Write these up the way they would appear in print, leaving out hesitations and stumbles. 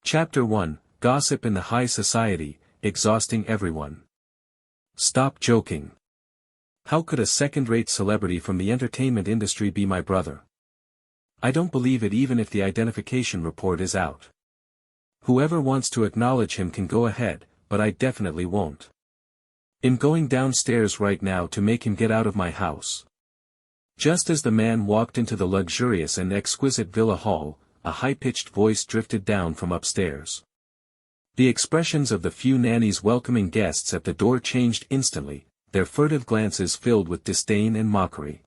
Chapter 1, Gossip in the High Society, Exhausting Everyone. Stop joking. How could a second-rate celebrity from the entertainment industry be my brother? I don't believe it even if the identification report is out. Whoever wants to acknowledge him can go ahead, but I definitely won't. I'm going downstairs right now to make him get out of my house. Just as the man walked into the luxurious and exquisite villa hall, a high-pitched voice drifted down from upstairs. The expressions of the few nannies welcoming guests at the door changed instantly, their furtive glances filled with disdain and mockery.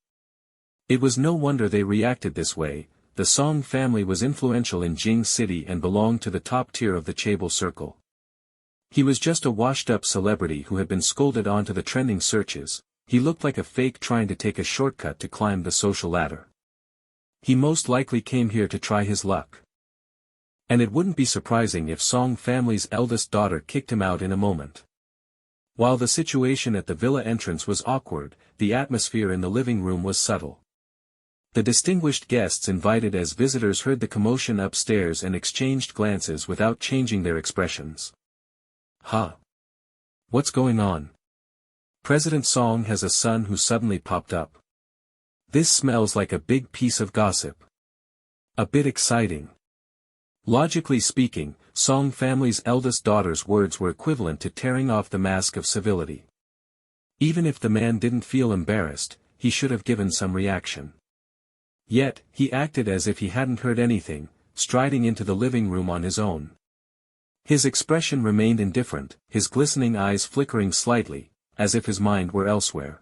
It was no wonder they reacted this way. The Song family was influential in Jing City and belonged to the top tier of the chaebol circle. He was just a washed-up celebrity who had been scolded onto the trending searches. He looked like a fake trying to take a shortcut to climb the social ladder. He most likely came here to try his luck. And it wouldn't be surprising if Song family's eldest daughter kicked him out in a moment. While the situation at the villa entrance was awkward, the atmosphere in the living room was subtle. The distinguished guests invited as visitors heard the commotion upstairs and exchanged glances without changing their expressions. Huh? What's going on? President Song has a son who suddenly popped up. This smells like a big piece of gossip. A bit exciting. Logically speaking, Song family's eldest daughter's words were equivalent to tearing off the mask of civility. Even if the man didn't feel embarrassed, he should have given some reaction. Yet, he acted as if he hadn't heard anything, striding into the living room on his own. His expression remained indifferent, his glistening eyes flickering slightly, as if his mind were elsewhere.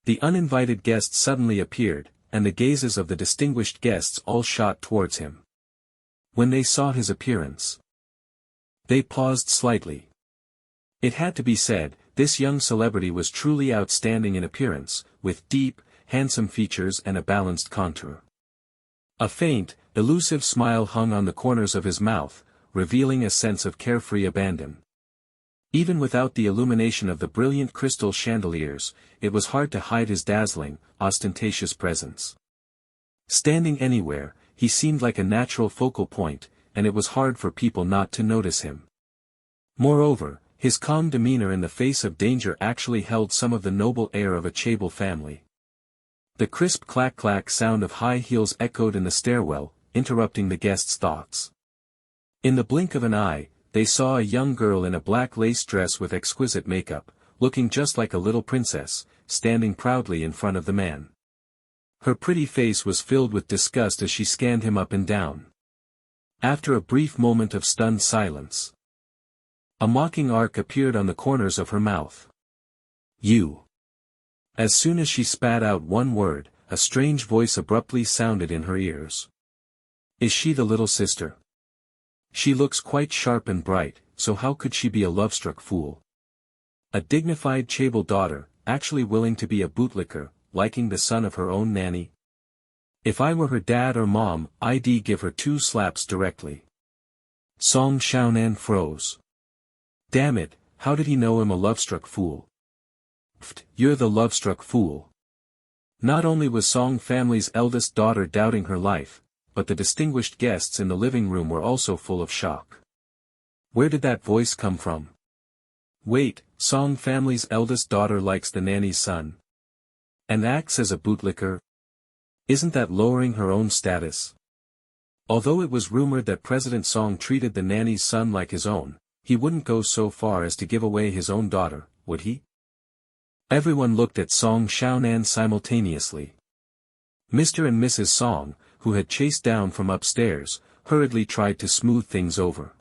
The uninvited guest suddenly appeared, and the gazes of the distinguished guests all shot towards him. When they saw his appearance, they paused slightly. It had to be said, this young celebrity was truly outstanding in appearance, with deep, handsome features and a balanced contour. A faint, elusive smile hung on the corners of his mouth, revealing a sense of carefree abandon. Even without the illumination of the brilliant crystal chandeliers, it was hard to hide his dazzling, ostentatious presence. Standing anywhere, he seemed like a natural focal point, and it was hard for people not to notice him. Moreover, his calm demeanor in the face of danger actually held some of the noble air of a chaebol family. The crisp clack-clack sound of high heels echoed in the stairwell, interrupting the guests' thoughts. In the blink of an eye, they saw a young girl in a black lace dress with exquisite makeup, looking just like a little princess, standing proudly in front of the man. Her pretty face was filled with disgust as she scanned him up and down. After a brief moment of stunned silence, a mocking arc appeared on the corners of her mouth. You. As soon as she spat out one word, a strange voice abruptly sounded in her ears. Is she the little sister? She looks quite sharp and bright, so how could she be a love-struck fool? A dignified chaebol daughter, actually willing to be a bootlicker, liking the son of her own nanny? If I were her dad or mom, I'd give her 2 slaps directly. Song Xiaonan froze. Damn it, how did he know I'm a love-struck fool? Pfft, you're the love-struck fool. Not only was Song family's eldest daughter doubting her life, but the distinguished guests in the living room were also full of shock. Where did that voice come from? Wait, Song family's eldest daughter likes the nanny's son. And acts as a bootlicker? Isn't that lowering her own status? Although it was rumored that President Song treated the nanny's son like his own, he wouldn't go so far as to give away his own daughter, would he? Everyone looked at Song Xiaonan simultaneously. Mr. and Mrs. Song, who had chased down from upstairs, hurriedly tried to smooth things over.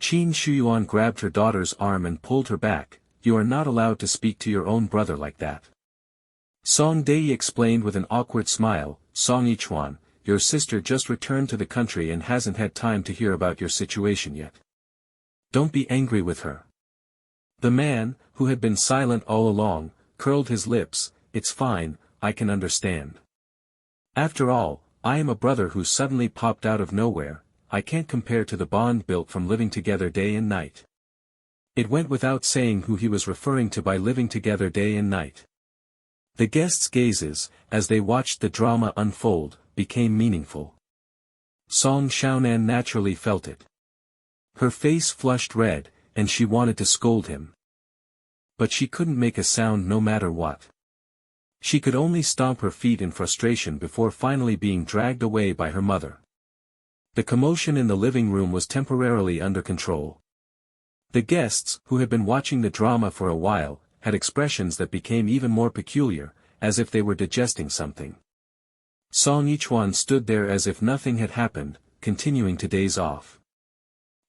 Qin Shuyuan grabbed her daughter's arm and pulled her back. You are not allowed to speak to your own brother like that. Song Dei explained with an awkward smile, Song Yichuan, your sister just returned to the country and hasn't had time to hear about your situation yet. Don't be angry with her. The man, who had been silent all along, curled his lips. It's fine, I can understand. After all, I am a brother who suddenly popped out of nowhere. I can't compare to the bond built from living together day and night. It went without saying who he was referring to by living together day and night. The guests' gazes, as they watched the drama unfold, became meaningful. Song Xiaonan naturally felt it. Her face flushed red, and she wanted to scold him. But she couldn't make a sound no matter what. She could only stomp her feet in frustration before finally being dragged away by her mother. The commotion in the living room was temporarily under control. The guests, who had been watching the drama for a while, had expressions that became even more peculiar, as if they were digesting something. Song Yichuan stood there as if nothing had happened, continuing to daze off.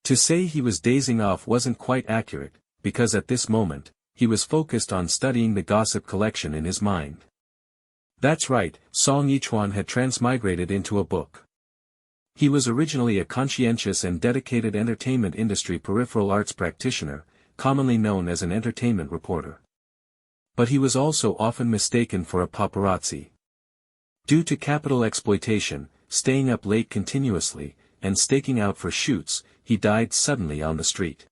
To say he was dazing off wasn't quite accurate, because at this moment, he was focused on studying the gossip collection in his mind. That's right, Song Yichuan had transmigrated into a book. He was originally a conscientious and dedicated entertainment industry peripheral arts practitioner, commonly known as an entertainment reporter. But he was also often mistaken for a paparazzi. Due to capital exploitation, staying up late continuously, and staking out for shoots, he died suddenly on the street.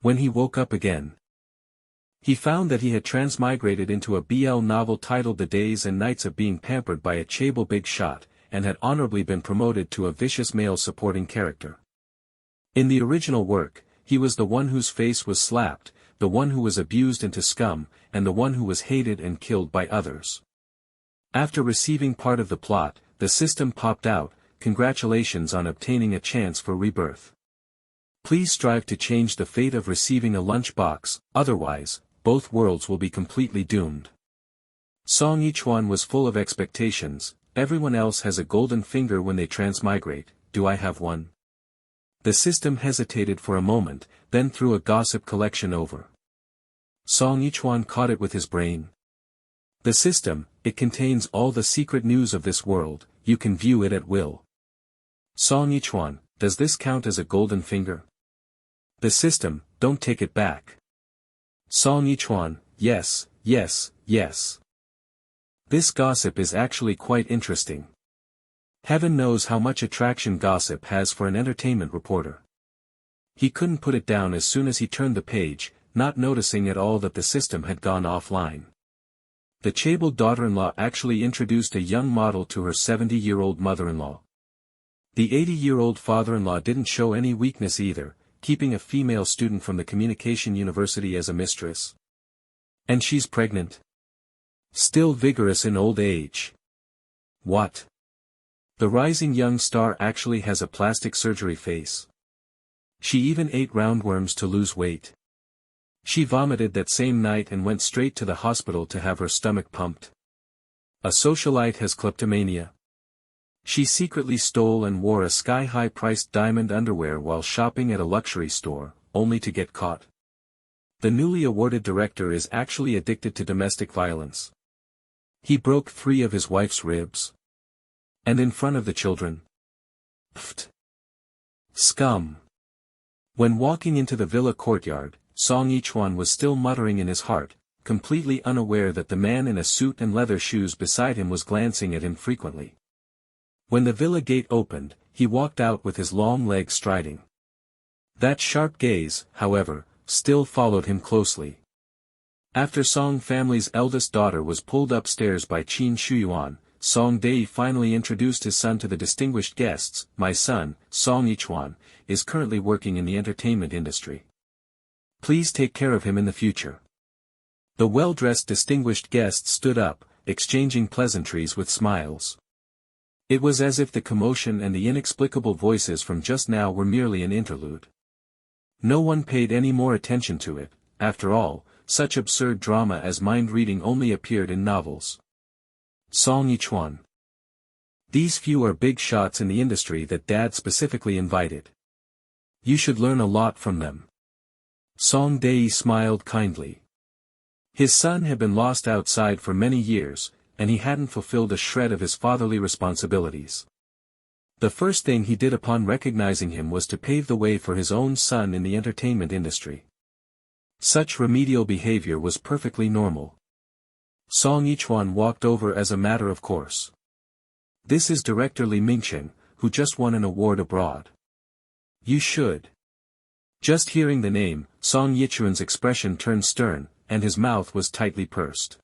When he woke up again, he found that he had transmigrated into a BL novel titled The Days and Nights of Being Pampered by a Chaebol Big Shot, and had honorably been promoted to a vicious male supporting character. In the original work, he was the one whose face was slapped, the one who was abused into scum, and the one who was hated and killed by others. After receiving part of the plot, the system popped out, "Congratulations on obtaining a chance for rebirth. Please strive to change the fate of receiving a lunchbox, otherwise, both worlds will be completely doomed." Song Yichuan was full of expectations. Everyone else has a golden finger when they transmigrate, do I have one? The system hesitated for a moment, then threw a gossip collection over. Song Yichuan caught it with his brain. The system, it contains all the secret news of this world, you can view it at will. Song Yichuan, does this count as a golden finger? The system, don't take it back. Song Yichuan, yes, yes, yes. This gossip is actually quite interesting. Heaven knows how much attraction gossip has for an entertainment reporter. He couldn't put it down as soon as he turned the page, not noticing at all that the system had gone offline. The Chaebol daughter-in-law actually introduced a young model to her 70-year-old mother-in-law. The 80-year-old father-in-law didn't show any weakness either, keeping a female student from the communication university as a mistress. And she's pregnant. Still vigorous in old age. What? The rising young star actually has a plastic surgery face. She even ate roundworms to lose weight. She vomited that same night and went straight to the hospital to have her stomach pumped. A socialite has kleptomania. She secretly stole and wore a sky-high priced diamond underwear while shopping at a luxury store, only to get caught. The newly awarded director is actually addicted to domestic violence. He broke 3 of his wife's ribs. And in front of the children. Pfft. Scum. When walking into the villa courtyard, Song Yichuan was still muttering in his heart, completely unaware that the man in a suit and leather shoes beside him was glancing at him frequently. When the villa gate opened, he walked out with his long legs striding. That sharp gaze, however, still followed him closely. After Song family's eldest daughter was pulled upstairs by Qin Shuyuan, Song Dei finally introduced his son to the distinguished guests. My son, Song Yichuan, is currently working in the entertainment industry. Please take care of him in the future. The well-dressed distinguished guests stood up, exchanging pleasantries with smiles. It was as if the commotion and the inexplicable voices from just now were merely an interlude. No one paid any more attention to it. After all, such absurd drama as mind-reading only appeared in novels. Song Yichuan. These few are big shots in the industry that Dad specifically invited. You should learn a lot from them. Song Dei smiled kindly. His son had been lost outside for many years, and he hadn't fulfilled a shred of his fatherly responsibilities. The first thing he did upon recognizing him was to pave the way for his own son in the entertainment industry. Such remedial behavior was perfectly normal. Song Yichuan walked over as a matter of course. This is Director Li Mingchen, who just won an award abroad. You should. Just hearing the name, Song Yichuan's expression turned stern, and his mouth was tightly pursed.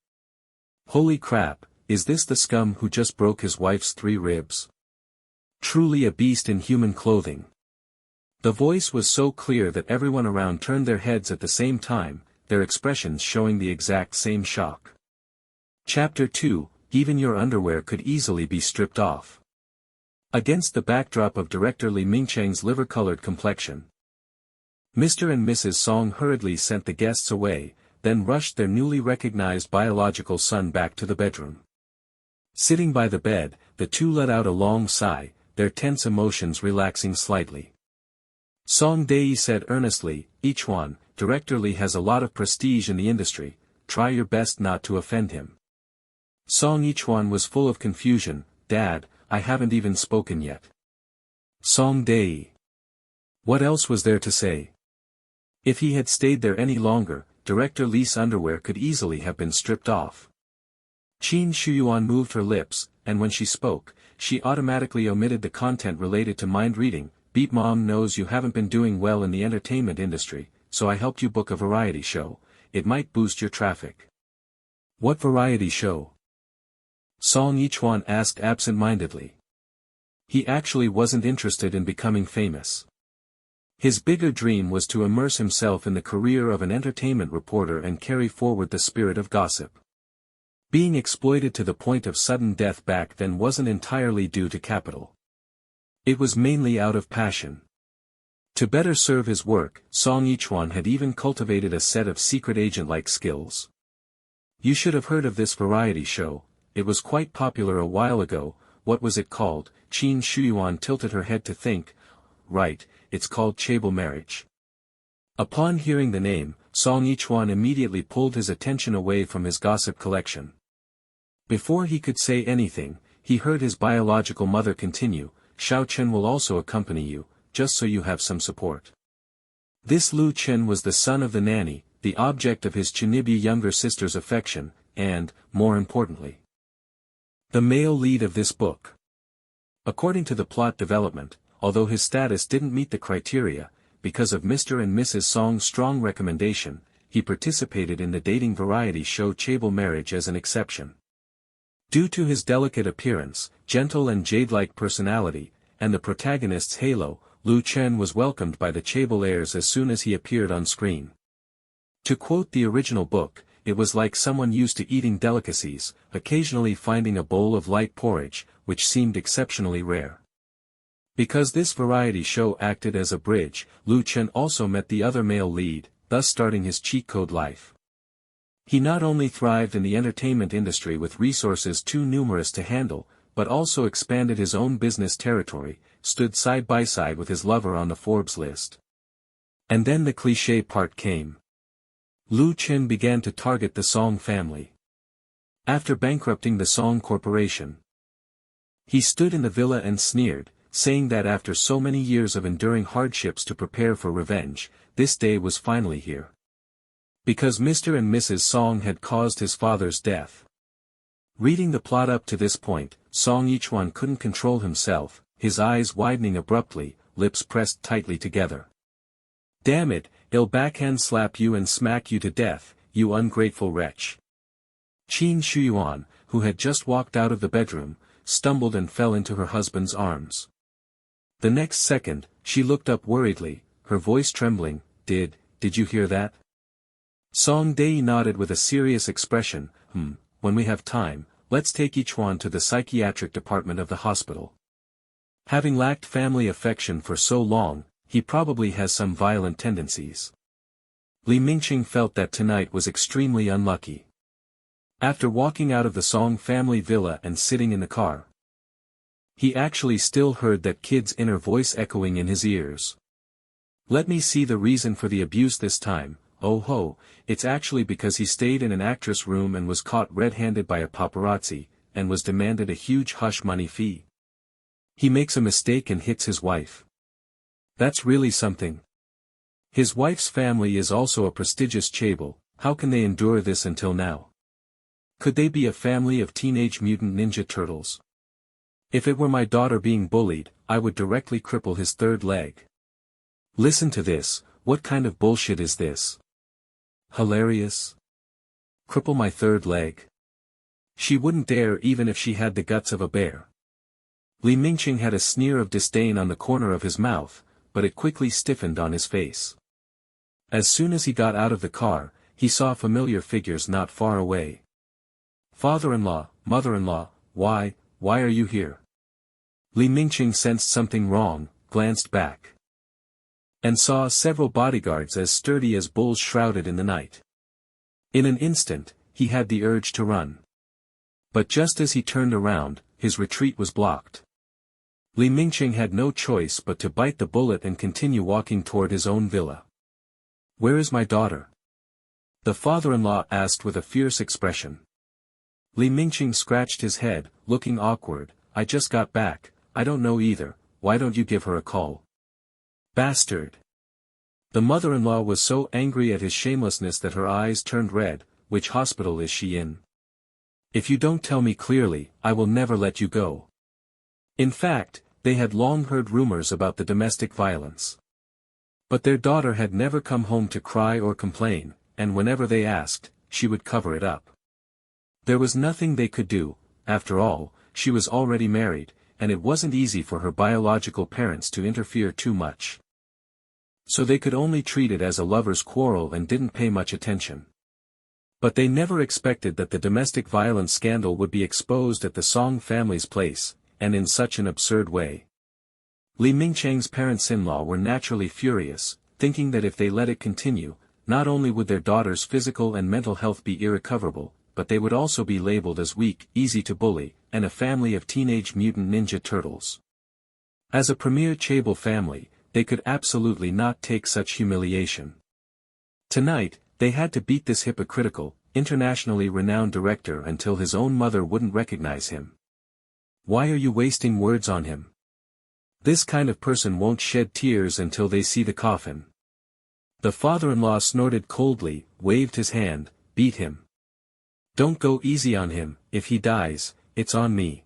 Holy crap, is this the scum who just broke his wife's 3 ribs? Truly a beast in human clothing. The voice was so clear that everyone around turned their heads at the same time, their expressions showing the exact same shock. Chapter 2, Even your underwear could easily be stripped off. Against the backdrop of director Li Mingcheng's liver-colored complexion, Mr. and Mrs. Song hurriedly sent the guests away, then rushed their newly recognized biological son back to the bedroom. Sitting by the bed, the two let out a long sigh, their tense emotions relaxing slightly. Song Dae said earnestly, "Ichwan, Director Li has a lot of prestige in the industry, try your best not to offend him." Song Ichwan was full of confusion. "Dad, I haven't even spoken yet." Song Dae. What else was there to say? If he had stayed there any longer, Director Li's underwear could easily have been stripped off. Qin Shuyuan moved her lips, and when she spoke, she automatically omitted the content related to mind reading. "Beat Mom knows you haven't been doing well in the entertainment industry, so I helped you book a variety show. It might boost your traffic." "What variety show?" Song Ichwan asked absent-mindedly. He actually wasn't interested in becoming famous. His bigger dream was to immerse himself in the career of an entertainment reporter and carry forward the spirit of gossip. Being exploited to the point of sudden death back then wasn't entirely due to capital. It was mainly out of passion. To better serve his work, Song Ichwan had even cultivated a set of secret agent-like skills. "You should have heard of this variety show, it was quite popular a while ago. What was it called?" Qin Shuyuan tilted her head to think. "Right, it's called Chaebol Marriage." Upon hearing the name, Song Ichwan immediately pulled his attention away from his gossip collection. Before he could say anything, he heard his biological mother continue, "Xiao Chen will also accompany you, just so you have some support." This Lu Chen was the son of the nanny, the object of his Chinibi younger sister's affection, and, more importantly, the male lead of this book. According to the plot development, although his status didn't meet the criteria, because of Mr. and Mrs. Song's strong recommendation, he participated in the dating variety show Chaebol Marriage as an exception. Due to his delicate appearance, gentle and jade-like personality, and the protagonist's halo, Lu Chen was welcomed by the Chaebol heirs as soon as he appeared on screen. To quote the original book, it was like someone used to eating delicacies, occasionally finding a bowl of light porridge, which seemed exceptionally rare. Because this variety show acted as a bridge, Lu Chen also met the other male lead, thus starting his cheat code life. He not only thrived in the entertainment industry with resources too numerous to handle, but also expanded his own business territory, stood side by side with his lover on the Forbes list. And then the cliché part came. Lu Chen began to target the Song family. After bankrupting the Song Corporation, he stood in the villa and sneered, saying that after so many years of enduring hardships to prepare for revenge, this day was finally here. Because Mr. and Mrs. Song had caused his father's death. Reading the plot up to this point, Song Ichwan couldn't control himself, his eyes widening abruptly, lips pressed tightly together. "Damn it, I'll backhand slap you and smack you to death, you ungrateful wretch." Qin Shuyuan, who had just walked out of the bedroom, stumbled and fell into her husband's arms. The next second, she looked up worriedly, her voice trembling. Did you hear that?" Song Dae nodded with a serious expression. When we have time, let's take Ichwan to the psychiatric department of the hospital. Having lacked family affection for so long, he probably has some violent tendencies." Li Mingcheng felt that tonight was extremely unlucky. After walking out of the Song family villa and sitting in the car, he actually still heard that kid's inner voice echoing in his ears. "Let me see the reason for the abuse this time. Oh ho, it's actually because he stayed in an actress room and was caught red-handed by a paparazzi, and was demanded a huge hush money fee. He makes a mistake and hits his wife. That's really something. His wife's family is also a prestigious Chaebol. How can they endure this until now? Could they be a family of Teenage Mutant Ninja Turtles? If it were my daughter being bullied, I would directly cripple his third leg. Listen to this, what kind of bullshit is this? Hilarious. Cripple my third leg? She wouldn't dare even if she had the guts of a bear." Li Mingcheng had a sneer of disdain on the corner of his mouth, but it quickly stiffened on his face. As soon as he got out of the car, he saw familiar figures not far away. Father-in-law, mother-in-law, why are you here? Li Mingqing sensed something wrong, glanced back, and saw several bodyguards as sturdy as bulls shrouded in the night. In an instant, he had the urge to run. But just as he turned around, his retreat was blocked. Li Mingqing had no choice but to bite the bullet and continue walking toward his own villa. "Where is my daughter?" the father-in-law asked with a fierce expression. Li Mingqing scratched his head, looking awkward. "I just got back, I don't know either, why don't you give her a call?" "Bastard!" The mother-in-law was so angry at his shamelessness that her eyes turned red. "Which hospital is she in? If you don't tell me clearly, I will never let you go." In fact, they had long heard rumors about the domestic violence. But their daughter had never come home to cry or complain, and whenever they asked, she would cover it up. There was nothing they could do. After all, she was already married, and it wasn't easy for her biological parents to interfere too much. So they could only treat it as a lover's quarrel and didn't pay much attention. But they never expected that the domestic violence scandal would be exposed at the Song family's place, and in such an absurd way. Li Mingqiang's parents-in-law were naturally furious, thinking that if they let it continue, not only would their daughter's physical and mental health be irrecoverable, but they would also be labeled as weak, easy to bully, and a family of teenage mutant ninja turtles. As a premier chaebol family, they could absolutely not take such humiliation. Tonight, they had to beat this hypocritical, internationally renowned director until his own mother wouldn't recognize him. "Why are you wasting words on him? This kind of person won't shed tears until they see the coffin." The father-in-law snorted coldly, waved his hand. "Beat him. Don't go easy on him, if he dies, it's on me."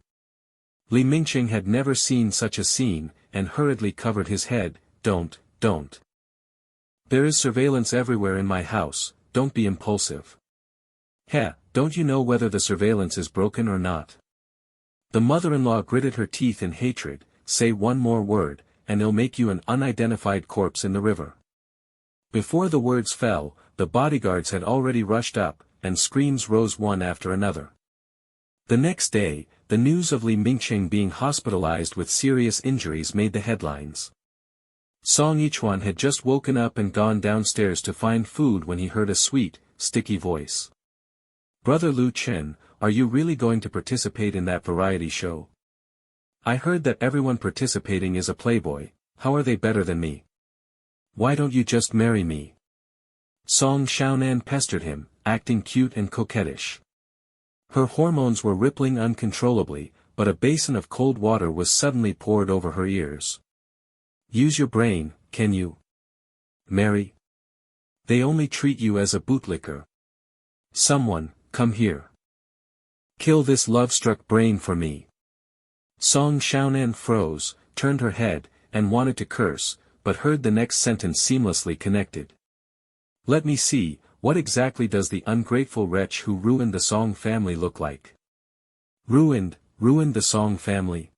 Li Mingqing had never seen such a scene, and hurriedly covered his head. Don't. There is surveillance everywhere in my house, don't be impulsive." "Heh, don't you know whether the surveillance is broken or not?" The mother-in-law gritted her teeth in hatred. "Say one more word, and they'll make you an unidentified corpse in the river." Before the words fell, the bodyguards had already rushed up, and screams rose one after another. The next day, the news of Li Mingqing being hospitalized with serious injuries made the headlines. Song Yichuan had just woken up and gone downstairs to find food when he heard a sweet, sticky voice. "Brother Lu Chen, are you really going to participate in that variety show? I heard that everyone participating is a playboy. How are they better than me? Why don't you just marry me?" Song Xiaonan pestered him, acting cute and coquettish. Her hormones were rippling uncontrollably, but a basin of cold water was suddenly poured over her ears. "Use your brain, can you? Mary? They only treat you as a bootlicker. Someone, come here. Kill this love-struck brain for me." Song Xiaonan froze, turned her head, and wanted to curse, but heard the next sentence seamlessly connected. "Let me see, what exactly does the ungrateful wretch who ruined the Song family look like?" Ruined the Song family?"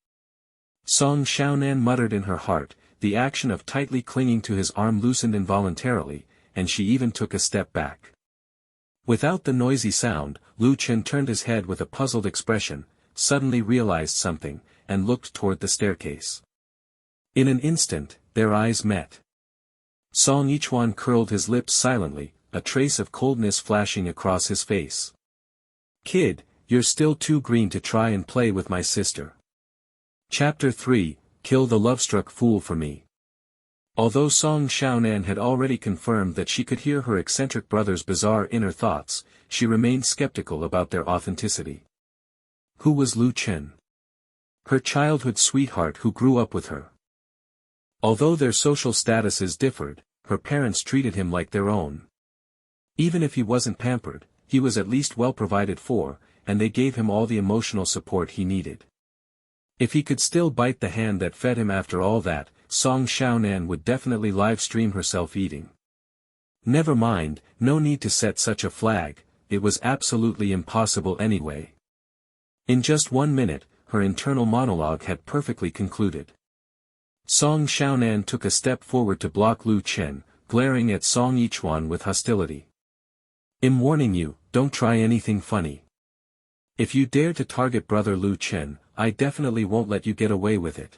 Song Xiaonan muttered in her heart. The action of tightly clinging to his arm loosened involuntarily, and she even took a step back. Without the noisy sound, Lu Chen turned his head with a puzzled expression, suddenly realized something, and looked toward the staircase. In an instant, their eyes met. Song Yichuan curled his lips silently, a trace of coldness flashing across his face. "Kid, you're still too green to try and play with my sister." Chapter 3, Kill the Love-Struck Fool for Me. Although Song Xiaonan had already confirmed that she could hear her eccentric brother's bizarre inner thoughts, she remained skeptical about their authenticity. Who was Lu Chen? Her childhood sweetheart who grew up with her. Although their social statuses differed, her parents treated him like their own. Even if he wasn't pampered, he was at least well provided for, and they gave him all the emotional support he needed. If he could still bite the hand that fed him after all that, Song Xiaonan would definitely live-stream herself eating. Never mind, no need to set such a flag, it was absolutely impossible anyway. In just 1 minute, her internal monologue had perfectly concluded. Song Xiaonan took a step forward to block Lu Chen, glaring at Song Yichuan with hostility. I'm warning you, don't try anything funny. If you dare to target brother Lu Chen, I definitely won't let you get away with it.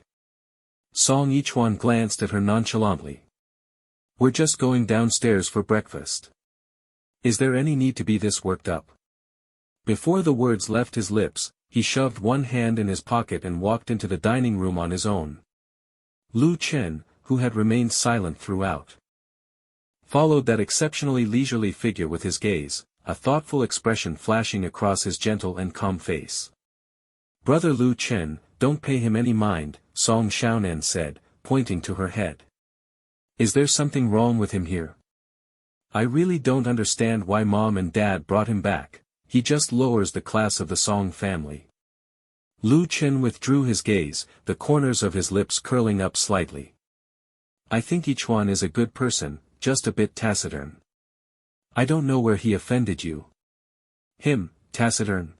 Song Yichuan glanced at her nonchalantly. We're just going downstairs for breakfast. Is there any need to be this worked up? Before the words left his lips, he shoved one hand in his pocket and walked into the dining room on his own. Lu Chen, who had remained silent throughout, followed that exceptionally leisurely figure with his gaze, a thoughtful expression flashing across his gentle and calm face. Brother Lu Chen, don't pay him any mind, Song Xiaonan said, pointing to her head. Is there something wrong with him here? I really don't understand why mom and dad brought him back, he just lowers the class of the Song family. Lu Chen withdrew his gaze, the corners of his lips curling up slightly. I think Yichuan is a good person, just a bit taciturn. I don't know where he offended you. Him, taciturn?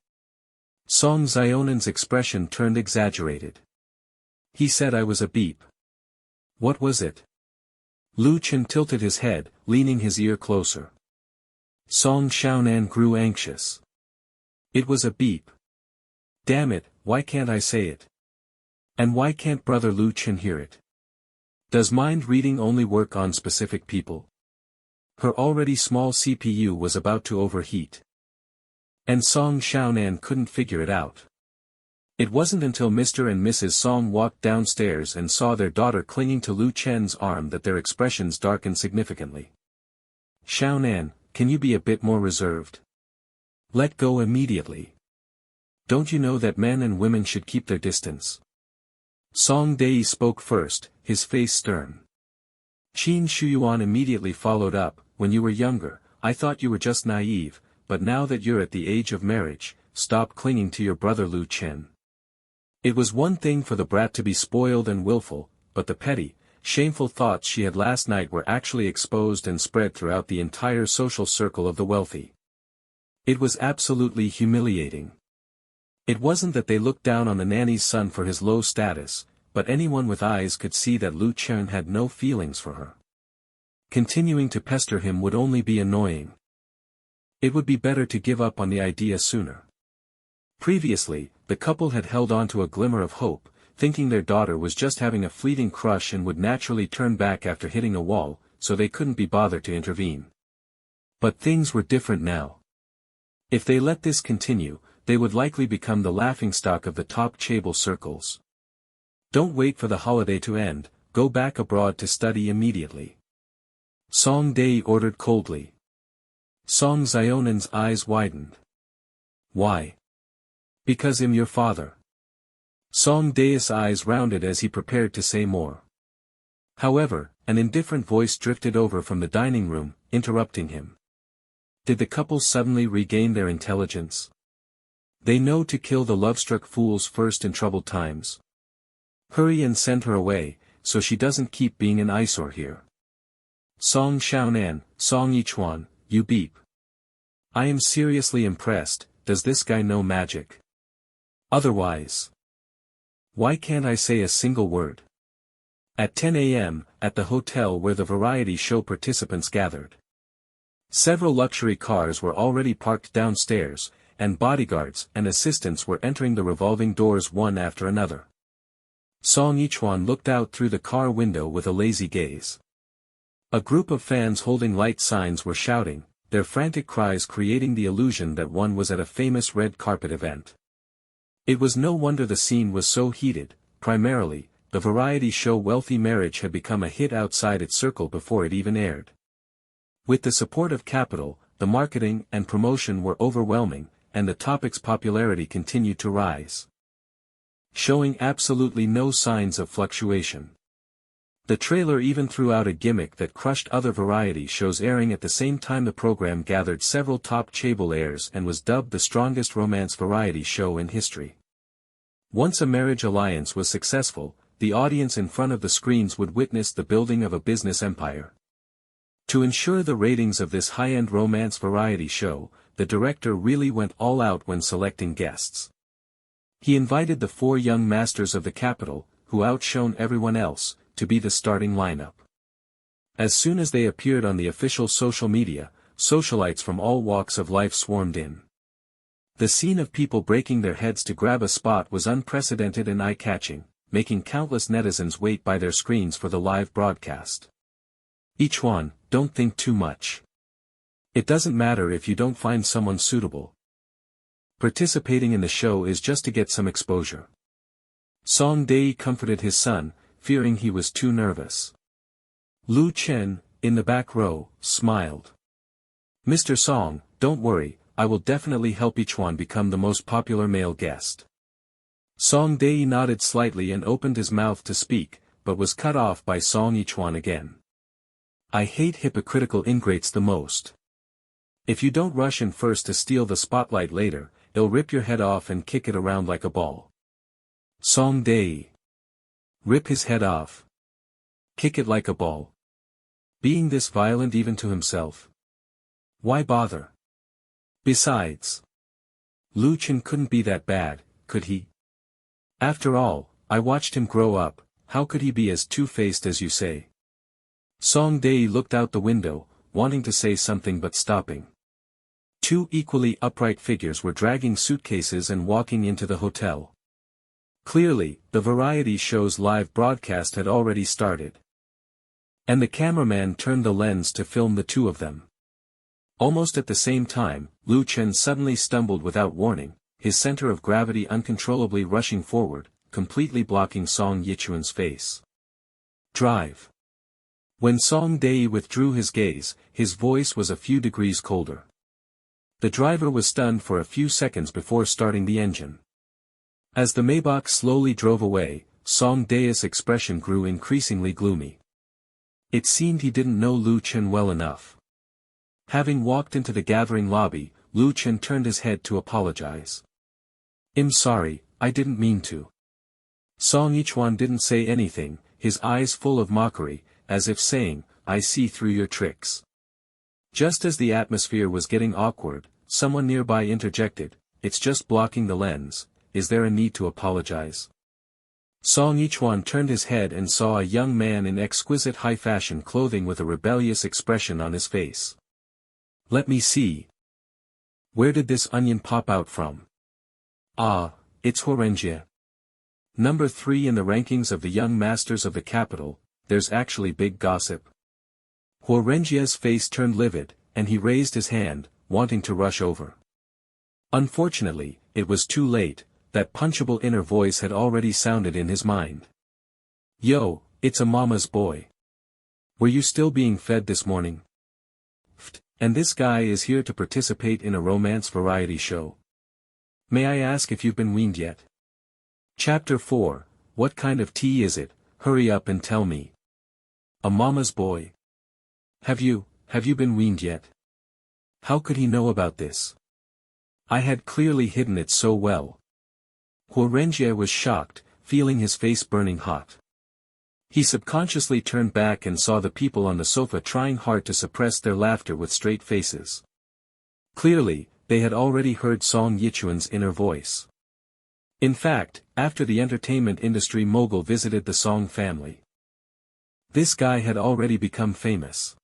Song Xiaonan's expression turned exaggerated. He said I was a beep. What was it? Lu Chen tilted his head, leaning his ear closer. Song Xiaonan grew anxious. It was a beep. Damn it, why can't I say it? And why can't brother Lu Chen hear it? Does mind reading only work on specific people? Her already small CPU was about to overheat. And Song Xiaonan couldn't figure it out. It wasn't until Mr. and Mrs. Song walked downstairs and saw their daughter clinging to Lu Chen's arm that their expressions darkened significantly. Xiaonan, can you be a bit more reserved? Let go immediately. Don't you know that men and women should keep their distance? Song Dei spoke first, his face stern. Qin Shuyuan immediately followed up, when you were younger, I thought you were just naive, but now that you're at the age of marriage, stop clinging to your brother Lu Chen. It was one thing for the brat to be spoiled and willful, but the petty, shameful thoughts she had last night were actually exposed and spread throughout the entire social circle of the wealthy. It was absolutely humiliating. It wasn't that they looked down on the nanny's son for his low status, but anyone with eyes could see that Lu Chen had no feelings for her. Continuing to pester him would only be annoying. It would be better to give up on the idea sooner. Previously, the couple had held on to a glimmer of hope, thinking their daughter was just having a fleeting crush and would naturally turn back after hitting a wall, so they couldn't be bothered to intervene. But things were different now. If they let this continue, they would likely become the laughingstock of the top chaebol circles. Don't wait for the holiday to end, go back abroad to study immediately. Song Dei ordered coldly. Song Xiaonan's eyes widened. Why? Because I'm your father. Song Dei's eyes rounded as he prepared to say more. However, an indifferent voice drifted over from the dining room, interrupting him. Did the couple suddenly regain their intelligence? They know to kill the love-struck fools first in troubled times. Hurry and send her away, so she doesn't keep being an eyesore here. Song Xiaonan, Song Yichuan, you beep. I am seriously impressed, does this guy know magic? Otherwise. Why can't I say a single word? At 10 a.m., at the hotel where the variety show participants gathered. Several luxury cars were already parked downstairs, and bodyguards and assistants were entering the revolving doors one after another. Song Yichuan looked out through the car window with a lazy gaze. A group of fans holding light signs were shouting, their frantic cries creating the illusion that one was at a famous red carpet event. It was no wonder the scene was so heated. Primarily, the variety show Wealthy Marriage had become a hit outside its circle before it even aired. With the support of capital, the marketing and promotion were overwhelming, and the topic's popularity continued to rise, showing absolutely no signs of fluctuation. The trailer even threw out a gimmick that crushed other variety shows airing at the same time. The program gathered several top chaebol airs and was dubbed the strongest romance variety show in history. Once a marriage alliance was successful, the audience in front of the screens would witness the building of a business empire. To ensure the ratings of this high-end romance variety show, the director really went all out when selecting guests. He invited the 4 young masters of the capital, who outshone everyone else, to be the starting lineup. As soon as they appeared on the official social media, socialites from all walks of life swarmed in. The scene of people breaking their heads to grab a spot was unprecedented and eye-catching, making countless netizens wait by their screens for the live broadcast. Ichwan, don't think too much. It doesn't matter if you don't find someone suitable. Participating in the show is just to get some exposure. Song Dae comforted his son, fearing he was too nervous. Lu Chen, in the back row, smiled. Mr. Song, don't worry, I will definitely help Ichwan become the most popular male guest. Song Dae nodded slightly and opened his mouth to speak, but was cut off by Song Ichwan again. I hate hypocritical ingrates the most. If you don't rush in first to steal the spotlight later, they'll rip your head off and kick it around like a ball. Song Dae. Rip his head off. Kick it like a ball. Being this violent even to himself. Why bother? Besides, Lu Chen couldn't be that bad, could he? After all, I watched him grow up, how could he be as two-faced as you say? Song Dae looked out the window, wanting to say something but stopping. Two equally upright figures were dragging suitcases and walking into the hotel. Clearly, the variety show's live broadcast had already started. And the cameraman turned the lens to film the two of them. Almost at the same time, Lu Chen suddenly stumbled without warning, his center of gravity uncontrollably rushing forward, completely blocking Song Yichuan's face. Drive. When Song Dae withdrew his gaze, his voice was a few degrees colder. The driver was stunned for a few seconds before starting the engine. As the Maybach slowly drove away, Song Dae's expression grew increasingly gloomy. It seemed he didn't know Lu Chen well enough. Having walked into the gathering lobby, Lu Chen turned his head to apologize. I'm sorry, I didn't mean to. Song Ichwan didn't say anything, his eyes full of mockery, as if saying, I see through your tricks. Just as the atmosphere was getting awkward, someone nearby interjected, it's just blocking the lens, is there a need to apologize? Song Ichwan turned his head and saw a young man in exquisite high-fashion clothing with a rebellious expression on his face. Let me see. Where did this onion pop out from? Ah, it's HoRenjie. Number 3 in the rankings of the young masters of the capital, there's actually big gossip. HoRenjie's face turned livid, and he raised his hand, wanting to rush over. Unfortunately, it was too late, that punchable inner voice had already sounded in his mind. Yo, it's a mama's boy. Were you still being fed this morning? And this guy is here to participate in a romance variety show. May I ask if you've been weaned yet? Chapter 4, What kind of tea is it? Hurry up and tell me. A mama's boy. Have you been weaned yet? How could he know about this? I had clearly hidden it so well. HoRenjie was shocked, feeling his face burning hot. He subconsciously turned back and saw the people on the sofa trying hard to suppress their laughter with straight faces. Clearly, they had already heard Song Yichuan's inner voice. In fact, after the entertainment industry mogul visited the Song family, this guy had already become famous.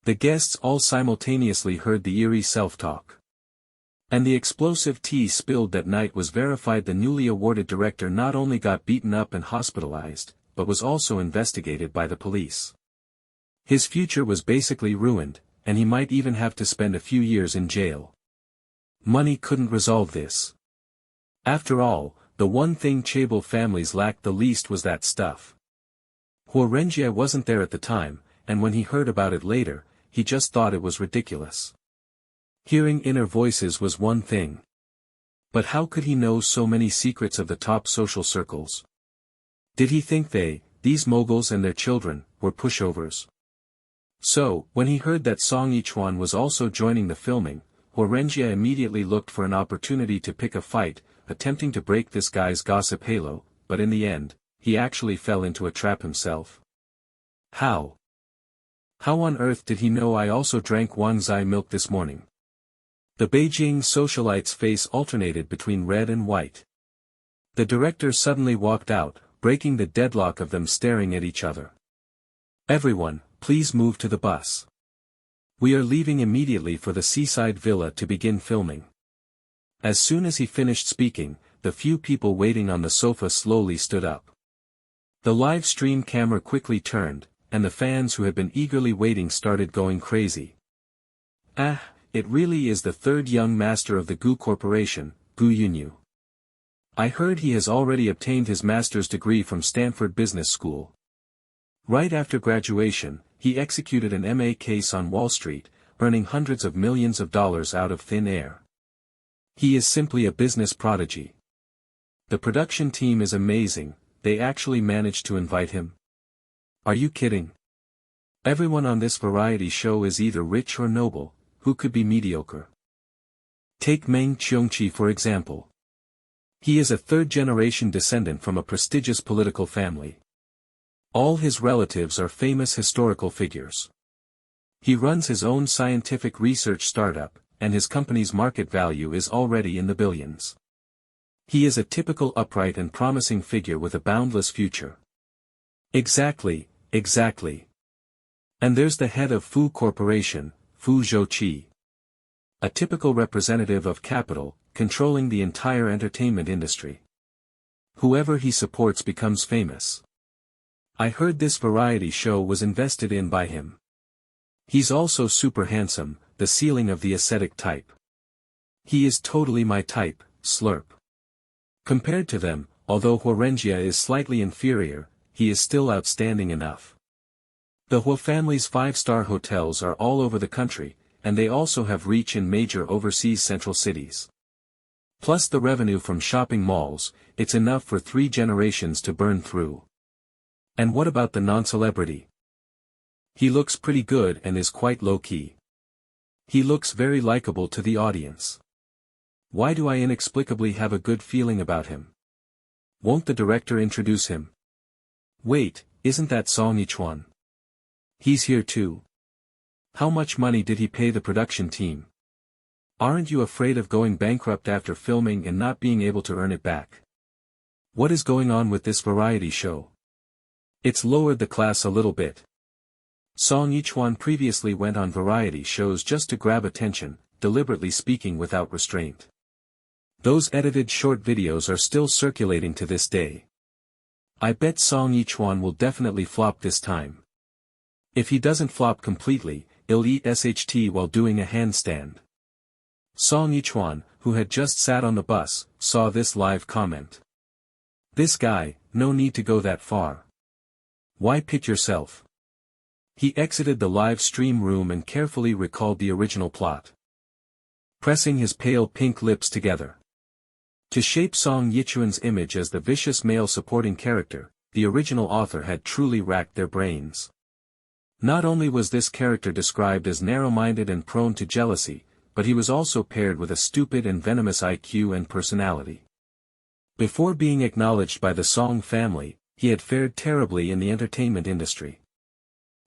The guests all simultaneously heard the eerie self-talk. And the explosive tea spilled that night was verified. The newly awarded director not only got beaten up and hospitalized, but was also investigated by the police. His future was basically ruined, and he might even have to spend a few years in jail. Money couldn't resolve this. After all, the one thing Chaebol families lacked the least was that stuff. HoRenjie wasn't there at the time, and when he heard about it later, he just thought it was ridiculous. Hearing inner voices was one thing. But how could he know so many secrets of the top social circles? Did he think these moguls and their children, were pushovers? So, when he heard that Song Ichwan was also joining the filming, HoRenjie immediately looked for an opportunity to pick a fight, attempting to break this guy's gossip halo, but in the end, he actually fell into a trap himself. How? How on earth did he know I also drank Wangzai milk this morning? The Beijing socialite's face alternated between red and white. The director suddenly walked out, breaking the deadlock of them staring at each other. "Everyone, please move to the bus. We are leaving immediately for the seaside villa to begin filming." As soon as he finished speaking, the few people waiting on the sofa slowly stood up. The live stream camera quickly turned, and the fans who had been eagerly waiting started going crazy. "Ah, it really is the third young master of the GU Corporation, Gu Yunyu. I heard he has already obtained his master's degree from Stanford Business School. Right after graduation, he executed an MA case on Wall Street, earning hundreds of millions of dollars out of thin air. He is simply a business prodigy. The production team is amazing, they actually managed to invite him. Are you kidding? Everyone on this variety show is either rich or noble, who could be mediocre? Take Meng Qiongqi for example. He is a third-generation descendant from a prestigious political family. All his relatives are famous historical figures. He runs his own scientific research startup, and his company's market value is already in the billions. He is a typical upright and promising figure with a boundless future. Exactly, exactly. And there's the head of Fu Corporation, Fu Zhouqi. A typical representative of capital, controlling the entire entertainment industry. Whoever he supports becomes famous. I heard this variety show was invested in by him. He's also super handsome, the ceiling of the ascetic type. He is totally my type, slurp. Compared to them, although Huarenjia is slightly inferior, he is still outstanding enough. The Hua family's 5-star hotels are all over the country, and they also have reach in major overseas central cities. Plus the revenue from shopping malls, it's enough for 3 generations to burn through. And what about the non-celebrity? He looks pretty good and is quite low-key. He looks very likable to the audience. Why do I inexplicably have a good feeling about him? Won't the director introduce him? Wait, isn't that Song Yichuan? He's here too. How much money did he pay the production team? Aren't you afraid of going bankrupt after filming and not being able to earn it back? What is going on with this variety show? It's lowered the class a little bit. Song Yichuan previously went on variety shows just to grab attention, deliberately speaking without restraint. Those edited short videos are still circulating to this day. I bet Song Yichuan will definitely flop this time. If he doesn't flop completely, he'll eat SHT while doing a handstand. Song Yichuan, who had just sat on the bus, saw this live comment. This guy, no need to go that far. Why pit yourself? He exited the live stream room and carefully recalled the original plot. Pressing his pale pink lips together. To shape Song Yichuan's image as the vicious male supporting character, the original author had truly racked their brains. Not only was this character described as narrow-minded and prone to jealousy, but he was also paired with a stupid and venomous IQ and personality. Before being acknowledged by the Song family, he had fared terribly in the entertainment industry.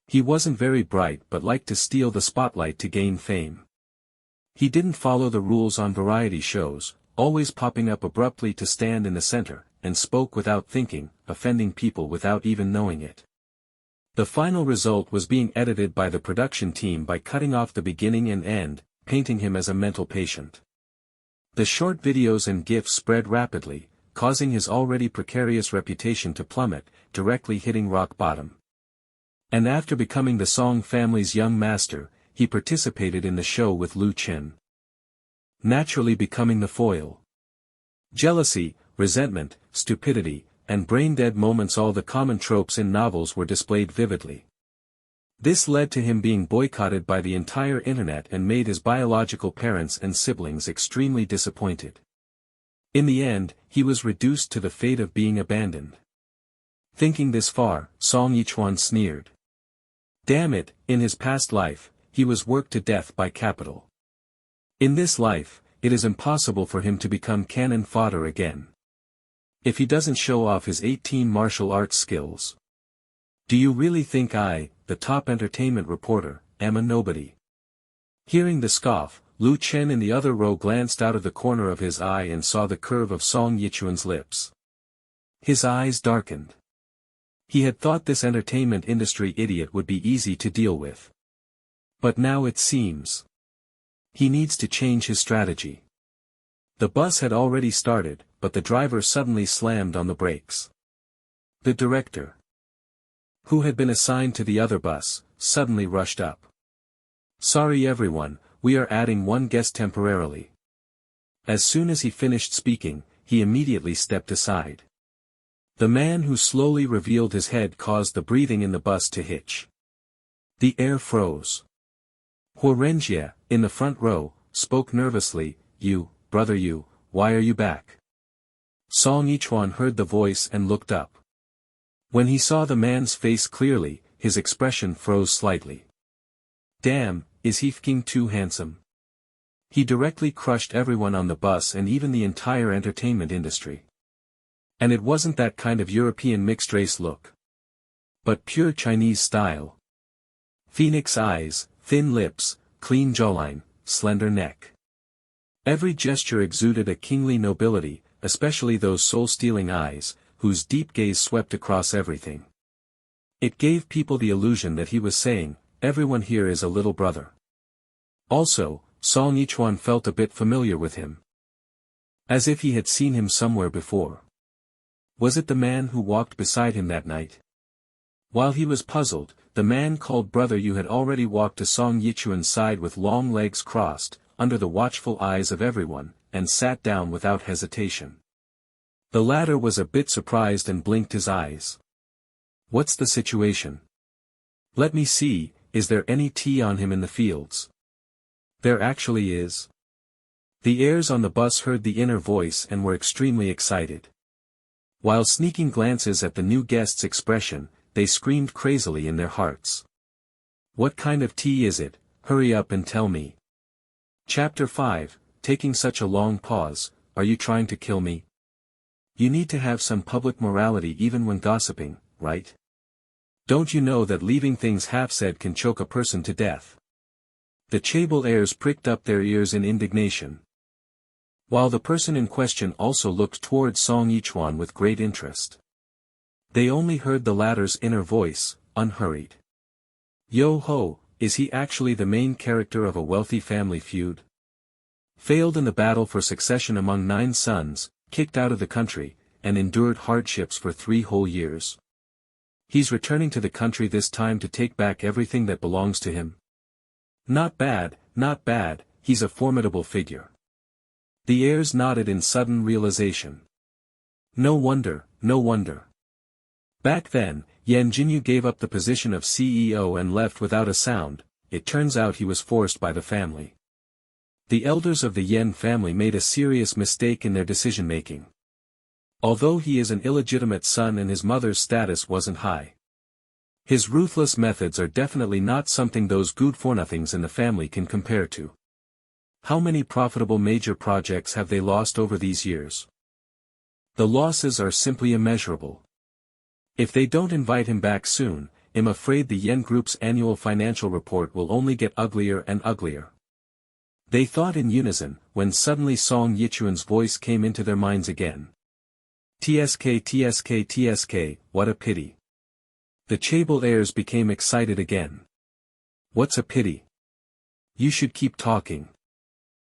He wasn't very bright but liked to steal the spotlight to gain fame. He didn't follow the rules on variety shows, always popping up abruptly to stand in the center, and spoke without thinking, offending people without even knowing it. The final result was being edited by the production team by cutting off the beginning and end, painting him as a mental patient. The short videos and GIFs spread rapidly, causing his already precarious reputation to plummet, directly hitting rock bottom. And after becoming the Song family's young master, he participated in the show with Lu Chen. Naturally becoming the foil. Jealousy, resentment, stupidity, and brain-dead moments, all the common tropes in novels, were displayed vividly. This led to him being boycotted by the entire internet and made his biological parents and siblings extremely disappointed. In the end, he was reduced to the fate of being abandoned. Thinking this far, Song Yichuan sneered. Damn it, in his past life, he was worked to death by capital. In this life, it is impossible for him to become cannon fodder again. If he doesn't show off his 18 martial arts skills. Do you really think I, the top entertainment reporter, am a nobody? Hearing the scoff, Lu Chen in the other row glanced out of the corner of his eye and saw the curve of Song Yichuan's lips. His eyes darkened. He had thought this entertainment industry idiot would be easy to deal with. But now it seems he needs to change his strategy. The bus had already started, but the driver suddenly slammed on the brakes. The director, who had been assigned to the other bus, suddenly rushed up. "Sorry everyone, we are adding one guest temporarily." As soon as he finished speaking, he immediately stepped aside. The man who slowly revealed his head caused the breathing in the bus to hitch. The air froze. Huorenjie, in the front row, spoke nervously, "Brother you, why are you back?" Song Yichuan heard the voice and looked up. When he saw the man's face clearly, his expression froze slightly. Damn, is he f***ing too handsome? He directly crushed everyone on the bus and even the entire entertainment industry. And it wasn't that kind of European mixed-race look, but pure Chinese style. Phoenix eyes, thin lips, clean jawline, slender neck. Every gesture exuded a kingly nobility, especially those soul-stealing eyes, whose deep gaze swept across everything. It gave people the illusion that he was saying, "Everyone here is a little brother." Also, Song Yichuan felt a bit familiar with him. As if he had seen him somewhere before. Was it the man who walked beside him that night? While he was puzzled, the man called Brother Yu had already walked to Song Yichuan's side with long legs crossed, under the watchful eyes of everyone, and sat down without hesitation. The latter was a bit surprised and blinked his eyes. "What's the situation? Let me see, is there any tea on him in the fields?" There actually is. The heirs on the bus heard the inner voice and were extremely excited. While sneaking glances at the new guest's expression, they screamed crazily in their hearts. "What kind of tea is it? Hurry up and tell me." Chapter 5, taking such a long pause, "Are you trying to kill me? You need to have some public morality even when gossiping, right? Don't you know that leaving things half-said can choke a person to death?" The Chaebol heirs pricked up their ears in indignation, while the person in question also looked towards Song Yichuan with great interest. They only heard the latter's inner voice, unhurried. "Yo-ho, is he actually the main character of a wealthy family feud? Failed in the battle for succession among 9 sons, kicked out of the country, and endured hardships for 3 whole years. He's returning to the country this time to take back everything that belongs to him. Not bad, he's a formidable figure." The heirs nodded in sudden realization. No wonder. Back then, Yan Jinyu gave up the position of CEO and left without a sound. It turns out he was forced by the family. The elders of the Yan family made a serious mistake in their decision-making. Although he is an illegitimate son and his mother's status wasn't high, his ruthless methods are definitely not something those good-for-nothings in the family can compare to. How many profitable major projects have they lost over these years? The losses are simply immeasurable. If they don't invite him back soon, I'm afraid the Yen Group's annual financial report will only get uglier and uglier. They thought in unison, when suddenly Song Yichuan's voice came into their minds again. TSK, what a pity. The Chaebol heirs became excited again. What's a pity? You should keep talking.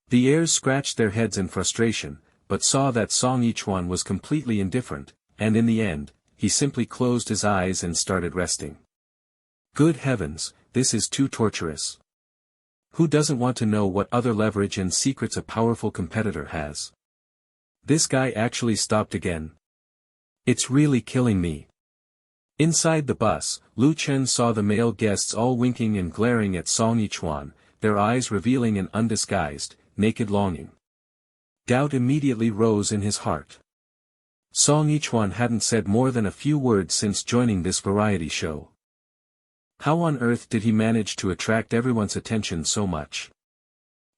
The heirs scratched their heads in frustration, but saw that Song Yichuan was completely indifferent, and in the end, he simply closed his eyes and started resting. Good heavens, this is too torturous. Who doesn't want to know what other leverage and secrets a powerful competitor has? This guy actually stopped again. It's really killing me. Inside the bus, Lu Chen saw the male guests all winking and glaring at Song Yichuan, their eyes revealing an undisguised, naked longing. Doubt immediately rose in his heart. Song Yichuan hadn't said more than a few words since joining this variety show. How on earth did he manage to attract everyone's attention so much?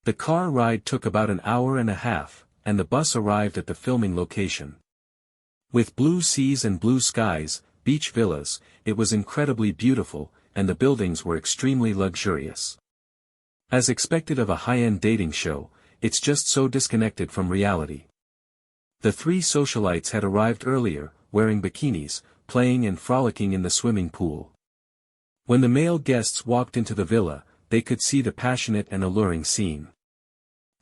The car ride took about an hour and a half, and the bus arrived at the filming location. With blue seas and blue skies, beach villas, it was incredibly beautiful, and the buildings were extremely luxurious. As expected of a high-end dating show, it's just so disconnected from reality. The 3 socialites had arrived earlier, wearing bikinis, playing and frolicking in the swimming pool. When the male guests walked into the villa, they could see the passionate and alluring scene.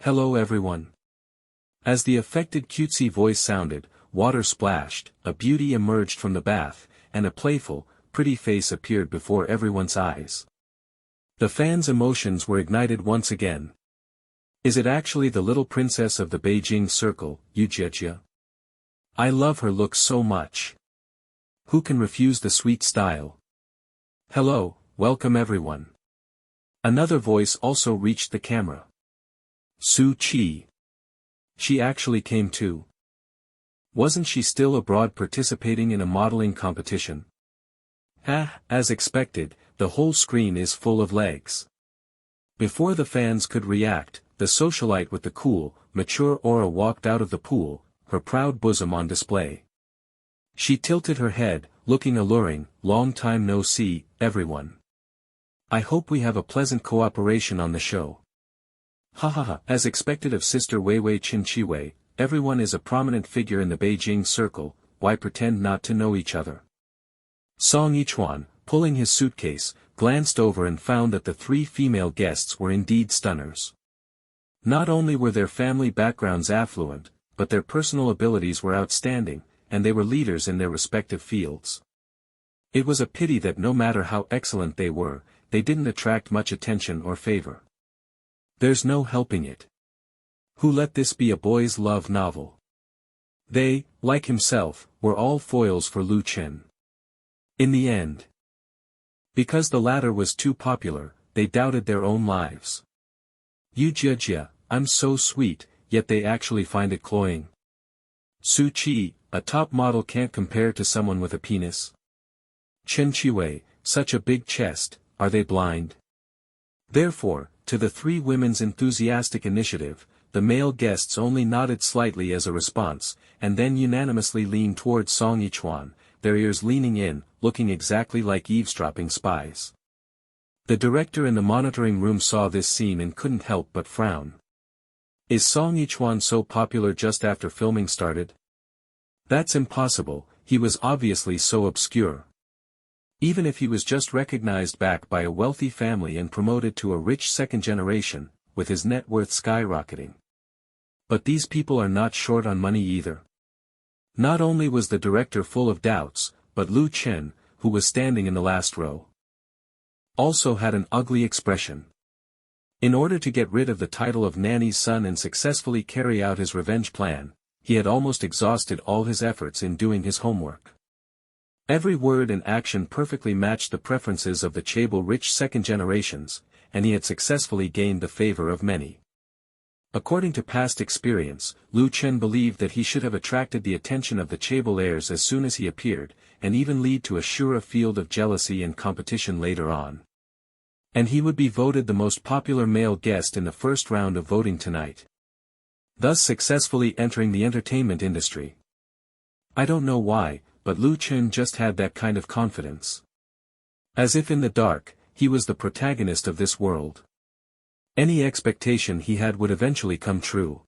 "Hello everyone." As the affected cutesy voice sounded, water splashed, a beauty emerged from the bath, and a playful, pretty face appeared before everyone's eyes. The fans' emotions were ignited once again. Is it actually the little princess of the Beijing circle, Yujie? I love her look so much. Who can refuse the sweet style? Hello, welcome everyone. Another voice also reached the camera. Su Chi. She actually came too. Wasn't she still abroad participating in a modeling competition? As expected, the whole screen is full of legs. Before the fans could react, the socialite with the cool, mature aura walked out of the pool, her proud bosom on display. She tilted her head, looking alluring. "Long time no see, everyone. I hope we have a pleasant cooperation on the show." Ha. As expected of Sister Weiwei Qinqiwei, everyone is a prominent figure in the Beijing circle, why pretend not to know each other? Song Yichuan, pulling his suitcase, glanced over and found that the three female guests were indeed stunners. Not only were their family backgrounds affluent, but their personal abilities were outstanding, and they were leaders in their respective fields. It was a pity that no matter how excellent they were, they didn't attract much attention or favor. There's no helping it. Who let this be a boy's love novel? They, like himself, were all foils for Lu Chen. In the end, because the latter was too popular, they doubted their own lives. Yujie, I'm so sweet, yet they actually find it cloying. Su Chi, a top model can't compare to someone with a penis. Chen Chiwei, such a big chest, are they blind? Therefore, to the three women's enthusiastic initiative, the male guests only nodded slightly as a response, and then unanimously leaned towards Song Yichuan, their ears leaning in, looking exactly like eavesdropping spies. The director in the monitoring room saw this scene and couldn't help but frown. Is Song Yichuan so popular just after filming started? That's impossible, he was obviously so obscure. Even if he was just recognized back by a wealthy family and promoted to a rich second generation, with his net worth skyrocketing. But these people are not short on money either. Not only was the director full of doubts, but Lu Chen, who was standing in the last row, also had an ugly expression. In order to get rid of the title of nanny's son and successfully carry out his revenge plan, he had almost exhausted all his efforts in doing his homework. Every word and action perfectly matched the preferences of the Chaebol rich second generations, and he had successfully gained the favor of many. According to past experience, Lu Chen believed that he should have attracted the attention of the Chaebol heirs as soon as he appeared, and even lead to a surer field of jealousy and competition later on. And he would be voted the most popular male guest in the first round of voting tonight, thus successfully entering the entertainment industry. I don't know why, but Lu Chen just had that kind of confidence. As if in the dark, he was the protagonist of this world. Any expectation he had would eventually come true.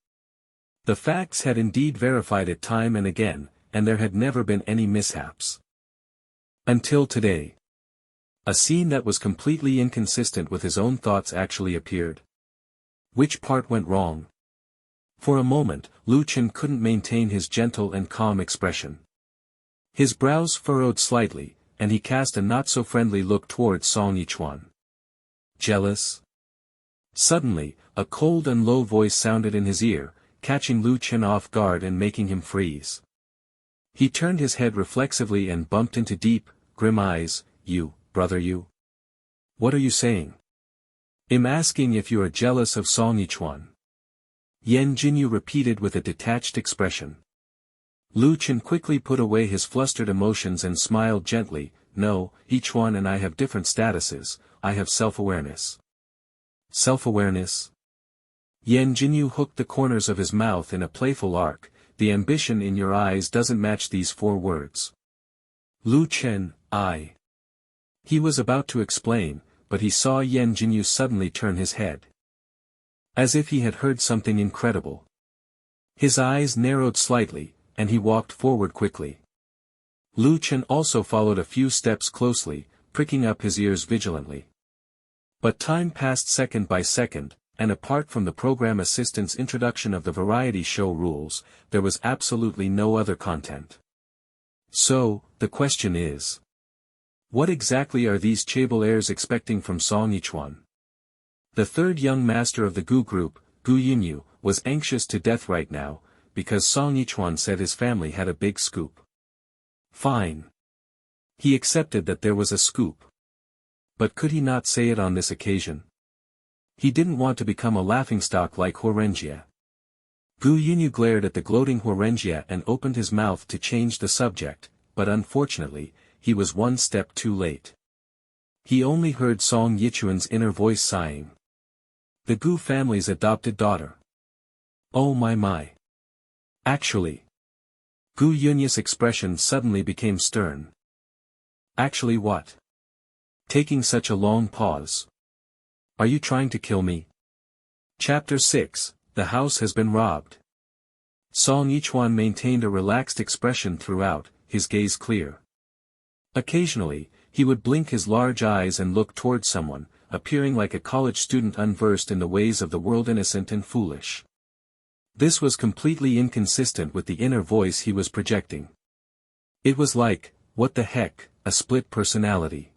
The facts had indeed verified it time and again, and there had never been any mishaps. Until today. A scene that was completely inconsistent with his own thoughts actually appeared. Which part went wrong? For a moment, Lu Chen couldn't maintain his gentle and calm expression. His brows furrowed slightly, and he cast a not-so-friendly look towards Song Yichuan. Jealous? Suddenly, a cold and low voice sounded in his ear, catching Lu Chen off guard and making him freeze. He turned his head reflexively and bumped into deep, grim eyes. You, brother you? What are you saying? I'm asking if you are jealous of Song Yichuan. Yan Jinyu repeated with a detached expression. Lu Chen quickly put away his flustered emotions and smiled gently. No, Yichuan and I have different statuses, I have self-awareness. Self-awareness? Yan Jinyu hooked the corners of his mouth in a playful arc. The ambition in your eyes doesn't match these 4 words. Lu Chen, I. He was about to explain, but he saw Yan Jinyu suddenly turn his head. As if he had heard something incredible. His eyes narrowed slightly, and he walked forward quickly. Lu Chen also followed a few steps closely, pricking up his ears vigilantly. But time passed second by second, and apart from the program assistant's introduction of the variety show rules, there was absolutely no other content. So, the question is, what exactly are these Chable heirs expecting from Song Yichuan? The third young master of the Gu group, Gu Yunyu, was anxious to death right now, because Song Yichuan said his family had a big scoop. Fine. He accepted that there was a scoop. But could he not say it on this occasion? He didn't want to become a laughingstock like Huorenjie. Gu Yunyu glared at the gloating Huorenjie and opened his mouth to change the subject, but unfortunately, he was one step too late. He only heard Song Yichuan's inner voice sighing. The Gu family's adopted daughter. Oh my. Actually. Gu Yunyu's expression suddenly became stern. Actually what? Taking such a long pause. Are you trying to kill me? Chapter 6, The House Has Been Robbed. Song Yichuan maintained a relaxed expression throughout, his gaze clear. Occasionally, he would blink his large eyes and look towards someone, appearing like a college student unversed in the ways of the world, innocent and foolish. This was completely inconsistent with the inner voice he was projecting. It was like, what the heck, a split personality.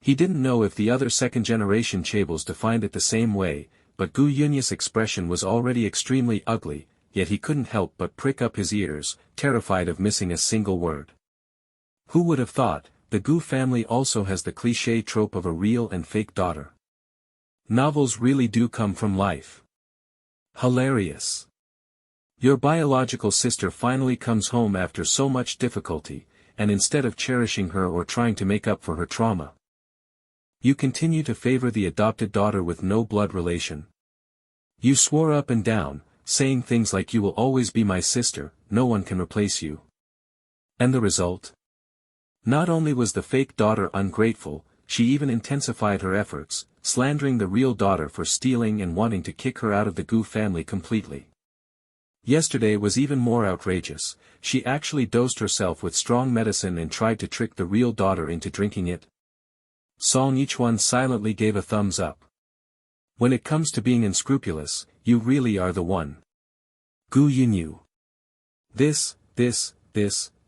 He didn't know if the other second-generation Chables defined it the same way, but Gu Yunyu's expression was already extremely ugly, yet he couldn't help but prick up his ears, terrified of missing a single word. Who would have thought, the Gu family also has the cliché trope of a real and fake daughter. Novels really do come from life. Hilarious. Your biological sister finally comes home after so much difficulty, and instead of cherishing her or trying to make up for her trauma, you continue to favor the adopted daughter with no blood relation. You swore up and down, saying things like you will always be my sister, no one can replace you. And the result? Not only was the fake daughter ungrateful, she even intensified her efforts, slandering the real daughter for stealing and wanting to kick her out of the Gu family completely. Yesterday was even more outrageous, she actually dosed herself with strong medicine and tried to trick the real daughter into drinking it. Song Yichuan silently gave a thumbs up. When it comes to being unscrupulous, you really are the one. Gu Yunyu. This,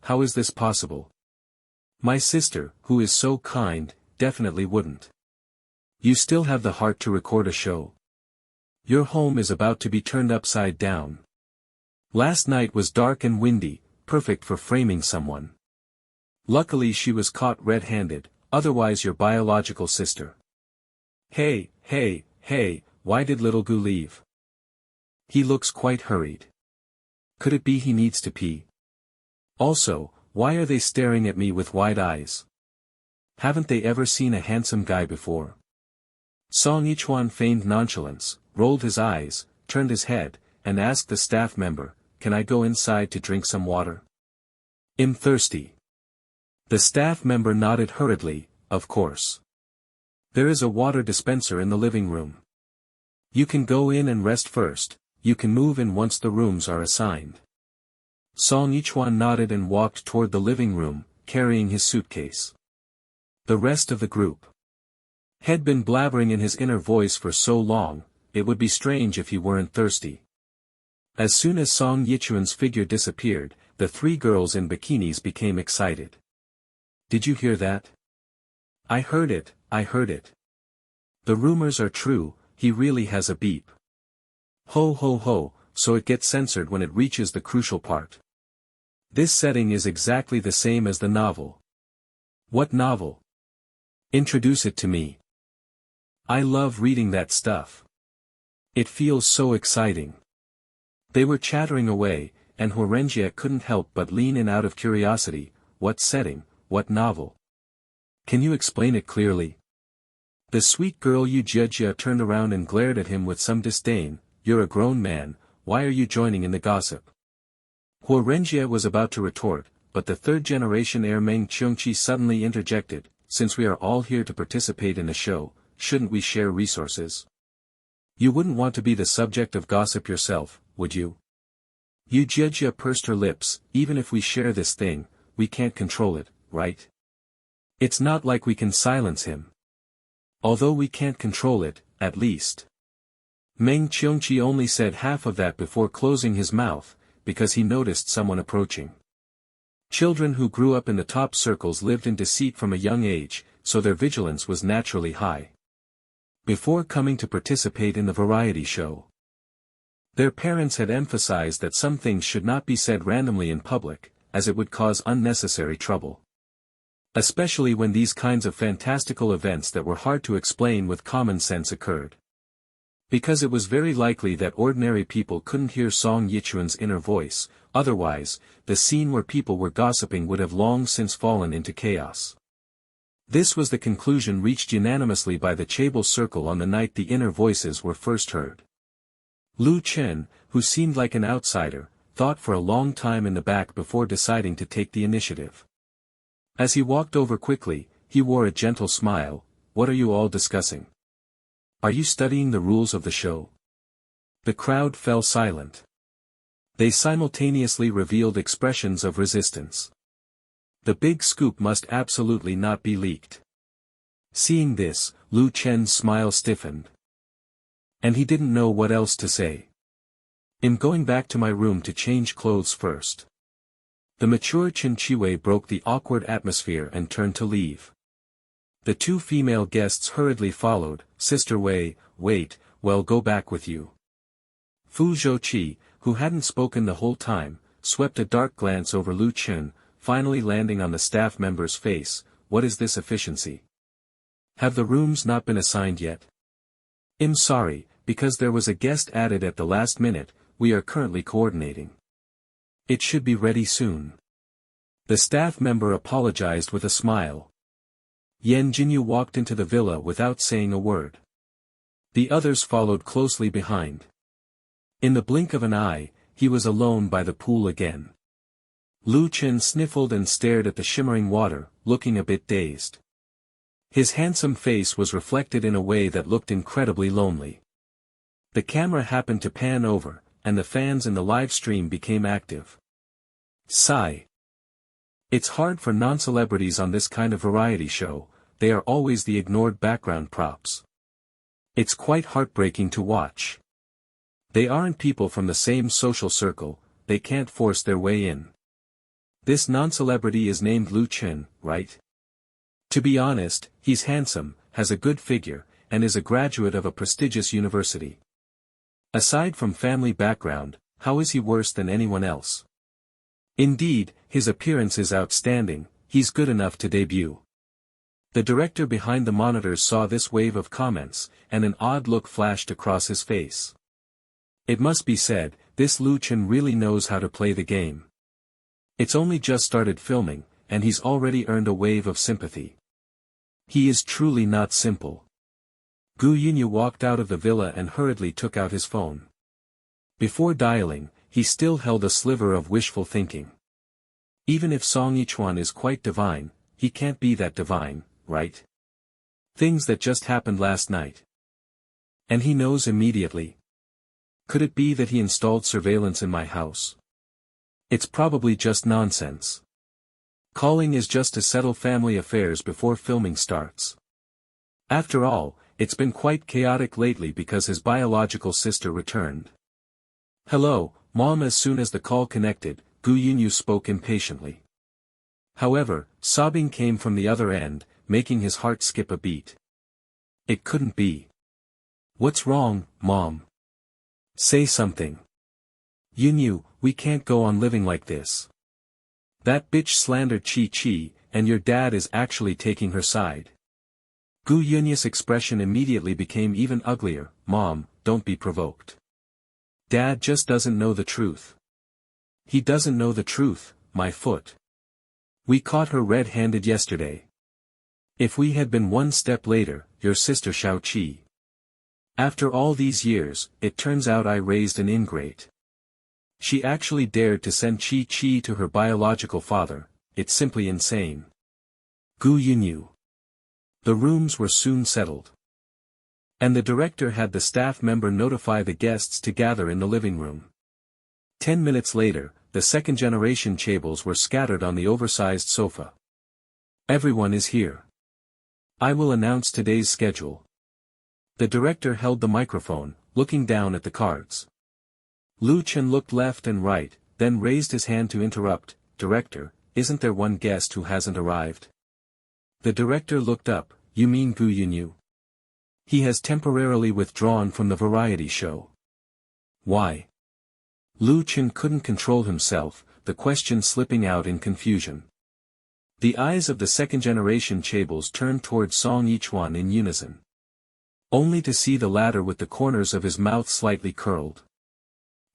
how is this possible? My sister, who is so kind, definitely wouldn't. You still have the heart to record a show. Your home is about to be turned upside down. Last night was dark and windy, perfect for framing someone. Luckily she was caught red-handed, otherwise your biological sister. Hey, why did little Gu leave? He looks quite hurried. Could it be he needs to pee? Also, why are they staring at me with wide eyes? Haven't they ever seen a handsome guy before? Song Yichuan feigned nonchalance, rolled his eyes, turned his head, and asked the staff member, "Can I go inside to drink some water? I'm thirsty." The staff member nodded hurriedly, "Of course. There is a water dispenser in the living room. You can go in and rest first, you can move in once the rooms are assigned." Song Yichuan nodded and walked toward the living room, carrying his suitcase. The rest of the group had been blabbering in his inner voice for so long, it would be strange if he weren't thirsty. As soon as Song Yichuan's figure disappeared, the three girls in bikinis became excited. "Did you hear that?" I heard it. The rumors are true, he really has a beep. Ho, so it gets censored when it reaches the crucial part. This setting is exactly the same as the novel. What novel? Introduce it to me. I love reading that stuff. It feels so exciting. They were chattering away, and Huorenjie couldn't help but lean in out of curiosity. What setting, what novel? Can you explain it clearly? The sweet girl Yujia turned around and glared at him with some disdain. "You're a grown man, why are you joining in the gossip?" Huorenjie was about to retort, but the third-generation heir Meng Qiongqi suddenly interjected, "Since we are all here to participate in a show, shouldn't we share resources? You wouldn't want to be the subject of gossip yourself, would you?" Yujia pursed her lips. "Even if we share this thing, we can't control it, right? It's not like we can silence him. Although we can't control it, at least. Meng Qiongqi only said half of that before closing his mouth, because he noticed someone approaching. Children who grew up in the top circles lived in deceit from a young age, so their vigilance was naturally high. Before coming to participate in the variety show, their parents had emphasized that some things should not be said randomly in public, as it would cause unnecessary trouble. Especially when these kinds of fantastical events that were hard to explain with common sense occurred. Because it was very likely that ordinary people couldn't hear Song Yichuan's inner voice, otherwise, the scene where people were gossiping would have long since fallen into chaos. This was the conclusion reached unanimously by the Chaebol circle on the night the inner voices were first heard. Lu Chen, who seemed like an outsider, thought for a long time in the back before deciding to take the initiative. As he walked over quickly, he wore a gentle smile. "What are you all discussing? Are you studying the rules of the show?" The crowd fell silent. They simultaneously revealed expressions of resistance. The big scoop must absolutely not be leaked. Seeing this, Lu Chen's smile stiffened. And he didn't know what else to say. "I'm going back to my room to change clothes first." The mature Chen Qiwei broke the awkward atmosphere and turned to leave. The two female guests hurriedly followed. "Sister Wei, wait, well, go back with you." Fu Zhouqi, who hadn't spoken the whole time, swept a dark glance over Lu Chen, finally landing on the staff member's face. "What is this efficiency? Have the rooms not been assigned yet?" "I'm sorry, because there was a guest added at the last minute, we are currently coordinating. It should be ready soon." The staff member apologized with a smile. Yan Jinyu walked into the villa without saying a word. The others followed closely behind. In the blink of an eye, he was alone by the pool again. Lu Chen sniffled and stared at the shimmering water, looking a bit dazed. His handsome face was reflected in a way that looked incredibly lonely. The camera happened to pan over, and the fans in the live stream became active. Sigh. It's hard for non-celebrities on this kind of variety show, they are always the ignored background props. It's quite heartbreaking to watch. They aren't people from the same social circle, they can't force their way in. This non-celebrity is named Lu Chen, right? To be honest, he's handsome, has a good figure, and is a graduate of a prestigious university. Aside from family background, how is he worse than anyone else? Indeed, his appearance is outstanding, he's good enough to debut. The director behind the monitors saw this wave of comments, and an odd look flashed across his face. It must be said, this Lu Chen really knows how to play the game. It's only just started filming, and he's already earned a wave of sympathy. He is truly not simple. Gu Yunyu walked out of the villa and hurriedly took out his phone. Before dialing, he still held a sliver of wishful thinking. Even if Song Yichuan is quite divine, he can't be that divine, right? Things that just happened last night. And he knows immediately. Could it be that he installed surveillance in my house? It's probably just nonsense. Calling is just to settle family affairs before filming starts. After all, it's been quite chaotic lately because his biological sister returned. "Hello, Mom." As soon as the call connected, Gu Yunyu spoke impatiently. However, sobbing came from the other end, making his heart skip a beat. It couldn't be. "What's wrong, Mom? Say something." "Yunyu, we can't go on living like this. That bitch slandered Chi, and your dad is actually taking her side." Gu Yunyu's expression immediately became even uglier. "Mom, don't be provoked. Dad just doesn't know the truth." "He doesn't know the truth, my foot. We caught her red-handed yesterday. If we had been one step later, your sister Xiaoqi. After all these years, it turns out I raised an ingrate. She actually dared to send Chi to her biological father, it's simply insane." Gu Yunyu. The rooms were soon settled. And the director had the staff member notify the guests to gather in the living room. 10 minutes later, the second-generation chaebol were scattered on the oversized sofa. Everyone is here. I will announce today's schedule. The director held the microphone, looking down at the cards. Lu Chen looked left and right, then raised his hand to interrupt. Director, isn't there one guest who hasn't arrived? The director looked up. You mean Gu Yunyu? He has temporarily withdrawn from the variety show. Why? Lu Chen couldn't control himself, the question slipping out in confusion. The eyes of the second-generation chaebols turned toward Song Yichuan in unison. Only to see the latter with the corners of his mouth slightly curled.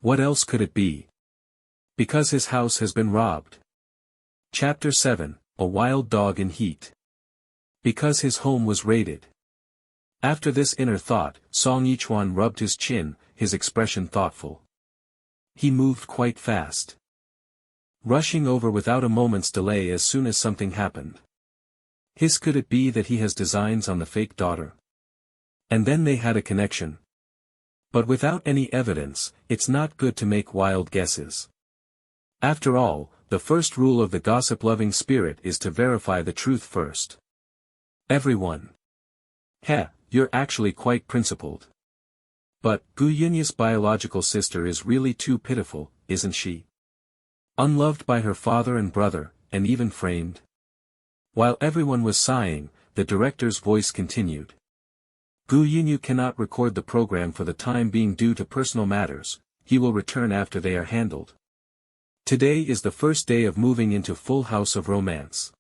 What else could it be? Because his house has been robbed. Chapter 7, A Wild Dog in Heat. Because his home was raided. After this inner thought, Song Yichuan rubbed his chin, his expression thoughtful. He moved quite fast. Rushing over without a moment's delay as soon as something happened. Could it be that he has designs on the fake daughter? And then they had a connection. But without any evidence, it's not good to make wild guesses. After all, the first rule of the gossip-loving spirit is to verify the truth first. Everyone. You're actually quite principled. But, Gu Yunyu's biological sister is really too pitiful, isn't she? Unloved by her father and brother, and even framed. While everyone was sighing, the director's voice continued. Gu Yunyu cannot record the program for the time being due to personal matters, he will return after they are handled. Today is the first day of moving into Full House of Romance.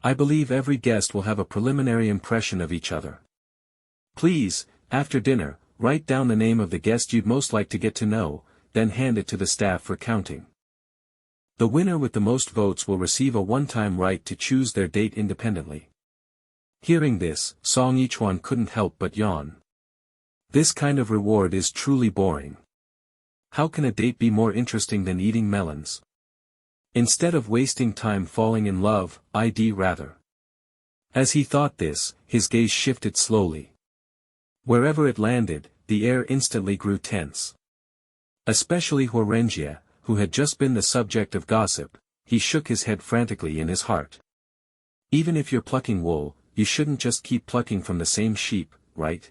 I believe every guest will have a preliminary impression of each other. Please, after dinner, write down the name of the guest you'd most like to get to know, then hand it to the staff for counting. The winner with the most votes will receive a one-time right to choose their date independently. Hearing this, Song Yichuan couldn't help but yawn. This kind of reward is truly boring. How can a date be more interesting than eating melons? Instead of wasting time falling in love, I'd rather. As he thought this, his gaze shifted slowly. Wherever it landed, the air instantly grew tense. Especially Huorenjie, who had just been the subject of gossip, he shook his head frantically in his heart. Even if you're plucking wool, you shouldn't just keep plucking from the same sheep, right?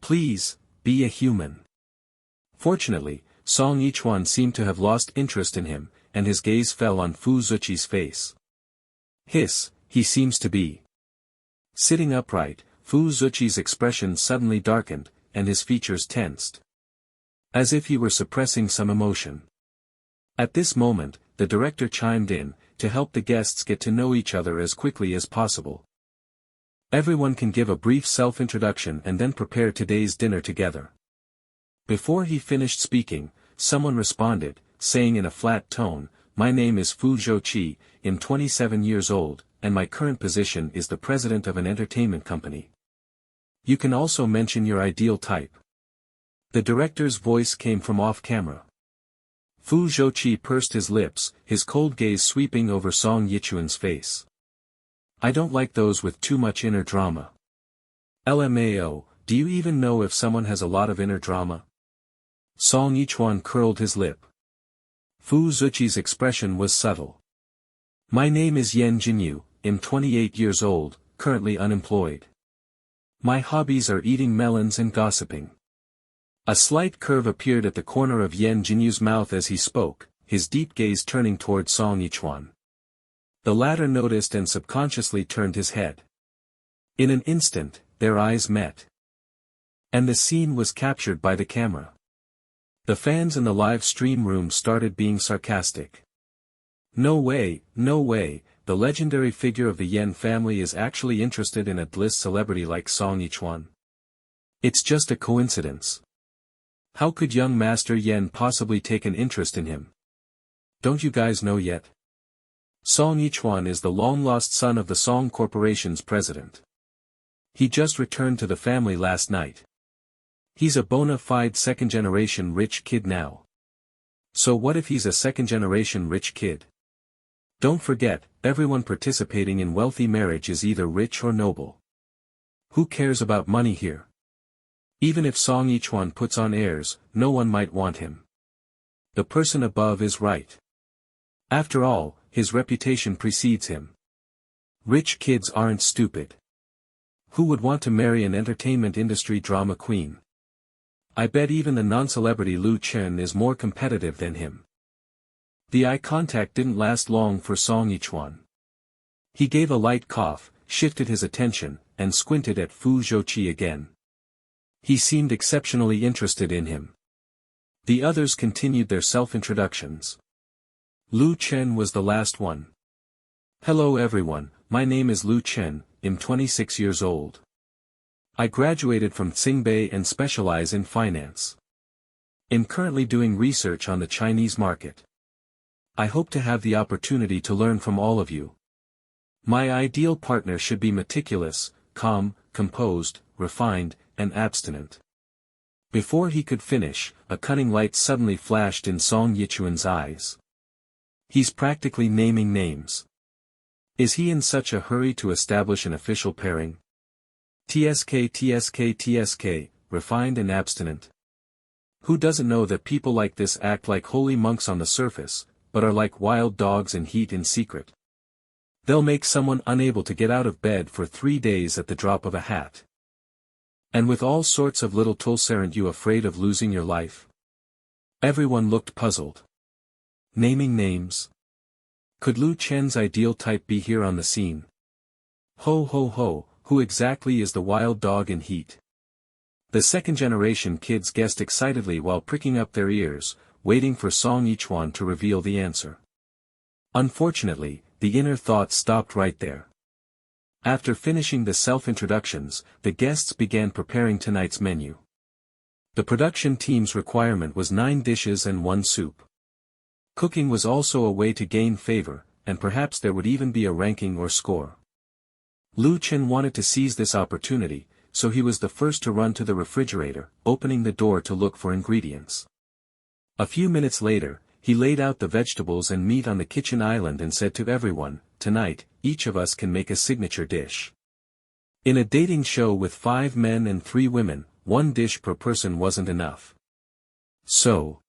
Please, be a human. Fortunately, Song Yichuan seemed to have lost interest in him, and his gaze fell on Fu Zuqi's face. He seems to be. Sitting upright, Fu Zuqi's expression suddenly darkened, and his features tensed. As if he were suppressing some emotion. At this moment, the director chimed in, to help the guests get to know each other as quickly as possible. Everyone can give a brief self-introduction and then prepare today's dinner together. Before he finished speaking, someone responded, saying in a flat tone, My name is Fu Zhuqi, I'm 27 years old, and my current position is the president of an entertainment company. You can also mention your ideal type. The director's voice came from off-camera. Fu Zhuqi pursed his lips, his cold gaze sweeping over Song Yichuan's face. I don't like those with too much inner drama. LMAO, do you even know if someone has a lot of inner drama? Song Yichuan curled his lip. Fu Zuqi's expression was subtle. My name is Yan Jinyu, I'm 28 years old, currently unemployed. My hobbies are eating melons and gossiping. A slight curve appeared at the corner of Yan Jinyu's mouth as he spoke, his deep gaze turning toward Song Yichuan. The latter noticed and subconsciously turned his head. In an instant, their eyes met. And the scene was captured by the camera. The fans in the live stream room started being sarcastic. No way, the legendary figure of the Yan family is actually interested in a bliss celebrity like Song Yichuan. It's just a coincidence. How could young Master Yan possibly take an interest in him? Don't you guys know yet? Song Yichuan is the long-lost son of the Song Corporation's president. He just returned to the family last night. He's a bona fide second-generation rich kid now. So what if he's a second-generation rich kid? Don't forget, everyone participating in wealthy marriage is either rich or noble. Who cares about money here? Even if Song Yichuan puts on airs, no one might want him. The person above is right. After all, his reputation precedes him. Rich kids aren't stupid. Who would want to marry an entertainment industry drama queen? I bet even the non-celebrity Lu Chen is more competitive than him. The eye contact didn't last long for Song Yichuan. He gave a light cough, shifted his attention, and squinted at Fu Zhouqi again. He seemed exceptionally interested in him. The others continued their self-introductions. Lu Chen was the last one. Hello everyone, my name is Lu Chen, I'm 26 years old. I graduated from Tsingbei and specialize in finance. I'm currently doing research on the Chinese market. I hope to have the opportunity to learn from all of you. My ideal partner should be meticulous, calm, composed, refined, and abstinent. Before he could finish, a cunning light suddenly flashed in Song Yichuan's eyes. He's practically naming names. Is he in such a hurry to establish an official pairing? TSK, refined and abstinent. Who doesn't know that people like this act like holy monks on the surface, but are like wild dogs in heat in secret? They'll make someone unable to get out of bed for 3 days at the drop of a hat. And with all sorts of little tools, aren't you afraid of losing your life? Everyone looked puzzled. Naming names. Could Lu Chen's ideal type be here on the scene? Ho ho ho, who exactly is the wild dog in heat? The second-generation kids guessed excitedly while pricking up their ears, waiting for Song Yichuan to reveal the answer. Unfortunately, the inner thought stopped right there. After finishing the self-introductions, the guests began preparing tonight's menu. The production team's requirement was 9 dishes and 1 soup. Cooking was also a way to gain favor, and perhaps there would even be a ranking or score. Lu Chen wanted to seize this opportunity, so he was the first to run to the refrigerator, opening the door to look for ingredients. A few minutes later, he laid out the vegetables and meat on the kitchen island and said to everyone, "Tonight, each of us can make a signature dish." In a dating show with 5 men and 3 women, 1 dish per person wasn't enough. So,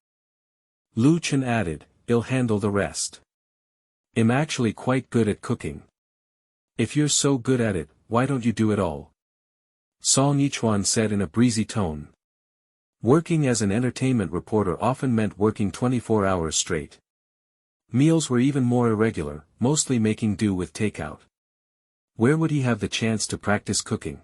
Lu Chen added, "I'll handle the rest. I'm actually quite good at cooking." "If you're so good at it, why don't you do it all?" Song Yichuan said in a breezy tone. Working as an entertainment reporter often meant working 24 hours straight. Meals were even more irregular, mostly making do with takeout. Where would he have the chance to practice cooking?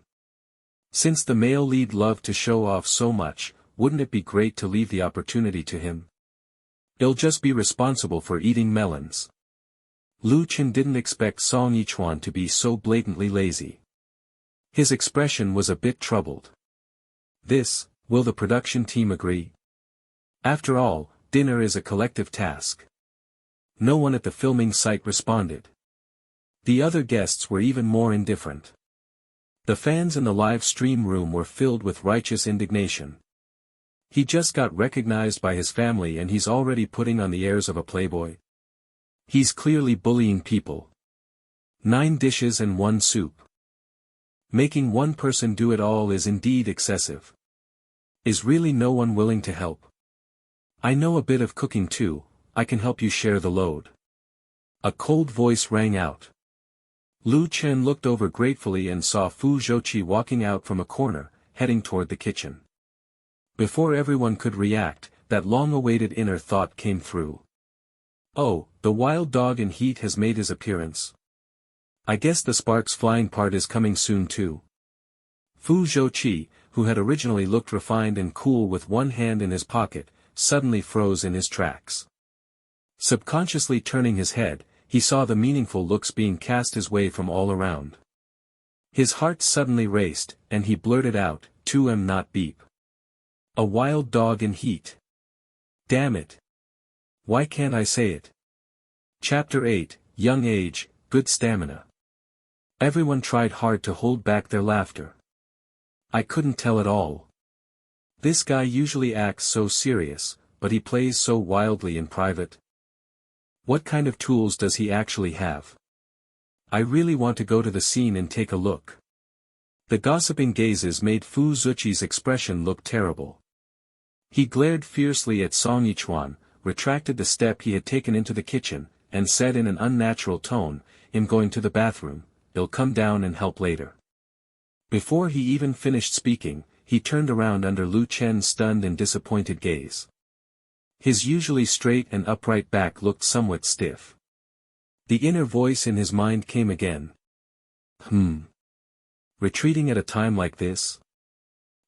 Since the male lead loved to show off so much, wouldn't it be great to leave the opportunity to him? I'll just be responsible for eating melons. Lu Chen didn't expect Song Yichuan to be so blatantly lazy. His expression was a bit troubled. Will the production team agree? After all, dinner is a collective task. No one at the filming site responded. The other guests were even more indifferent. The fans in the live stream room were filled with righteous indignation. He just got recognized by his family and he's already putting on the airs of a playboy. He's clearly bullying people. 9 dishes and 1 soup. Making one person do it all is indeed excessive. Is really no one willing to help? I know a bit of cooking too, I can help you share the load. A cold voice rang out. Lu Chen looked over gratefully and saw Fu Zhouqi walking out from a corner, heading toward the kitchen. Before everyone could react, that long-awaited inner thought came through. Oh, the wild dog in heat has made his appearance. I guess the sparks flying part is coming soon too. Fu Zhouqi, who had originally looked refined and cool with one hand in his pocket, suddenly froze in his tracks. Subconsciously turning his head, he saw the meaningful looks being cast his way from all around. His heart suddenly raced, and he blurted out, "2M not beep. A wild dog in heat. Damn it. Why can't I say it?" Chapter 8, Young Age, Good Stamina. Everyone tried hard to hold back their laughter. I couldn't tell at all. This guy usually acts so serious, but he plays so wildly in private. What kind of tools does he actually have? I really want to go to the scene and take a look. The gossiping gazes made Fu Zhouqi's expression look terrible. He glared fiercely at Song Yichuan, retracted the step he had taken into the kitchen, and said in an unnatural tone, "I'm going to the bathroom, I'll come down and help later." Before he even finished speaking, he turned around under Lu Chen's stunned and disappointed gaze. His usually straight and upright back looked somewhat stiff. The inner voice in his mind came again. Retreating at a time like this?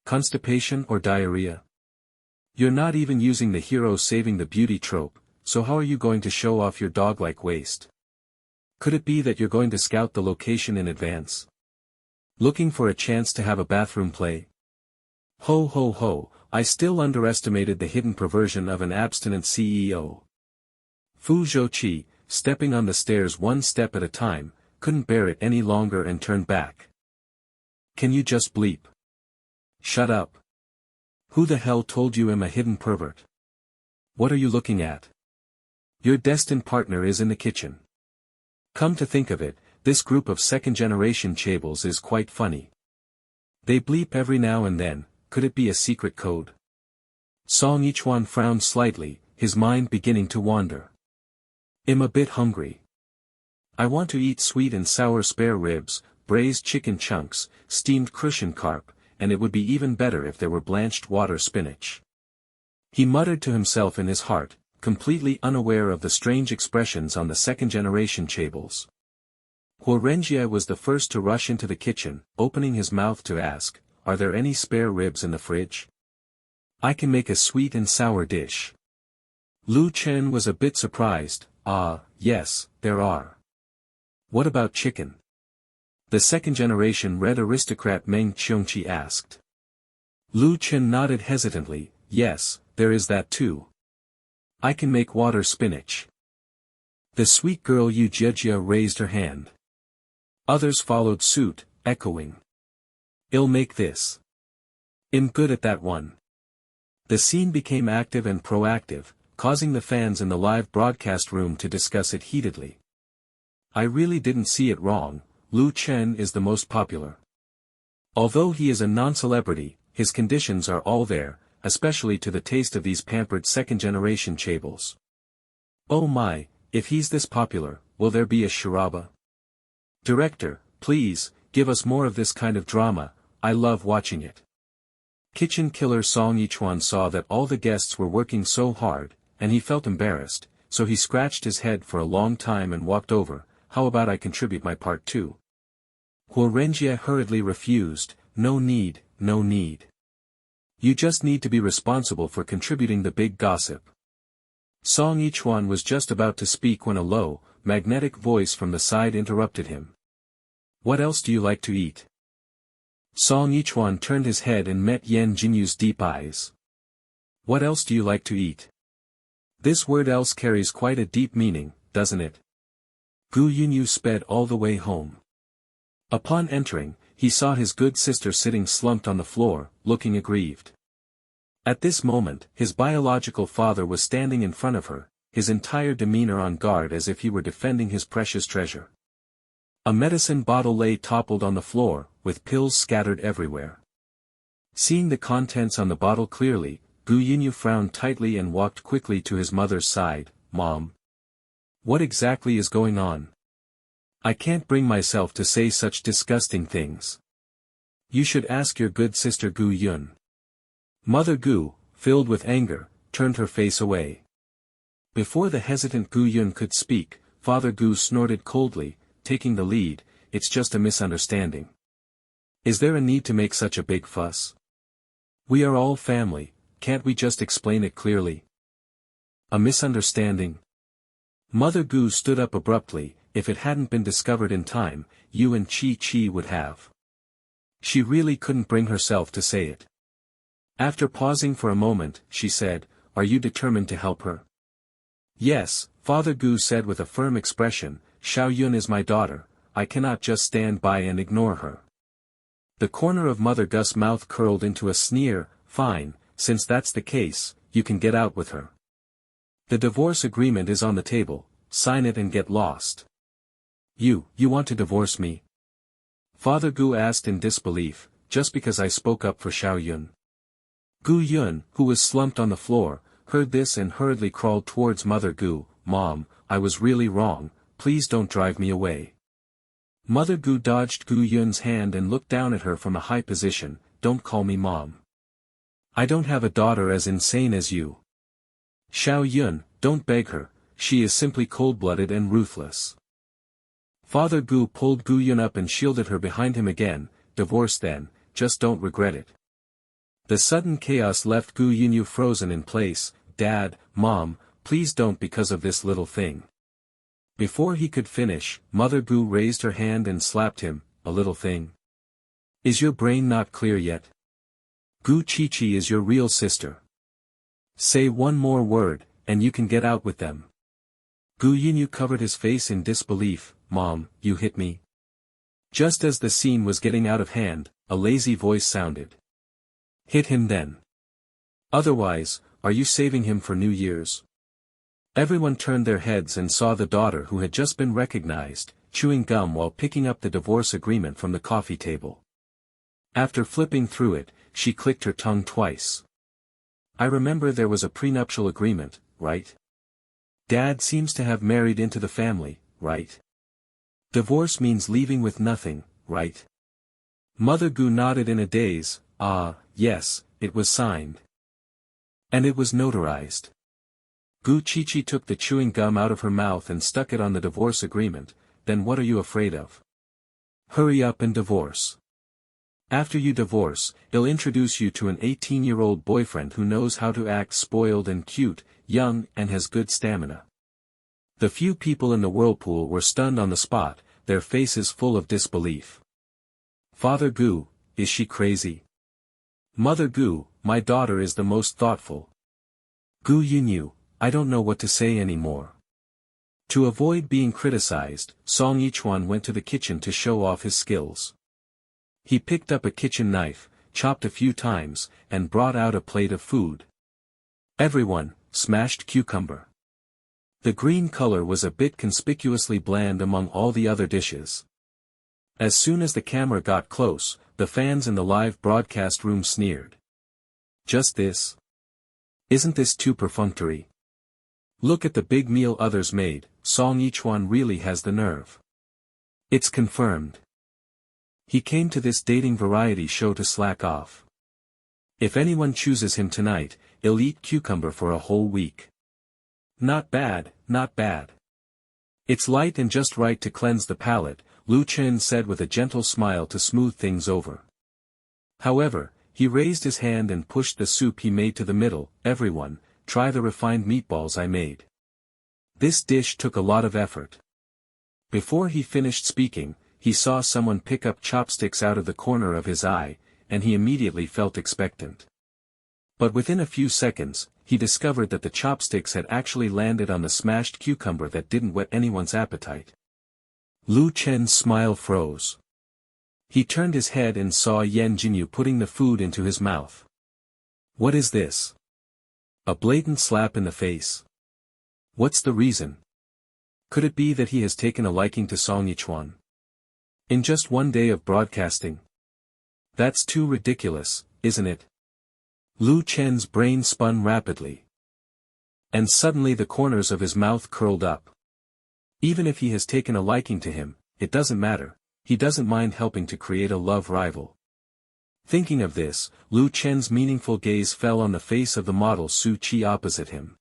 Constipation or diarrhea? You're not even using the hero saving the beauty trope, so how are you going to show off your dog-like waist? Could it be that you're going to scout the location in advance? Looking for a chance to have a bathroom play? Ho ho ho, I still underestimated the hidden perversion of an abstinent CEO. Fu Zhouqi, stepping on the stairs one step at a time, couldn't bear it any longer and turned back. Can you just bleep? Shut up. Who the hell told you I'm a hidden pervert? What are you looking at? Your destined partner is in the kitchen. Come to think of it, this group of second-generation chaebol is quite funny. They bleep every now and then, could it be a secret code? Song Yichuan frowned slightly, his mind beginning to wander. I'm a bit hungry. I want to eat sweet and sour spare ribs, braised chicken chunks, steamed crucian carp, and it would be even better if there were blanched water spinach. He muttered to himself in his heart, completely unaware of the strange expressions on the second-generation chaebols. Huorenjie was the first to rush into the kitchen, opening his mouth to ask, "Are there any spare ribs in the fridge? I can make a sweet and sour dish." Lu Chen was a bit surprised. Yes, there are. What about chicken? The second-generation red aristocrat Meng Qiongqi asked. Lu Chen nodded hesitantly, yes, there is that too. I can make water spinach. The sweet girl Yu Jejia raised her hand. Others followed suit, echoing. I'll make this. I'm good at that one. The scene became active and proactive, causing the fans in the live broadcast room to discuss it heatedly. I really didn't see it wrong, Lu Chen is the most popular. Although he is a non-celebrity, his conditions are all there, especially to the taste of these pampered second-generation chaebols. Oh my, if he's this popular, will there be a Shiraba? Director, please, give us more of this kind of drama, I love watching it. Kitchen killer Song Yichuan saw that all the guests were working so hard, and he felt embarrassed, so he scratched his head for a long time and walked over. How about I contribute my part too? Huorenjie hurriedly refused, no need, no need. You just need to be responsible for contributing the big gossip. Song Yichuan was just about to speak when a low, magnetic voice from the side interrupted him. What else do you like to eat? Song Yichuan turned his head and met Yan Jinyu's deep eyes. What else do you like to eat? This word else carries quite a deep meaning, doesn't it? Gu Yunyu sped all the way home. Upon entering, he saw his good sister sitting slumped on the floor, looking aggrieved. At this moment, his biological father was standing in front of her, his entire demeanor on guard as if he were defending his precious treasure. A medicine bottle lay toppled on the floor, with pills scattered everywhere. Seeing the contents on the bottle clearly, Gu Yunyu frowned tightly and walked quickly to his mother's side. Mom. What exactly is going on? I can't bring myself to say such disgusting things. You should ask your good sister Gu Yun. Mother Gu, filled with anger, turned her face away. Before the hesitant Gu Yun could speak, Father Gu snorted coldly, taking the lead, it's just a misunderstanding. Is there a need to make such a big fuss? We are all family, can't we just explain it clearly? A misunderstanding? Mother Gu stood up abruptly. If it hadn't been discovered in time, you and Chi would have. She really couldn't bring herself to say it. After pausing for a moment, she said, Are you determined to help her? Yes, Father Gu said with a firm expression, Xiao Yun is my daughter, I cannot just stand by and ignore her. The corner of Mother Gu's mouth curled into a sneer, fine, since that's the case, you can get out with her. The divorce agreement is on the table, sign it and get lost. You want to divorce me? Father Gu asked in disbelief, just because I spoke up for Xiao Yun. Gu Yun, who was slumped on the floor, heard this and hurriedly crawled towards Mother Gu. "Mom, I was really wrong, please don't drive me away." Mother Gu dodged Gu Yun's hand and looked down at her from a high position. "Don't call me Mom. I don't have a daughter as insane as you." "Xiao Yun, don't beg her, she is simply cold-blooded and ruthless." Father Gu pulled Gu Yun up and shielded her behind him again. "Divorce then, just don't regret it." The sudden chaos left Gu Yunyu frozen in place. "Dad, Mom, please don't because of this little thing." Before he could finish, Mother Gu raised her hand and slapped him. "A little thing? Is your brain not clear yet? Gu Qiqi is your real sister. Say one more word, and you can get out with them." Gu Yunyu covered his face in disbelief. "Mom, you hit me?" Just as the scene was getting out of hand, a lazy voice sounded. "Hit him then. Otherwise, are you saving him for New Year's?" Everyone turned their heads and saw the daughter who had just been recognized, chewing gum while picking up the divorce agreement from the coffee table. After flipping through it, she clicked her tongue twice. "I remember there was a prenuptial agreement, right? Dad seems to have married into the family, right? Divorce means leaving with nothing, right?" Mother Gu nodded in a daze. "Ah, yes, it was signed. And it was notarized." Gu Qiqi took the chewing gum out of her mouth and stuck it on the divorce agreement. "Then what are you afraid of? Hurry up and divorce. After you divorce, he'll introduce you to an 18-year-old boyfriend who knows how to act spoiled and cute, young and has good stamina." The few people in the whirlpool were stunned on the spot, their faces full of disbelief. "Father Gu, is she crazy?" "Mother Gu, my daughter is the most thoughtful." "Gu Yunyu, I don't know what to say anymore." To avoid being criticized, Song Yichuan went to the kitchen to show off his skills. He picked up a kitchen knife, chopped a few times, and brought out a plate of food. "Everyone, smashed cucumber." The green color was a bit conspicuously bland among all the other dishes. As soon as the camera got close, the fans in the live broadcast room sneered. "Just this? Isn't this too perfunctory? Look at the big meal others made, Song Yichuan really has the nerve. It's confirmed. He came to this dating variety show to slack off. If anyone chooses him tonight, he'll eat cucumber for a whole week. Not bad, not bad. It's light and just right to cleanse the palate," Lu Chen said with a gentle smile to smooth things over. However, he raised his hand and pushed the soup he made to the middle. "Everyone, try the refined meatballs I made. This dish took a lot of effort." Before he finished speaking, he saw someone pick up chopsticks out of the corner of his eye, and he immediately felt expectant. But within a few seconds, he discovered that the chopsticks had actually landed on the smashed cucumber that didn't whet anyone's appetite. Lu Chen's smile froze. He turned his head and saw Yan Jinyu putting the food into his mouth. "What is this? A blatant slap in the face. What's the reason? Could it be that he has taken a liking to Song Yichuan? In just one day of broadcasting? That's too ridiculous, isn't it?" Lu Chen's brain spun rapidly. And suddenly the corners of his mouth curled up. Even if he has taken a liking to him, it doesn't matter, he doesn't mind helping to create a love rival. Thinking of this, Lu Chen's meaningful gaze fell on the face of the model Su Qi opposite him.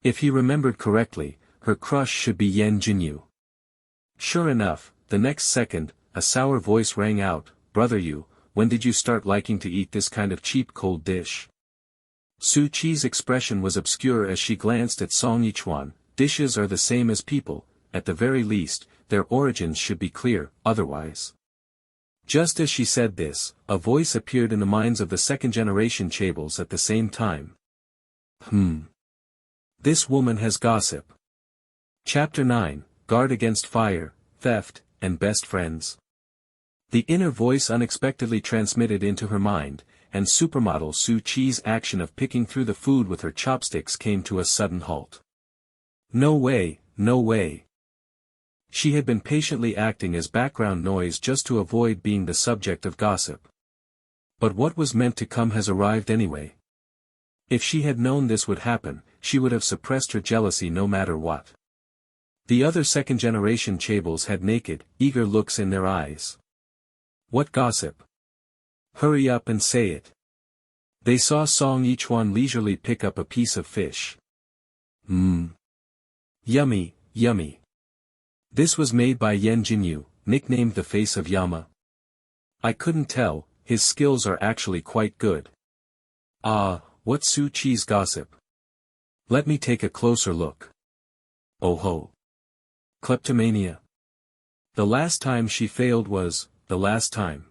If he remembered correctly, her crush should be Yan Jinyu. Sure enough, the next second, a sour voice rang out, "Brother Yu, when did you start liking to eat this kind of cheap cold dish?" Su Qi's expression was obscure as she glanced at Song Yichuan. Dishes are the same as people, at the very least, their origins should be clear, otherwise. Just as she said this, a voice appeared in the minds of the second-generation Chables at the same time. This woman has gossip. Chapter 9, Guard Against Fire, Theft, and Best Friends. The inner voice unexpectedly transmitted into her mind, and supermodel Su Qi's action of picking through the food with her chopsticks came to a sudden halt. No way, no way. She had been patiently acting as background noise just to avoid being the subject of gossip. But what was meant to come has arrived anyway. If she had known this would happen, she would have suppressed her jealousy no matter what. The other second-generation chaebol had naked, eager looks in their eyes. What gossip? Hurry up and say it. They saw Song Yichuan leisurely pick up a piece of fish. Yummy, yummy. This was made by Yan Jinyu, nicknamed the Face of Yama. I couldn't tell, his skills are actually quite good. Ah, what Su Chi's gossip. Let me take a closer look. Oh ho. Kleptomania. The last time she failed was, the last time.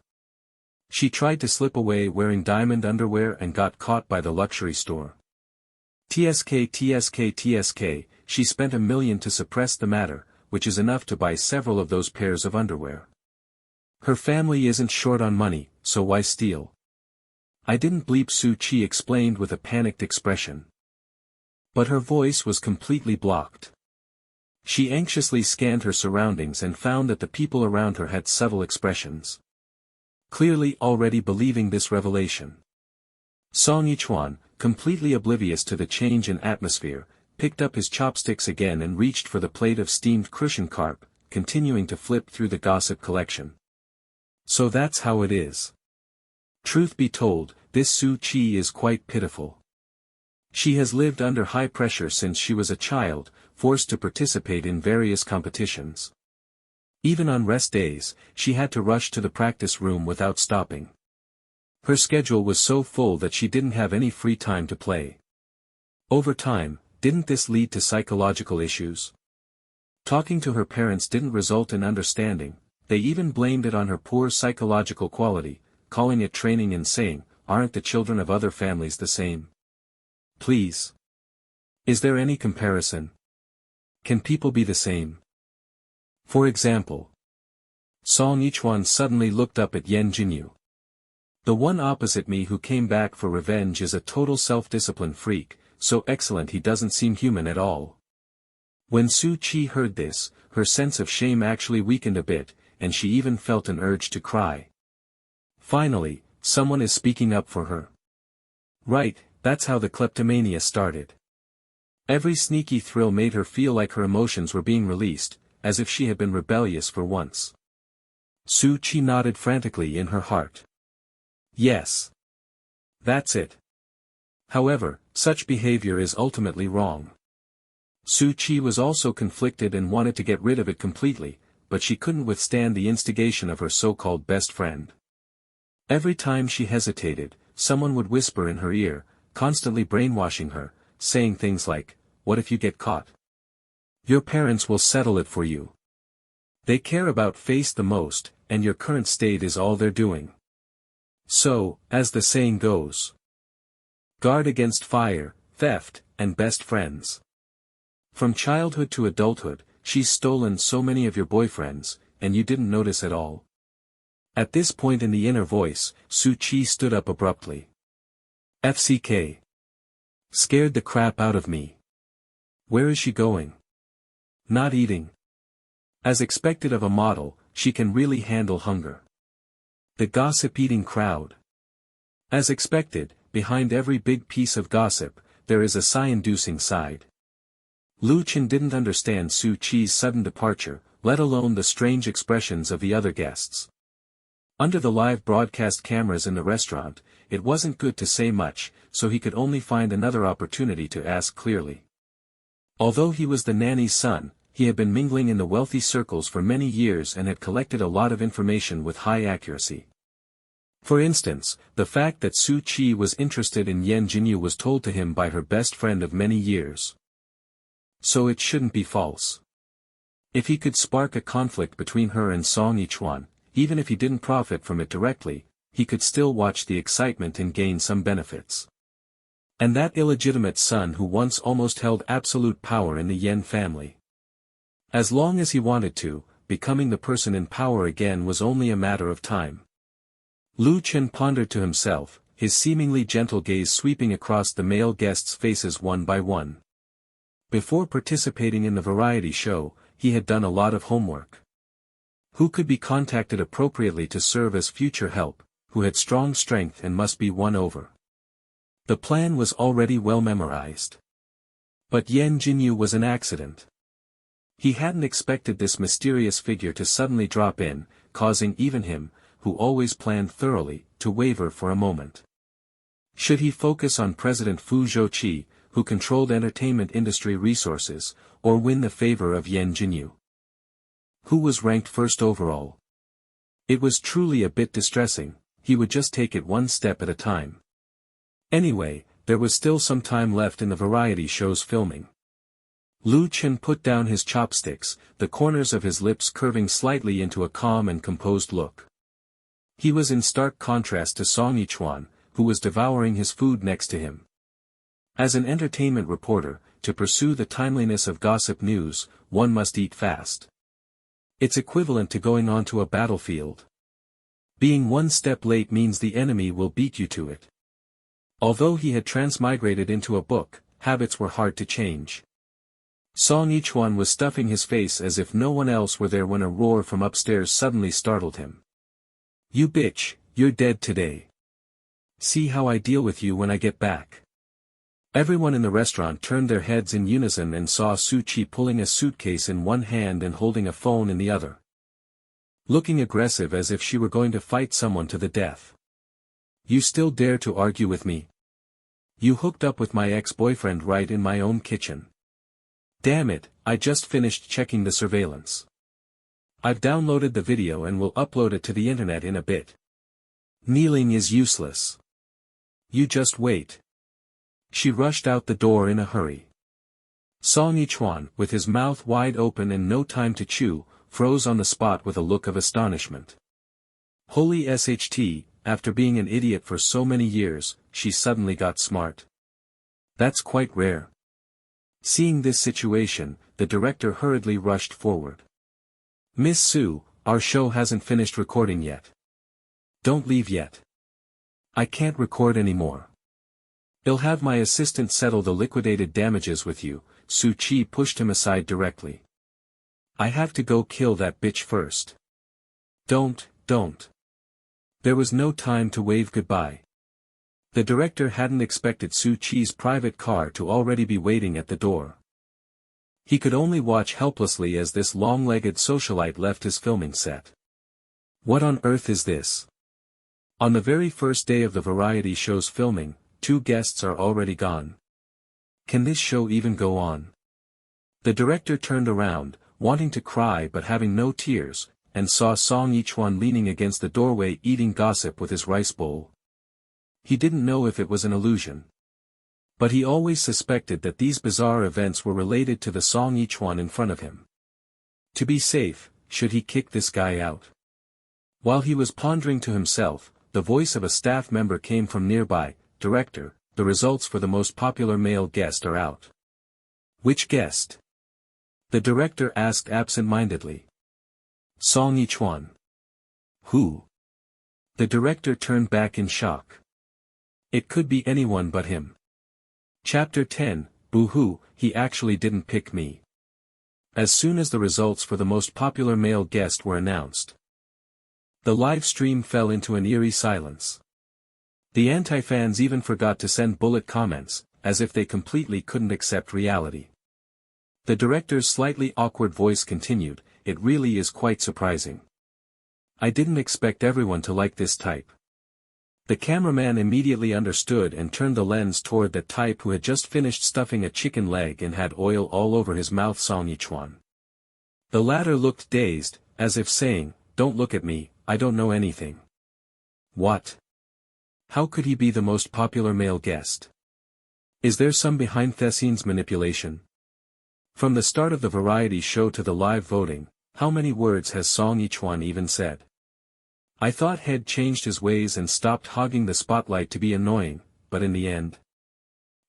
She tried to slip away wearing diamond underwear and got caught by the luxury store. TSK, she spent $1 million to suppress the matter, which is enough to buy several of those pairs of underwear. Her family isn't short on money, so why steal? I didn't bleep, Su Chi explained with a panicked expression. But her voice was completely blocked. She anxiously scanned her surroundings and found that the people around her had subtle expressions. Clearly already believing this revelation. Song Yichuan, completely oblivious to the change in atmosphere, picked up his chopsticks again and reached for the plate of steamed crucian carp, continuing to flip through the gossip collection. So that's how it is. Truth be told, this Su Chi is quite pitiful. She has lived under high pressure since she was a child, forced to participate in various competitions. Even on rest days, she had to rush to the practice room without stopping. Her schedule was so full that she didn't have any free time to play. Over time, didn't this lead to psychological issues? Talking to her parents didn't result in understanding, they even blamed it on her poor psychological quality, calling it training and saying, aren't the children of other families the same? Please. Is there any comparison? Can people be the same? For example. Song Yichuan suddenly looked up at Yan Jinyu. The one opposite me who came back for revenge is a total self-discipline freak, so excellent he doesn't seem human at all. When Su Chi heard this, her sense of shame actually weakened a bit, and she even felt an urge to cry. Finally, someone is speaking up for her. Right, that's how the kleptomania started. Every sneaky thrill made her feel like her emotions were being released, as if she had been rebellious for once. Su Chi nodded frantically in her heart. Yes. That's it. However, such behavior is ultimately wrong. Su Chi was also conflicted and wanted to get rid of it completely, but she couldn't withstand the instigation of her so-called best friend. Every time she hesitated, someone would whisper in her ear, constantly brainwashing her, saying things like, "What if you get caught? Your parents will settle it for you. They care about face the most, and your current state is all they're doing. So, as the saying goes, guard against fire, theft, and best friends. From childhood to adulthood, she's stolen so many of your boyfriends, and you didn't notice at all." At this point in the inner voice, Su Chi stood up abruptly. FCK. Scared the crap out of me. Where is she going? Not eating. As expected of a model, she can really handle hunger. The gossip-eating crowd. As expected, behind every big piece of gossip, there is a sigh-inducing side. Lu Chen didn't understand Su Chi's sudden departure, let alone the strange expressions of the other guests. Under the live broadcast cameras in the restaurant, it wasn't good to say much, so he could only find another opportunity to ask clearly. Although he was the nanny's son, he had been mingling in the wealthy circles for many years and had collected a lot of information with high accuracy. For instance, the fact that Su Chi was interested in Yan Jinyu was told to him by her best friend of many years. So it shouldn't be false. If he could spark a conflict between her and Song Yichuan, even if he didn't profit from it directly, he could still watch the excitement and gain some benefits. And that illegitimate son who once almost held absolute power in the Yan family. As long as he wanted to, becoming the person in power again was only a matter of time. Lu Chen pondered to himself, his seemingly gentle gaze sweeping across the male guests' faces one by one. Before participating in the variety show, he had done a lot of homework. Who could be contacted appropriately to serve as future help, who had strong strength and must be won over? The plan was already well memorized. But Yen Jinyu was an accident. He hadn't expected this mysterious figure to suddenly drop in, causing even him, who always planned thoroughly, to waver for a moment. Should he focus on President Fu Zhouqi, who controlled entertainment industry resources, or win the favor of Yen Jinyu? Who was ranked first overall? It was truly a bit distressing. He would just take it one step at a time. Anyway, there was still some time left in the variety show's filming. Lu Chen put down his chopsticks, the corners of his lips curving slightly into a calm and composed look. He was in stark contrast to Song Yichuan, who was devouring his food next to him. As an entertainment reporter, to pursue the timeliness of gossip news, one must eat fast. It's equivalent to going onto a battlefield. Being one step late means the enemy will beat you to it. Although he had transmigrated into a book, habits were hard to change. Song Yichuan was stuffing his face as if no one else were there when a roar from upstairs suddenly startled him. "You bitch, you're dead today. See how I deal with you when I get back." Everyone in the restaurant turned their heads in unison and saw Su Chi pulling a suitcase in one hand and holding a phone in the other. Looking aggressive as if she were going to fight someone to the death. "You still dare to argue with me? You hooked up with my ex-boyfriend right in my own kitchen. Damn it, I just finished checking the surveillance. I've downloaded the video and will upload it to the internet in a bit. Kneeling is useless. You just wait." She rushed out the door in a hurry. Song Yichuan, with his mouth wide open and no time to chew, froze on the spot with a look of astonishment. Holy SHT, after being an idiot for so many years, she suddenly got smart. That's quite rare. Seeing this situation, the director hurriedly rushed forward. "Miss Su, our show hasn't finished recording yet. Don't leave yet. I can't record anymore. I'll have my assistant settle the liquidated damages with you." Su Chi pushed him aside directly. "I have to go kill that bitch first." Don't. There was no time to wave goodbye. The director hadn't expected Su Chi's private car to already be waiting at the door. He could only watch helplessly as this long-legged socialite left his filming set. What on earth is this? On the very first day of the variety show's filming, 2 guests are already gone. Can this show even go on? The director turned around, wanting to cry but having no tears, and saw Song Yichuan leaning against the doorway eating gossip with his rice bowl. He didn't know if it was an illusion. But he always suspected that these bizarre events were related to the Song Yichuan in front of him. To be safe, should he kick this guy out? While he was pondering to himself, the voice of a staff member came from nearby. "Director, the results for the most popular male guest are out." "Which guest?" the director asked absent-mindedly. "Song Yichuan." "Who?" The director turned back in shock. It could be anyone but him. Chapter 10, Boo-hoo, he actually didn't pick me. As soon as the results for the most popular male guest were announced, the live stream fell into an eerie silence. The anti-fans even forgot to send bullet comments, as if they completely couldn't accept reality. The director's slightly awkward voice continued, "It really is quite surprising. I didn't expect everyone to like this type." The cameraman immediately understood and turned the lens toward the type who had just finished stuffing a chicken leg and had oil all over his mouth, Song Yichuan. The latter looked dazed, as if saying, "Don't look at me, I don't know anything." What? How could he be the most popular male guest? Is there some behind-the-scenes manipulation? From the start of the variety show to the live voting, how many words has Song Yichuan even said? I thought he'd changed his ways and stopped hogging the spotlight to be annoying, but in the end,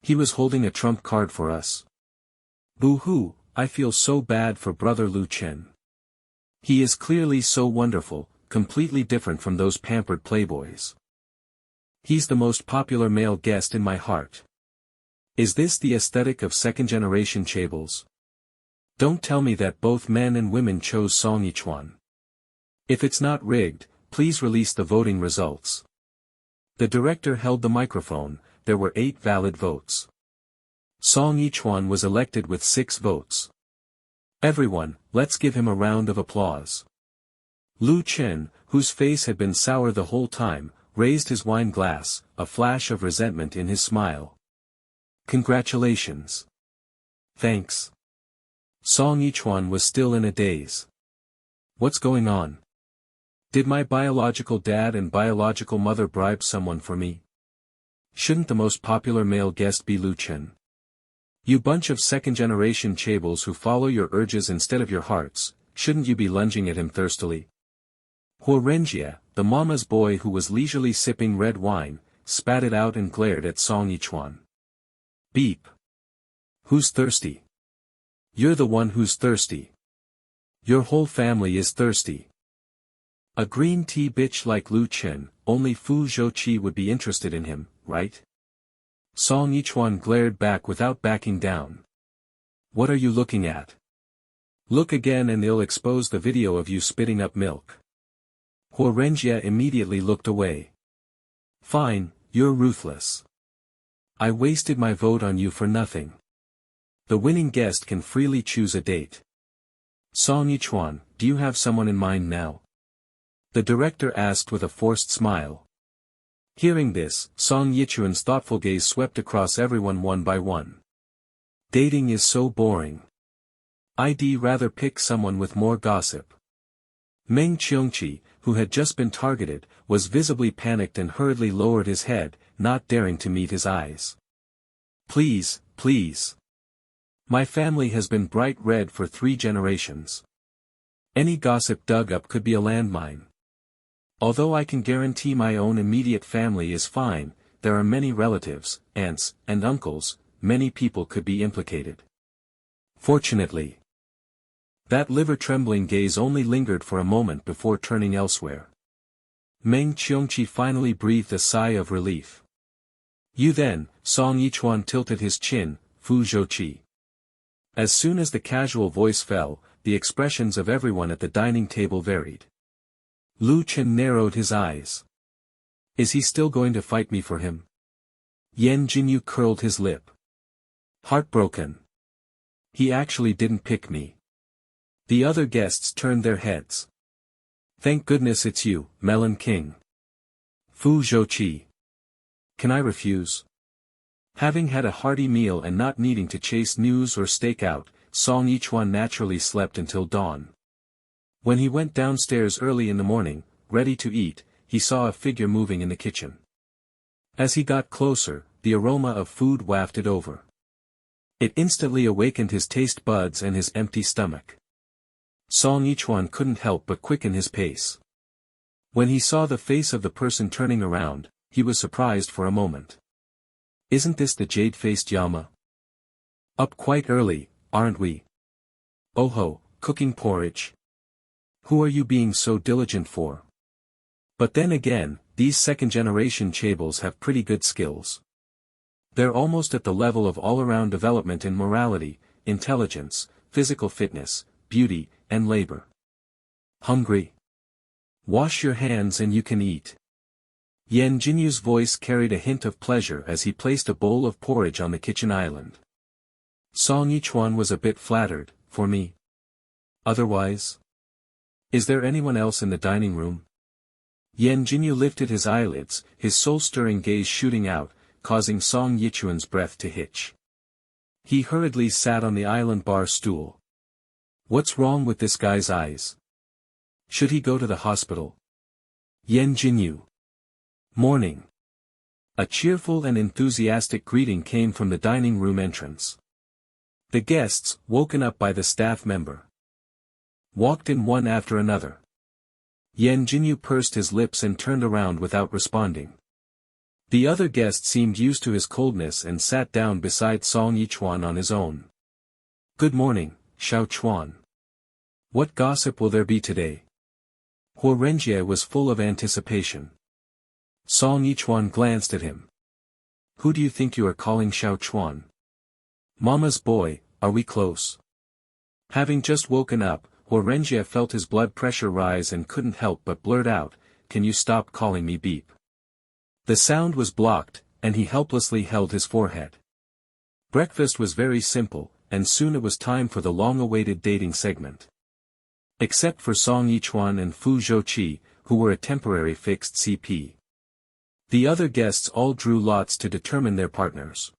he was holding a trump card for us. Boo-hoo, I feel so bad for brother Lu Chen. He is clearly so wonderful, completely different from those pampered playboys. He's the most popular male guest in my heart. Is this the aesthetic of second-generation chaebols? Don't tell me that both men and women chose Song Yichuan. If it's not rigged, please release the voting results. The director held the microphone, there were 8 valid votes. Song Yichuan was elected with 6 votes. Everyone, let's give him a round of applause. Lu Chen, whose face had been sour the whole time, raised his wine glass, a flash of resentment in his smile. Congratulations. Thanks. Song Yichuan was still in a daze. What's going on? Did my biological dad and biological mother bribe someone for me? Shouldn't the most popular male guest be Lu Chen? You bunch of second-generation chaebol who follow your urges instead of your hearts, shouldn't you be lunging at him thirstily? Huorenjie, the mama's boy who was leisurely sipping red wine, spat it out and glared at Song Yichuan. Beep. Who's thirsty? You're the one who's thirsty. Your whole family is thirsty. A green tea bitch like Lu Chen, only Fu Zhouqi would be interested in him, right? Song Yichuan glared back without backing down. What are you looking at? Look again and they'll expose the video of you spitting up milk. Huorenjie immediately looked away. Fine, you're ruthless. I wasted my vote on you for nothing. The winning guest can freely choose a date. Song Yichuan, do you have someone in mind now? The director asked with a forced smile. Hearing this, Song Yichuan's thoughtful gaze swept across everyone one by one. Dating is so boring. I'd rather pick someone with more gossip. Meng Qiongqi, who had just been targeted, was visibly panicked and hurriedly lowered his head, not daring to meet his eyes. Please, please. My family has been bright red for 3 generations. Any gossip dug up could be a landmine. Although I can guarantee my own immediate family is fine, there are many relatives, aunts, and uncles, many people could be implicated. Fortunately. That liver-trembling gaze only lingered for a moment before turning elsewhere. Meng Qiongqi finally breathed a sigh of relief. You then, Song Yichuan tilted his chin, Fu Zhouqi. As soon as the casual voice fell, the expressions of everyone at the dining table varied. Lu Chen narrowed his eyes. Is he still going to fight me for him? Yan Jinyu curled his lip. Heartbroken. He actually didn't pick me. The other guests turned their heads. Thank goodness it's you, Melon King. Fu Zhouqi. Can I refuse? Having had a hearty meal and not needing to chase news or stake out, Song Yichuan naturally slept until dawn. When he went downstairs early in the morning, ready to eat, he saw a figure moving in the kitchen. As he got closer, the aroma of food wafted over. It instantly awakened his taste buds and his empty stomach. Song Yichuan couldn't help but quicken his pace. When he saw the face of the person turning around, he was surprised for a moment. Isn't this the jade-faced Yama? Up quite early, aren't we? Oh ho, cooking porridge. Who are you being so diligent for? But then again, these second-generation chaebols have pretty good skills. They're almost at the level of all-around development in morality, intelligence, physical fitness, beauty, and labor. Hungry? Wash your hands and you can eat. Yan Jinyu's voice carried a hint of pleasure as he placed a bowl of porridge on the kitchen island. Song Yichuan was a bit flattered, for me. Otherwise? Is there anyone else in the dining room? Yan Jinyu lifted his eyelids, his soul-stirring gaze shooting out, causing Song Yichuan's breath to hitch. He hurriedly sat on the island bar stool. What's wrong with this guy's eyes? Should he go to the hospital? Yan Jinyu. Morning. A cheerful and enthusiastic greeting came from the dining room entrance. The guests, woken up by the staff member, walked in one after another. Yan Jinyu pursed his lips and turned around without responding. The other guest seemed used to his coldness and sat down beside Song Yichuan on his own. Good morning, Xiao Chuan. What gossip will there be today? Huorenjie was full of anticipation. Song Yichuan glanced at him. Who do you think you are calling Xiao Chuan? Mama's boy, are we close? Having just woken up, Huorenjie felt his blood pressure rise and couldn't help but blurt out, can you stop calling me Beep? The sound was blocked, and he helplessly held his forehead. Breakfast was very simple, and soon it was time for the long-awaited dating segment. Except for Song Yichuan and Fu Zhouqi, who were a temporary fixed CP. The other guests all drew lots to determine their partners.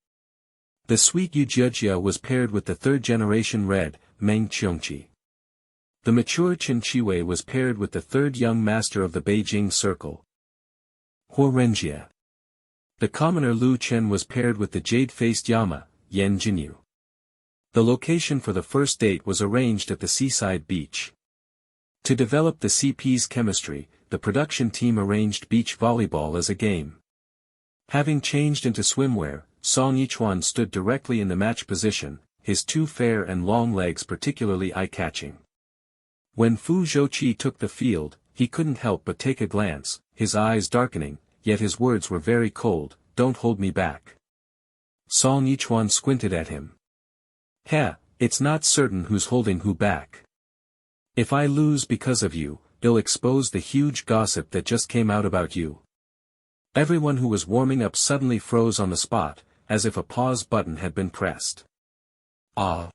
The sweet Yu Jiejia was paired with the third-generation red, Meng Qiongqi. The mature Chen Qiwei was paired with the third young master of the Beijing Circle, Huo Renjie. The commoner Lu Chen was paired with the jade-faced Yama, Yan Jinyu. The location for the first date was arranged at the seaside beach. To develop the CP's chemistry, the production team arranged beach volleyball as a game. Having changed into swimwear, Song Yichuan stood directly in the match position, his two fair and long legs particularly eye-catching. When Fu Zhouqi took the field, he couldn't help but take a glance, his eyes darkening, yet his words were very cold, "Don't hold me back." Song Yichuan squinted at him. "Heh, it's not certain who's holding who back. If I lose because of you, it'll expose the huge gossip that just came out about you." Everyone who was warming up suddenly froze on the spot, as if a pause button had been pressed. Ah!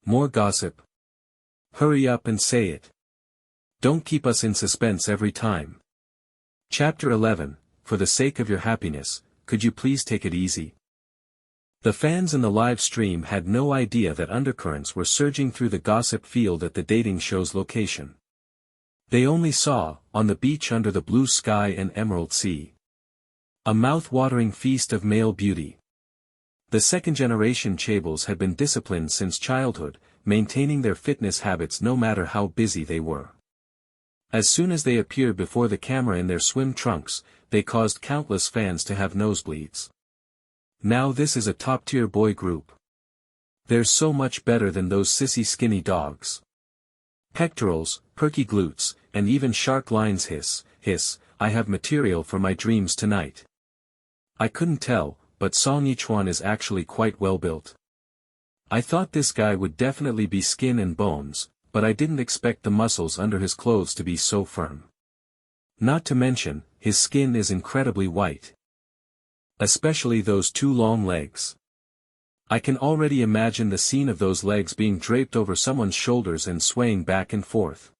More gossip? Hurry up and say it. Don't keep us in suspense every time. Chapter 11, For the sake of your happiness, could you please take it easy? The fans in the live stream had no idea that undercurrents were surging through the gossip field at the dating show's location. They only saw, on the beach under the blue sky and emerald sea, a mouth-watering feast of male beauty. The second-generation chaebol had been disciplined since childhood, maintaining their fitness habits no matter how busy they were. As soon as they appeared before the camera in their swim trunks, they caused countless fans to have nosebleeds. Now this is a top-tier boy group. They're so much better than those sissy skinny dogs. Pectorals, perky glutes, and even shark lines. Hiss, hiss, I have material for my dreams tonight. I couldn't tell, but Song Yichuan is actually quite well built. I thought this guy would definitely be skin and bones, but I didn't expect the muscles under his clothes to be so firm. Not to mention, his skin is incredibly white. Especially those two long legs. I can already imagine the scene of those legs being draped over someone's shoulders and swaying back and forth.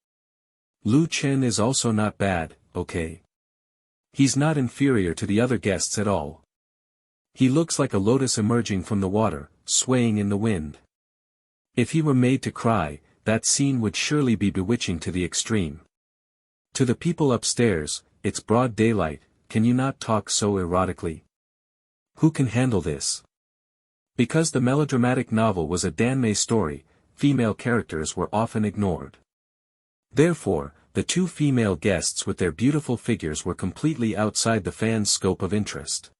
Lu Chen is also not bad, okay? He's not inferior to the other guests at all. He looks like a lotus emerging from the water, swaying in the wind. If he were made to cry, that scene would surely be bewitching to the extreme. To the people upstairs, it's broad daylight, can you not talk so erotically? Who can handle this? Because the melodramatic novel was a Danmei story, female characters were often ignored. Therefore, the two female guests with their beautiful figures were completely outside the fans' scope of interest.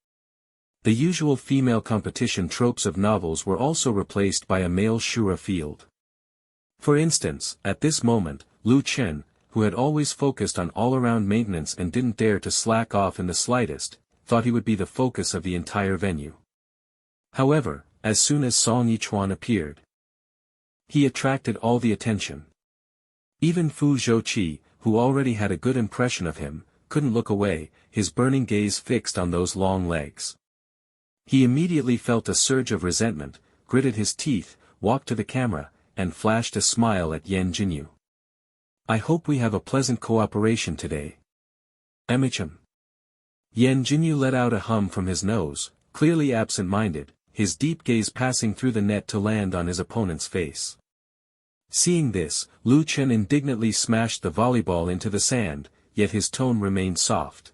The usual female competition tropes of novels were also replaced by a male shura field. For instance, at this moment, Lu Chen, who had always focused on all-around maintenance and didn't dare to slack off in the slightest, thought he would be the focus of the entire venue. However, as soon as Song Yichuan appeared, he attracted all the attention. Even Fu Zhouqi, who already had a good impression of him, couldn't look away, his burning gaze fixed on those long legs. He immediately felt a surge of resentment, gritted his teeth, walked to the camera, and flashed a smile at Yan Jinyu. I hope we have a pleasant cooperation today. Emichim. Yan Jinyu let out a hum from his nose, clearly absent-minded, his deep gaze passing through the net to land on his opponent's face. Seeing this, Lu Chen indignantly smashed the volleyball into the sand, yet his tone remained soft.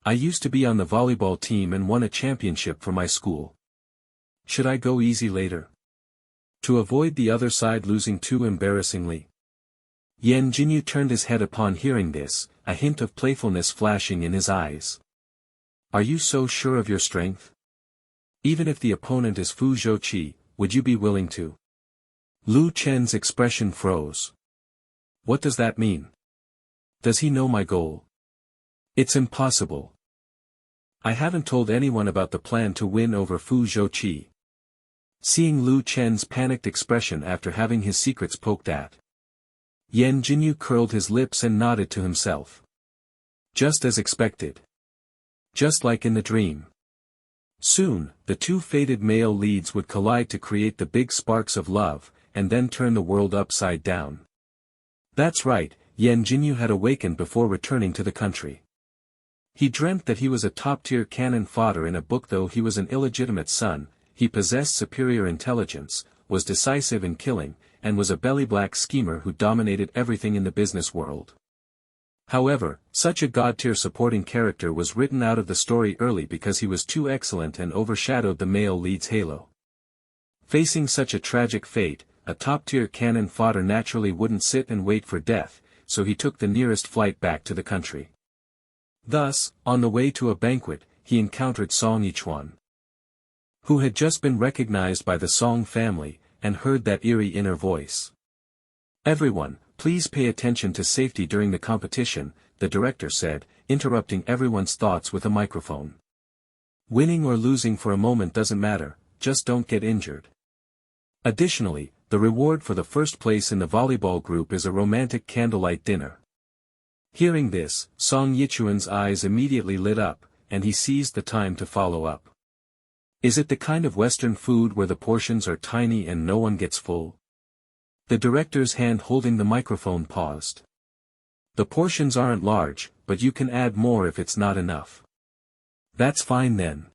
I used to be on the volleyball team and won a championship for my school. Should I go easy later? To avoid the other side losing too embarrassingly? Yan Jinyu turned his head upon hearing this, a hint of playfulness flashing in his eyes. Are you so sure of your strength? Even if the opponent is Fu Zhouqi, would you be willing to? Lu Chen's expression froze. What does that mean? Does he know my goal? It's impossible. I haven't told anyone about the plan to win over Fu Zhouqi. Seeing Lu Chen's panicked expression after having his secrets poked at, Yan Jinyu curled his lips and nodded to himself. Just as expected. Just like in the dream. Soon, the two fated male leads would collide to create the big sparks of love, and then turn the world upside down. That's right, Yan Jinyu had awakened before returning to the country. He dreamt that he was a top-tier cannon fodder in a book. Though he was an illegitimate son, he possessed superior intelligence, was decisive in killing, and was a belly-black schemer who dominated everything in the business world. However, such a god-tier supporting character was written out of the story early because he was too excellent and overshadowed the male lead's halo. Facing such a tragic fate, a top-tier cannon fodder naturally wouldn't sit and wait for death, so he took the nearest flight back to the country. Thus, on the way to a banquet, he encountered Song Yichuan, who had just been recognized by the Song family, and heard that eerie inner voice. "Everyone, please pay attention to safety during the competition," the director said, interrupting everyone's thoughts with a microphone. "Winning or losing for a moment doesn't matter, just don't get injured. Additionally, the reward for the first place in the volleyball group is a romantic candlelight dinner." Hearing this, Song Yichuan's eyes immediately lit up, and he seized the time to follow up. "Is it the kind of Western food where the portions are tiny and no one gets full?" The director's hand holding the microphone paused. "The portions aren't large, but you can add more if it's not enough." "That's fine then."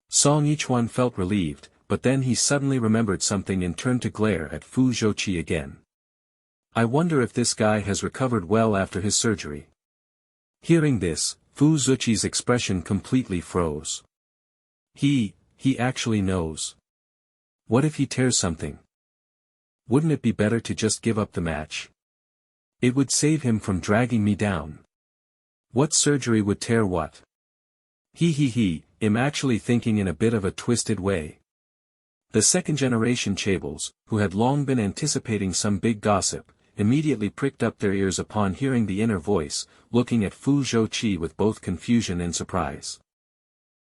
Song Yichuan felt relieved, but then he suddenly remembered something and turned to glare at Fu Zhouqi again. "I wonder if this guy has recovered well after his surgery." Hearing this, Fu Zhouqi's expression completely froze. He actually knows. What if he tears something? Wouldn't it be better to just give up the match? It would save him from dragging me down. What surgery would tear what? I'm actually thinking in a bit of a twisted way. The second-generation chaebol, who had long been anticipating some big gossip, immediately pricked up their ears upon hearing the inner voice, looking at Fu Zhouqi with both confusion and surprise.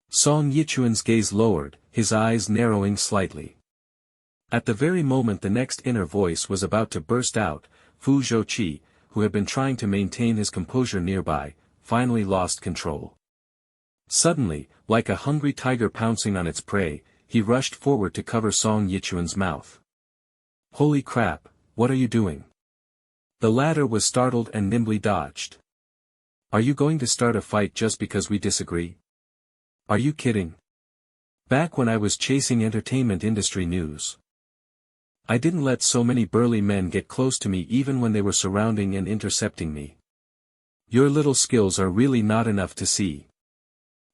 Song Yichuan's gaze lowered, his eyes narrowing slightly. At the very moment the next inner voice was about to burst out, Fu Zhouqi, who had been trying to maintain his composure nearby, finally lost control. Suddenly, like a hungry tiger pouncing on its prey, he rushed forward to cover Song Yichuan's mouth. "Holy crap, what are you doing?" The latter was startled and nimbly dodged. "Are you going to start a fight just because we disagree? Are you kidding? Back when I was chasing entertainment industry news, I didn't let so many burly men get close to me even when they were surrounding and intercepting me. Your little skills are really not enough to see."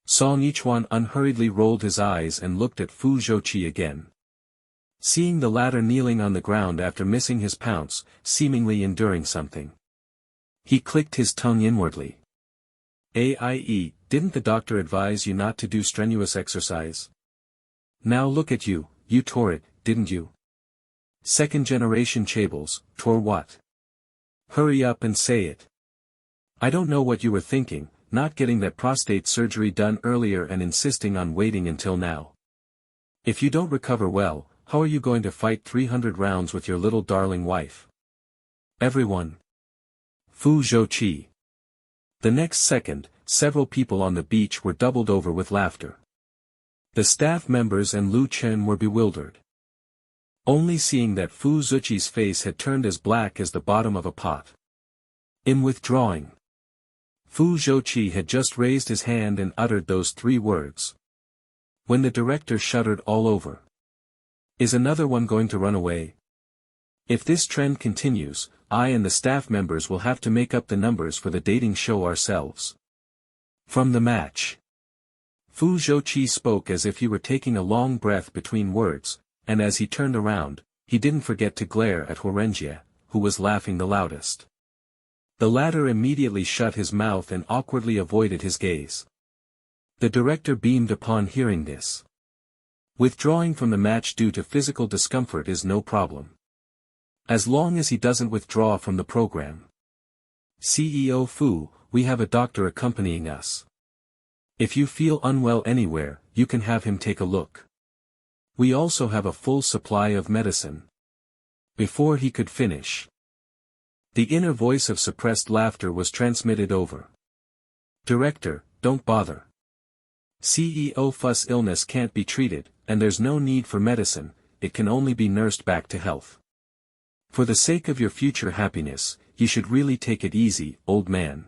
Song Yichuan unhurriedly rolled his eyes and looked at Fu Zhouqi again. Seeing the latter kneeling on the ground after missing his pounce, seemingly enduring something, he clicked his tongue inwardly. Didn't the doctor advise you not to do strenuous exercise? Now look at you, you tore it, didn't you? Second-generation chaebols, tore what? Hurry up and say it. I don't know what you were thinking, not getting that prostate surgery done earlier and insisting on waiting until now. If you don't recover well, how are you going to fight 300 rounds with your little darling wife? Everyone. Fu Zhouqi. The next second, several people on the beach were doubled over with laughter. The staff members and Lu Chen were bewildered, only seeing that Fu Zhouqi's face had turned as black as the bottom of a pot. In withdrawing, Fu Zhouqi had just raised his hand and uttered those 3 words, when the director shuddered all over. Is another one going to run away? If this trend continues, I and the staff members will have to make up the numbers for the dating show ourselves. From the match. Fu Zhouqi spoke as if he were taking a long breath between words, and as he turned around, he didn't forget to glare at Hurenjie, who was laughing the loudest. The latter immediately shut his mouth and awkwardly avoided his gaze. The director beamed upon hearing this. Withdrawing from the match due to physical discomfort is no problem, as long as he doesn't withdraw from the program. CEO Fu, we have a doctor accompanying us. If you feel unwell anywhere, you can have him take a look. We also have a full supply of medicine. Before he could finish, the inner voice of suppressed laughter was transmitted over. Director, don't bother. CEO fuss illness can't be treated, and there's no need for medicine, it can only be nursed back to health. For the sake of your future happiness, you should really take it easy, old man.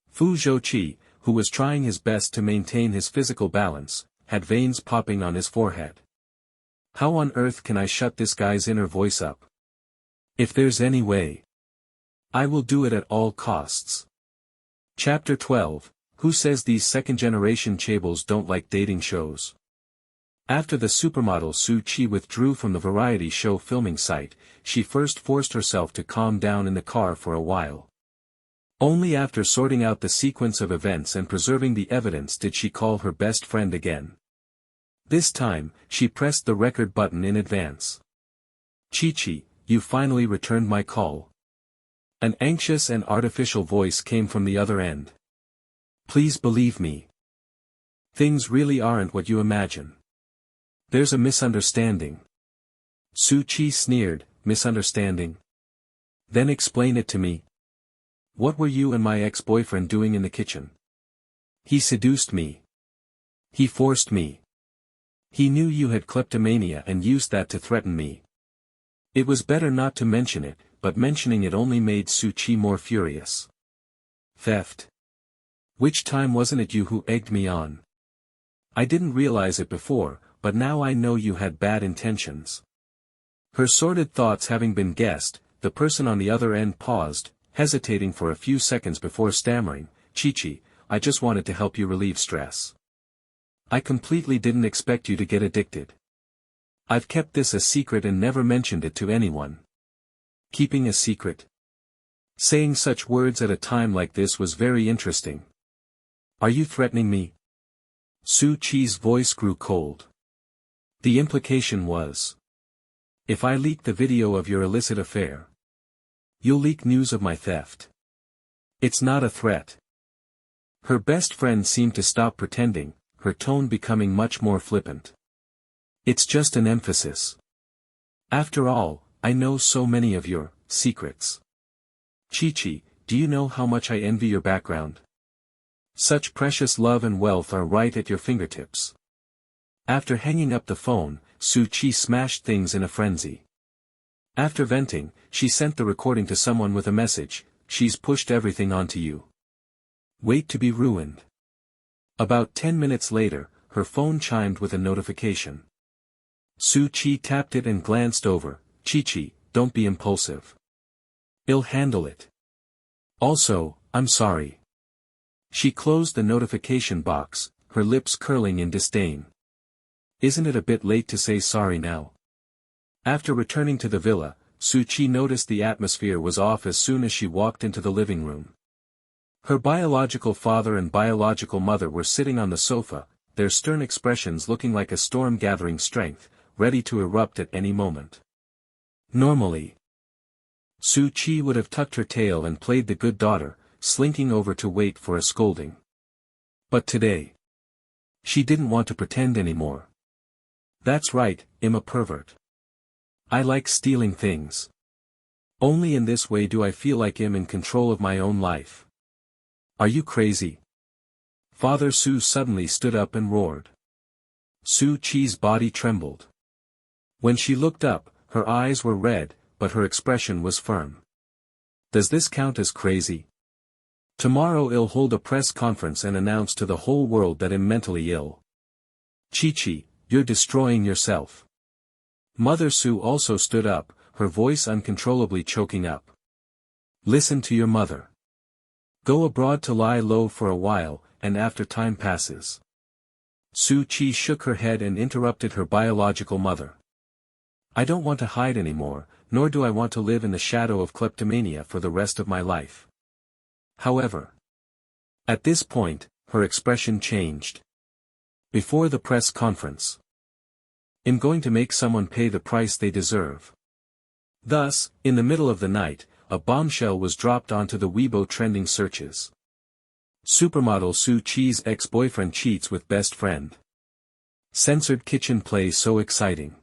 Fu Zhouqi, who was trying his best to maintain his physical balance, had veins popping on his forehead. How on earth can I shut this guy's inner voice up? If there's any way, I will do it at all costs. Chapter 12, Who says these second-generation chaebols don't like dating shows? After the supermodel Su Qi withdrew from the variety show filming site, she first forced herself to calm down in the car for a while. Only after sorting out the sequence of events and preserving the evidence did she call her best friend again. This time, she pressed the record button in advance. "Chi-Chi, you finally returned my call." An anxious and artificial voice came from the other end. "Please believe me. Things really aren't what you imagine. There's a misunderstanding." Su Qi sneered, "Misunderstanding? Then explain it to me. What were you and my ex-boyfriend doing in the kitchen?" "He seduced me. He forced me. He knew you had kleptomania and used that to threaten me." It was better not to mention it, but mentioning it only made Su Qi more furious. "Theft? Which time wasn't it you who egged me on? I didn't realize it before, but now I know you had bad intentions." Her sordid thoughts having been guessed, the person on the other end paused, hesitating for a few seconds before stammering, "Chi-Chi, I just wanted to help you relieve stress. I completely didn't expect you to get addicted. I've kept this a secret and never mentioned it to anyone." Keeping a secret? Saying such words at a time like this was very interesting. "Are you threatening me?" Su Qi's voice grew cold. The implication was, if I leak the video of your illicit affair, you'll leak news of my theft. It's not a threat. Her best friend seemed to stop pretending, her tone becoming much more flippant. "It's just an emphasis. After all, I know so many of your secrets. Chi-Chi, do you know how much I envy your background? Such precious love and wealth are right at your fingertips." After hanging up the phone, Su Qi smashed things in a frenzy. After venting, she sent the recording to someone with a message, "She's pushed everything onto you. Wait to be ruined." About 10 minutes later, her phone chimed with a notification. Su Qi tapped it and glanced over. "Chi-Chi, don't be impulsive. I'll handle it. Also, I'm sorry." She closed the notification box, her lips curling in disdain. Isn't it a bit late to say sorry now? After returning to the villa, Su Qi noticed the atmosphere was off as soon as she walked into the living room. Her biological father and biological mother were sitting on the sofa, their stern expressions looking like a storm gathering strength, ready to erupt at any moment. Normally, Su Qi would have tucked her tail and played the good daughter, slinking over to wait for a scolding. But today, she didn't want to pretend anymore. "That's right, I'm a pervert. I like stealing things. Only in this way do I feel like I'm in control of my own life." "Are you crazy?" Father Su suddenly stood up and roared. Su Qi's body trembled. When she looked up, her eyes were red, but her expression was firm. "Does this count as crazy? Tomorrow I'll hold a press conference and announce to the whole world that I'm mentally ill. Chi-Chi, you're destroying yourself." Mother Su also stood up, her voice uncontrollably choking up. "Listen to your mother. Go abroad to lie low for a while, and after time passes." Su Qi shook her head and interrupted her biological mother. "I don't want to hide anymore, nor do I want to live in the shadow of kleptomania for the rest of my life." However, at this point, her expression changed. Before the press conference, "I'm going to make someone pay the price they deserve." Thus, in the middle of the night, a bombshell was dropped onto the Weibo trending searches. Supermodel Su Qi's ex-boyfriend cheats with best friend. Censored kitchen play so exciting.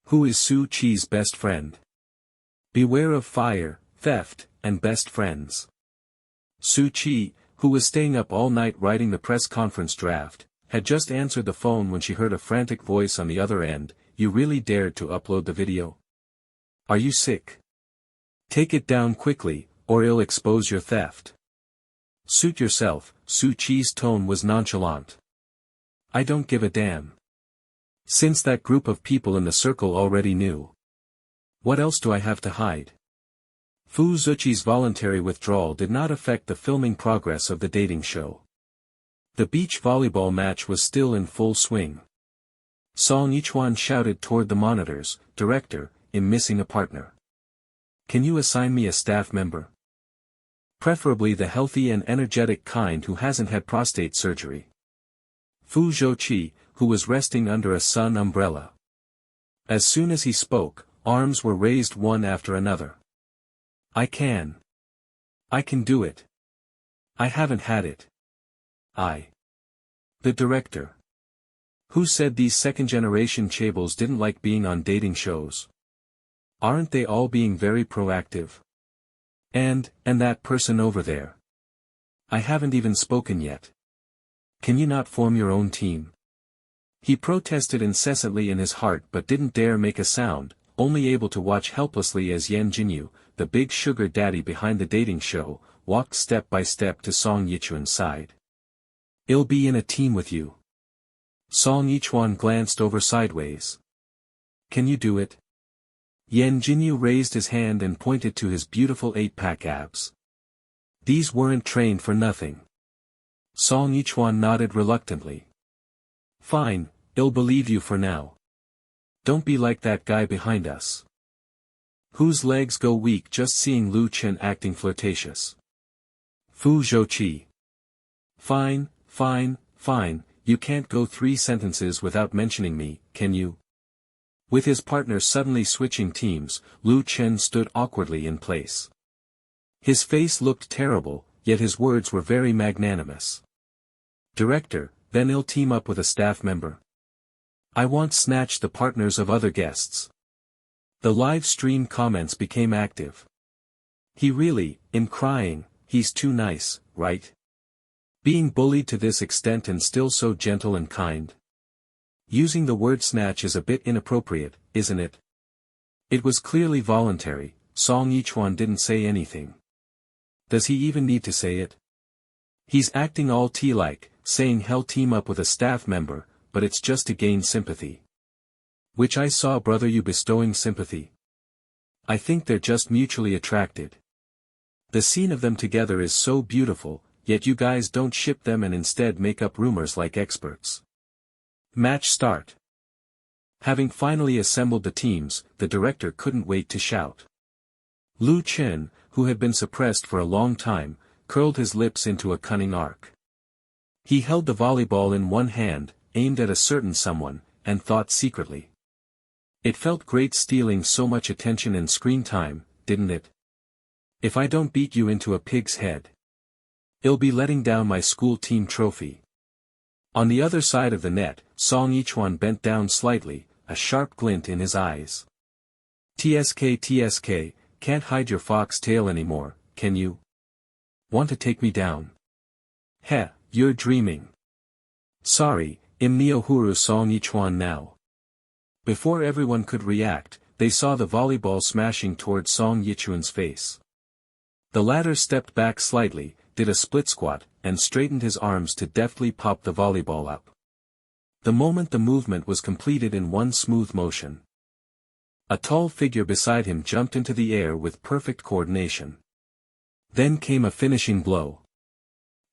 Who is Su Qi's best friend? Beware of fire, theft, and best friends. Su Qi, who was staying up all night writing the press conference draft, had just answered the phone when she heard a frantic voice on the other end. You really dared to upload the video? Are you sick? Take it down quickly, or it'll expose your theft. Suit yourself. Su Chi's tone was nonchalant. I don't give a damn. Since that group of people in the circle already knew. What else do I have to hide? Fu Zuchi's voluntary withdrawal did not affect the filming progress of the dating show. The beach volleyball match was still in full swing. Song Yichuan shouted toward the monitors, Director, I'm missing a partner. Can you assign me a staff member? Preferably the healthy and energetic kind who hasn't had prostate surgery. Fu Zhouqi, who was resting under a sun umbrella. As soon as he spoke, arms were raised one after another. I can do it. I haven't had it. The director. Who said these second-generation chaebol didn't like being on dating shows? Aren't they all being very proactive? And that person over there. I haven't even spoken yet. Can you not form your own team? He protested incessantly in his heart but didn't dare make a sound, only able to watch helplessly as Yan Jinyu, the big sugar daddy behind the dating show, walked step by step to Song Yichuan's side. I'll be in a team with you. Song Yichuan glanced over sideways. Can you do it? Yan Jinyu raised his hand and pointed to his beautiful 8-pack abs. These weren't trained for nothing. Song Yichuan nodded reluctantly. Fine, I'll believe you for now. Don't be like that guy behind us. Whose legs go weak just seeing Lu Chen acting flirtatious. Fu Zhouqi. Fine, you can't go 3 sentences without mentioning me, can you? With his partner suddenly switching teams, Lu Chen stood awkwardly in place. His face looked terrible, yet his words were very magnanimous. Director, then I'll team up with a staff member. I won't snatch the partners of other guests. The live stream comments became active. He really, in crying, he's too nice, right? Being bullied to this extent and still so gentle and kind. Using the word snatch is a bit inappropriate, isn't it? It was clearly voluntary. Song Yichuan didn't say anything. Does he even need to say it? He's acting all tea-like, saying he'll team up with a staff member, but it's just to gain sympathy. Which I saw brother you bestowing sympathy. I think they're just mutually attracted. The scene of them together is so beautiful, yet you guys don't ship them and instead make up rumors like experts. Match start. Having finally assembled the teams, the director couldn't wait to shout. Lu Chen, who had been suppressed for a long time, curled his lips into a cunning arc. He held the volleyball in one hand, aimed at a certain someone, and thought secretly. It felt great stealing so much attention and screen time, didn't it? If I don't beat you into a pig's head, I'll be letting down my school team trophy. On the other side of the net, Song Yichuan bent down slightly, a sharp glint in his eyes. TSK, can't hide your fox tail anymore, can you? Want to take me down? Heh, you're dreaming. Sorry, I'm Niohuru Song Yichuan now. Before everyone could react, they saw the volleyball smashing toward Song Yichuan's face. The latter stepped back slightly, did a split squat, and straightened his arms to deftly pop the volleyball up. The moment the movement was completed in one smooth motion, a tall figure beside him jumped into the air with perfect coordination. Then came a finishing blow.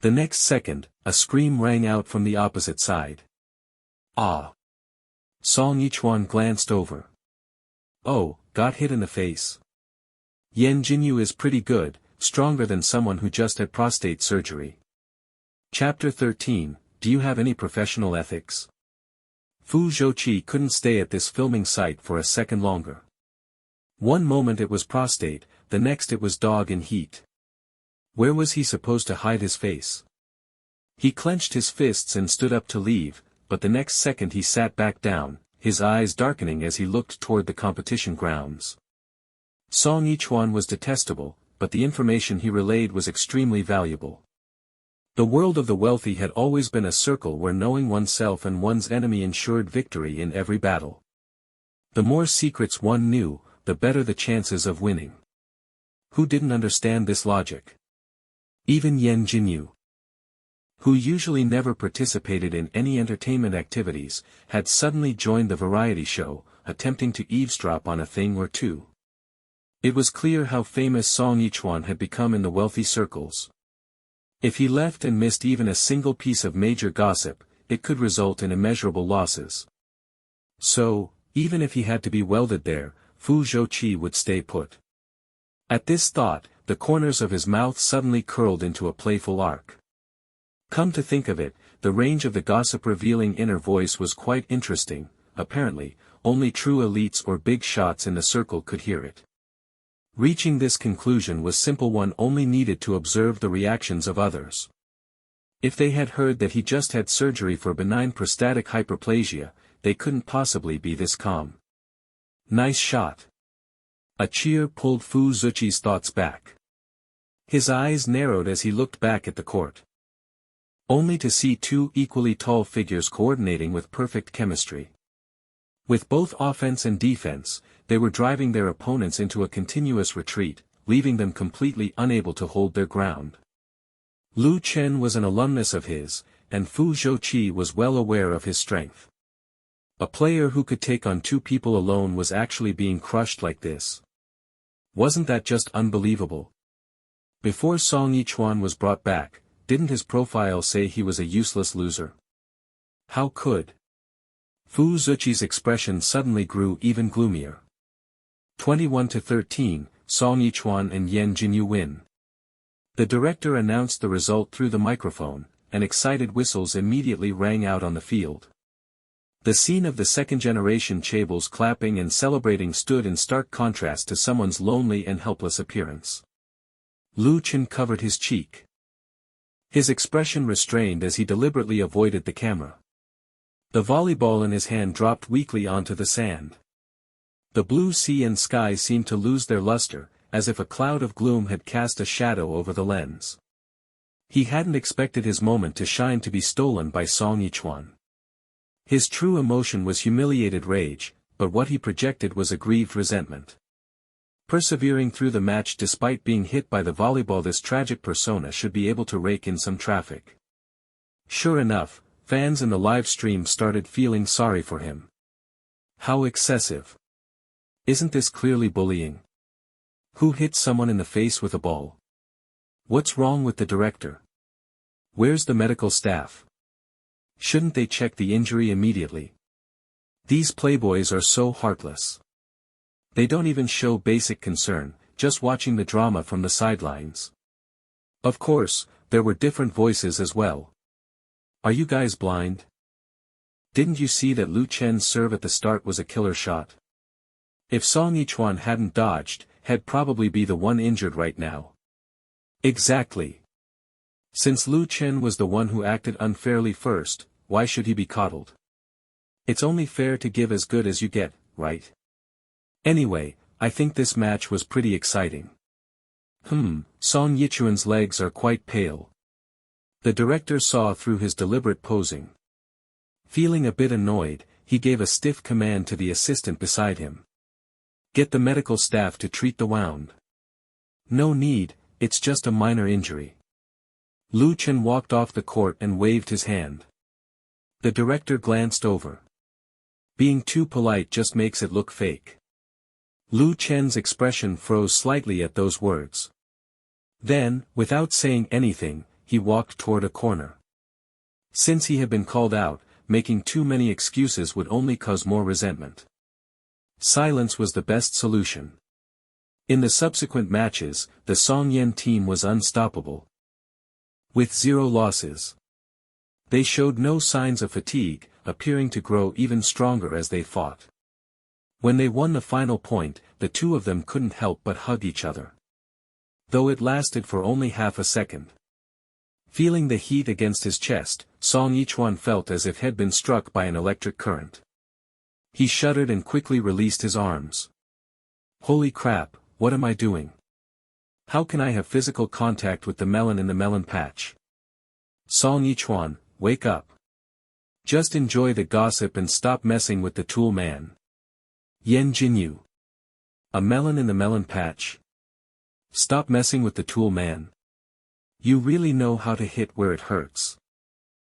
The next second, a scream rang out from the opposite side. Ah! Song Yichuan glanced over. Oh, got hit in the face. Yan Jinyu is pretty good, stronger than someone who just had prostate surgery. Chapter 13, Do you have any professional ethics? Fu Zhouqi couldn't stay at this filming site for a second longer. One moment it was prostate, the next it was dog in heat. Where was he supposed to hide his face? He clenched his fists and stood up to leave, but the next second he sat back down, his eyes darkening as he looked toward the competition grounds. Song Yichuan was detestable, but the information he relayed was extremely valuable. The world of the wealthy had always been a circle where knowing oneself and one's enemy ensured victory in every battle. The more secrets one knew, the better the chances of winning. Who didn't understand this logic? Even Yen Jinyu, who usually never participated in any entertainment activities, had suddenly joined the variety show, attempting to eavesdrop on a thing or two. It was clear how famous Song Yichuan had become in the wealthy circles. If he left and missed even a single piece of major gossip, it could result in immeasurable losses. So, even if he had to be welded there, Fu Zhouqi would stay put. At this thought, the corners of his mouth suddenly curled into a playful arc. Come to think of it, the range of the gossip-revealing inner voice was quite interesting. Apparently, only true elites or big shots in the circle could hear it. Reaching this conclusion was simple, one only needed to observe the reactions of others. If they had heard that he just had surgery for benign prostatic hyperplasia, they couldn't possibly be this calm. Nice shot. A cheer pulled Fu Zhouqi's thoughts back. His eyes narrowed as he looked back at the court. Only to see two equally tall figures coordinating with perfect chemistry. With both offense and defense, they were driving their opponents into a continuous retreat, leaving them completely unable to hold their ground. Lu Chen was an alumnus of his, and Fu Zhouqi was well aware of his strength. A player who could take on two people alone was actually being crushed like this. Wasn't that just unbelievable? Before Song Yichuan was brought back, didn't his profile say he was a useless loser? How could? Fu Zhouqi's expression suddenly grew even gloomier. 21-13, Song Yichuan and Yen Jinyu win. The director announced the result through the microphone, and excited whistles immediately rang out on the field. The scene of the second-generation chaebols clapping and celebrating stood in stark contrast to someone's lonely and helpless appearance. Lu Chen covered his cheek. His expression restrained as he deliberately avoided the camera. The volleyball in his hand dropped weakly onto the sand. The blue sea and sky seemed to lose their luster, as if a cloud of gloom had cast a shadow over the lens. He hadn't expected his moment to shine to be stolen by Song Yichuan. His true emotion was humiliated rage, but what he projected was aggrieved resentment. Persevering through the match despite being hit by the volleyball, this tragic persona should be able to rake in some traffic. Sure enough, fans in the live stream started feeling sorry for him. How excessive. Isn't this clearly bullying? Who hit someone in the face with a ball? What's wrong with the director? Where's the medical staff? Shouldn't they check the injury immediately? These playboys are so heartless. They don't even show basic concern, just watching the drama from the sidelines. Of course, there were different voices as well. Are you guys blind? Didn't you see that Lu Chen's serve at the start was a killer shot? If Song Yichuan hadn't dodged, he'd probably be the one injured right now. Exactly. Since Lu Chen was the one who acted unfairly first, why should he be coddled? It's only fair to give as good as you get, right? Anyway, I think this match was pretty exciting. Song Yichuan's legs are quite pale. The director saw through his deliberate posing. Feeling a bit annoyed, he gave a stiff command to the assistant beside him. Get the medical staff to treat the wound. No need, it's just a minor injury. Lu Chen walked off the court and waved his hand. The director glanced over. Being too polite just makes it look fake. Lu Chen's expression froze slightly at those words. Then, without saying anything, he walked toward a corner. Since he had been called out, making too many excuses would only cause more resentment. Silence was the best solution. In the subsequent matches, the Song Yen team was unstoppable. With 0 losses. They showed no signs of fatigue, appearing to grow even stronger as they fought. When they won the final point, the two of them couldn't help but hug each other. Though it lasted for only half a second. Feeling the heat against his chest, Song Yichuan felt as if he'd been struck by an electric current. He shuddered and quickly released his arms. Holy crap, what am I doing? How can I have physical contact with the melon in the melon patch? Song Yichuan, wake up. Just enjoy the gossip and stop messing with the tool man. Yan Jinyu. A melon in the melon patch. Stop messing with the tool man. You really know how to hit where it hurts.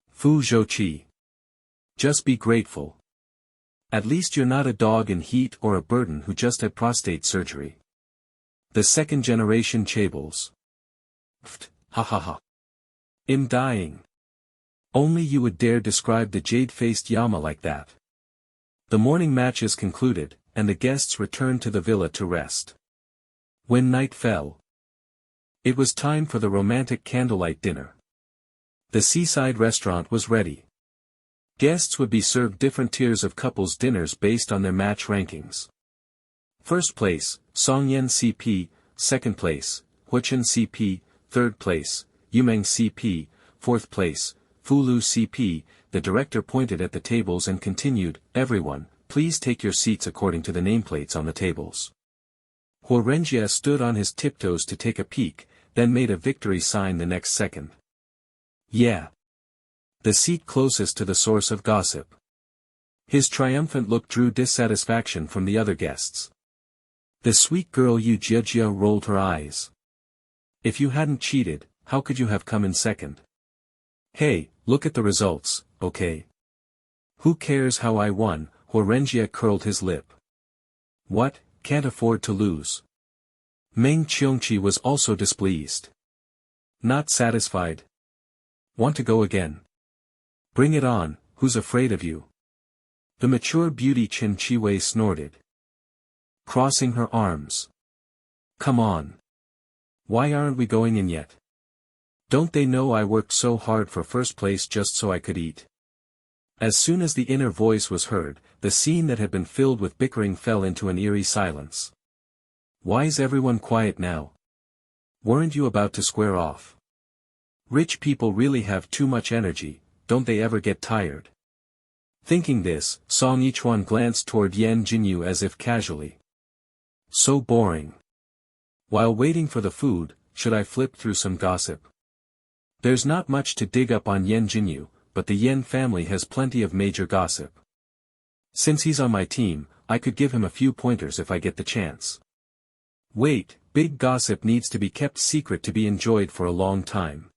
Fu Zhouqi. Just be grateful. At least you're not a dog in heat or a burden who just had prostate surgery. The second generation Chables. Pft, ha ha ha. I'm dying. Only you would dare describe the jade-faced Yama like that. The morning matches concluded, and the guests returned to the villa to rest. When night fell, it was time for the romantic candlelight dinner. The seaside restaurant was ready. Guests would be served different tiers of couples dinners based on their match rankings. First place, Songyan CP, second place, Huichen CP, third place, Yumeng CP, fourth place, Fulu CP. The director pointed at the tables and continued, everyone, please take your seats according to the nameplates on the tables. BLnGL stood on his tiptoes to take a peek, then made a victory sign the next second. Yeah. The seat closest to the source of gossip. His triumphant look drew dissatisfaction from the other guests. The sweet girl Yu Jiejia rolled her eyes. If you hadn't cheated, how could you have come in second? Hey, look at the results, okay? Who cares how I won? BLnGL curled his lip. What, can't afford to lose. Meng Qiongqi was also displeased. Not satisfied. Want to go again? Bring it on, who's afraid of you? The mature beauty Chen Chiwei snorted, crossing her arms. Come on. Why aren't we going in yet? Don't they know I worked so hard for first place just so I could eat? As soon as the inner voice was heard, the scene that had been filled with bickering fell into an eerie silence. Why's everyone quiet now? Weren't you about to square off? Rich people really have too much energy, don't they ever get tired? Thinking this, Song Yichuan glanced toward Yan Jinyu as if casually. So boring. While waiting for the food, should I flip through some gossip? There's not much to dig up on Yan Jinyu, but the Yan family has plenty of major gossip. Since he's on my team, I could give him a few pointers if I get the chance. Wait, big gossip needs to be kept secret to be enjoyed for a long time.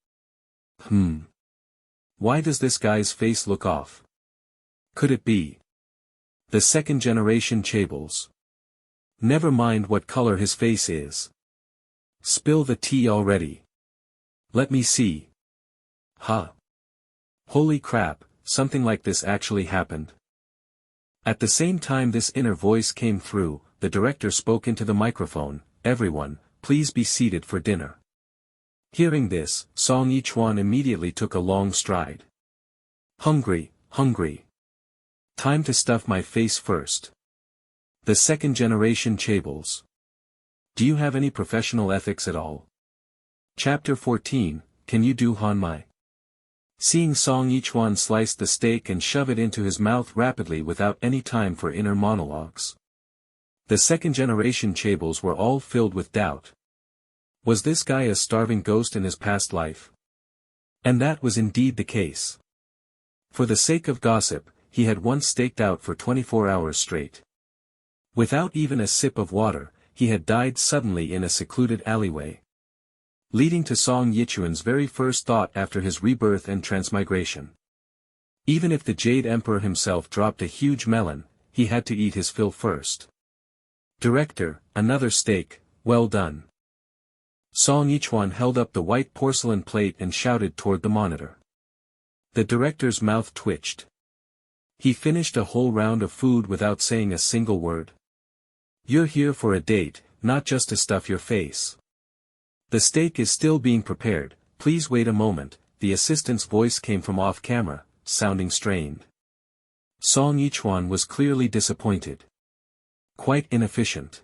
Why does this guy's face look off? Could it be the second generation Chables? Never mind what color his face is. Spill the tea already. Let me see. Huh. Holy crap, something like this actually happened. At the same time this inner voice came through, the director spoke into the microphone, everyone, please be seated for dinner. Hearing this, Song Yichuan immediately took a long stride. Hungry, hungry. Time to stuff my face first. The second generation Chables. Do you have any professional ethics at all? Chapter 14, Can you do Hanmai? Seeing Song Yichuan slice the steak and shove it into his mouth rapidly without any time for inner monologues. The second generation Chables were all filled with doubt. Was this guy a starving ghost in his past life? And that was indeed the case. For the sake of gossip, he had once staked out for 24 hours straight. Without even a sip of water, he had died suddenly in a secluded alleyway. Leading to Song Yichuan's very first thought after his rebirth and transmigration. Even if the Jade Emperor himself dropped a huge melon, he had to eat his fill first. Director, another steak, well done. Song Yichuan held up the white porcelain plate and shouted toward the monitor. The director's mouth twitched. He finished a whole round of food without saying a single word. You're here for a date, not just to stuff your face. The steak is still being prepared, please wait a moment, the assistant's voice came from off-camera, sounding strained. Song Yichuan was clearly disappointed. Quite inefficient.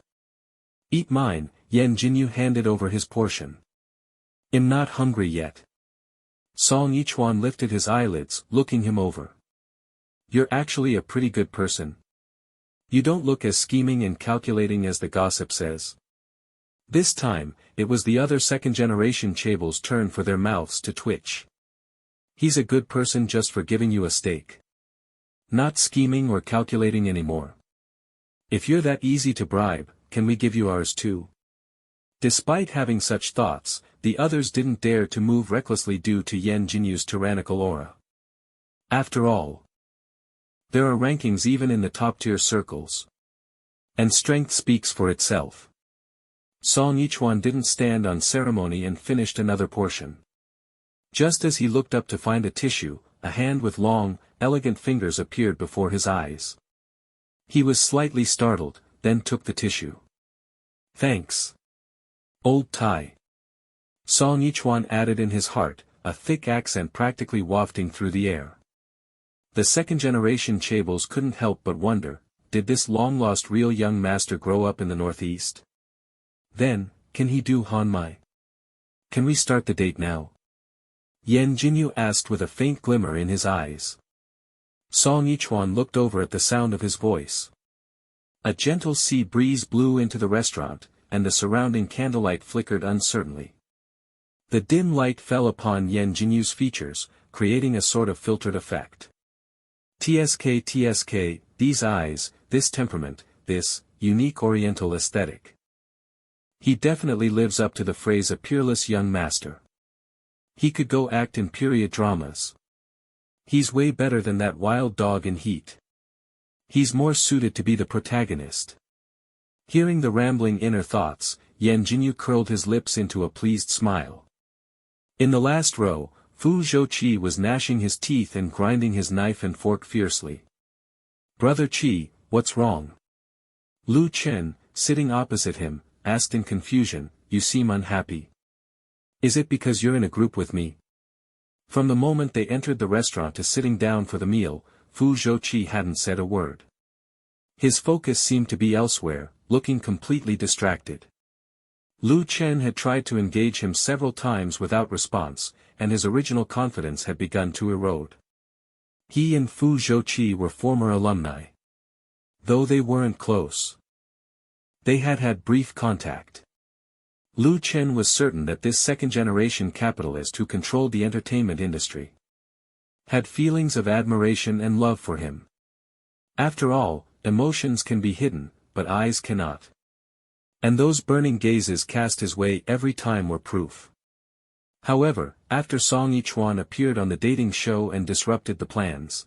Eat mine, Yan Jinyu handed over his portion. I'm not hungry yet. Song Yichuan lifted his eyelids, looking him over. You're actually a pretty good person. You don't look as scheming and calculating as the gossip says. This time, it was the other second-generation Chables' turn for their mouths to twitch. He's a good person just for giving you a steak. Not scheming or calculating anymore. If you're that easy to bribe, can we give you ours too? Despite having such thoughts, the others didn't dare to move recklessly due to Yan Jinyu's tyrannical aura. After all, there are rankings even in the top-tier circles. And strength speaks for itself. Song Yichuan didn't stand on ceremony and finished another portion. Just as he looked up to find a tissue, a hand with long, elegant fingers appeared before his eyes. He was slightly startled, then took the tissue. Thanks. Old tie. Song Yichuan added in his heart, a thick accent practically wafting through the air. The second-generation Chables couldn't help but wonder, did this long-lost real young master grow up in the northeast? Then, can he do Hanmai? Can we start the date now? Yan Jinyu asked with a faint glimmer in his eyes. Song Yichuan looked over at the sound of his voice. A gentle sea breeze blew into the restaurant, and the surrounding candlelight flickered uncertainly. The dim light fell upon Yan Jinyu's features, creating a sort of filtered effect. TSK, these eyes, this temperament, this unique oriental aesthetic. He definitely lives up to the phrase a peerless young master. He could go act in period dramas. He's way better than that wild dog in Heat. He's more suited to be the protagonist. Hearing the rambling inner thoughts, Yan Jinyu curled his lips into a pleased smile. In the last row, Fu Zhouqi was gnashing his teeth and grinding his knife and fork fiercely. Brother Qi, what's wrong? Lu Chen, sitting opposite him, asked in confusion, you seem unhappy. Is it because you're in a group with me? From the moment they entered the restaurant to sitting down for the meal, Fu Zhouqi hadn't said a word. His focus seemed to be elsewhere, looking completely distracted. Lu Chen had tried to engage him several times without response, and his original confidence had begun to erode. He and Fu Zhouqi were former alumni. Though they weren't close, they had had brief contact. Lu Chen was certain that this second-generation capitalist who controlled the entertainment industry had feelings of admiration and love for him. After all, emotions can be hidden, but eyes cannot. And those burning gazes cast his way every time were proof. However, after Song Yichuan appeared on the dating show and disrupted the plans,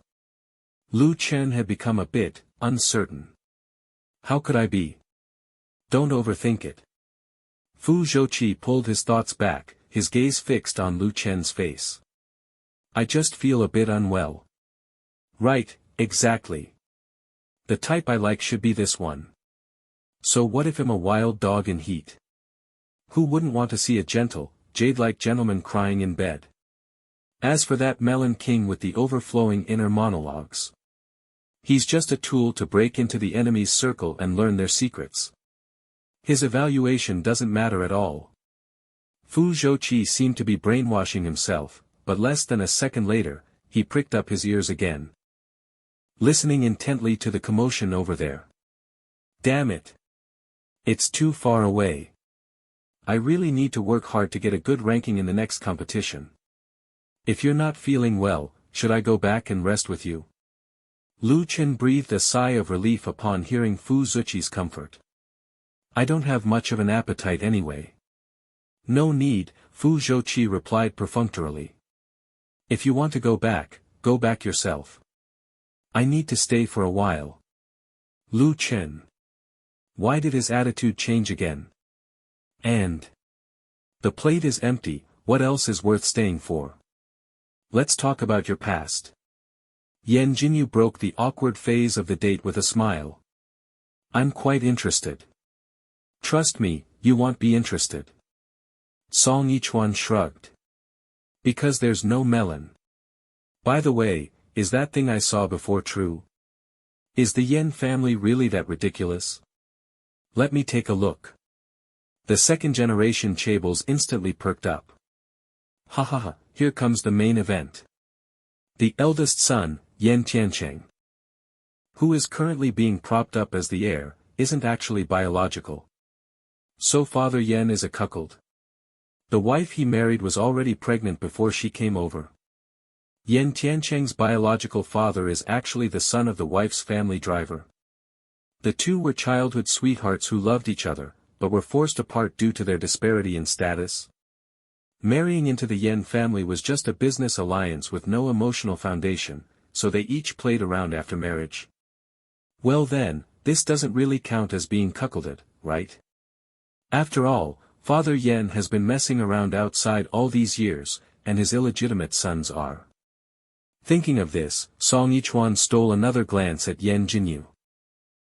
Lu Chen had become a bit uncertain. How could I be? Don't overthink it. Fu Zhouqi pulled his thoughts back, his gaze fixed on Lu Chen's face. I just feel a bit unwell. Right, exactly. The type I like should be this one. So what if I'm a wild dog in Heat? Who wouldn't want to see a gentle, jade-like gentleman crying in bed? As for that melon king with the overflowing inner monologues, he's just a tool to break into the enemy's circle and learn their secrets. His evaluation doesn't matter at all. Fu Zhouqi seemed to be brainwashing himself, but less than a second later, he pricked up his ears again, listening intently to the commotion over there. Damn it! It's too far away. I really need to work hard to get a good ranking in the next competition. If you're not feeling well, should I go back and rest with you? Lu Chen breathed a sigh of relief upon hearing Fu Zhouqi's comfort. I don't have much of an appetite anyway. No need, Fu Zhouqi replied perfunctorily. If you want to go back yourself. I need to stay for a while. Lu Chen. Why did his attitude change again? And the plate is empty, what else is worth staying for? Let's talk about your past. Yan Jinyu broke the awkward phase of the date with a smile. I'm quite interested. Trust me, you won't be interested. Song Yichuan shrugged. Because there's no melon. By the way, is that thing I saw before true? Is the Yen family really that ridiculous? Let me take a look. The second-generation Chables instantly perked up. Ha ha ha, here comes the main event. The eldest son, Yen Tiancheng, who is currently being propped up as the heir, isn't actually biological. So Father Yen is a cuckold. The wife he married was already pregnant before she came over. Yan Tiancheng's biological father is actually the son of the wife's family driver. The two were childhood sweethearts who loved each other, but were forced apart due to their disparity in status. Marrying into the Yan family was just a business alliance with no emotional foundation, so they each played around after marriage. Well then, this doesn't really count as being cuckolded, right? After all, Father Yan has been messing around outside all these years, and his illegitimate sons are. Thinking of this, Song Yichuan stole another glance at Yan Jinyu.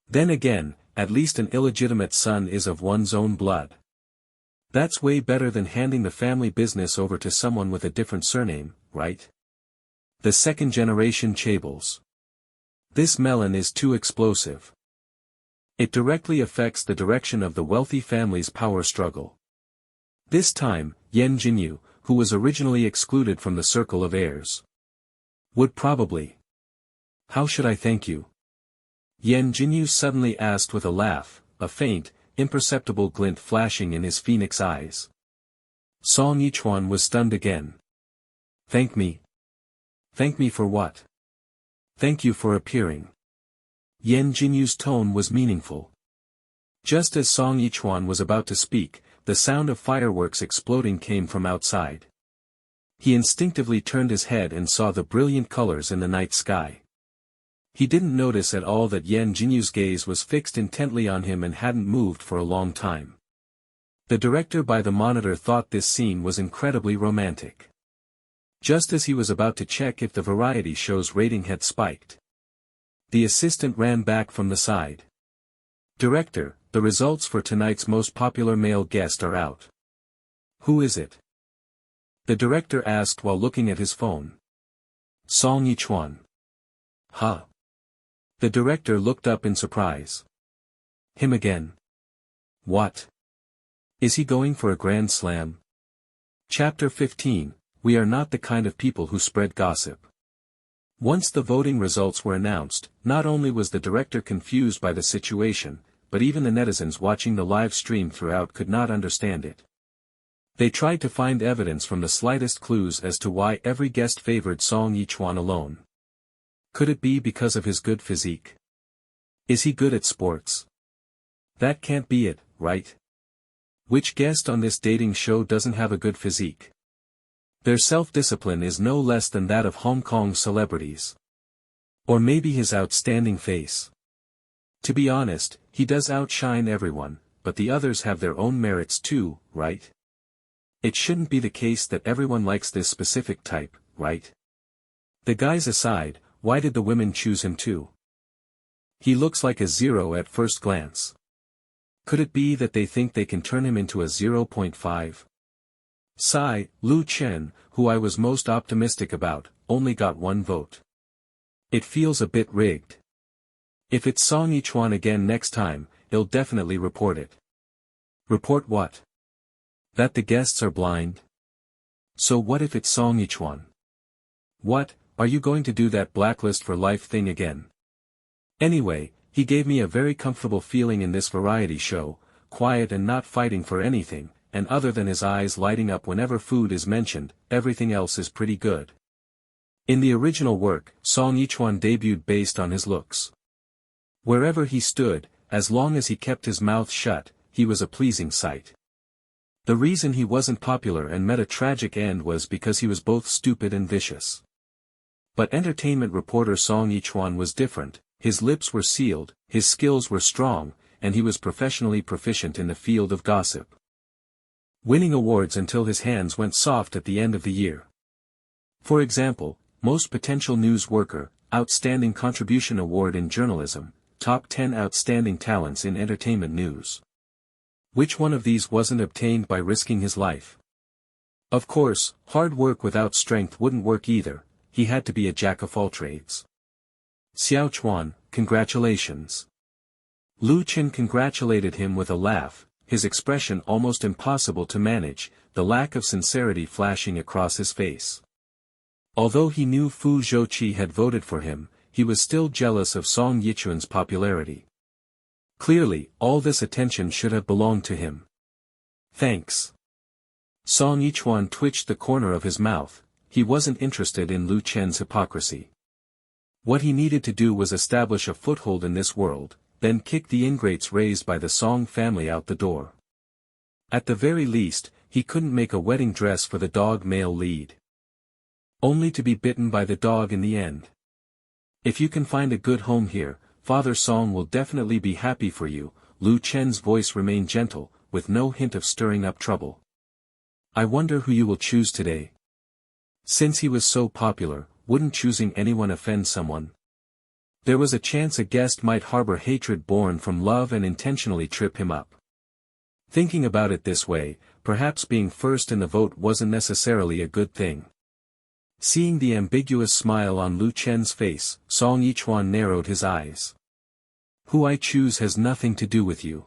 Then again, at least an illegitimate son is of one's own blood. That's way better than handing the family business over to someone with a different surname, right? The second generation chaebol. This melon is too explosive. It directly affects the direction of the wealthy family's power struggle. This time, Yan Jinyu, who was originally excluded from the circle of heirs, would probably. How should I thank you? Yan Jinyu suddenly asked with a laugh, a faint, imperceptible glint flashing in his phoenix eyes. Song Yichuan was stunned again. Thank me? Thank me for what? Thank you for appearing. Yan Jinyu's tone was meaningful. Just as Song Yichuan was about to speak, the sound of fireworks exploding came from outside. He instinctively turned his head and saw the brilliant colors in the night sky. He didn't notice at all that Yan Jinyu's gaze was fixed intently on him and hadn't moved for a long time. The director by the monitor thought this scene was incredibly romantic. Just as he was about to check if the variety show's rating had spiked, the assistant ran back from the side. Director, the results for tonight's most popular male guest are out. Who is it? The director asked while looking at his phone. Song Yichuan. Huh? The director looked up in surprise. Him again? What? Is he going for a grand slam? Chapter 15, We are not the kind of people who spread gossip. Once the voting results were announced, not only was the director confused by the situation, but even the netizens watching the live stream throughout could not understand it. They tried to find evidence from the slightest clues as to why every guest favored Song Yichuan alone. Could it be because of his good physique? Is he good at sports? That can't be it, right? Which guest on this dating show doesn't have a good physique? Their self-discipline is no less than that of Hong Kong celebrities. Or maybe his outstanding face. To be honest, he does outshine everyone, but the others have their own merits too, right? It shouldn't be the case that everyone likes this specific type, right? The guys aside, why did the women choose him too? He looks like a 0 at first glance. Could it be that they think they can turn him into a 0.5? Sai, Lu Chen, who I was most optimistic about, only got 1 vote. It feels a bit rigged. If it's Song Yichuan again next time, he'll definitely report it. Report what? That the guests are blind? So what if it's Song Yichuan? What? Are you going to do that blacklist for life thing again? Anyway, he gave me a very comfortable feeling in this variety show, quiet and not fighting for anything, and other than his eyes lighting up whenever food is mentioned, everything else is pretty good. In the original work, Song Yichuan debuted based on his looks. Wherever he stood, as long as he kept his mouth shut, he was a pleasing sight. The reason he wasn't popular and met a tragic end was because he was both stupid and vicious. But entertainment reporter Song Yichuan was different, his lips were sealed, his skills were strong, and he was professionally proficient in the field of gossip. Winning awards until his hands went soft at the end of the year. For example, Most Potential News Worker, Outstanding Contribution Award in Journalism, Top 10 Outstanding Talents in Entertainment News. Which one of these wasn't obtained by risking his life? Of course, hard work without strength wouldn't work either. He had to be a jack of all trades. Xiao Chuan, congratulations. Lu Chen congratulated him with a laugh, his expression almost impossible to manage, the lack of sincerity flashing across his face. Although he knew Fu Zhouqi had voted for him, he was still jealous of Song Yichuan's popularity. Clearly, all this attention should have belonged to him. Thanks. Song Yichuan twitched the corner of his mouth, he wasn't interested in Lu Chen's hypocrisy. What he needed to do was establish a foothold in this world, then kick the ingrates raised by the Song family out the door. At the very least, he couldn't make a wedding dress for the dog male lead. Only to be bitten by the dog in the end. If you can find a good home here, Father Song will definitely be happy for you. Lu Chen's voice remained gentle, with no hint of stirring up trouble. I wonder who you will choose today. Since he was so popular, wouldn't choosing anyone offend someone? There was a chance a guest might harbor hatred born from love and intentionally trip him up. Thinking about it this way, perhaps being first in the vote wasn't necessarily a good thing. Seeing the ambiguous smile on Lu Chen's face, Song Yichuan narrowed his eyes. Who I choose has nothing to do with you.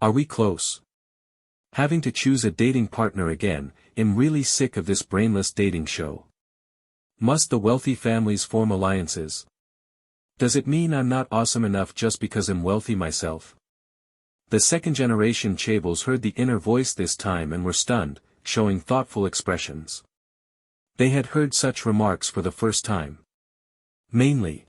Are we close? Having to choose a dating partner again, I'm really sick of this brainless dating show. Must the wealthy families form alliances? Does it mean I'm not awesome enough just because I'm wealthy myself? The second-generation chaebol heard the inner voice this time and were stunned, showing thoughtful expressions. They had heard such remarks for the first time. Mainly,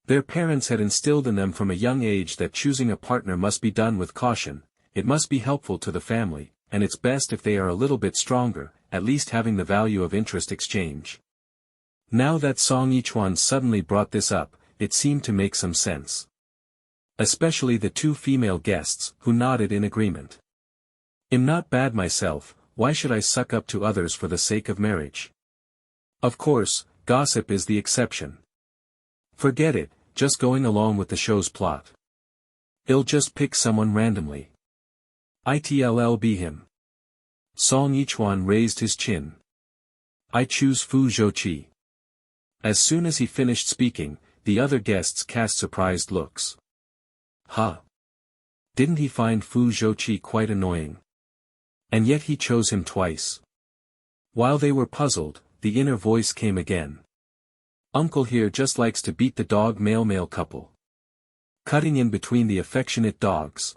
their parents had instilled in them from a young age that choosing a partner must be done with caution, it must be helpful to the family, and it's best if they are a little bit stronger, at least having the value of interest exchange. Now that Song Yichuan suddenly brought this up, it seemed to make some sense. Especially the two female guests, who nodded in agreement. I'm not bad myself, why should I suck up to others for the sake of marriage? Of course, gossip is the exception. Forget it, just going along with the show's plot. I'll just pick someone randomly. It'll be him. Song Yichuan raised his chin. I choose Fu Zhouqi. As soon as he finished speaking, the other guests cast surprised looks. Huh? Didn't he find Fu Zhouqi quite annoying? And yet he chose him twice. While they were puzzled, the inner voice came again. Uncle here just likes to beat the dog male couple. Cutting in between the affectionate dogs.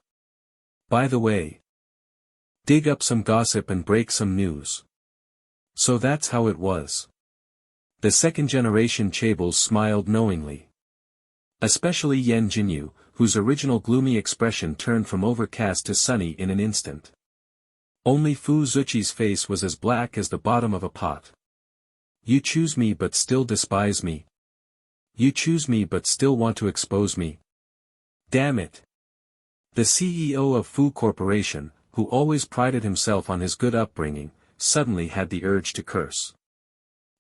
By the way, dig up some gossip and break some news. So that's how it was. The second-generation chaebol smiled knowingly. Especially Yen Jinyu, whose original gloomy expression turned from overcast to sunny in an instant. Only Fu Zhouqi's face was as black as the bottom of a pot. You choose me but still despise me. You choose me but still want to expose me. Damn it. The CEO of Fu Corporation, who always prided himself on his good upbringing, suddenly had the urge to curse.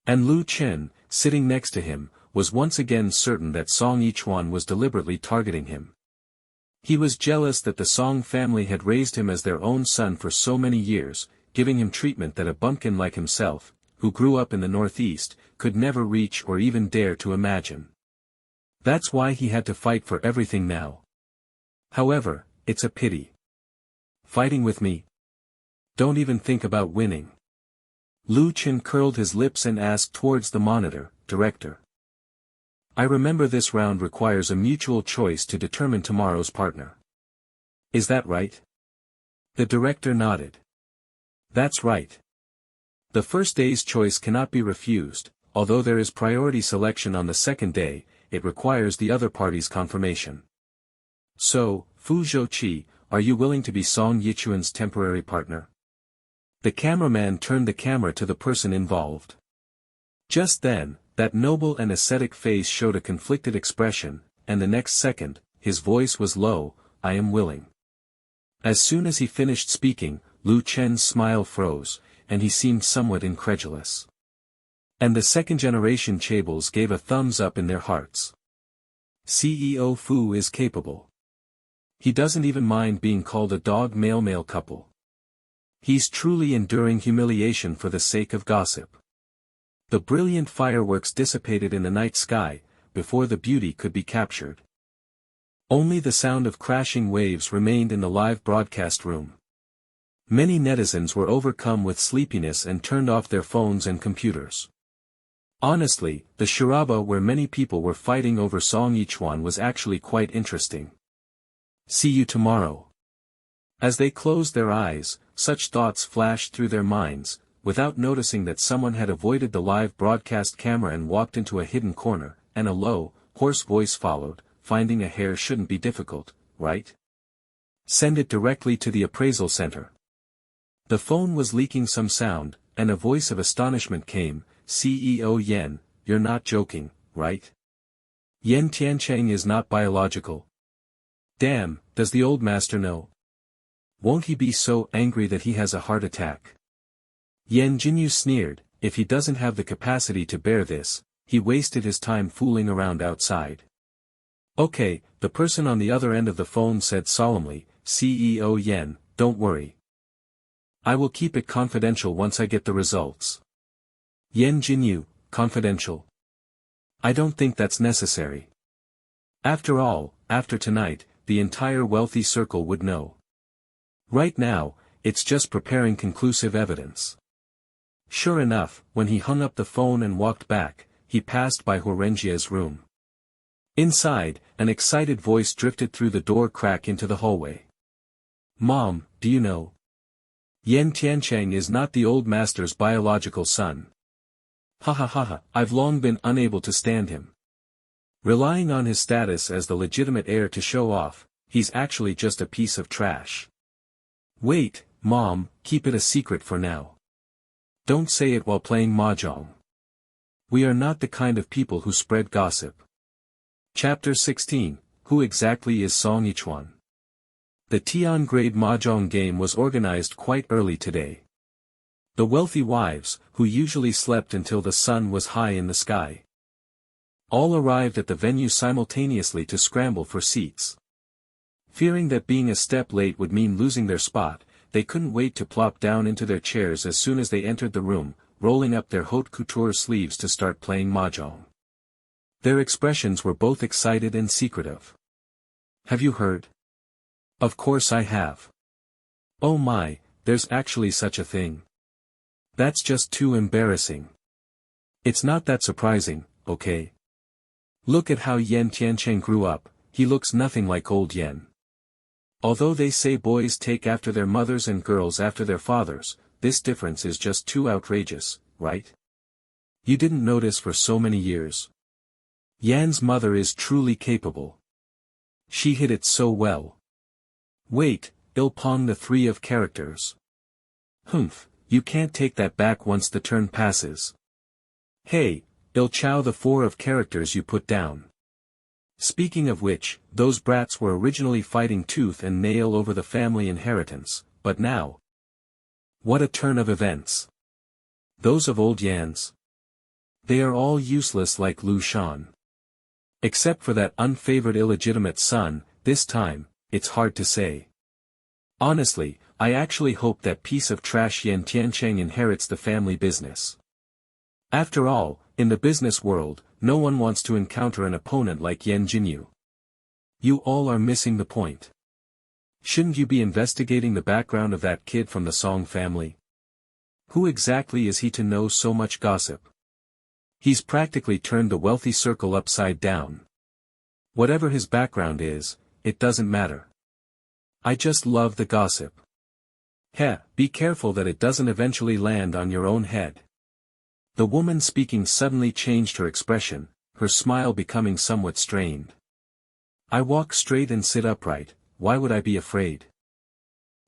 And Lu Chen, sitting next to him, was once again certain that Song Yichuan was deliberately targeting him. He was jealous that the Song family had raised him as their own son for so many years, giving him treatment that a bumpkin like himself, who grew up in the Northeast, could never reach or even dare to imagine. That's why he had to fight for everything now. However, it's a pity. Fighting with me? Don't even think about winning. Lu Chen curled his lips and asked towards the monitor, Director. I remember this round requires a mutual choice to determine tomorrow's partner. Is that right? The director nodded. That's right. The first day's choice cannot be refused, although there is priority selection on the second day, it requires the other party's confirmation. So, Fu Zhouqi, are you willing to be Song Yichuan's temporary partner? The cameraman turned the camera to the person involved. Just then, that noble and ascetic face showed a conflicted expression, and the next second, his voice was low, I am willing. As soon as he finished speaking, Lu Chen's smile froze, and he seemed somewhat incredulous. And the second-generation chaebols gave a thumbs up in their hearts. CEO Fu is capable. He doesn't even mind being called a dog male couple. He's truly enduring humiliation for the sake of gossip. The brilliant fireworks dissipated in the night sky, before the beauty could be captured. Only the sound of crashing waves remained in the live broadcast room. Many netizens were overcome with sleepiness and turned off their phones and computers. Honestly, the charaba where many people were fighting over Song Yichuan was actually quite interesting. See you tomorrow. As they closed their eyes, such thoughts flashed through their minds, without noticing that someone had avoided the live broadcast camera and walked into a hidden corner, and a low, hoarse voice followed, "Finding a hair shouldn't be difficult, right? Send it directly to the appraisal center." The phone was leaking some sound, and a voice of astonishment came, "CEO Yen, you're not joking, right? Yen Tiancheng is not biological. Damn, does the old master know? Won't he be so angry that he has a heart attack?" Yen Jinyu sneered, "If he doesn't have the capacity to bear this, he wasted his time fooling around outside." "Okay," the person on the other end of the phone said solemnly, "CEO Yen, don't worry. I will keep it confidential once I get the results." Yen Jinyu, confidential? I don't think that's necessary. After all, after tonight, the entire wealthy circle would know. Right now, it's just preparing conclusive evidence. Sure enough, when he hung up the phone and walked back, he passed by Horenjia's room. Inside, an excited voice drifted through the door crack into the hallway. "Mom, do you know? Yen Tiancheng is not the old master's biological son. Ha ha ha ha, I've long been unable to stand him. Relying on his status as the legitimate heir to show off, he's actually just a piece of trash." "Wait, Mom, keep it a secret for now. Don't say it while playing mahjong. We are not the kind of people who spread gossip." Chapter 16, Who exactly is Song Yichuan? The Tian grade mahjong game was organized quite early today. The wealthy wives, who usually slept until the sun was high in the sky, all arrived at the venue simultaneously to scramble for seats. Fearing that being a step late would mean losing their spot, they couldn't wait to plop down into their chairs as soon as they entered the room, rolling up their haute couture sleeves to start playing mahjong. Their expressions were both excited and secretive. "Have you heard?" "Of course I have. Oh my, there's actually such a thing. That's just too embarrassing." "It's not that surprising, okay? Look at how Yen Tiancheng grew up, he looks nothing like old Yen. Although they say boys take after their mothers and girls after their fathers, this difference is just too outrageous, right? You didn't notice for so many years. Yan's mother is truly capable. She hid it so well. Wait, Ilpong the 3 of characters. Humph, you can't take that back once the turn passes. Hey, Ilchao the 4 of characters you put down. Speaking of which, those brats were originally fighting tooth and nail over the family inheritance, but now... What a turn of events. Those of old Yan's. They are all useless like Lu Shan. Except for that unfavored illegitimate son, this time, it's hard to say. Honestly, I actually hope that piece of trash Yen Tiancheng inherits the family business. After all, in the business world, no one wants to encounter an opponent like Yen Jinyu. You all are missing the point. Shouldn't you be investigating the background of that kid from the Song family? Who exactly is he to know so much gossip? He's practically turned the wealthy circle upside down. Whatever his background is, it doesn't matter. I just love the gossip. Heh, be careful that it doesn't eventually land on your own head. The woman speaking suddenly changed her expression, her smile becoming somewhat strained. I walk straight and sit upright, why would I be afraid?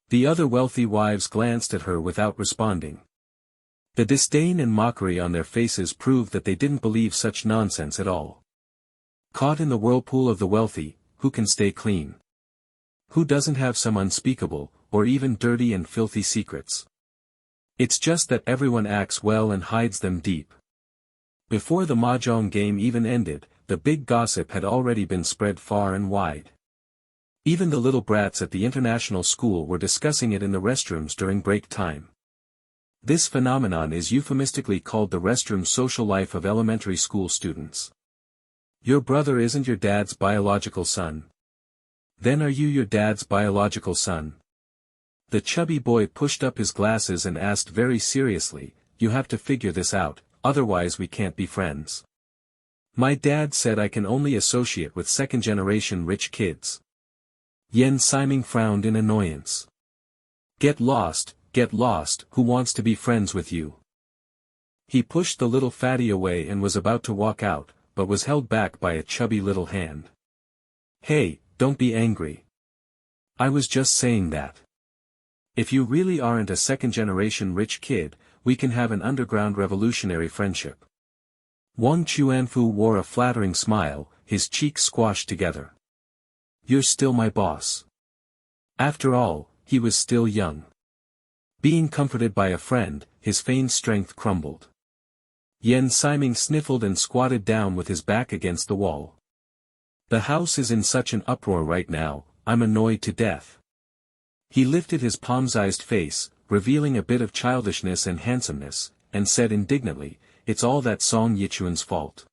The other wealthy wives glanced at her without responding. The disdain and mockery on their faces proved that they didn't believe such nonsense at all. Caught in the whirlpool of the wealthy, who can stay clean? Who doesn't have some unspeakable, or even dirty and filthy secrets? It's just that everyone acts well and hides them deep. Before the mahjong game even ended, the big gossip had already been spread far and wide. Even the little brats at the international school were discussing it in the restrooms during break time. This phenomenon is euphemistically called the restroom social life of elementary school students. Your brother isn't your dad's biological son. Then are you your dad's biological son? The chubby boy pushed up his glasses and asked very seriously, "You have to figure this out, otherwise we can't be friends." My dad said I can only associate with second-generation rich kids. Yen Siming frowned in annoyance. Get lost, get lost, who wants to be friends with you? He pushed the little fatty away and was about to walk out, but was held back by a chubby little hand. Hey, don't be angry. I was just saying that. If you really aren't a second-generation rich kid, we can have an underground revolutionary friendship. Wang Chuanfu wore a flattering smile, his cheeks squashed together. You're still my boss. After all, he was still young. Being comforted by a friend, his feigned strength crumbled. Yen Siming sniffled and squatted down with his back against the wall. The house is in such an uproar right now, I'm annoyed to death. He lifted his palm-sized face, revealing a bit of childishness and handsomeness, and said indignantly, it's all that Song Yichuan's fault.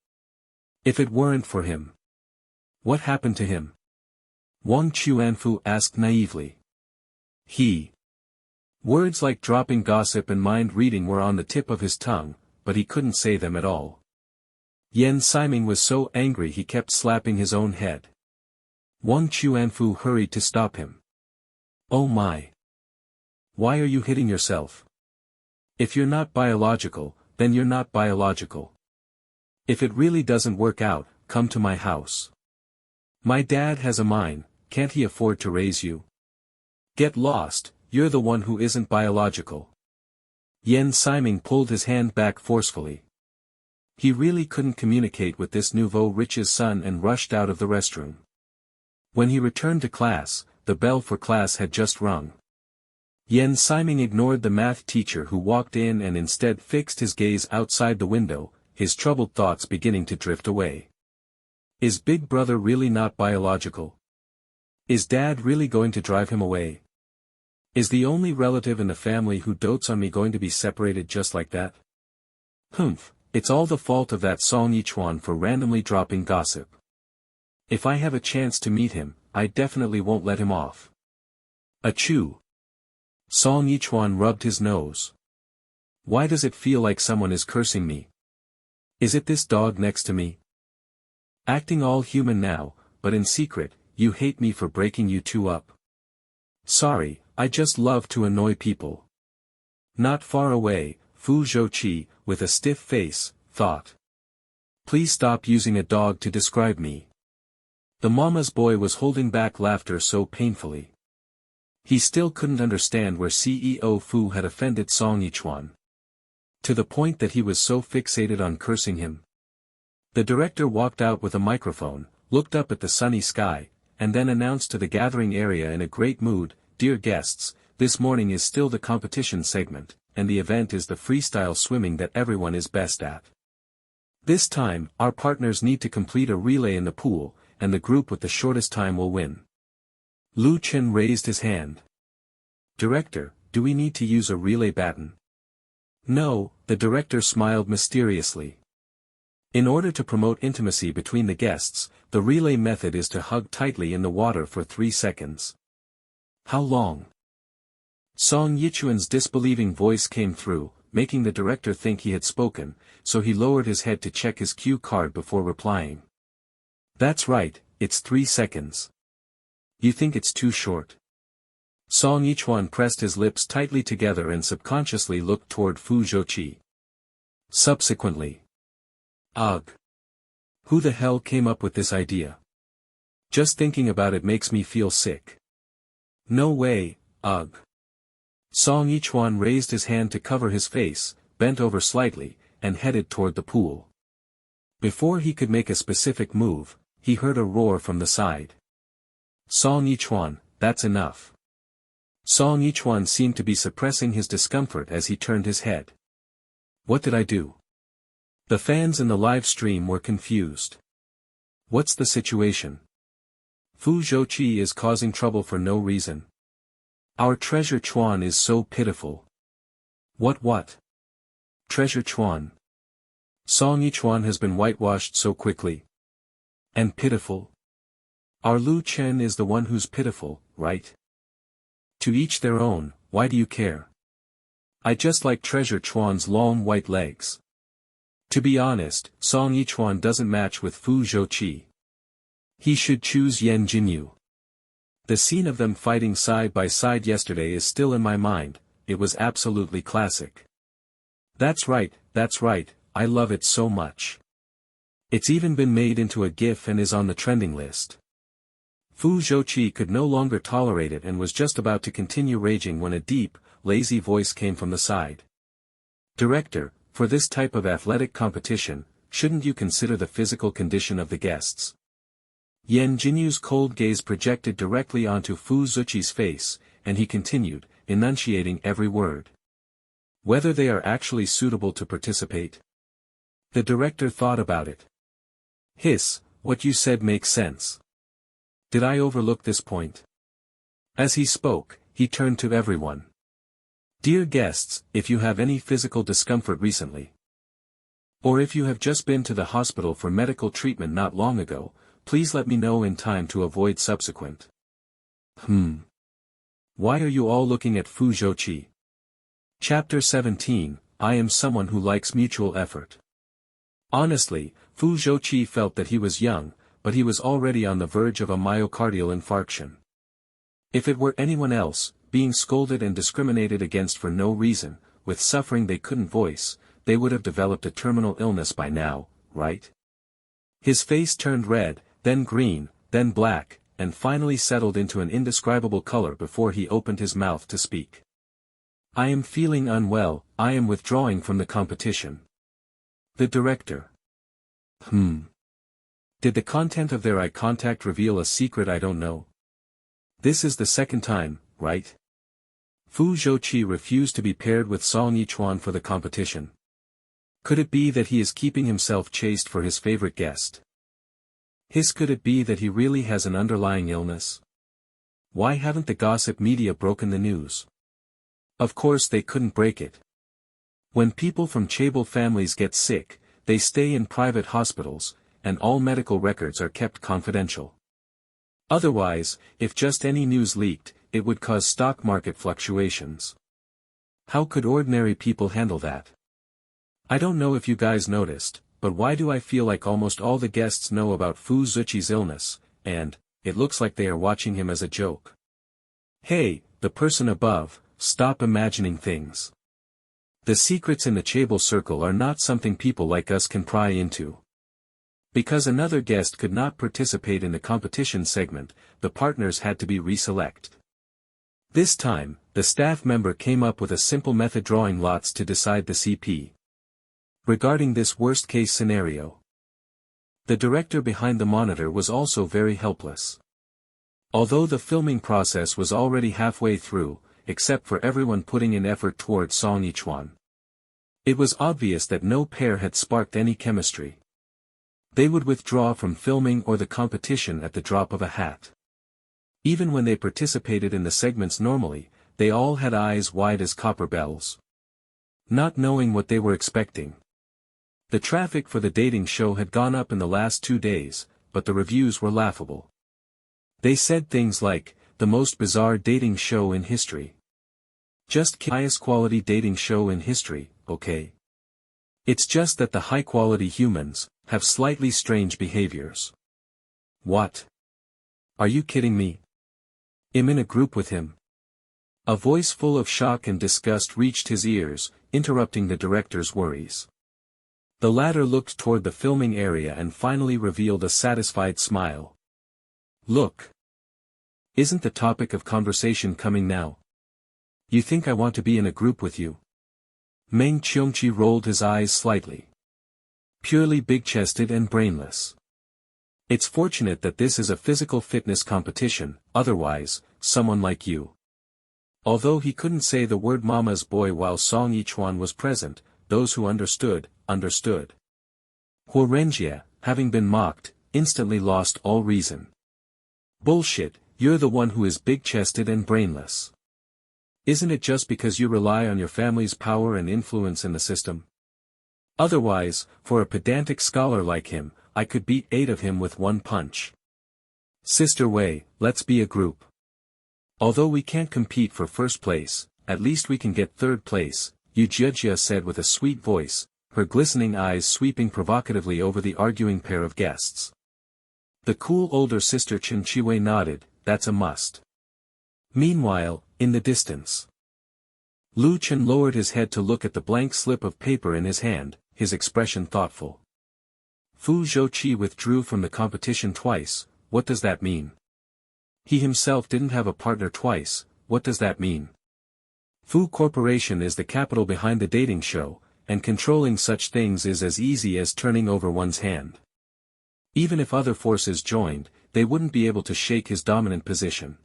If it weren't for him. What happened to him? Wang Chuanfu asked naively. Words like dropping gossip and mind-reading were on the tip of his tongue, but he couldn't say them at all. Yen Siming was so angry he kept slapping his own head. Wang Chuanfu hurried to stop him. Oh my! Why are you hitting yourself? If you're not biological, then you're not biological. If it really doesn't work out, come to my house. My dad has a mine, can't he afford to raise you? Get lost, you're the one who isn't biological. Yen Siming pulled his hand back forcefully. He really couldn't communicate with this nouveau rich's son and rushed out of the restroom. When he returned to class, the bell for class had just rung. Yen Siming ignored the math teacher who walked in and instead fixed his gaze outside the window, his troubled thoughts beginning to drift away. Is big brother really not biological? Is dad really going to drive him away? Is the only relative in the family who dotes on me going to be separated just like that? Humph, it's all the fault of that Song Yichuan for randomly dropping gossip. If I have a chance to meet him, I definitely won't let him off. Achoo! Song Yichuan rubbed his nose. Why does it feel like someone is cursing me? Is it this dog next to me? Acting all human now, but in secret, you hate me for breaking you two up. Sorry, I just love to annoy people. Not far away, Fu Zhouqi, with a stiff face, thought. Please stop using a dog to describe me. The mama's boy was holding back laughter so painfully. He still couldn't understand where CEO Fu had offended Song Yichuan. To the point that he was so fixated on cursing him. The director walked out with a microphone, looked up at the sunny sky, and then announced to the gathering area in a great mood, Dear guests, this morning is still the competition segment, and the event is the freestyle swimming that everyone is best at. This time, our partners need to complete a relay in the pool, and the group with the shortest time will win. Lu Chen raised his hand. Director, do we need to use a relay baton? No, the director smiled mysteriously. In order to promote intimacy between the guests, the relay method is to hug tightly in the water for 3 seconds. How long? Song Yichuan's disbelieving voice came through, making the director think he had spoken, so he lowered his head to check his cue card before replying. That's right, it's 3 seconds. You think it's too short? Song Yichuan pressed his lips tightly together and subconsciously looked toward Fu Zhouqi. Subsequently. Ugh. Who the hell came up with this idea? Just thinking about it makes me feel sick. No way, ugh. Song Yichuan raised his hand to cover his face, bent over slightly, and headed toward the pool. Before he could make a specific move, he heard a roar from the side. Song Yichuan, that's enough. Song Yichuan seemed to be suppressing his discomfort as he turned his head. What did I do? The fans in the live stream were confused. What's the situation? Fu Zhouqi is causing trouble for no reason. Our treasure Chuan is so pitiful. What? Treasure Chuan. Song Yichuan has been whitewashed so quickly. And pitiful? Our Lu Chen is the one who's pitiful, right? To each their own, why do you care? I just like Treasure Chuan's long white legs. To be honest, Song Yichuan doesn't match with Fu Zhouqi. He should choose Yan Jinyu. The scene of them fighting side by side yesterday is still in my mind, it was absolutely classic. That's right, I love it so much. It's even been made into a GIF and is on the trending list. Fu Zhouqi could no longer tolerate it and was just about to continue raging when a deep, lazy voice came from the side. Director, for this type of athletic competition, shouldn't you consider the physical condition of the guests? Yan Jinyu's cold gaze projected directly onto Fu Zhouqi's face, and he continued, enunciating every word. Whether they are actually suitable to participate? The director thought about it. Hiss, what you said makes sense. Did I overlook this point? As he spoke, he turned to everyone. Dear guests, if you have any physical discomfort recently, or if you have just been to the hospital for medical treatment not long ago, please let me know in time to avoid subsequent. Why are you all looking at Fu Zhouqi? Chapter 17, I am someone who likes mutual effort. Honestly, Fu Zhouqi felt that he was young, but he was already on the verge of a myocardial infarction. If it were anyone else, being scolded and discriminated against for no reason, with suffering they couldn't voice, they would have developed a terminal illness by now, right? His face turned red, then green, then black, and finally settled into an indescribable color before he opened his mouth to speak. I am feeling unwell, I am withdrawing from the competition. The director. Did the content of their eye contact reveal a secret I don't know? This is the second time, right? Fu Zhouqi refused to be paired with Song Yichuan for the competition. Could it be that he is keeping himself chaste for his favorite guest? Could it be that he really has an underlying illness? Why haven't the gossip media broken the news? Of course they couldn't break it. When people from chaebol families get sick, they stay in private hospitals, and all medical records are kept confidential. Otherwise, if just any news leaked, it would cause stock market fluctuations. How could ordinary people handle that? I don't know if you guys noticed, but why do I feel like almost all the guests know about Fu Zhouqi's illness, and, it looks like they are watching him as a joke. Hey, the person above, stop imagining things. The secrets in the chaebol circle are not something people like us can pry into. Because another guest could not participate in the competition segment, the partners had to be reselect. This time, the staff member came up with a simple method, drawing lots to decide the CP. Regarding this worst-case scenario, the director behind the monitor was also very helpless. Although the filming process was already halfway through, except for everyone putting in effort towards Song Yichuan, it was obvious that no pair had sparked any chemistry. They would withdraw from filming or the competition at the drop of a hat. Even when they participated in the segments normally, they all had eyes wide as copper bells, not knowing what they were expecting. The traffic for the dating show had gone up in the last 2 days, but the reviews were laughable. They said things like, the most bizarre dating show in history. Just highest quality dating show in history, okay? It's just that the high-quality humans have slightly strange behaviors. What? Are you kidding me? I'm in a group with him. A voice full of shock and disgust reached his ears, interrupting the director's worries. The latter looked toward the filming area and finally revealed a satisfied smile. Look. Isn't the topic of conversation coming now? You think I want to be in a group with you? Meng Qiongqi rolled his eyes slightly. Purely big-chested and brainless. It's fortunate that this is a physical fitness competition, otherwise, someone like you. Although he couldn't say the word mama's boy while Song Yichuan was present, those who understood, understood. Huo Renjie, having been mocked, instantly lost all reason. Bullshit, you're the one who is big-chested and brainless. Isn't it just because you rely on your family's power and influence in the system? Otherwise, for a pedantic scholar like him, I could beat 8 of him with 1 punch. Sister Wei, let's be a group. Although we can't compete for first place, at least we can get third place, Yu Jiejia said with a sweet voice, her glistening eyes sweeping provocatively over the arguing pair of guests. The cool older sister Chen Chiwei nodded, that's a must. Meanwhile, in the distance, Lu Chen lowered his head to look at the blank slip of paper in his hand, his expression thoughtful. Fu Zhouqi withdrew from the competition twice, what does that mean? He himself didn't have a partner twice, what does that mean? Fu Corporation is the capital behind the dating show, and controlling such things is as easy as turning over one's hand. Even if other forces joined, they wouldn't be able to shake his dominant position.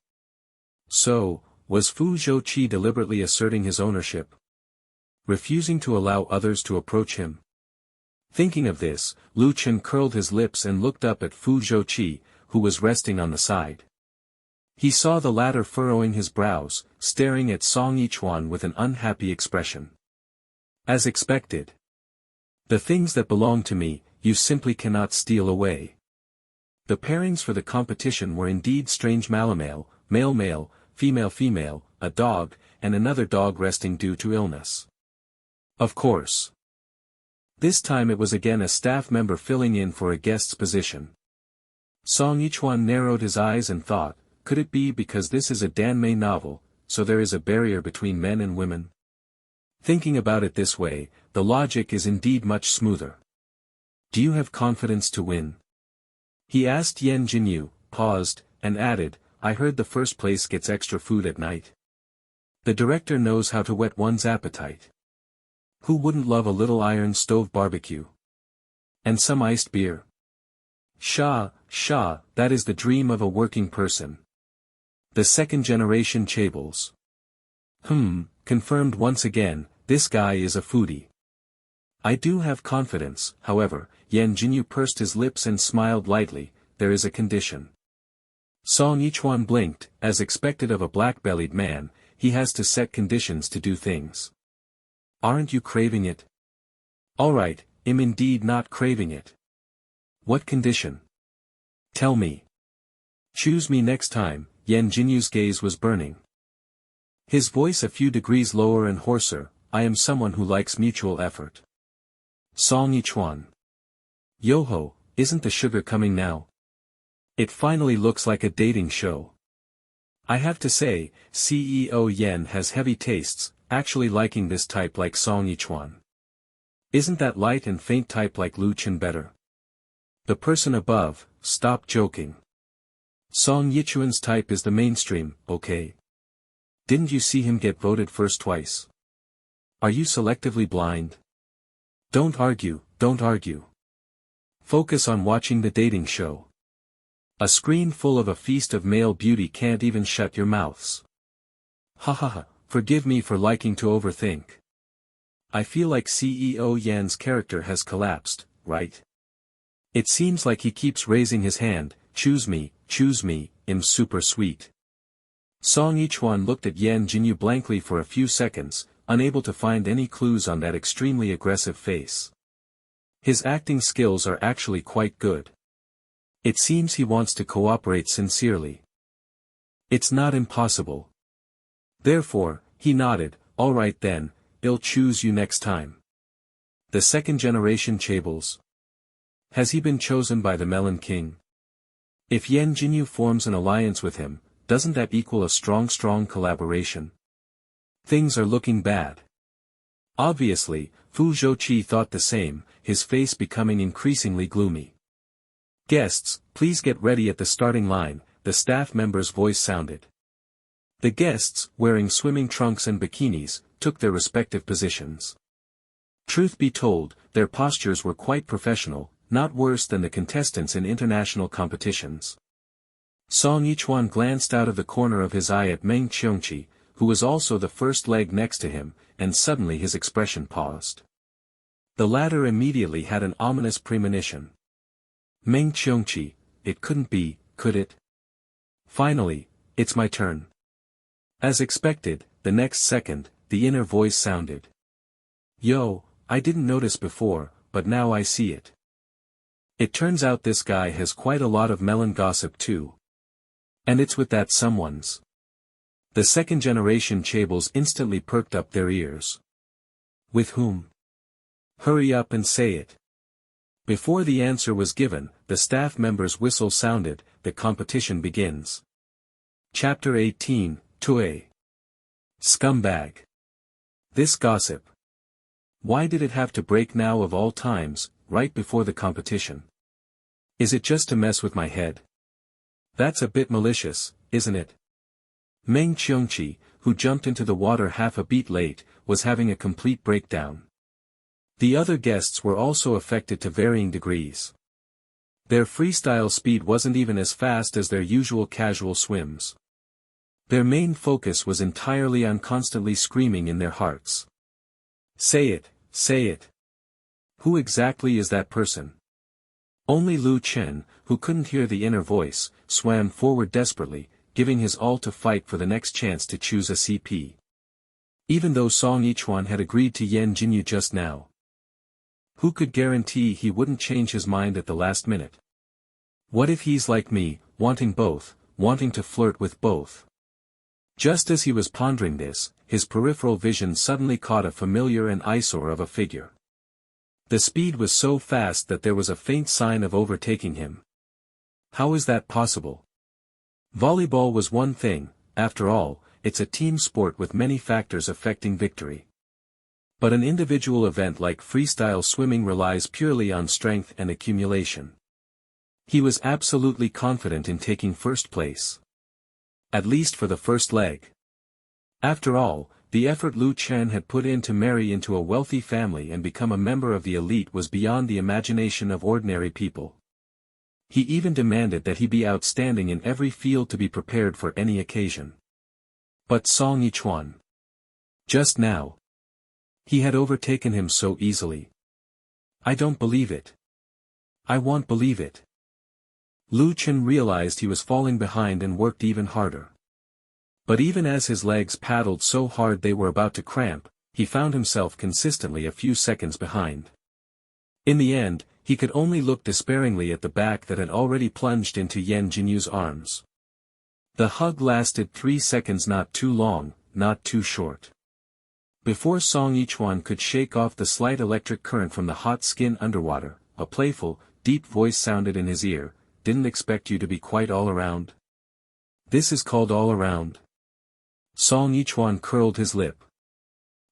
So, was Fu Zhouqi deliberately asserting his ownership? Refusing to allow others to approach him? Thinking of this, Lu Chen curled his lips and looked up at Fu Zhouqi, who was resting on the side. He saw the latter furrowing his brows, staring at Song Yichuan with an unhappy expression. As expected. The things that belong to me, you simply cannot steal away. The pairings for the competition were indeed strange: male-male, male-male, female-female, a dog, and another dog resting due to illness. Of course. This time it was again a staff member filling in for a guest's position. Song Yichuan narrowed his eyes and thought, could it be because this is a Danmei novel, so there is a barrier between men and women? Thinking about it this way, the logic is indeed much smoother. Do you have confidence to win? He asked Yan Jinyu, paused, and added, I heard the first place gets extra food at night. The director knows how to whet one's appetite. Who wouldn't love a little iron stove barbecue? And some iced beer? Sha, that is the dream of a working person. The second generation chaebol. Confirmed once again, this guy is a foodie. I do have confidence, however. Yan Jinyu pursed his lips and smiled lightly, there is a condition. Song Yichuan blinked, as expected of a black-bellied man, he has to set conditions to do things. Aren't you craving it? Alright, I'm indeed not craving it. What condition? Tell me. Choose me next time. Yan Jinyu's gaze was burning. His voice a few degrees lower and hoarser, I am someone who likes mutual effort. Song Yichuan. Yoho, isn't the sugar coming now? It finally looks like a dating show. I have to say, CEO Yan has heavy tastes, actually liking this type like Song Yichuan. Isn't that light and faint type like Lu Chen better? The person above, stop joking. Song Yichuan's type is the mainstream, okay? Didn't you see him get voted first twice? Are you selectively blind? Don't argue. Focus on watching the dating show. A screen full of a feast of male beauty can't even shut your mouths. Ha, forgive me for liking to overthink. I feel like CEO Yan's character has collapsed, right? It seems like he keeps raising his hand, choose me, I'm super sweet. Song Yichuan looked at Yan Jinyu blankly for a few seconds, unable to find any clues on that extremely aggressive face. His acting skills are actually quite good. It seems he wants to cooperate sincerely. It's not impossible. Therefore, he nodded, alright then, I'll choose you next time. The second generation chaebol. Has he been chosen by the Melon King? If Yan Jinyu forms an alliance with him, doesn't that equal a strong collaboration? Things are looking bad. Obviously, Fu Zhouqi thought the same, his face becoming increasingly gloomy. Guests, please get ready at the starting line, the staff member's voice sounded. The guests, wearing swimming trunks and bikinis, took their respective positions. Truth be told, their postures were quite professional, not worse than the contestants in international competitions. Song Yichuan glanced out of the corner of his eye at Meng Qiongqi, who was also the first leg next to him, and suddenly his expression paused. The latter immediately had an ominous premonition. Meng Qiongqi, it couldn't be, could it? Finally, it's my turn. As expected, the next second, the inner voice sounded. Yo, I didn't notice before, but now I see it. It turns out this guy has quite a lot of melon gossip too. And it's with that someone's. The second generation chaebol instantly perked up their ears. With whom? Hurry up and say it. Before the answer was given, the staff member's whistle sounded, the competition begins. Chapter 18, Tue. Scumbag. This gossip. Why did it have to break now of all times, right before the competition? Is it just to mess with my head? That's a bit malicious, isn't it? Meng Qiongqi, who jumped into the water half a beat late, was having a complete breakdown. The other guests were also affected to varying degrees. Their freestyle speed wasn't even as fast as their usual casual swims. Their main focus was entirely on constantly screaming in their hearts. Say it, say it. Who exactly is that person? Only Lu Chen, who couldn't hear the inner voice, swam forward desperately, giving his all to fight for the next chance to choose a CP. Even though Song Yichuan had agreed to Yan Jinyu just now. Who could guarantee he wouldn't change his mind at the last minute? What if he's like me, wanting both, wanting to flirt with both? Just as he was pondering this, his peripheral vision suddenly caught a familiar and eyesore of a figure. The speed was so fast that there was a faint sign of overtaking him. How is that possible? Volleyball was one thing, after all, it's a team sport with many factors affecting victory. But an individual event like freestyle swimming relies purely on strength and accumulation. He was absolutely confident in taking first place. At least for the first leg. After all, the effort Lu Chen had put in to marry into a wealthy family and become a member of the elite was beyond the imagination of ordinary people. He even demanded that he be outstanding in every field to be prepared for any occasion. But Song Yichuan. Just now. He had overtaken him so easily. I don't believe it. I won't believe it. Lu Chen realized he was falling behind and worked even harder. But even as his legs paddled so hard they were about to cramp, he found himself consistently a few seconds behind. In the end, he could only look despairingly at the back that had already plunged into Yan Jinyu's arms. The hug lasted 3 seconds, not too long, not too short. Before Song Yichuan could shake off the slight electric current from the hot skin underwater, a playful, deep voice sounded in his ear, "Didn't expect you to be quite all around." This is called all around. Song Yichuan curled his lip.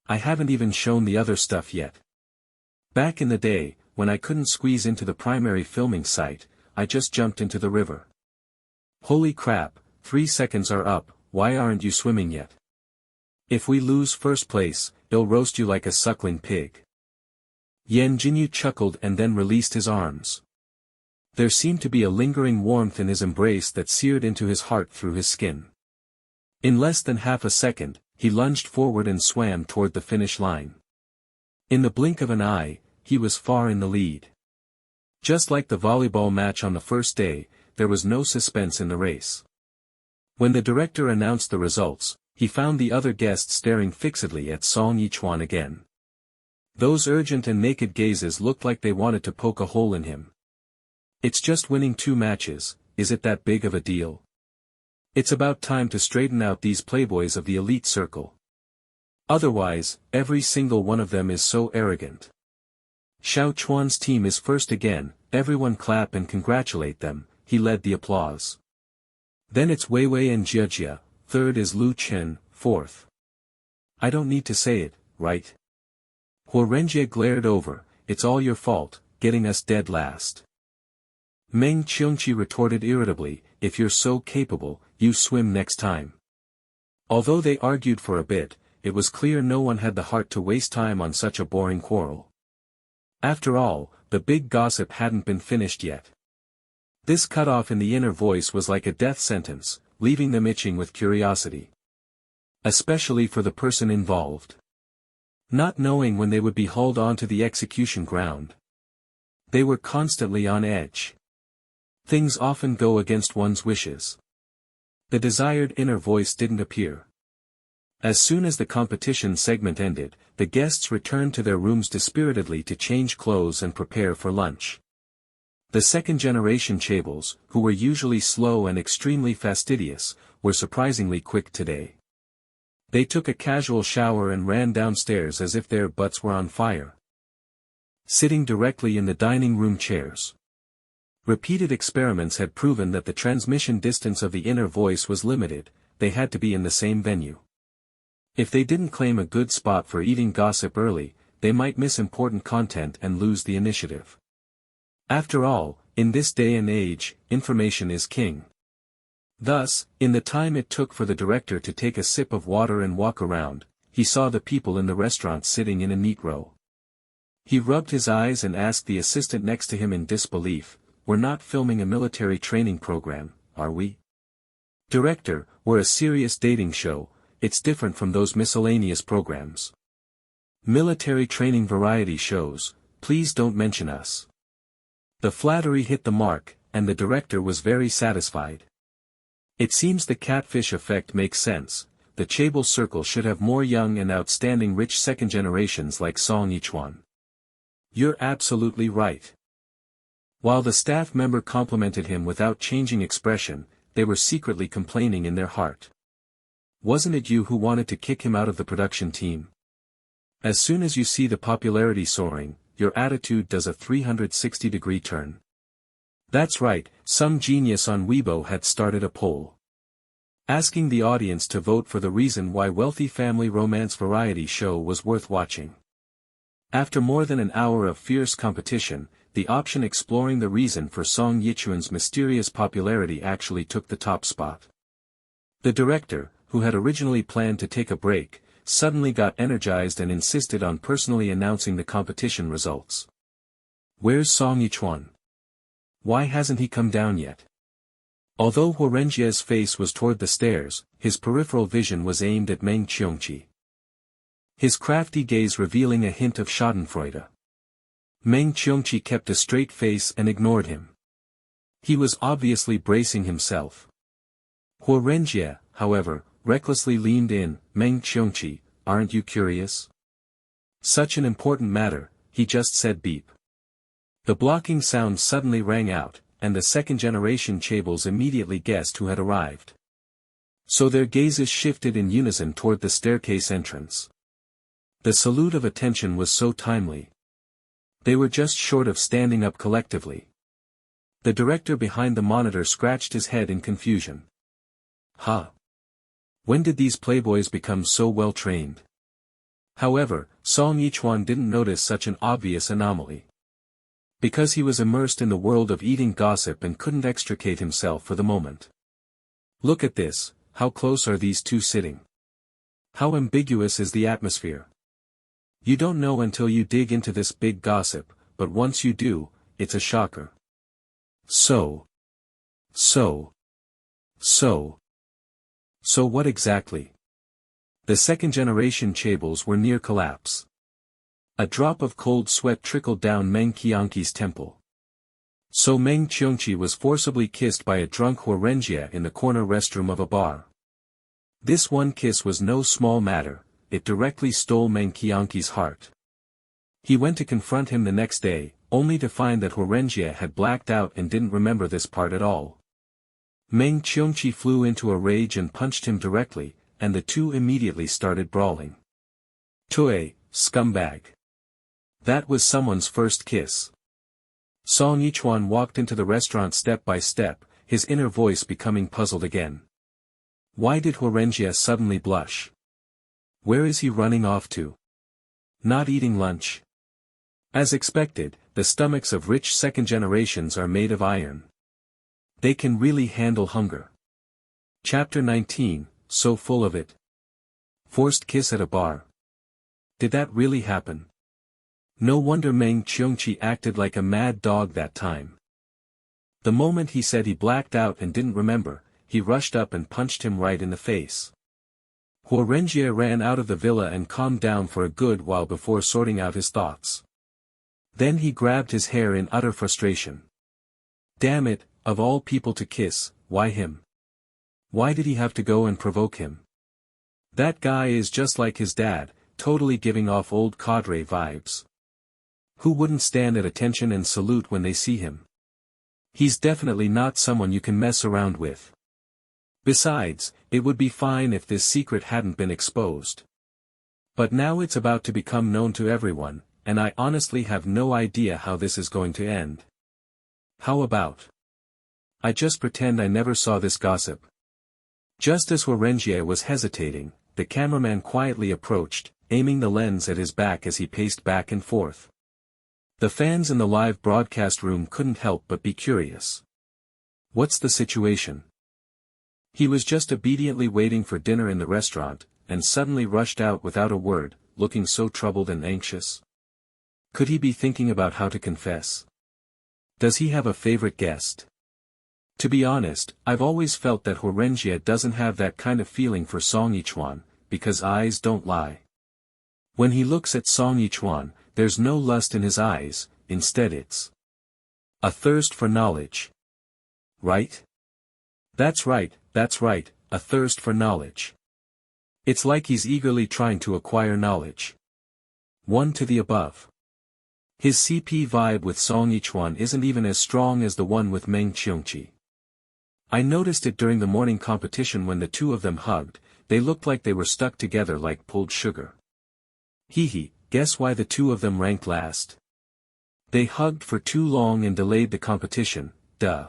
I haven't even shown the other stuff yet. Back in the day, when I couldn't squeeze into the primary filming site, I just jumped into the river. Holy crap, 3 seconds are up, why aren't you swimming yet? If we lose first place, I'll roast you like a suckling pig. Yan Jinyu chuckled and then released his arms. There seemed to be a lingering warmth in his embrace that seared into his heart through his skin. In less than half a second, he lunged forward and swam toward the finish line. In the blink of an eye, he was far in the lead. Just like the volleyball match on the first day, there was no suspense in the race. When the director announced the results, he found the other guests staring fixedly at Song Yichuan again. Those urgent and naked gazes looked like they wanted to poke a hole in him. It's just winning 2 matches, is it that big of a deal? It's about time to straighten out these playboys of the elite circle. Otherwise, every single one of them is so arrogant. Xiao Chuan's team is first again, everyone clap and congratulate them, he led the applause. Then it's Weiwei and Jiejia, third is Lu Chen, fourth. I don't need to say it, right? Huo Renjie glared over, it's all your fault, getting us dead last. Meng Qiongqi retorted irritably, if you're so capable, you swim next time. Although they argued for a bit, it was clear no one had the heart to waste time on such a boring quarrel. After all, the big gossip hadn't been finished yet. This cutoff in the inner voice was like a death sentence, leaving them itching with curiosity. Especially for the person involved. Not knowing when they would be hauled onto the execution ground. They were constantly on edge. Things often go against one's wishes. The desired inner voice didn't appear. As soon as the competition segment ended, the guests returned to their rooms dispiritedly to change clothes and prepare for lunch. The second-generation chaebols, who were usually slow and extremely fastidious, were surprisingly quick today. They took a casual shower and ran downstairs as if their butts were on fire. Sitting directly in the dining room chairs. Repeated experiments had proven that the transmission distance of the inner voice was limited, they had to be in the same venue. If they didn't claim a good spot for eating gossip early, they might miss important content and lose the initiative. After all, in this day and age, information is king. Thus, in the time it took for the director to take a sip of water and walk around, he saw the people in the restaurant sitting in a neat row. He rubbed his eyes and asked the assistant next to him in disbelief, "We're not filming a military training program, are we?" "Director, we're a serious dating show, it's different from those miscellaneous programs. Military training variety shows, please don't mention us." The flattery hit the mark, and the director was very satisfied. It seems the catfish effect makes sense. The Chaebol circle should have more young and outstanding rich second generations like Song Yichuan. "You're absolutely right." While the staff member complimented him without changing expression, they were secretly complaining in their heart. "Wasn't it you who wanted to kick him out of the production team? As soon as you see the popularity soaring, your attitude does a 360-degree turn." That's right, some genius on Weibo had started a poll, asking the audience to vote for the reason why wealthy family romance variety show was worth watching. After more than an hour of fierce competition, the option exploring the reason for Song Yichuan's mysterious popularity actually took the top spot. The director, who had originally planned to take a break, suddenly got energized and insisted on personally announcing the competition results. "Where's Song Yichuan? Why hasn't he come down yet?" Although Huorenjie's face was toward the stairs, his peripheral vision was aimed at Meng Qiongqi, his crafty gaze revealing a hint of schadenfreude. Meng Qiongqi kept a straight face and ignored him. He was obviously bracing himself. Huorenjie, however, recklessly leaned in. "Meng Qiongqi, aren't you curious? Such an important matter," he just said. Beep. The blocking sound suddenly rang out, and the second-generation Chaebols immediately guessed who had arrived. So their gazes shifted in unison toward the staircase entrance. The salute of attention was so timely. They were just short of standing up collectively. The director behind the monitor scratched his head in confusion. "Huh? When did these playboys become so well trained?" However, Song Yichuan didn't notice such an obvious anomaly. Because he was immersed in the world of eating gossip and couldn't extricate himself for the moment. "Look at this, how close are these two sitting? How ambiguous is the atmosphere? You don't know until you dig into this big gossip, but once you do, it's a shocker. So what exactly?" The second-generation Chaebols were near collapse. A drop of cold sweat trickled down Meng Qiongqi's temple. So Meng Qiongqi was forcibly kissed by a drunk Huorenjie in the corner restroom of a bar. This one kiss was no small matter, it directly stole Meng Qiongqi's heart. He went to confront him the next day, only to find that Huorenjie had blacked out and didn't remember this part at all. Meng Qiongqi flew into a rage and punched him directly, and the two immediately started brawling. "Tue, scumbag. That was someone's first kiss." Song Yichuan walked into the restaurant step by step, his inner voice becoming puzzled again. Why did Huorenjie suddenly blush? Where is he running off to? Not eating lunch? As expected, the stomachs of rich second generations are made of iron. They can really handle hunger. Chapter 19, so full of it. Forced kiss at a bar. Did that really happen? No wonder Meng Qiongqi acted like a mad dog that time. The moment he said he blacked out and didn't remember, he rushed up and punched him right in the face. Huorenjie ran out of the villa and calmed down for a good while before sorting out his thoughts. Then he grabbed his hair in utter frustration. Damn it, of all people to kiss, why him? Why did he have to go and provoke him? That guy is just like his dad, totally giving off old cadre vibes. Who wouldn't stand at attention and salute when they see him? He's definitely not someone you can mess around with. Besides, it would be fine if this secret hadn't been exposed. But now it's about to become known to everyone, and I honestly have no idea how this is going to end. How about I just pretend I never saw this gossip? Just as Huorenjie was hesitating, the cameraman quietly approached, aiming the lens at his back as he paced back and forth. The fans in the live broadcast room couldn't help but be curious. What's the situation? He was just obediently waiting for dinner in the restaurant, and suddenly rushed out without a word, looking so troubled and anxious. Could he be thinking about how to confess? Does he have a favorite guest? To be honest, I've always felt that HWG doesn't have that kind of feeling for Song Yichuan, because eyes don't lie. When he looks at Song Yichuan, there's no lust in his eyes, instead it's a thirst for knowledge. Right? That's right, a thirst for knowledge. It's like he's eagerly trying to acquire knowledge. 1 to the above. His CP vibe with Song Yichuan isn't even as strong as the one with Meng Qiongqi. I noticed it during the morning competition when the two of them hugged, they looked like they were stuck together like pulled sugar. Hehe, guess why the two of them ranked last? They hugged for too long and delayed the competition, duh.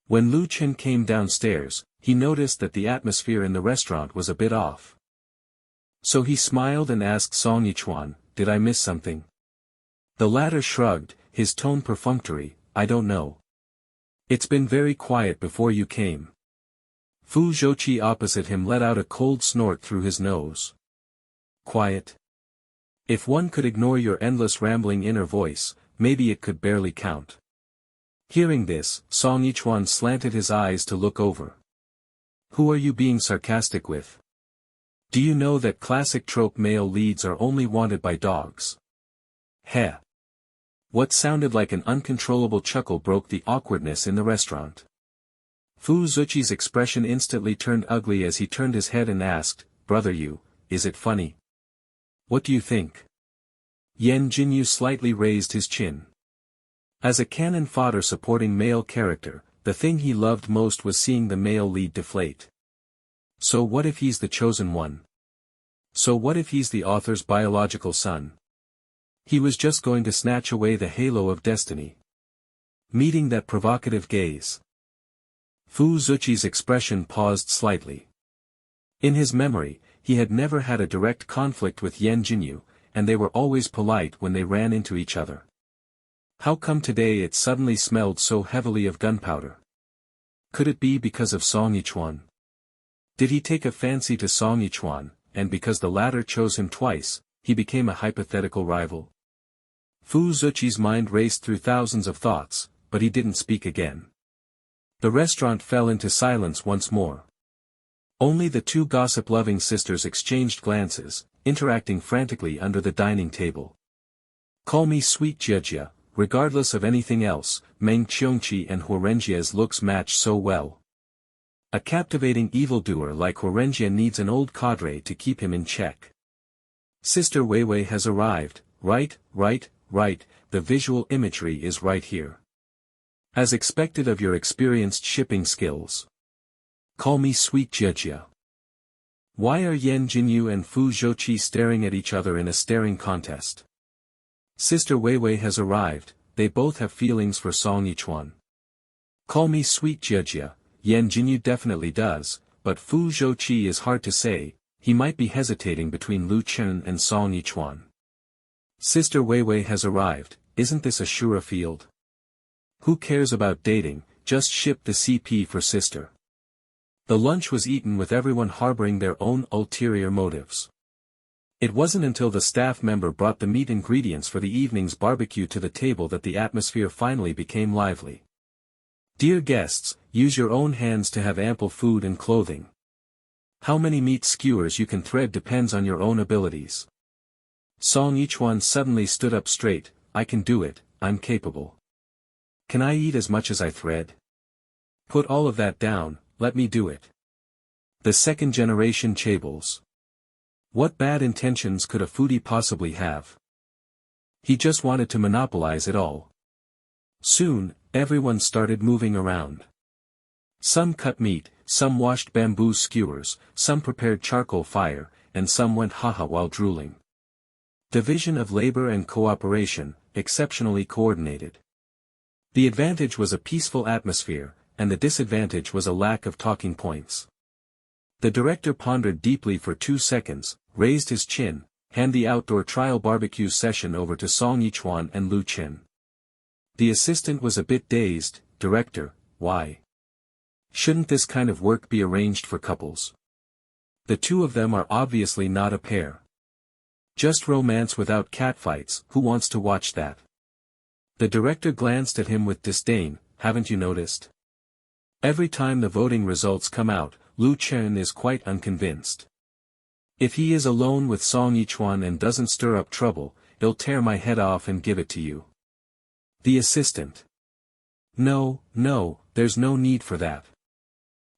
When Lu Chen came downstairs, he noticed that the atmosphere in the restaurant was a bit off. So he smiled and asked Song Yichuan, "Did I miss something?" The latter shrugged, his tone perfunctory, "I don't know. It's been very quiet before you came." Fu Zhouqi opposite him let out a cold snort through his nose. Quiet? If one could ignore your endless rambling inner voice, maybe it could barely count. Hearing this, Song Yichuan slanted his eyes to look over. Who are you being sarcastic with? Do you know that classic trope male leads are only wanted by dogs? Heh. What sounded like an uncontrollable chuckle broke the awkwardness in the restaurant. Fu Zhouqi's expression instantly turned ugly as he turned his head and asked, "Brother you, is it funny? What do you think?" Yan Jinyu slightly raised his chin. As a cannon fodder supporting male character, the thing he loved most was seeing the male lead deflate. So what if he's the chosen one? So what if he's the author's biological son? He was just going to snatch away the halo of destiny. Meeting that provocative gaze. Fu Zhouqi's expression paused slightly. In his memory, he had never had a direct conflict with Yan Jinyu, and they were always polite when they ran into each other. How come today it suddenly smelled so heavily of gunpowder? Could it be because of Song Yichuan? Did he take a fancy to Song Yichuan, and because the latter chose him twice, he became a hypothetical rival? Fu Zhouqi's mind raced through thousands of thoughts, but he didn't speak again. The restaurant fell into silence once more. Only the two gossip-loving sisters exchanged glances, interacting frantically under the dining table. Call me sweet Jia, regardless of anything else, Meng Qiongqi and HWG's looks match so well. A captivating evildoer like HWG needs an old cadre to keep him in check. Sister Weiwei has arrived, right, the visual imagery is right here. As expected of your experienced shipping skills. Call me sweet Jia. Why are Yan Jinyu and Fu Zhouqi staring at each other in a staring contest? Sister Weiwei has arrived, they both have feelings for Song Yichuan. Call me sweet Jia, Yan Jinyu definitely does, but Fu Zhouqi is hard to say, he might be hesitating between Lu Chen and Song Yichuan. Sister Weiwei has arrived, isn't this a sure field? Who cares about dating, just ship the CP for sister. The lunch was eaten with everyone harboring their own ulterior motives. It wasn't until the staff member brought the meat ingredients for the evening's barbecue to the table that the atmosphere finally became lively. Dear guests, use your own hands to have ample food and clothing. How many meat skewers you can thread depends on your own abilities. Song Yichuan suddenly stood up straight, I can do it, I'm capable. Can I eat as much as I thread? Put all of that down, let me do it. The second generation chaebols. What bad intentions could a foodie possibly have? He just wanted to monopolize it all. Soon, everyone started moving around. Some cut meat, some washed bamboo skewers, some prepared charcoal fire, and some went haha while drooling. Division of labor and cooperation, exceptionally coordinated. The advantage was a peaceful atmosphere, and the disadvantage was a lack of talking points. The director pondered deeply for 2 seconds, raised his chin, handed the outdoor trial barbecue session over to Song Yichuan and Lu Chen. The assistant was a bit dazed. Director, why? Shouldn't this kind of work be arranged for couples? The two of them are obviously not a pair. Just romance without catfights, who wants to watch that? The director glanced at him with disdain. Haven't you noticed? Every time the voting results come out, Lu Chen is quite unconvinced. If he is alone with Song Yichuan and doesn't stir up trouble, he'll tear my head off and give it to you. The assistant. No, there's no need for that.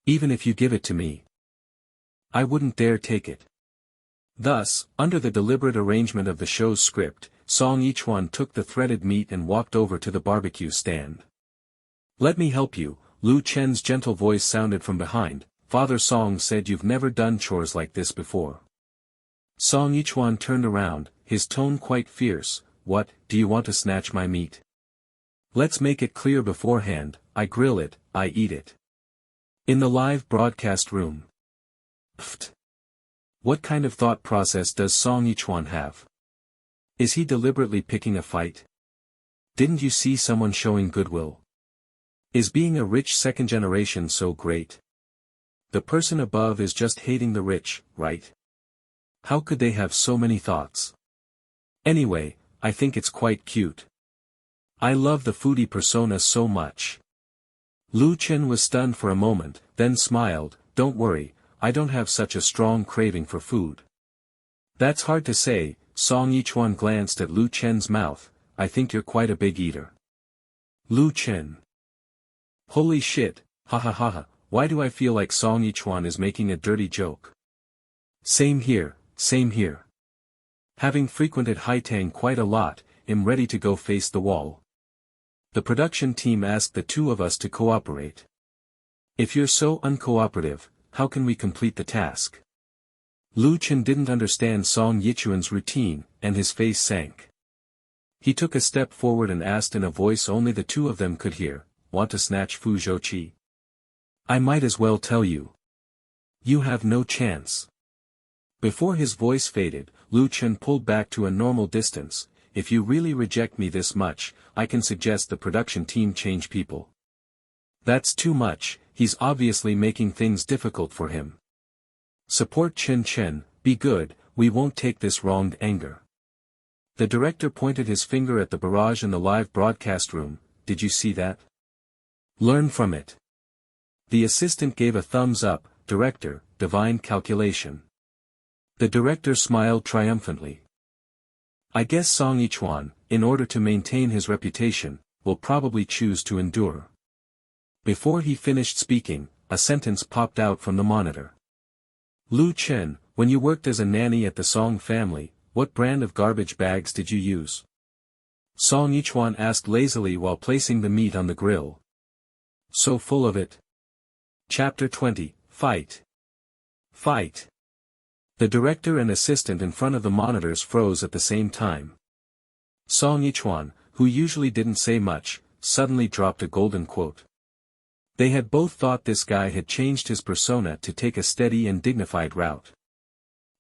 Even if you give it to me, I wouldn't dare take it. Thus, under the deliberate arrangement of the show's script, Song Yichuan took the threaded meat and walked over to the barbecue stand. Let me help you, Lu Chen's gentle voice sounded from behind. Father Song said you've never done chores like this before. Song Yichuan turned around, his tone quite fierce. What, do you want to snatch my meat? Let's make it clear beforehand, I grill it, I eat it. In the live broadcast room. Pfft. What kind of thought process does Song Yichuan have? Is he deliberately picking a fight? Didn't you see someone showing goodwill? Is being a rich second generation so great? The person above is just hating the rich, right? How could they have so many thoughts? Anyway, I think it's quite cute. I love the foodie persona so much. Lu Chen was stunned for a moment, then smiled. Don't worry, I don't have such a strong craving for food. That's hard to say. Song Yichuan glanced at Lu Chen's mouth. I think you're quite a big eater. Lu Chen. Holy shit, ha ha ha ha, why do I feel like Song Yichuan is making a dirty joke? Same here, same here. Having frequented Haitang quite a lot, I'm ready to go face the wall. The production team asked the two of us to cooperate. If you're so uncooperative, how can we complete the task? Lu Chen didn't understand Song Yichuan's routine, and his face sank. He took a step forward and asked in a voice only the two of them could hear, want to snatch Fu Zhouqi? I might as well tell you. You have no chance. Before his voice faded, Lu Chen pulled back to a normal distance. If you really reject me this much, I can suggest the production team change people. That's too much, he's obviously making things difficult for him. Support Chen, be good, we won't take this wronged anger. The director pointed his finger at the barrage in the live broadcast room. Did you see that? Learn from it. The assistant gave a thumbs up. Director, divine calculation. The director smiled triumphantly. I guess Song Yichuan, in order to maintain his reputation, will probably choose to endure. Before he finished speaking, a sentence popped out from the monitor. Lu Chen, when you worked as a nanny at the Song family, what brand of garbage bags did you use? Song Yichuan asked lazily while placing the meat on the grill. So full of it. Chapter 20, Fight. Fight. The director and assistant in front of the monitors froze at the same time. Song Yichuan, who usually didn't say much, suddenly dropped a golden quote. They had both thought this guy had changed his persona to take a steady and dignified route.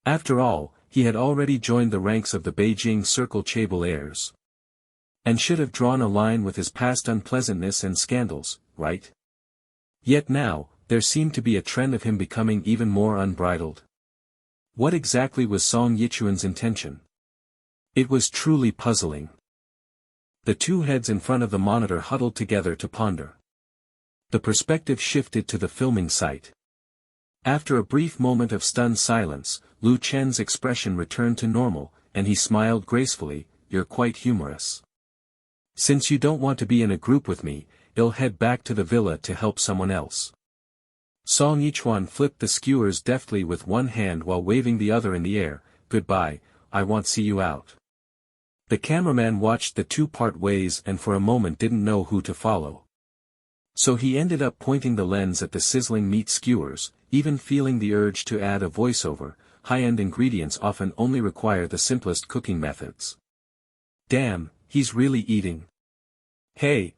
After all, he had already joined the ranks of the Beijing Circle Chable heirs. And should have drawn a line with his past unpleasantness and scandals, right? Yet now, there seemed to be a trend of him becoming even more unbridled. What exactly was Song Yichuan's intention? It was truly puzzling. The two heads in front of the monitor huddled together to ponder. The perspective shifted to the filming site. After a brief moment of stunned silence, Lu Chen's expression returned to normal, and he smiled gracefully. You're quite humorous. Since you don't want to be in a group with me, I'll head back to the villa to help someone else. Song Yichuan flipped the skewers deftly with one hand while waving the other in the air. Goodbye, I won't see you out. The cameraman watched the two part ways and for a moment didn't know who to follow. So he ended up pointing the lens at the sizzling meat skewers, even feeling the urge to add a voiceover. High-end ingredients often only require the simplest cooking methods. Damn, he's really eating. Hey.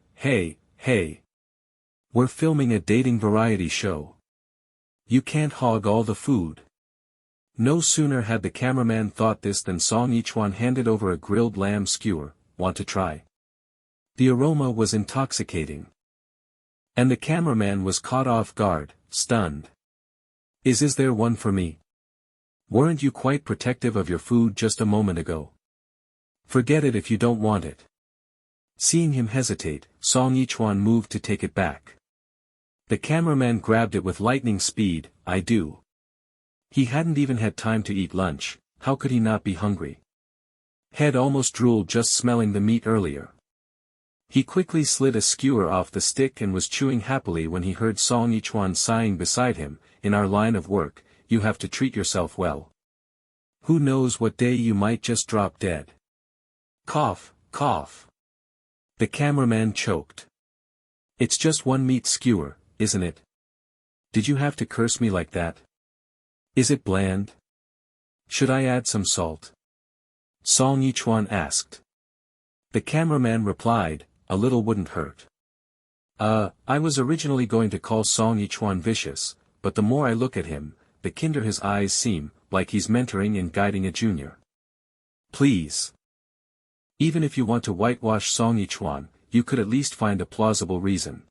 We're filming a dating variety show. You can't hog all the food. No sooner had the cameraman thought this than Song Yichuan handed over a grilled lamb skewer. Want to try? The aroma was intoxicating. And the cameraman was caught off guard, stunned. Is there one for me? Weren't you quite protective of your food just a moment ago? Forget it if you don't want it. Seeing him hesitate, Song Yichuan moved to take it back. The cameraman grabbed it with lightning speed. I do. He hadn't even had time to eat lunch, how could he not be hungry? Head almost drooled just smelling the meat earlier. He quickly slid a skewer off the stick and was chewing happily when he heard Song Yichuan sighing beside him. In our line of work, you have to treat yourself well. Who knows what day you might just drop dead. Cough, cough. The cameraman choked. It's just one meat skewer, isn't it? Did you have to curse me like that? Is it bland? Should I add some salt? Song Yichuan asked. The cameraman replied, a little wouldn't hurt. I was originally going to call Song Yichuan vicious, but the more I look at him, the kinder his eyes seem, like he's mentoring and guiding a junior. Please. Even if you want to whitewash Song Yichuan, you could at least find a plausible reason.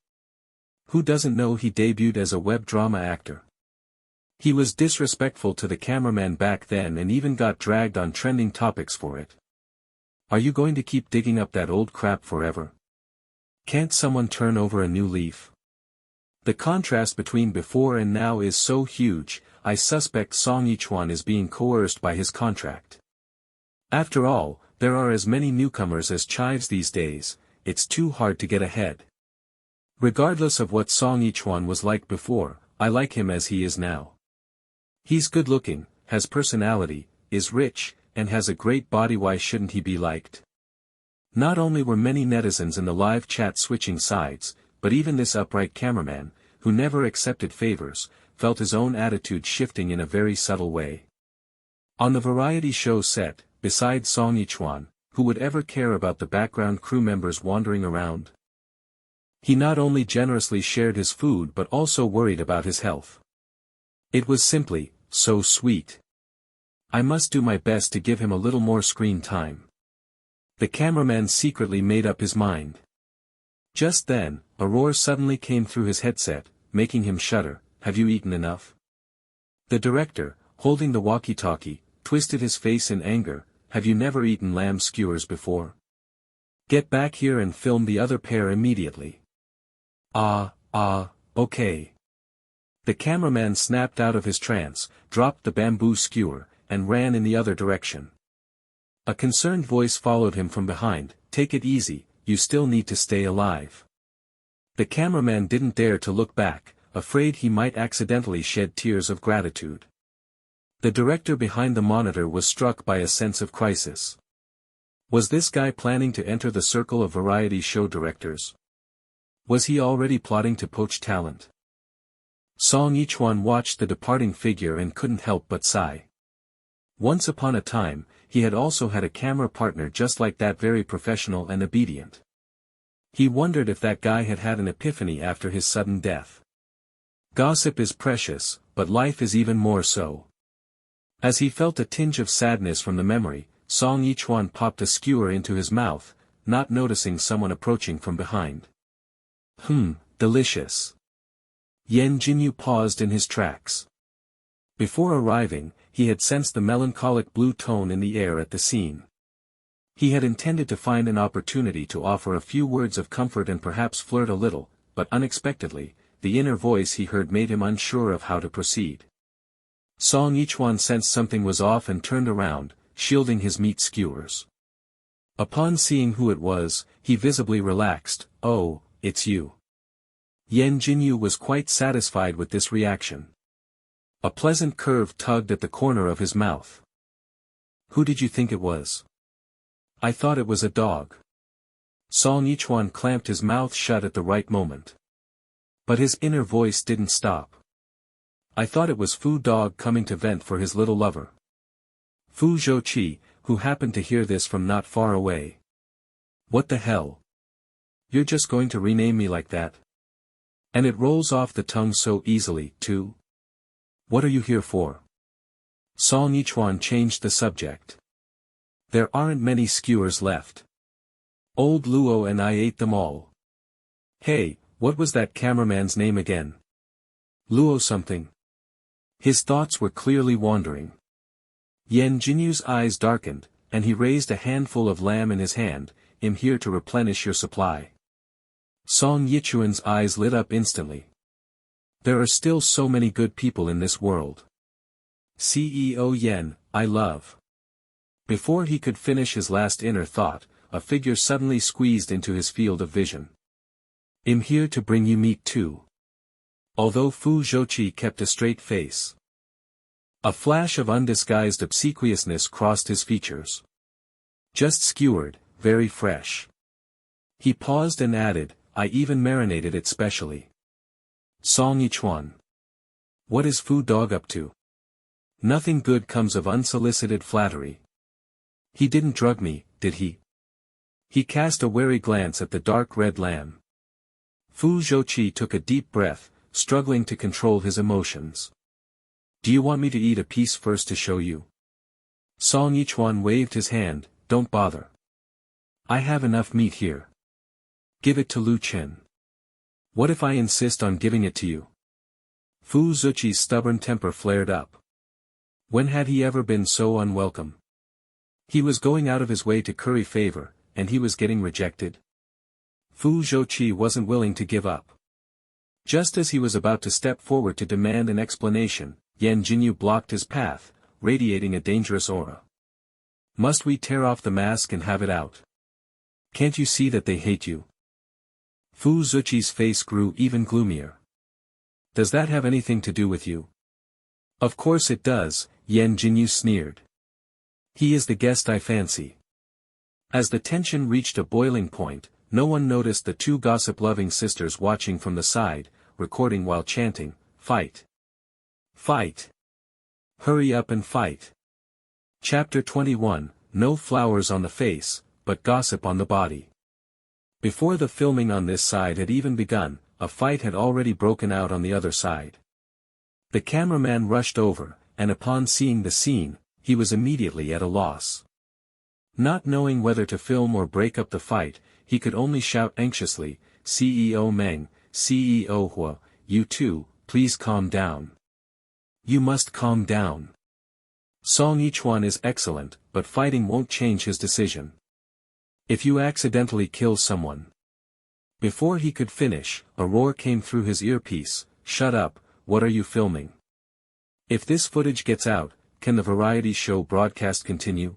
Who doesn't know he debuted as a web drama actor? He was disrespectful to the cameraman back then and even got dragged on trending topics for it. Are you going to keep digging up that old crap forever? Can't someone turn over a new leaf? The contrast between before and now is so huge, I suspect Song Yichuan is being coerced by his contract. After all, there are as many newcomers as chives these days, it's too hard to get ahead. Regardless of what Song Yichuan was like before, I like him as he is now. He's good-looking, has personality, is rich, and has a great body. Why shouldn't he be liked? Not only were many netizens in the live chat switching sides, but even this upright cameraman, who never accepted favors, felt his own attitude shifting in a very subtle way. On the variety show set, beside Song Yichuan, who would ever care about the background crew members wandering around? He not only generously shared his food but also worried about his health. It was simply, so sweet. I must do my best to give him a little more screen time. The cameraman secretly made up his mind. Just then, a roar suddenly came through his headset, making him shudder. Have you eaten enough? The director, holding the walkie-talkie, twisted his face in anger. Have you never eaten lamb skewers before? Get back here and film the other pair immediately. Okay. The cameraman snapped out of his trance, dropped the bamboo skewer, and ran in the other direction. A concerned voice followed him from behind. Take it easy, you still need to stay alive. The cameraman didn't dare to look back, afraid he might accidentally shed tears of gratitude. The director behind the monitor was struck by a sense of crisis. Was this guy planning to enter the circle of variety show directors? Was he already plotting to poach talent? Song Yichuan watched the departing figure and couldn't help but sigh. Once upon a time, he had also had a camera partner just like that, very professional and obedient. He wondered if that guy had had an epiphany after his sudden death. Gossip is precious, but life is even more so. As he felt a tinge of sadness from the memory, Song Yichuan popped a skewer into his mouth, not noticing someone approaching from behind. Delicious. Yan Jinyu paused in his tracks. Before arriving, he had sensed the melancholic blue tone in the air at the scene. He had intended to find an opportunity to offer a few words of comfort and perhaps flirt a little, but unexpectedly, the inner voice he heard made him unsure of how to proceed. Song Yichuan sensed something was off and turned around, shielding his meat skewers. Upon seeing who it was, he visibly relaxed. Oh, it's you. Yan Jinyu was quite satisfied with this reaction. A pleasant curve tugged at the corner of his mouth. Who did you think it was? I thought it was a dog. Song Yichuan clamped his mouth shut at the right moment. But his inner voice didn't stop. I thought it was Fu Dog coming to vent for his little lover. Fu Zhouqi, who happened to hear this from not far away. What the hell? You're just going to rename me like that? And it rolls off the tongue so easily, too. What are you here for? Song Yichuan changed the subject. There aren't many skewers left. Old Luo and I ate them all. Hey, what was that cameraman's name again? Luo something. His thoughts were clearly wandering. Yan Jinyu's eyes darkened, and he raised a handful of lamb in his hand. I'm here to replenish your supply. Song Yichuan's eyes lit up instantly. There are still so many good people in this world. CEO Yan, I love. Before he could finish his last inner thought, a figure suddenly squeezed into his field of vision. I'm here to bring you meat too. Although Fu Zhouqi kept a straight face. A flash of undisguised obsequiousness crossed his features. Just skewered, very fresh. He paused and added, I even marinated it specially. Song Yichuan. What is Fu Dog up to? Nothing good comes of unsolicited flattery. He didn't drug me, did he? He cast a wary glance at the dark red lamb. Fu Zhouqi took a deep breath, struggling to control his emotions. Do you want me to eat a piece first to show you? Song Yichuan waved his hand, don't bother. I have enough meat here. Give it to Lu Chen. What if I insist on giving it to you? Fu Zhouqi's stubborn temper flared up. When had he ever been so unwelcome? He was going out of his way to curry favor, and he was getting rejected. Fu Zhouqi wasn't willing to give up. Just as he was about to step forward to demand an explanation, Yan Jinyu blocked his path, radiating a dangerous aura. Must we tear off the mask and have it out? Can't you see that they hate you? Fu Zhouqi's face grew even gloomier. Does that have anything to do with you? Of course it does, Yan Jinyu sneered. He is the guest I fancy. As the tension reached a boiling point, no one noticed the two gossip-loving sisters watching from the side, recording while chanting, fight. Fight. Hurry up and fight. Chapter 21, No flowers on the face, but gossip on the body. Before the filming on this side had even begun, a fight had already broken out on the other side. The cameraman rushed over, and upon seeing the scene, he was immediately at a loss. Not knowing whether to film or break up the fight, he could only shout anxiously, CEO Meng, CEO Hua, you two, please calm down. You must calm down. Song Yichuan is excellent, but fighting won't change his decision. If you accidentally kill someone. Before he could finish, a roar came through his earpiece, shut up, what are you filming? If this footage gets out, can the variety show broadcast continue?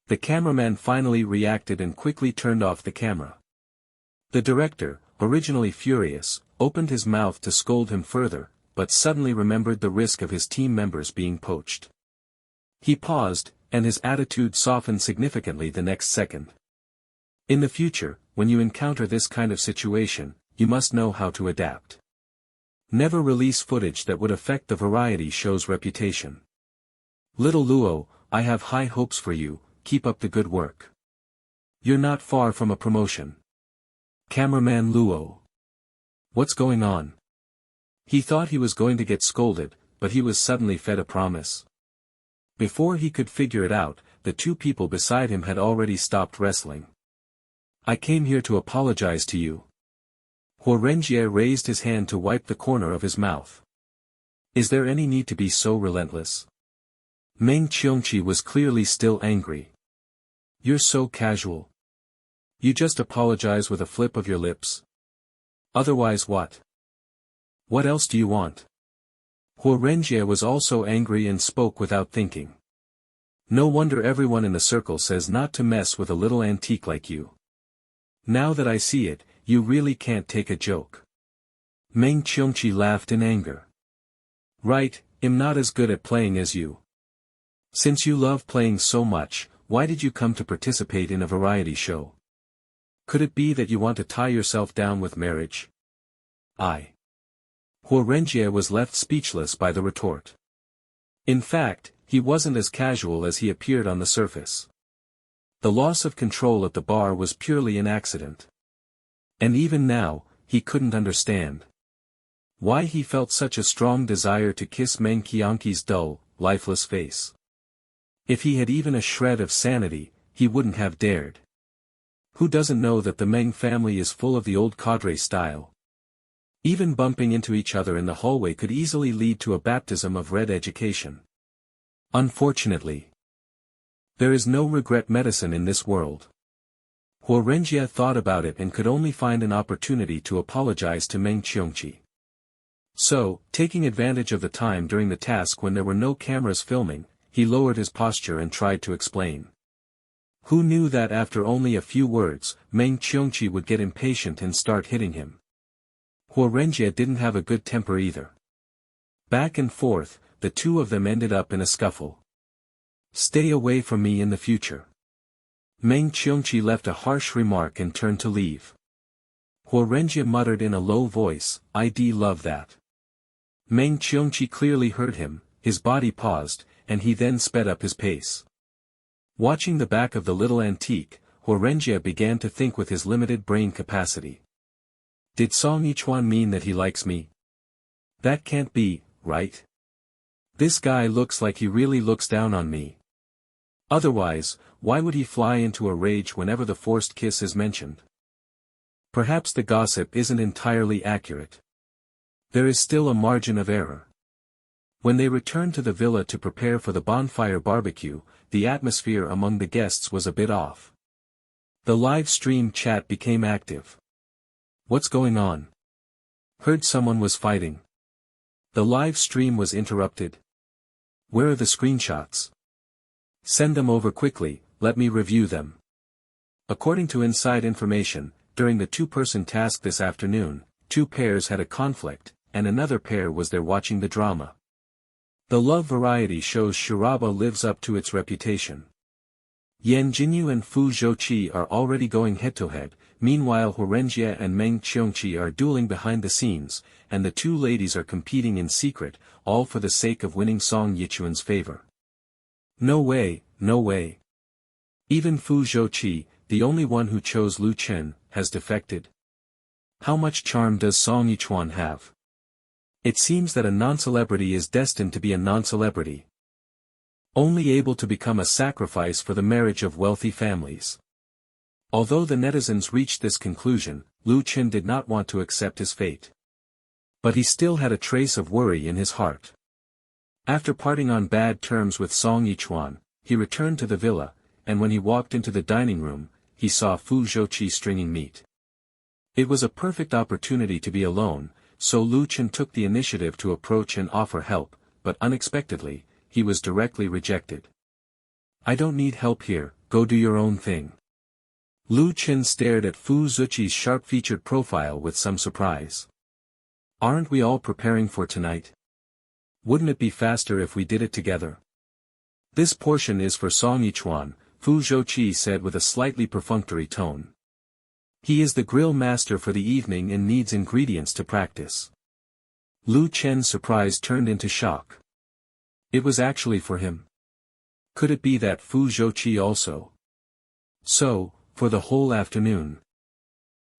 The cameraman finally reacted and quickly turned off the camera. The director, originally furious, opened his mouth to scold him further, but suddenly remembered the risk of his team members being poached. He paused, and his attitude softened significantly the next second. In the future, when you encounter this kind of situation, you must know how to adapt. Never release footage that would affect the variety show's reputation. Little Luo, I have high hopes for you, keep up the good work. You're not far from a promotion. Cameraman Luo. What's going on? He thought he was going to get scolded, but he was suddenly fed a promise. Before he could figure it out, the two people beside him had already stopped wrestling. I came here to apologize to you. BL raised his hand to wipe the corner of his mouth. Is there any need to be so relentless? Meng Qiongqi was clearly still angry. You're so casual. You just apologize with a flip of your lips. Otherwise what? What else do you want? BL was also angry and spoke without thinking. No wonder everyone in the circle says not to mess with a little antique like you. Now that I see it, you really can't take a joke. Meng Qiongqi laughed in anger. Right, I'm not as good at playing as you. Since you love playing so much, why did you come to participate in a variety show? Could it be that you want to tie yourself down with marriage? BL was left speechless by the retort. In fact, he wasn't as casual as he appeared on the surface. The loss of control at the bar was purely an accident. And even now, he couldn't understand. Why he felt such a strong desire to kiss Meng Qianqi's dull, lifeless face. If he had even a shred of sanity, he wouldn't have dared. Who doesn't know that the Meng family is full of the old cadre style? Even bumping into each other in the hallway could easily lead to a baptism of red education. Unfortunately, there is no regret medicine in this world. Huorenjie thought about it and could only find an opportunity to apologize to Meng Qianqi. So, taking advantage of the time during the task when there were no cameras filming, he lowered his posture and tried to explain. Who knew that after only a few words, Meng Qianqi would get impatient and start hitting him? Huorenjie didn't have a good temper either. Back and forth, the two of them ended up in a scuffle. Stay away from me in the future. Meng Qianqi left a harsh remark and turned to leave. Huorenjie muttered in a low voice, "I'd love that." Meng Qianqi clearly heard him, his body paused, and he then sped up his pace. Watching the back of the little antique, Huorenjie began to think with his limited brain capacity. Did Song Yichuan mean that he likes me? That can't be, right? This guy looks like he really looks down on me. Otherwise, why would he fly into a rage whenever the forced kiss is mentioned? Perhaps the gossip isn't entirely accurate. There is still a margin of error. When they returned to the villa to prepare for the bonfire barbecue, the atmosphere among the guests was a bit off. The live stream chat became active. What's going on? Heard someone was fighting. The live stream was interrupted. Where are the screenshots? Send them over quickly, let me review them. According to inside information, during the two-person task this afternoon, two pairs had a conflict, and another pair was there watching the drama. The love variety shows Shiraba lives up to its reputation. Yan Jinyu and Fu Zhouqi are already going head-to-head, meanwhile Huorenjie and Meng Qianqi are dueling behind the scenes, and the two ladies are competing in secret, all for the sake of winning Song Yichuan's favor. No way, no way. Even Fu Zhouqi, the only one who chose Lu Chen, has defected. How much charm does Song Yichuan have? It seems that a non-celebrity is destined to be a non-celebrity. Only able to become a sacrifice for the marriage of wealthy families. Although the netizens reached this conclusion, Lu Chen did not want to accept his fate. But he still had a trace of worry in his heart. After parting on bad terms with Song Yichuan, he returned to the villa, and when he walked into the dining room, he saw Fu Zhouqi stringing meat. It was a perfect opportunity to be alone, so Lu Chen took the initiative to approach and offer help, but unexpectedly, he was directly rejected. I don't need help here, go do your own thing. Lu Chen stared at Fu Zhouqi's sharp-featured profile with some surprise. Aren't we all preparing for tonight? Wouldn't it be faster if we did it together? This portion is for Song Yichuan, Fu Zhouqi said with a slightly perfunctory tone. He is the grill master for the evening and needs ingredients to practice. Lu Chen's surprise turned into shock. It was actually for him. Could it be that Fu Zhouqi also? So, for the whole afternoon,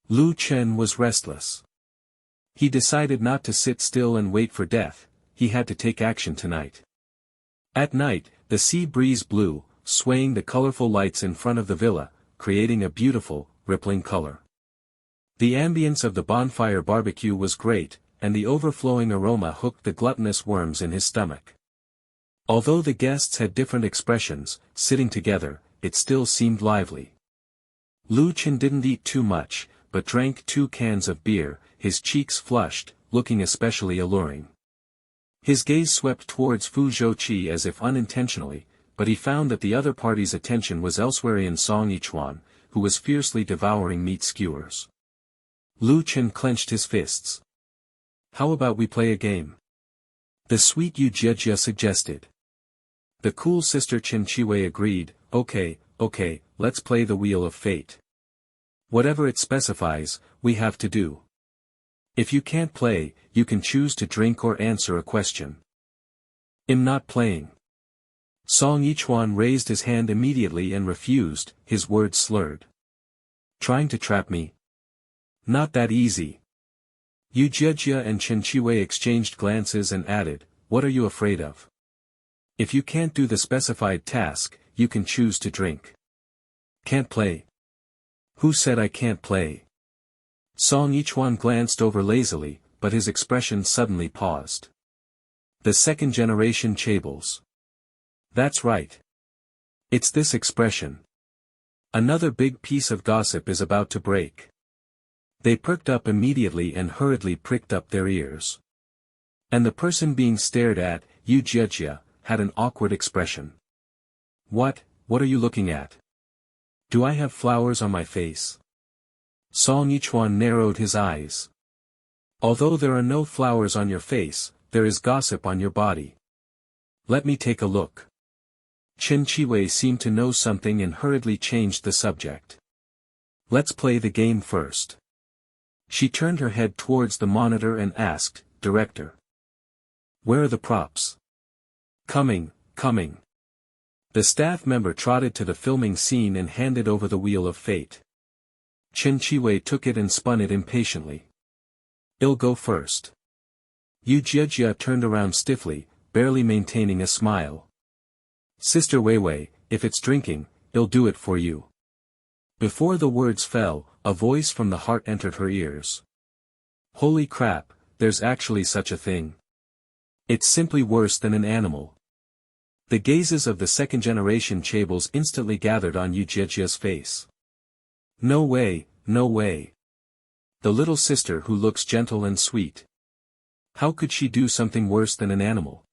Lu Chen was restless. He decided not to sit still and wait for death, he had to take action tonight. At night, the sea breeze blew, swaying the colorful lights in front of the villa, creating a beautiful, rippling color. The ambience of the bonfire barbecue was great, and the overflowing aroma hooked the gluttonous worms in his stomach. Although the guests had different expressions, sitting together, it still seemed lively. Lu Chen didn't eat too much, but drank 2 cans of beer, his cheeks flushed, looking especially alluring. His gaze swept towards Fu Zhouqi as if unintentionally, but he found that the other party's attention was elsewhere in Song Yichuan, who was fiercely devouring meat skewers. Lu Chen clenched his fists. How about we play a game? The sweet Yu Jie suggested. The cool sister Chen Chiwei agreed, okay, let's play the Wheel of Fate. Whatever it specifies, we have to do. If you can't play, you can choose to drink or answer a question. I'm not playing. Song Yichuan raised his hand immediately and refused, his words slurred. Trying to trap me? Not that easy. Yu Jiejia and Chen Qiwei exchanged glances and added, "What are you afraid of? If you can't do the specified task, you can choose to drink." "Can't play." "Who said I can't play?" Song Yichuan glanced over lazily, but his expression suddenly paused. "The second generation chaebol." "That's right. It's this expression." Another big piece of gossip is about to break. They perked up immediately and hurriedly pricked up their ears. And the person being stared at, Yu Jiejia, had an awkward expression. What are you looking at? Do I have flowers on my face?" Song Yichuan narrowed his eyes. "Although there are no flowers on your face, there is gossip on your body. Let me take a look." Chen Qiwei seemed to know something and hurriedly changed the subject. "Let's play the game first." She turned her head towards the monitor and asked, "Director, where are the props?" Coming. The staff member trotted to the filming scene and handed over the wheel of fate. Chen Qiwei took it and spun it impatiently. "I'll go first." Yu Jiejia turned around stiffly, barely maintaining a smile. "Sister Weiwei, if it's drinking, I'll do it for you." Before the words fell, a voice from the heart entered her ears. "Holy crap, there's actually such a thing. It's simply worse than an animal." The gazes of the second-generation chaebols instantly gathered on Yu Jiejia's face. No way. The little sister who looks gentle and sweet. How could she do something worse than an animal?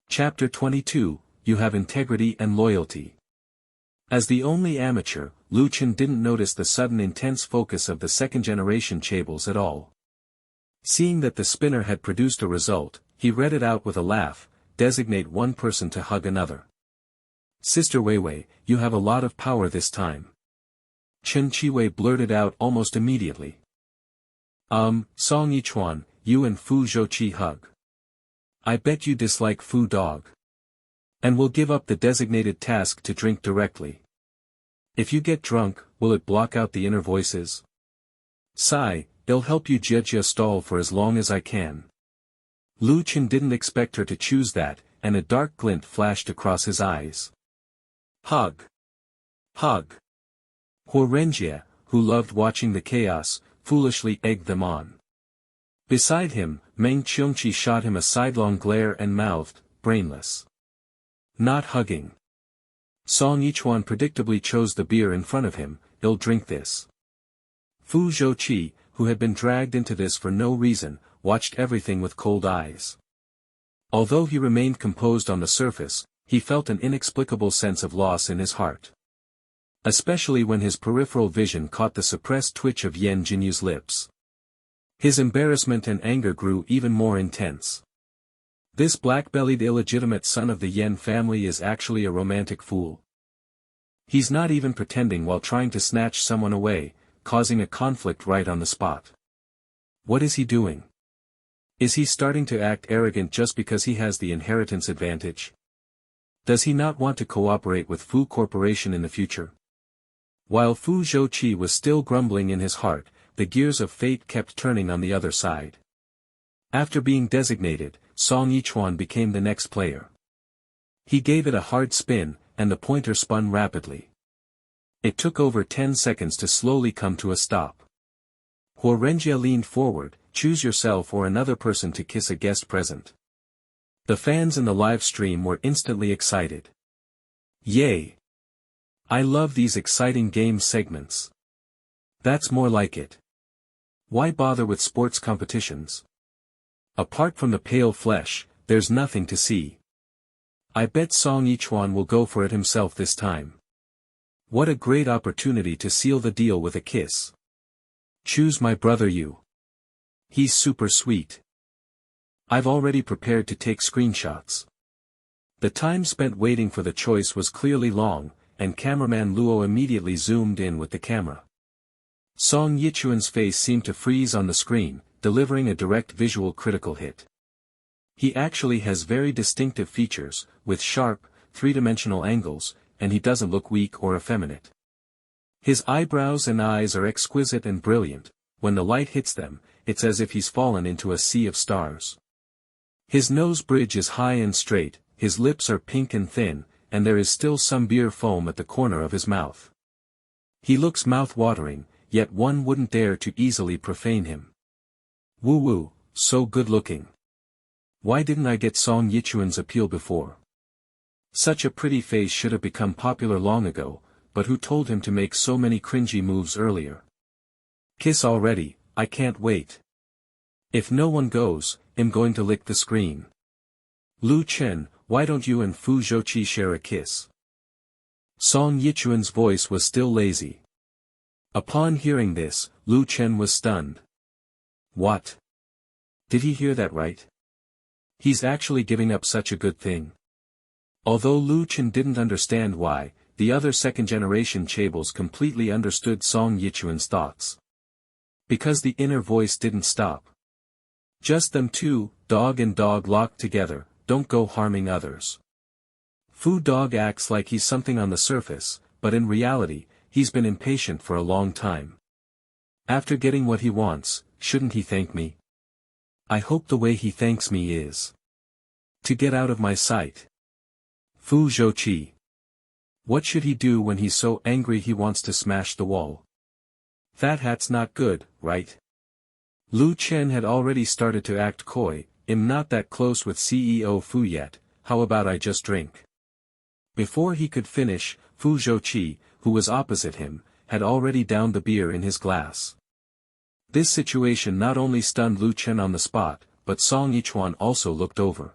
Chapter 22, You Have Integrity and Loyalty. As the only amateur, Lu Chen didn't notice the sudden intense focus of the second-generation chaebols at all. Seeing that the spinner had produced a result, he read it out with a laugh, "Designate one person to hug another." "Sister Weiwei, you have a lot of power this time." Chen Qiwei blurted out almost immediately. Song Yichuan, you and Fu Zhouqi hug. I bet you dislike Fu Dog. And will give up the designated task to drink directly. If you get drunk, will it block out the inner voices? Sigh, I'll help you Jiejia stall for as long as I can. Lu Chen didn't expect her to choose that, and a dark glint flashed across his eyes. Hug. Huorenjie, who loved watching the chaos, foolishly egged them on. Beside him, Meng Qiongqi shot him a sidelong glare and mouthed, brainless. Not hugging. Song Yichuan predictably chose the beer in front of him, "I'll drink this." Fu Zhouqi, who had been dragged into this for no reason, watched everything with cold eyes. Although he remained composed on the surface, he felt an inexplicable sense of loss in his heart. Especially when his peripheral vision caught the suppressed twitch of Yan Jinyu's lips. His embarrassment and anger grew even more intense. This black-bellied illegitimate son of the Yan family is actually a romantic fool. He's not even pretending while trying to snatch someone away, causing a conflict right on the spot. What is he doing? Is he starting to act arrogant just because he has the inheritance advantage? Does he not want to cooperate with Fu Corporation in the future? While Fu Zhouqi was still grumbling in his heart, the gears of fate kept turning on the other side. After being designated, Song Yichuan became the next player. He gave it a hard spin, and the pointer spun rapidly. It took over 10 seconds to slowly come to a stop. Huorenjie leaned forward, "Choose yourself or another person to kiss a guest present." The fans in the live stream were instantly excited. Yay! I love these exciting game segments. That's more like it. Why bother with sports competitions? Apart from the pale flesh, there's nothing to see. I bet Song Yichuan will go for it himself this time. What a great opportunity to seal the deal with a kiss. Choose my brother Yu. He's super sweet. I've already prepared to take screenshots. The time spent waiting for the choice was clearly long, and cameraman Luo immediately zoomed in with the camera. Song Yichuan's face seemed to freeze on the screen, delivering a direct visual critical hit. He actually has very distinctive features, with sharp, three-dimensional angles, and he doesn't look weak or effeminate. His eyebrows and eyes are exquisite and brilliant. When the light hits them, it's as if he's fallen into a sea of stars. His nose bridge is high and straight, his lips are pink and thin, and there is still some beer foam at the corner of his mouth. He looks mouth-watering, yet one wouldn't dare to easily profane him. Woo-woo, so good-looking. Why didn't I get Song Yichuan's appeal before? Such a pretty face should have become popular long ago, but who told him to make so many cringy moves earlier? Kiss already, I can't wait. If no one goes, I'm going to lick the screen. Lu Chen, why don't you and Fu Zhouqi share a kiss? Song Yichuan's voice was still lazy. Upon hearing this, Lu Chen was stunned. What? Did he hear that right? He's actually giving up such a good thing. Although Lu Chen didn't understand why, the other second-generation chaebol completely understood Song Yichuan's thoughts. Because the inner voice didn't stop. Just them two, dog and dog locked together, don't go harming others. Fu Dog acts like he's something on the surface, but in reality, he's been impatient for a long time. After getting what he wants, shouldn't he thank me? I hope the way he thanks me is to get out of my sight. Fu Zhouqi. What should he do when he's so angry he wants to smash the wall? That hat's not good, right? Lu Chen had already started to act coy. I'm not that close with CEO Fu yet, how about I just drink? Before he could finish, Fu Zhouqi, who was opposite him, had already downed the beer in his glass. This situation not only stunned Lu Chen on the spot, but Song Yichuan also looked over.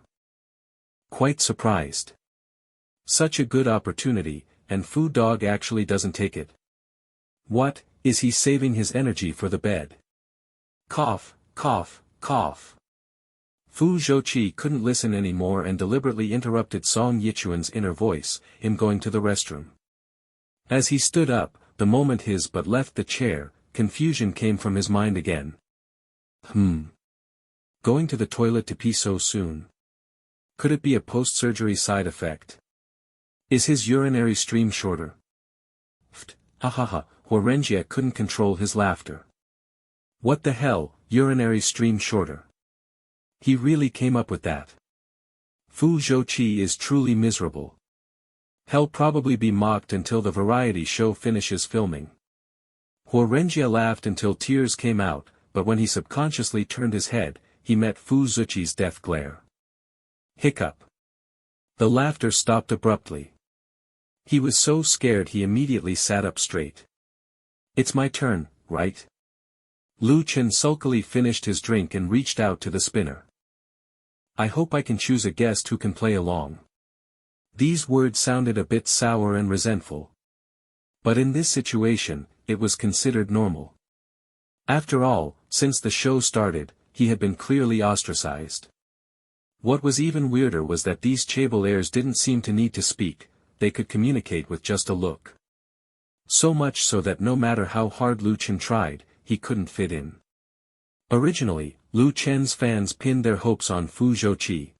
Quite surprised. Such a good opportunity, and Fu Dog actually doesn't take it. What, is he saving his energy for the bed? Cough, cough, cough. Fu Zhouqi couldn't listen anymore and deliberately interrupted Song Yichuan's inner voice, him going to the restroom. As he stood up, the moment his butt left the chair, confusion came from his mind again. Going to the toilet to pee so soon? Could it be a post-surgery side effect? Is his urinary stream shorter? Ha ha ha, Huorenjie couldn't control his laughter. What the hell, urinary stream shorter? He really came up with that. Fu Zhouqi is truly miserable. He'll probably be mocked until the variety show finishes filming. Huorenjie laughed until tears came out, but when he subconsciously turned his head, he met Fu Zhouqi's death glare. Hiccup. The laughter stopped abruptly. He was so scared he immediately sat up straight. It's my turn, right? Lu Chen sulkily finished his drink and reached out to the spinner. I hope I can choose a guest who can play along. These words sounded a bit sour and resentful. But in this situation, it was considered normal. After all, since the show started, he had been clearly ostracized. What was even weirder was that these chaebol heirs didn't seem to need to speak, they could communicate with just a look. So much so that no matter how hard Lu Chen tried, he couldn't fit in. Originally, Lu Chen's fans pinned their hopes on Fu Zhouqi.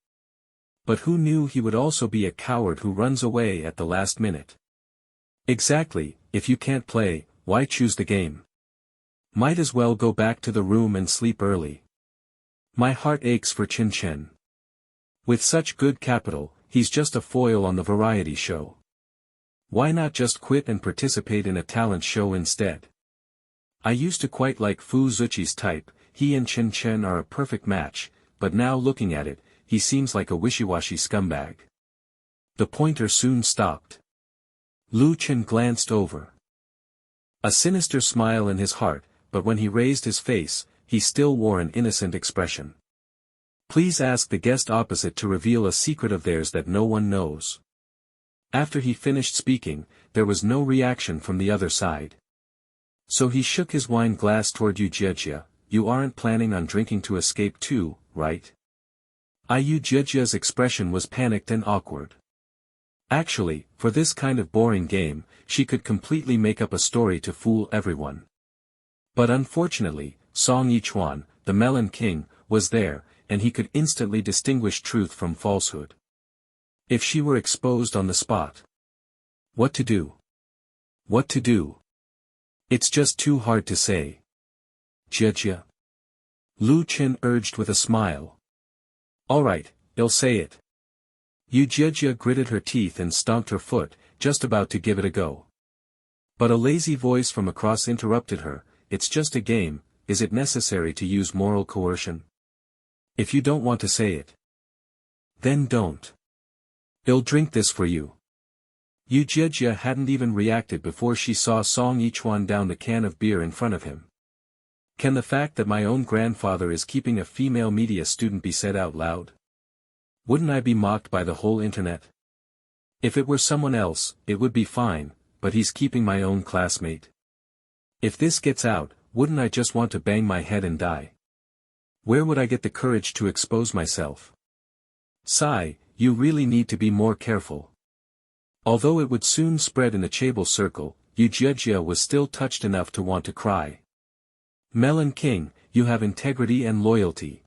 But who knew he would also be a coward who runs away at the last minute? Exactly, if you can't play, why choose the game? Might as well go back to the room and sleep early. My heart aches for Chin Chen. With such good capital, he's just a foil on the variety show. Why not just quit and participate in a talent show instead? I used to quite like Fu Zhouqi's type, he and Chin Chen are a perfect match, but now looking at it, he seems like a wishy-washy scumbag. The pointer soon stopped. Lu Chen glanced over. A sinister smile in his heart, but when he raised his face, he still wore an innocent expression. Please ask the guest opposite to reveal a secret of theirs that no one knows. After he finished speaking, there was no reaction from the other side. So he shook his wine glass toward Yu Jiejia. You aren't planning on drinking to escape too, right? Yu Jiejia's expression was panicked and awkward. Actually, for this kind of boring game, she could completely make up a story to fool everyone. But unfortunately, Song Yichuan, the Melon King, was there, and he could instantly distinguish truth from falsehood. If she were exposed on the spot. What to do? What to do? It's just too hard to say. Jiejia. Lu Chen urged with a smile. Alright, I'll say it. Yu Jiejia gritted her teeth and stomped her foot, just about to give it a go. But a lazy voice from across interrupted her. It's just a game, is it necessary to use moral coercion? If you don't want to say it, then don't. I'll drink this for you. Yu Jiejia hadn't even reacted before she saw Song Yichuan down the can of beer in front of him. Can the fact that my own grandfather is keeping a female media student be said out loud? Wouldn't I be mocked by the whole internet? If it were someone else, it would be fine, but he's keeping my own classmate. If this gets out, wouldn't I just want to bang my head and die? Where would I get the courage to expose myself? Sigh, you really need to be more careful. Although it would soon spread in the Chaebol circle, Yu Jiejia was still touched enough to want to cry. Melon King, you have integrity and loyalty.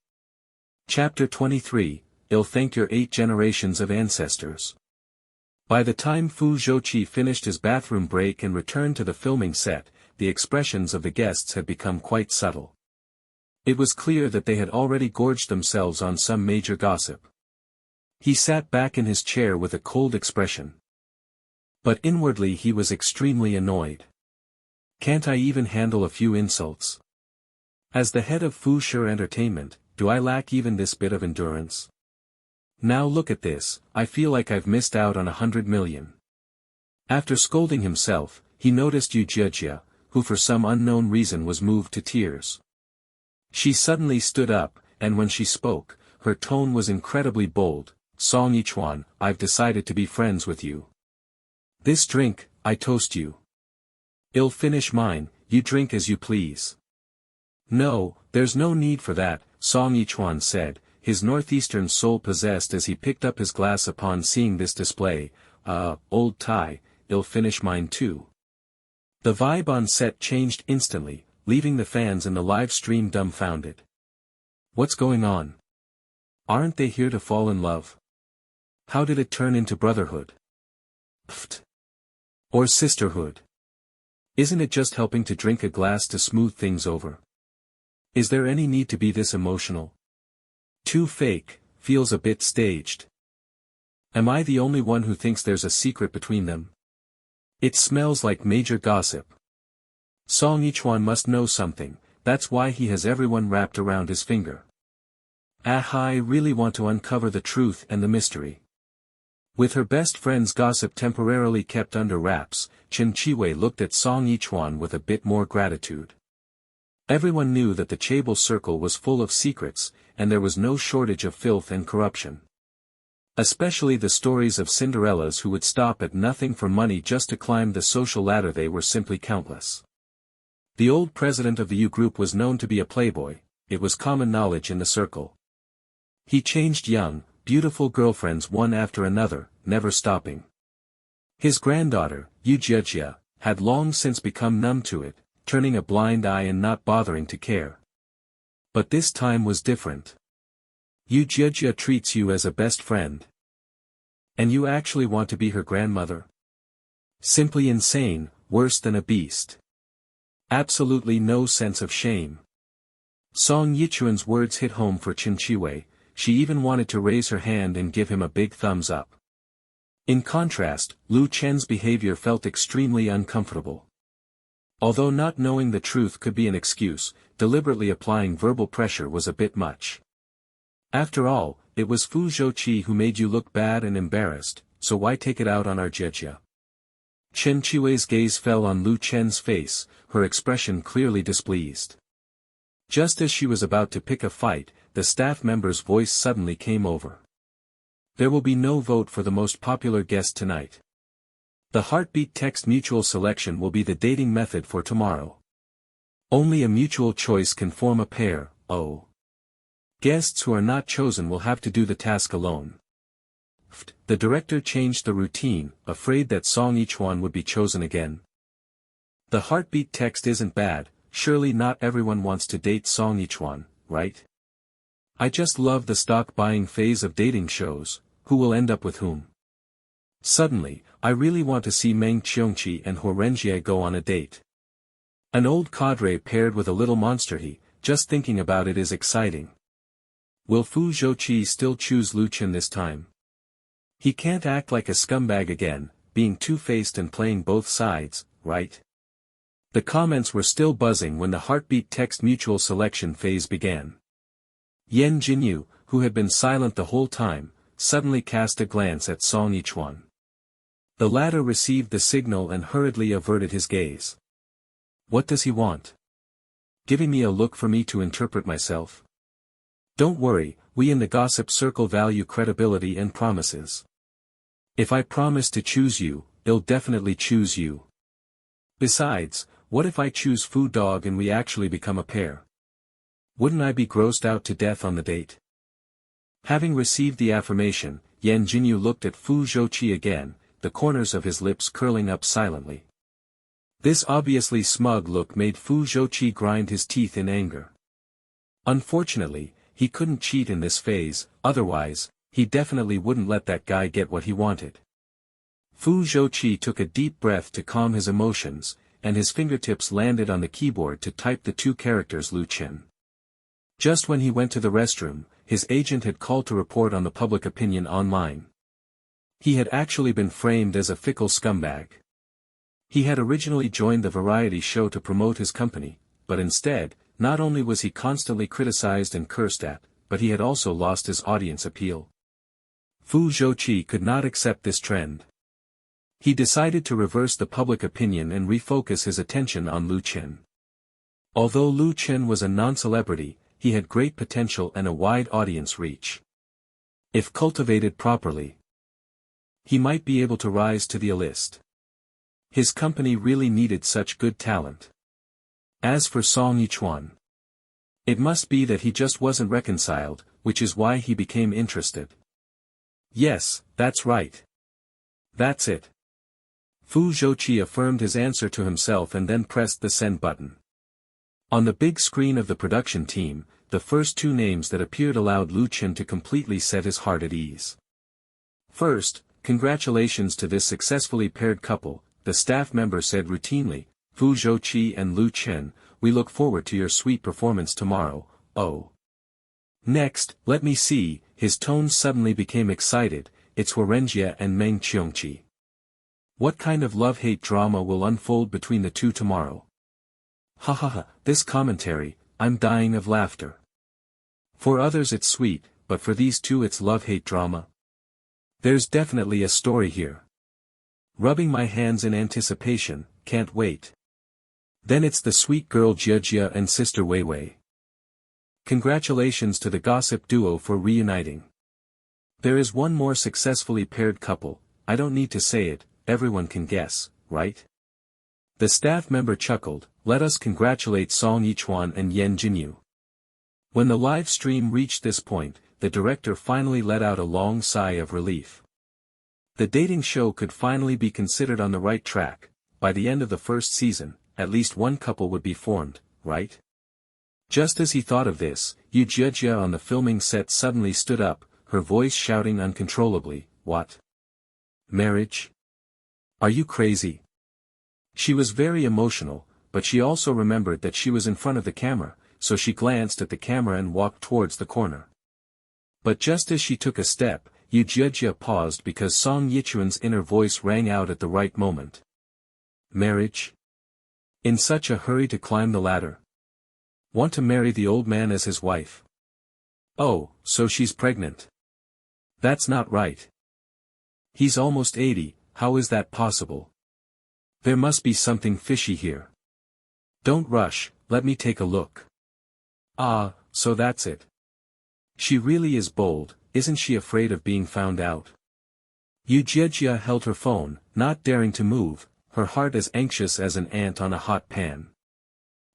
Chapter 23, I'll thank your 8 generations of ancestors. By the time Fu Zhouqi finished his bathroom break and returned to the filming set, the expressions of the guests had become quite subtle. It was clear that they had already gorged themselves on some major gossip. He sat back in his chair with a cold expression. But inwardly he was extremely annoyed. Can't I even handle a few insults? As the head of Fu Shi Entertainment, do I lack even this bit of endurance? Now look at this, I feel like I've missed out on 100 million. After scolding himself, he noticed Yu Jiejia, who for some unknown reason was moved to tears. She suddenly stood up, and when she spoke, her tone was incredibly bold. Song Yichuan, I've decided to be friends with you. This drink, I toast you. I'll finish mine, you drink as you please. No, there's no need for that, Song Yichuan said, his northeastern soul possessed as he picked up his glass upon seeing this display. Old tie, I'll finish mine too. The vibe on set changed instantly, leaving the fans in the live stream dumbfounded. What's going on? Aren't they here to fall in love? How did it turn into brotherhood? Pfft. Or sisterhood? Isn't it just helping to drink a glass to smooth things over? Is there any need to be this emotional? Too fake, feels a bit staged. Am I the only one who thinks there's a secret between them? It smells like major gossip. Song Yichuan must know something, that's why he has everyone wrapped around his finger. I really want to uncover the truth and the mystery. With her best friend's gossip temporarily kept under wraps, Chen Chiwei looked at Song Yichuan with a bit more gratitude. Everyone knew that the Chaebol circle was full of secrets, and there was no shortage of filth and corruption. Especially the stories of Cinderellas who would stop at nothing for money just to climb the social ladder, they were simply countless. The old president of the U Group was known to be a playboy, it was common knowledge in the circle. He changed young, beautiful girlfriends one after another, never stopping. His granddaughter, Yu Jiejia, had long since become numb to it, turning a blind eye and not bothering to care. But this time was different. Yu Jiejia treats you as a best friend. And you actually want to be her grandmother? Simply insane, worse than a beast. Absolutely no sense of shame. Song Yichuan's words hit home for Chen Chiwei, she even wanted to raise her hand and give him a big thumbs up. In contrast, Lu Chen's behavior felt extremely uncomfortable. Although not knowing the truth could be an excuse, deliberately applying verbal pressure was a bit much. After all, it was Fu Zhouqi who made you look bad and embarrassed, so why take it out on our Jiejia? Chen Chiwei's gaze fell on Lu Chen's face, her expression clearly displeased. Just as she was about to pick a fight, the staff member's voice suddenly came over. There will be no vote for the most popular guest tonight. The heartbeat text mutual selection will be the dating method for tomorrow. Only a mutual choice can form a pair. Guests who are not chosen will have to do the task alone. The director changed the routine, afraid that Song Yichuan would be chosen again. The heartbeat text isn't bad, surely not everyone wants to date Song Yichuan, right? I just love the stock buying phase of dating shows, who will end up with whom? Suddenly, I really want to see Meng Qiongqi and Huo Renjie go on a date. An old cadre paired with a little monster just thinking about it is exciting. Will Fu Zhouqi still choose Lu Chen this time? He can't act like a scumbag again, being two-faced and playing both sides, right? The comments were still buzzing when the heartbeat text mutual selection phase began. Yan Jinyu, who had been silent the whole time, suddenly cast a glance at Song Yichuan. The latter received the signal and hurriedly averted his gaze. What does he want? Giving me a look for me to interpret myself? Don't worry, we in the gossip circle value credibility and promises. If I promise to choose you, I'll definitely choose you. Besides, what if I choose Fu Dog and we actually become a pair? Wouldn't I be grossed out to death on the date? Having received the affirmation, Yan Jinyu looked at Fu Zhouqi again, the corners of his lips curling up silently. This obviously smug look made Fu Zhouqi grind his teeth in anger. Unfortunately, he couldn't cheat in this phase, otherwise, he definitely wouldn't let that guy get what he wanted. Fu Zhouqi took a deep breath to calm his emotions, and his fingertips landed on the keyboard to type the two characters Lu Chen. Just when he went to the restroom, his agent had called to report on the public opinion online. He had actually been framed as a fickle scumbag. He had originally joined the variety show to promote his company, but instead, not only was he constantly criticized and cursed at, but he had also lost his audience appeal. Fu Zhouqi could not accept this trend. He decided to reverse the public opinion and refocus his attention on Lu Chen. Although Lu Chen was a non-celebrity, he had great potential and a wide audience reach. If cultivated properly, he might be able to rise to the A-list. His company really needed such good talent. As for Song Yichuan, it must be that he just wasn't reconciled, which is why he became interested. Yes, that's right. That's it. Fu Zhouqi affirmed his answer to himself and then pressed the send button. On the big screen of the production team, the first two names that appeared allowed Lu Chen to completely set his heart at ease. First, congratulations to this successfully paired couple, the staff member said routinely, Fu Zhouqi and Lu Chen, we look forward to your sweet performance tomorrow, oh. Next, let me see, his tone suddenly became excited, it's Huarenjia and Meng Qiongqi. What kind of love-hate drama will unfold between the two tomorrow? Ha ha ha, this commentary, I'm dying of laughter. For others it's sweet, but for these two it's love-hate drama. There's definitely a story here. Rubbing my hands in anticipation, can't wait. Then it's the sweet girl Jia and sister Wei Wei. Congratulations to the gossip duo for reuniting. There is one more successfully paired couple, I don't need to say it, everyone can guess, right? The staff member chuckled, let us congratulate Song Yichuan and Yan Jinyu. When the live stream reached this point, the director finally let out a long sigh of relief. The dating show could finally be considered on the right track. By the end of the first season, at least one couple would be formed, right? Just as he thought of this, Yu Jia on the filming set suddenly stood up, her voice shouting uncontrollably, what? Marriage? Are you crazy? She was very emotional, but she also remembered that she was in front of the camera, so she glanced at the camera and walked towards the corner. But just as she took a step, Yu Jia paused because Song Yichuan's inner voice rang out at the right moment. Marriage? In such a hurry to climb the ladder? Want to marry the old man as his wife? Oh, so she's pregnant. That's not right. He's almost 80, how is that possible? There must be something fishy here. Don't rush, let me take a look. Ah, so that's it. She really is bold, isn't she afraid of being found out? Yu Jia held her phone, not daring to move, her heart as anxious as an ant on a hot pan.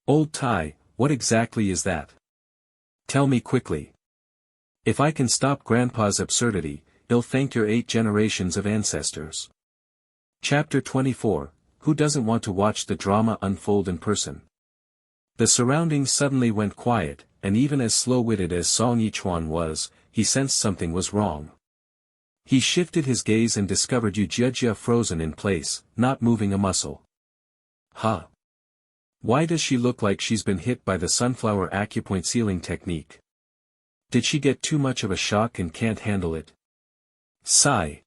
Old Tai, what exactly is that? Tell me quickly. If I can stop Grandpa's absurdity, he'll thank your 8 generations of ancestors. Chapter 24, Who doesn't want to watch the drama unfold in person? The surroundings suddenly went quiet, and even as slow-witted as Song Yichuan was, he sensed something was wrong. He shifted his gaze and discovered Yu Jia frozen in place, not moving a muscle. Huh? Why does she look like she's been hit by the sunflower acupoint sealing technique? Did she get too much of a shock and can't handle it? Sigh.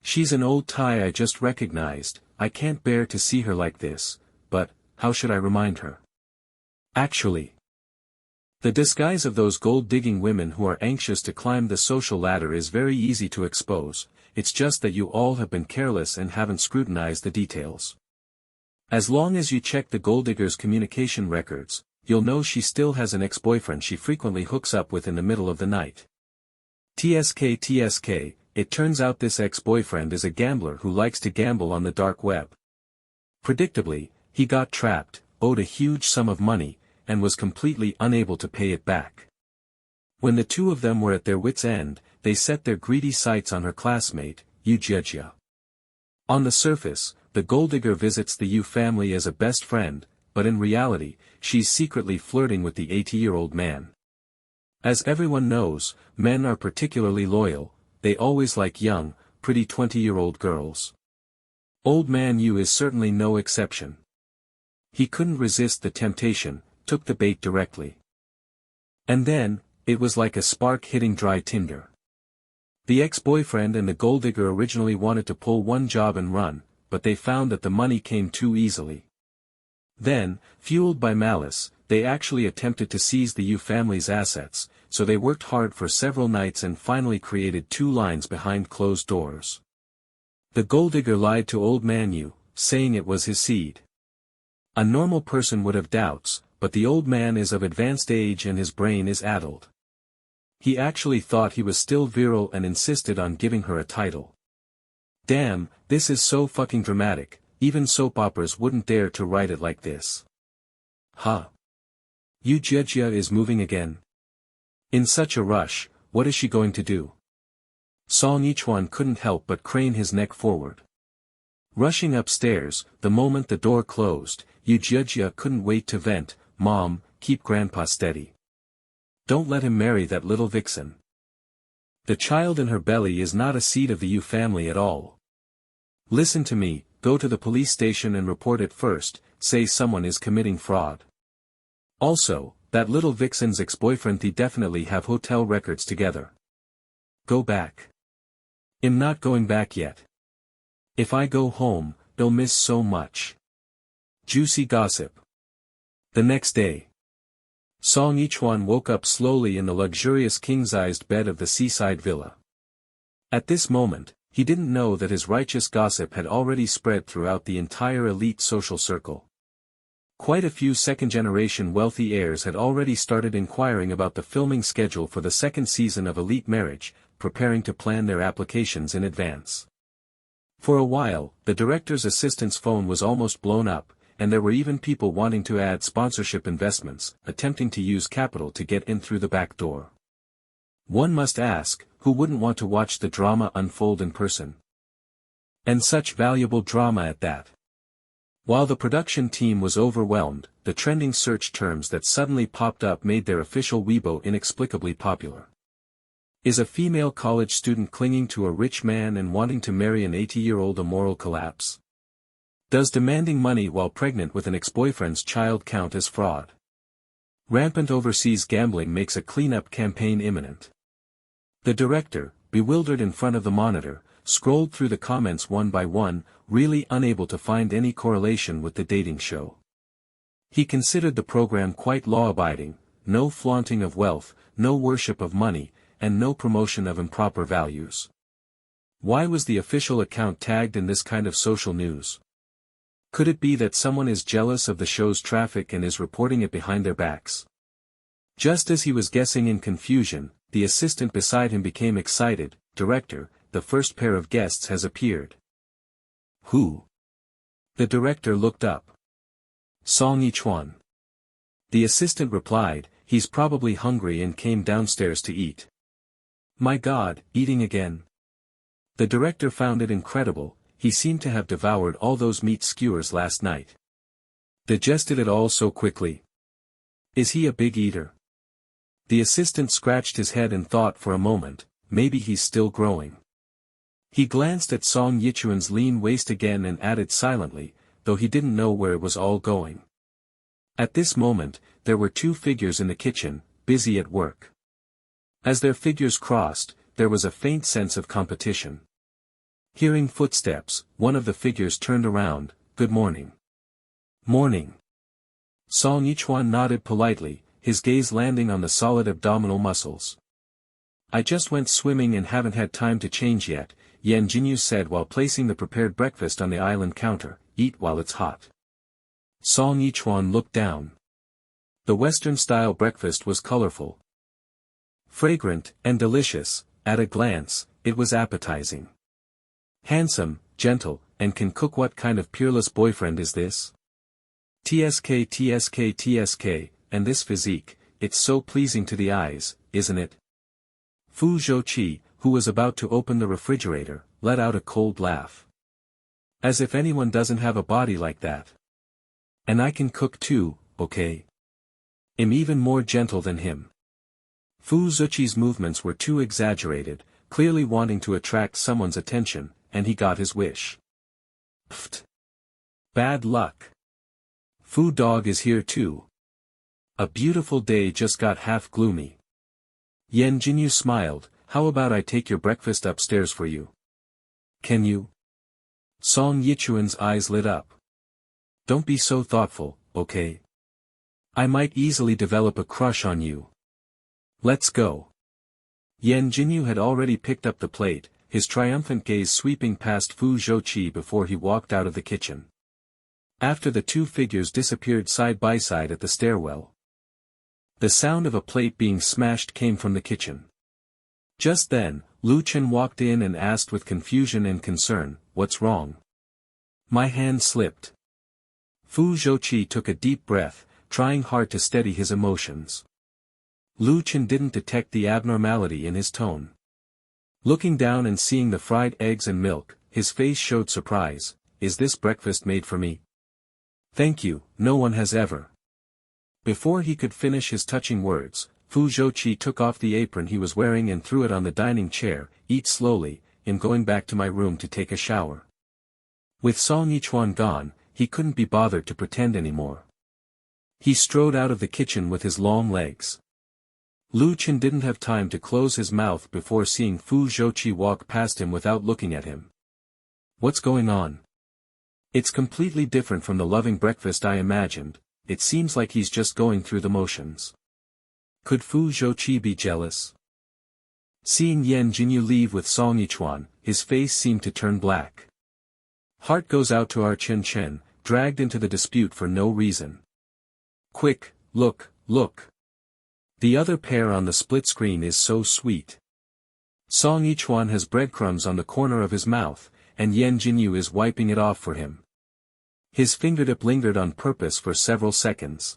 She's an old tie I just recognized, I can't bear to see her like this, but, how should I remind her? Actually, the disguise of those gold-digging women who are anxious to climb the social ladder is very easy to expose, it's just that you all have been careless and haven't scrutinized the details. As long as you check the gold digger's communication records, you'll know she still has an ex-boyfriend she frequently hooks up with in the middle of the night. TSK, it turns out this ex-boyfriend is a gambler who likes to gamble on the dark web. Predictably, he got trapped, owed a huge sum of money, and was completely unable to pay it back. When the two of them were at their wits' end, they set their greedy sights on her classmate, Yu Jiejia. On the surface, the gold digger visits the Yu family as a best friend, but in reality, she's secretly flirting with the 80-year-old man. As everyone knows, men are particularly loyal, they always like young, pretty 20-year-old girls. Old man Yu is certainly no exception. He couldn't resist the temptation, took the bait directly. And then, it was like a spark hitting dry tinder. The ex-boyfriend and the gold digger originally wanted to pull one job and run, but they found that the money came too easily. Then, fueled by malice, they actually attempted to seize the Yu family's assets, so they worked hard for several nights and finally created 2 lines behind closed doors. The gold digger lied to old man Yu, saying it was his seed. A normal person would have doubts, but the old man is of advanced age and his brain is addled. He actually thought he was still virile and insisted on giving her a title. Damn, this is so fucking dramatic, even soap operas wouldn't dare to write it like this. Huh? Yu Jiejia is moving again? In such a rush, what is she going to do? Song Yichuan couldn't help but crane his neck forward. Rushing upstairs, the moment the door closed, Yu Jiejia couldn't wait to vent, "Mom, keep grandpa steady. Don't let him marry that little vixen. The child in her belly is not a seed of the Yu family at all. Listen to me, go to the police station and report it first, say someone is committing fraud. Also, that little vixen's ex-boyfriend they definitely have hotel records together. Go back. I'm not going back yet. If I go home, they'll miss so much." Juicy gossip. The next day, Song Yichuan woke up slowly in the luxurious king-sized bed of the seaside villa. At this moment, he didn't know that his righteous gossip had already spread throughout the entire elite social circle. Quite a few second-generation wealthy heirs had already started inquiring about the filming schedule for the second season of Elite Marriage, preparing to plan their applications in advance. For a while, the director's assistant's phone was almost blown up, and there were even people wanting to add sponsorship investments, attempting to use capital to get in through the back door. One must ask, who wouldn't want to watch the drama unfold in person? And such valuable drama at that. While the production team was overwhelmed, the trending search terms that suddenly popped up made their official Weibo inexplicably popular. Is a female college student clinging to a rich man and wanting to marry an 80-year-old a moral collapse? Does demanding money while pregnant with an ex-boyfriend's child count as fraud? Rampant overseas gambling makes a cleanup campaign imminent. The director, bewildered in front of the monitor, scrolled through the comments one by one, really unable to find any correlation with the dating show. He considered the program quite law-abiding, no flaunting of wealth, no worship of money, and no promotion of improper values. Why was the official account tagged in this kind of social news? Could it be that someone is jealous of the show's traffic and is reporting it behind their backs? Just as he was guessing in confusion, the assistant beside him became excited. "Director, the first pair of guests has appeared." "Who?" The director looked up. "Song Yichuan." The assistant replied, "He's probably hungry and came downstairs to eat." "My God, eating again?" The director found it incredible, he seemed to have devoured all those meat skewers last night. Digested it all so quickly. Is he a big eater? The assistant scratched his head and thought for a moment, maybe he's still growing. He glanced at Song Yichuan's lean waist again and added silently, though he didn't know where it was all going. At this moment, there were two figures in the kitchen, busy at work. As their figures crossed, there was a faint sense of competition. Hearing footsteps, one of the figures turned around. "Good morning." "Morning." Song Yichuan nodded politely, his gaze landing on the solid abdominal muscles. "I just went swimming and haven't had time to change yet," Yan Jinyu said while placing the prepared breakfast on the island counter. "Eat while it's hot." Song Yichuan looked down. The Western-style breakfast was colorful, fragrant, and delicious. At a glance, it was appetizing. "Handsome, gentle, and can cook. What kind of peerless boyfriend is this? TSK, and this physique, it's so pleasing to the eyes, isn't it?" Fu Zhouqi, who was about to open the refrigerator, let out a cold laugh. "As if anyone doesn't have a body like that. And I can cook too, okay? I'm even more gentle than him." Fu Zhouqi's movements were too exaggerated, clearly wanting to attract someone's attention, and he got his wish. Pfft. Bad luck. Fu Dog is here too. A beautiful day just got half gloomy. Yan Jinyu smiled. "How about I take your breakfast upstairs for you? Can you?" Song Yichuan's eyes lit up. "Don't be so thoughtful, okay? I might easily develop a crush on you. Let's go." Yan Jinyu had already picked up the plate, his triumphant gaze sweeping past Fu Zhouqi before he walked out of the kitchen. After the two figures disappeared side by side at the stairwell, the sound of a plate being smashed came from the kitchen. Just then, Lu Chen walked in and asked with confusion and concern, "What's wrong?" "My hand slipped." Fu Zhouqi took a deep breath, trying hard to steady his emotions. Lu Chen didn't detect the abnormality in his tone. Looking down and seeing the fried eggs and milk, his face showed surprise. "Is this breakfast made for me?" "Thank you, no one has ever." Before he could finish his touching words, Fu Zhouqi took off the apron he was wearing and threw it on the dining chair. "Eat slowly, I'm going back to my room to take a shower." With Song Yichuan gone, he couldn't be bothered to pretend anymore. He strode out of the kitchen with his long legs. Lu Chen didn't have time to close his mouth before seeing Fu Zhouqi walk past him without looking at him. "What's going on? It's completely different from the loving breakfast I imagined. It seems like he's just going through the motions." Could Fu Zhouqi be jealous? Seeing Yan Jinyu leave with Song Yichuan, his face seemed to turn black. Heart goes out to our Chen Chen, dragged into the dispute for no reason. "Quick, look, look. The other pair on the split screen is so sweet." Song Yichuan has breadcrumbs on the corner of his mouth, and Yan Jinyu is wiping it off for him. His fingertip lingered on purpose for several seconds.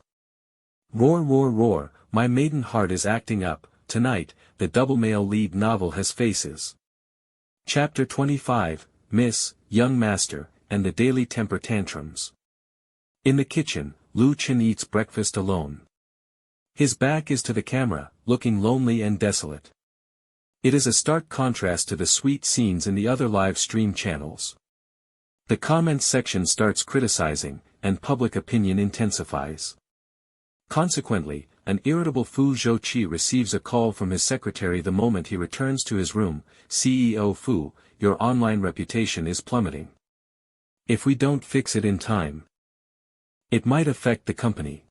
Roar roar roar, my maiden heart is acting up. Tonight, the double male lead novel has faces. Chapter 25, Miss, Young Master, and the Daily Temper Tantrums. In the kitchen, Lu Chen eats breakfast alone. His back is to the camera, looking lonely and desolate. It is a stark contrast to the sweet scenes in the other live stream channels. The comments section starts criticizing, and public opinion intensifies. Consequently, an irritable Fu Zhouqi receives a call from his secretary the moment he returns to his room. "CEO Fu, your online reputation is plummeting. If we don't fix it in time, it might affect the company."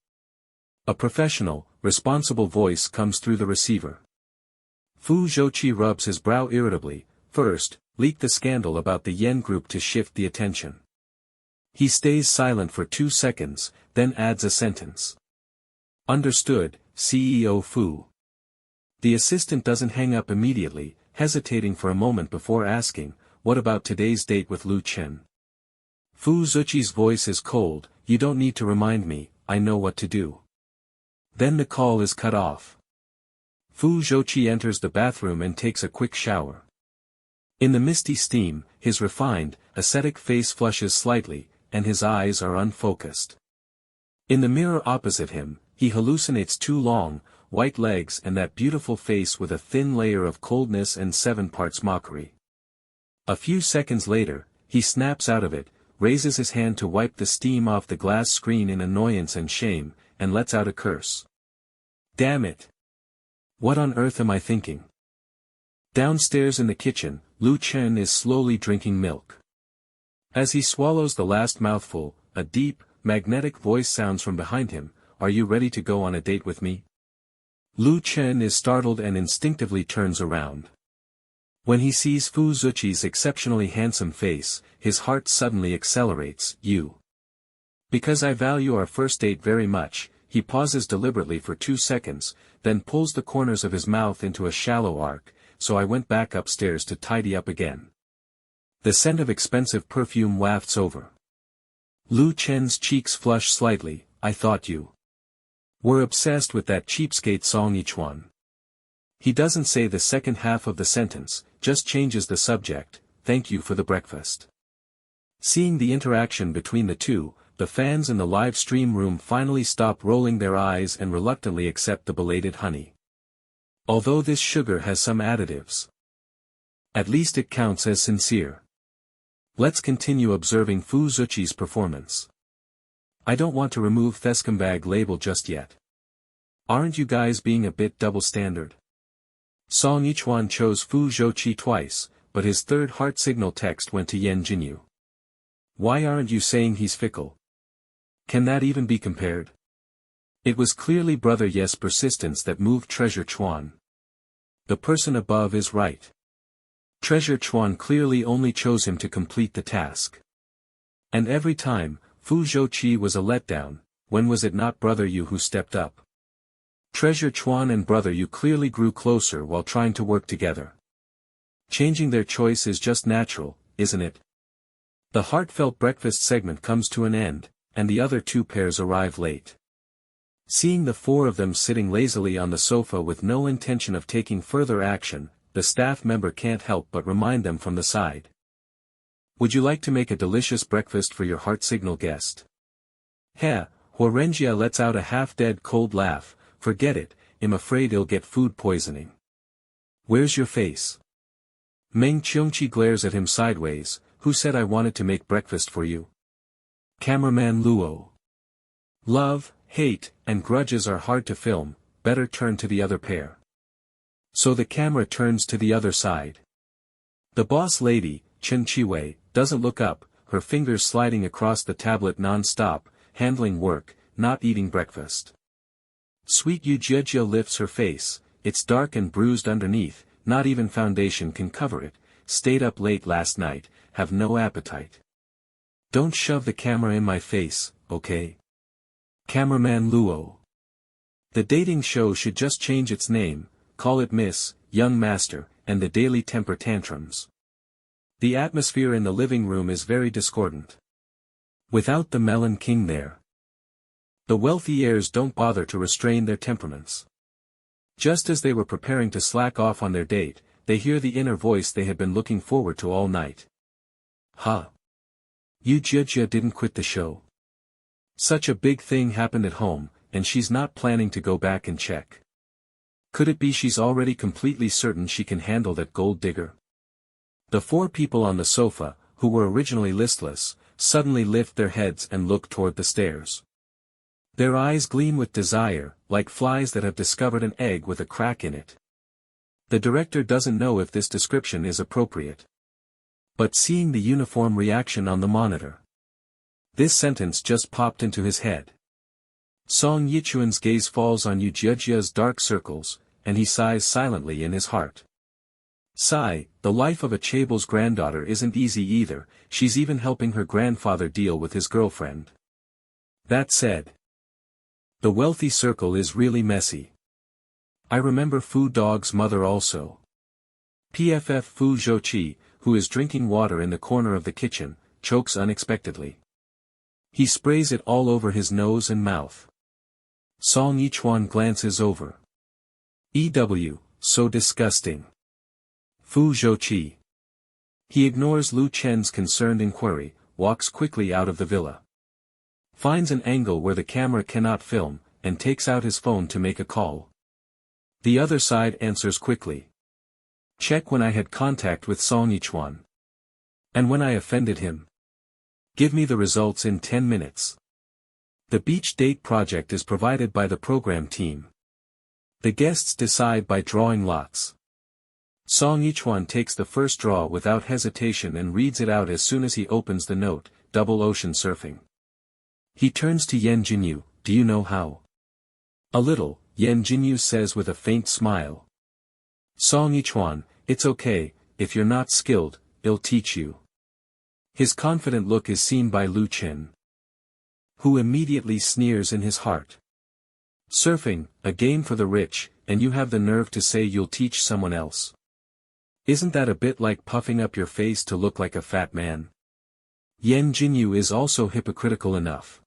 A professional, responsible voice comes through the receiver. Fu Zhouqi rubs his brow irritably. First, leak the scandal about the Yen Group to shift the attention. He stays silent for 2 seconds, then adds a sentence. "Understood, CEO Fu." The assistant doesn't hang up immediately, hesitating for a moment before asking, "What about today's date with Lu Chen?" Fu Zhouqi's voice is cold. "You don't need to remind me, I know what to do." Then the call is cut off. Fu Zhouqi enters the bathroom and takes a quick shower. In the misty steam, his refined, ascetic face flushes slightly, and his eyes are unfocused. In the mirror opposite him, he hallucinates 2 long, white legs and that beautiful face with a thin layer of coldness and 7 parts mockery. A few seconds later, he snaps out of it. raises his hand to wipe the steam off the glass screen in annoyance and shame, and lets out a curse. Damn it! What on earth am I thinking? Downstairs in the kitchen, Lu Chen is slowly drinking milk. As he swallows the last mouthful, a deep, magnetic voice sounds from behind him, "Are you ready to go on a date with me?" Lu Chen is startled and instinctively turns around. When he sees Fu Zuchi's exceptionally handsome face, his heart suddenly accelerates. "You." "Because I value our first date very much." He pauses deliberately for 2 seconds, then pulls the corners of his mouth into a shallow arc, "So I went back upstairs to tidy up again." The scent of expensive perfume wafts over. Lu Chen's cheeks flush slightly. "I thought you were obsessed with that cheapskate Song Yichuan." He doesn't say the second half of the sentence, just changes the subject, "Thank you for the breakfast." Seeing the interaction between the two, the fans in the live stream room finally stop rolling their eyes and reluctantly accept the belated honey. Although this sugar has some additives, at least it counts as sincere. Let's continue observing Fu Zuchi's performance. I don't want to remove Theskambag label just yet. Aren't you guys being a bit double-standard? Song Yichuan chose Fu Zhuqi twice, but his third heart signal text went to Yen Jinyu. Why aren't you saying he's fickle? Can that even be compared? It was clearly Brother Yes' persistence that moved Treasure Chuan. The person above is right. Treasure Chuan clearly only chose him to complete the task. And every time, Fu Zhuqi was a letdown. When was it not Brother Yu who stepped up? Treasure Chuan and Brother Yu clearly grew closer while trying to work together. Changing their choice is just natural, isn't it? The heartfelt breakfast segment comes to an end, and the other two pairs arrive late. Seeing the four of them sitting lazily on the sofa with no intention of taking further action, the staff member can't help but remind them from the side. Would you like to make a delicious breakfast for your heart signal guest? Heh, Huorenjia lets out a half-dead cold laugh. Forget it, I'm afraid he'll get food poisoning. Where's your face? Meng Qiongqi glares at him sideways. Who said I wanted to make breakfast for you? Cameraman Luo. Love, hate, and grudges are hard to film, better turn to the other pair. So the camera turns to the other side. The boss lady, Chen Chiwei, doesn't look up, her fingers sliding across the tablet non-stop, handling work, not eating breakfast. Sweet Yu Jiejia lifts her face, it's dark and bruised underneath, not even foundation can cover it, stayed up late last night, have no appetite. Don't shove the camera in my face, okay? Cameraman Luo. The dating show should just change its name, call it Miss, Young Master, and the Daily Temper Tantrums. The atmosphere in the living room is very discordant. Without the Melon King there, the wealthy heirs don't bother to restrain their temperaments. Just as they were preparing to slack off on their date, they hear the inner voice they had been looking forward to all night. Huh? Yu Jiejia didn't quit the show. Such a big thing happened at home, and she's not planning to go back and check. Could it be she's already completely certain she can handle that gold digger? The four people on the sofa, who were originally listless, suddenly lift their heads and look toward the stairs. Their eyes gleam with desire, like flies that have discovered an egg with a crack in it. The director doesn't know if this description is appropriate. But seeing the uniform reaction on the monitor, this sentence just popped into his head. Song Yichuan's gaze falls on Yu Jiejia's dark circles, and he sighs silently in his heart. Sigh, the life of a chaebol's granddaughter isn't easy either, she's even helping her grandfather deal with his girlfriend. That said, the wealthy circle is really messy. I remember Fu Dog's mother also. PFF Fu Zhuqi, who is drinking water in the corner of the kitchen, chokes unexpectedly. He sprays it all over his nose and mouth. Song Yichuan glances over. EW, so disgusting. Fu Zhuqi. He ignores Lu Chen's concerned inquiry, walks quickly out of the villa. Finds an angle where the camera cannot film, and takes out his phone to make a call. The other side answers quickly. Check when I had contact with Song Yichuan. And when I offended him. Give me the results in 10 minutes. The beach date project is provided by the program team. The guests decide by drawing lots. Song Ichuan takes the first draw without hesitation and reads it out as soon as he opens the note, double ocean surfing. He turns to Yen Jinyu, do you know how? A little, Yen Jinyu says with a faint smile. Song Ichuan, it's okay, if you're not skilled, I'll teach you. His confident look is seen by Lu Chen, who immediately sneers in his heart. Surfing, a game for the rich, and you have the nerve to say you'll teach someone else. Isn't that a bit like puffing up your face to look like a fat man? Yen Jinyu is also hypocritical enough.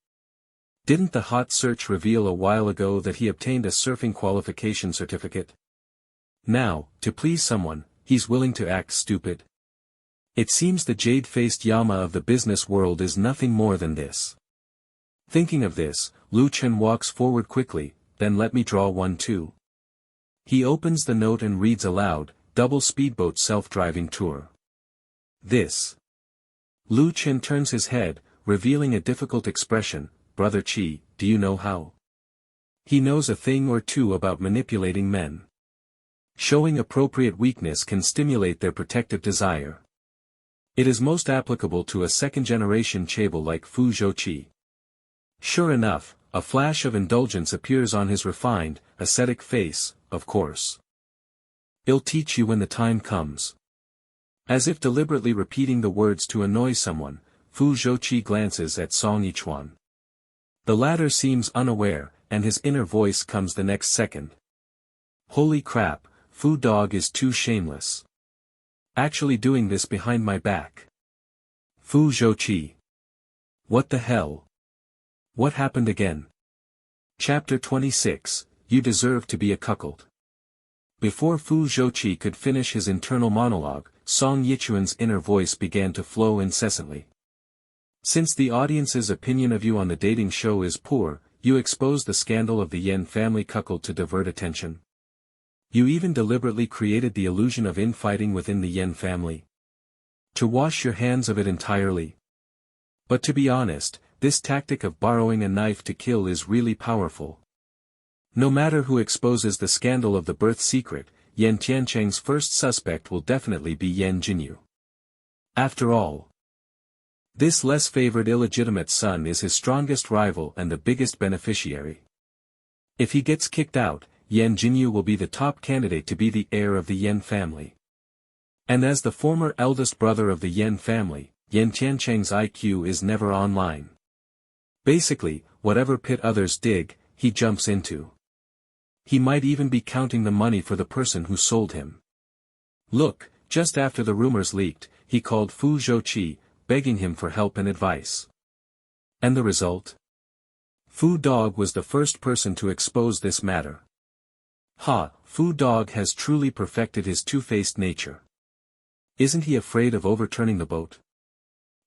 Didn't the hot search reveal a while ago that he obtained a surfing qualification certificate? Now, to please someone, he's willing to act stupid. It seems the jade-faced Yama of the business world is nothing more than this. Thinking of this, Lu Chen walks forward quickly, then let me draw one too. He opens the note and reads aloud, double speedboat self-driving tour. This. Lu Chen turns his head, revealing a difficult expression, Brother Chi, do you know how? He knows a thing or two about manipulating men. Showing appropriate weakness can stimulate their protective desire. It is most applicable to a second-generation chaebol like Fu Zhouqi. Sure enough, a flash of indulgence appears on his refined, ascetic face, of course. I'll teach you when the time comes. As if deliberately repeating the words to annoy someone, Fu Zhouqi glances at Song Ichuan. The latter seems unaware, and his inner voice comes the next second. Holy crap, Fu Dog is too shameless. Actually doing this behind my back. Fu Zhouqi. What the hell? What happened again? Chapter 26, You Deserve to be a Cuckold. Before Fu Zhouqi could finish his internal monologue, Song Yichuan's inner voice began to flow incessantly. Since the audience's opinion of you on the dating show is poor, you expose the scandal of the Yen family cuckold to divert attention. You even deliberately created the illusion of infighting within the Yen family. To wash your hands of it entirely. But to be honest, this tactic of borrowing a knife to kill is really powerful. No matter who exposes the scandal of the birth secret, Yen Tiancheng's first suspect will definitely be Yen Jinyu. After all, this less favored illegitimate son is his strongest rival and the biggest beneficiary. If he gets kicked out, Yen Jinyu will be the top candidate to be the heir of the Yen family. And as the former eldest brother of the Yen family, Yen Tiancheng's IQ is never online. Basically, whatever pit others dig, he jumps into. He might even be counting the money for the person who sold him. Look, just after the rumors leaked, he called Fu Zhouqi, begging him for help and advice. And the result? Fu Dog was the first person to expose this matter. Ha, Fu Dog has truly perfected his two-faced nature. Isn't he afraid of overturning the boat?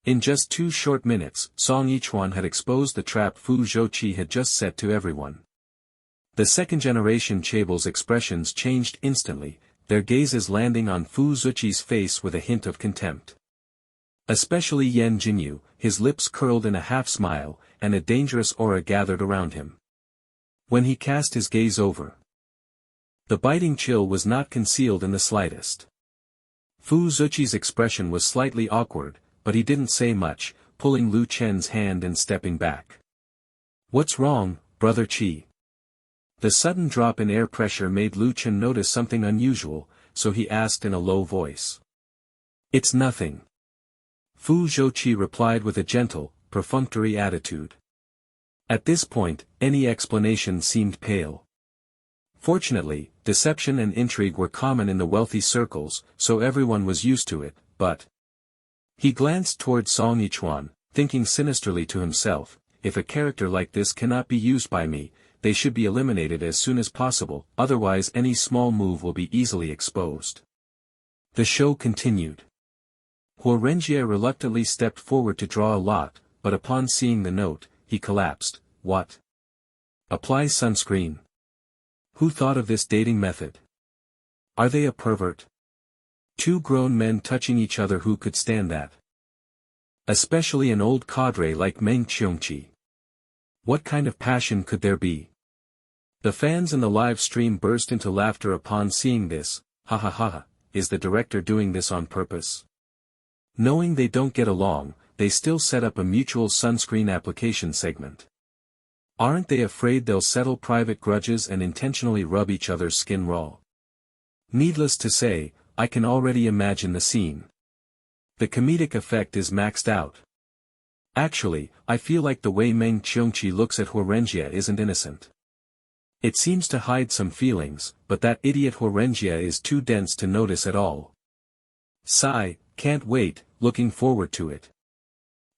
In just 2 short minutes, Song Ichuan had exposed the trap Fu Zhouqi had just set to everyone. The second-generation chaebol's expressions changed instantly, their gazes landing on Fu Zhouqi's face with a hint of contempt. Especially Yen Jinyu, his lips curled in a half-smile, and a dangerous aura gathered around him. When he cast his gaze over, the biting chill was not concealed in the slightest. Fu Zhouqi's expression was slightly awkward, but he didn't say much, pulling Lu Chen's hand and stepping back. What's wrong, Brother Chi? The sudden drop in air pressure made Lu Chen notice something unusual, so he asked in a low voice. It's nothing. Fu Zhouqi replied with a gentle, perfunctory attitude. At this point, any explanation seemed pale. Fortunately, deception and intrigue were common in the wealthy circles, so everyone was used to it, but... He glanced toward Song Ichuan, thinking sinisterly to himself, if a character like this cannot be used by me, they should be eliminated as soon as possible, otherwise any small move will be easily exposed. The show continued. Huo Renjie reluctantly stepped forward to draw a lot, but upon seeing the note, he collapsed. What? Apply sunscreen. Who thought of this dating method? Are they a pervert? 2 grown men touching each other, who could stand that? Especially an old cadre like Meng Qiongqi. What kind of passion could there be? The fans in the live stream burst into laughter upon seeing this. Ha ha ha ha, is the director doing this on purpose? Knowing they don't get along, they still set up a mutual sunscreen application segment. Aren't they afraid they'll settle private grudges and intentionally rub each other's skin raw? Needless to say, I can already imagine the scene. The comedic effect is maxed out. Actually, I feel like the way Meng Qiongqi looks at Huorenjia isn't innocent. It seems to hide some feelings, but that idiot Huorenjia is too dense to notice at all. Sigh, can't wait, looking forward to it.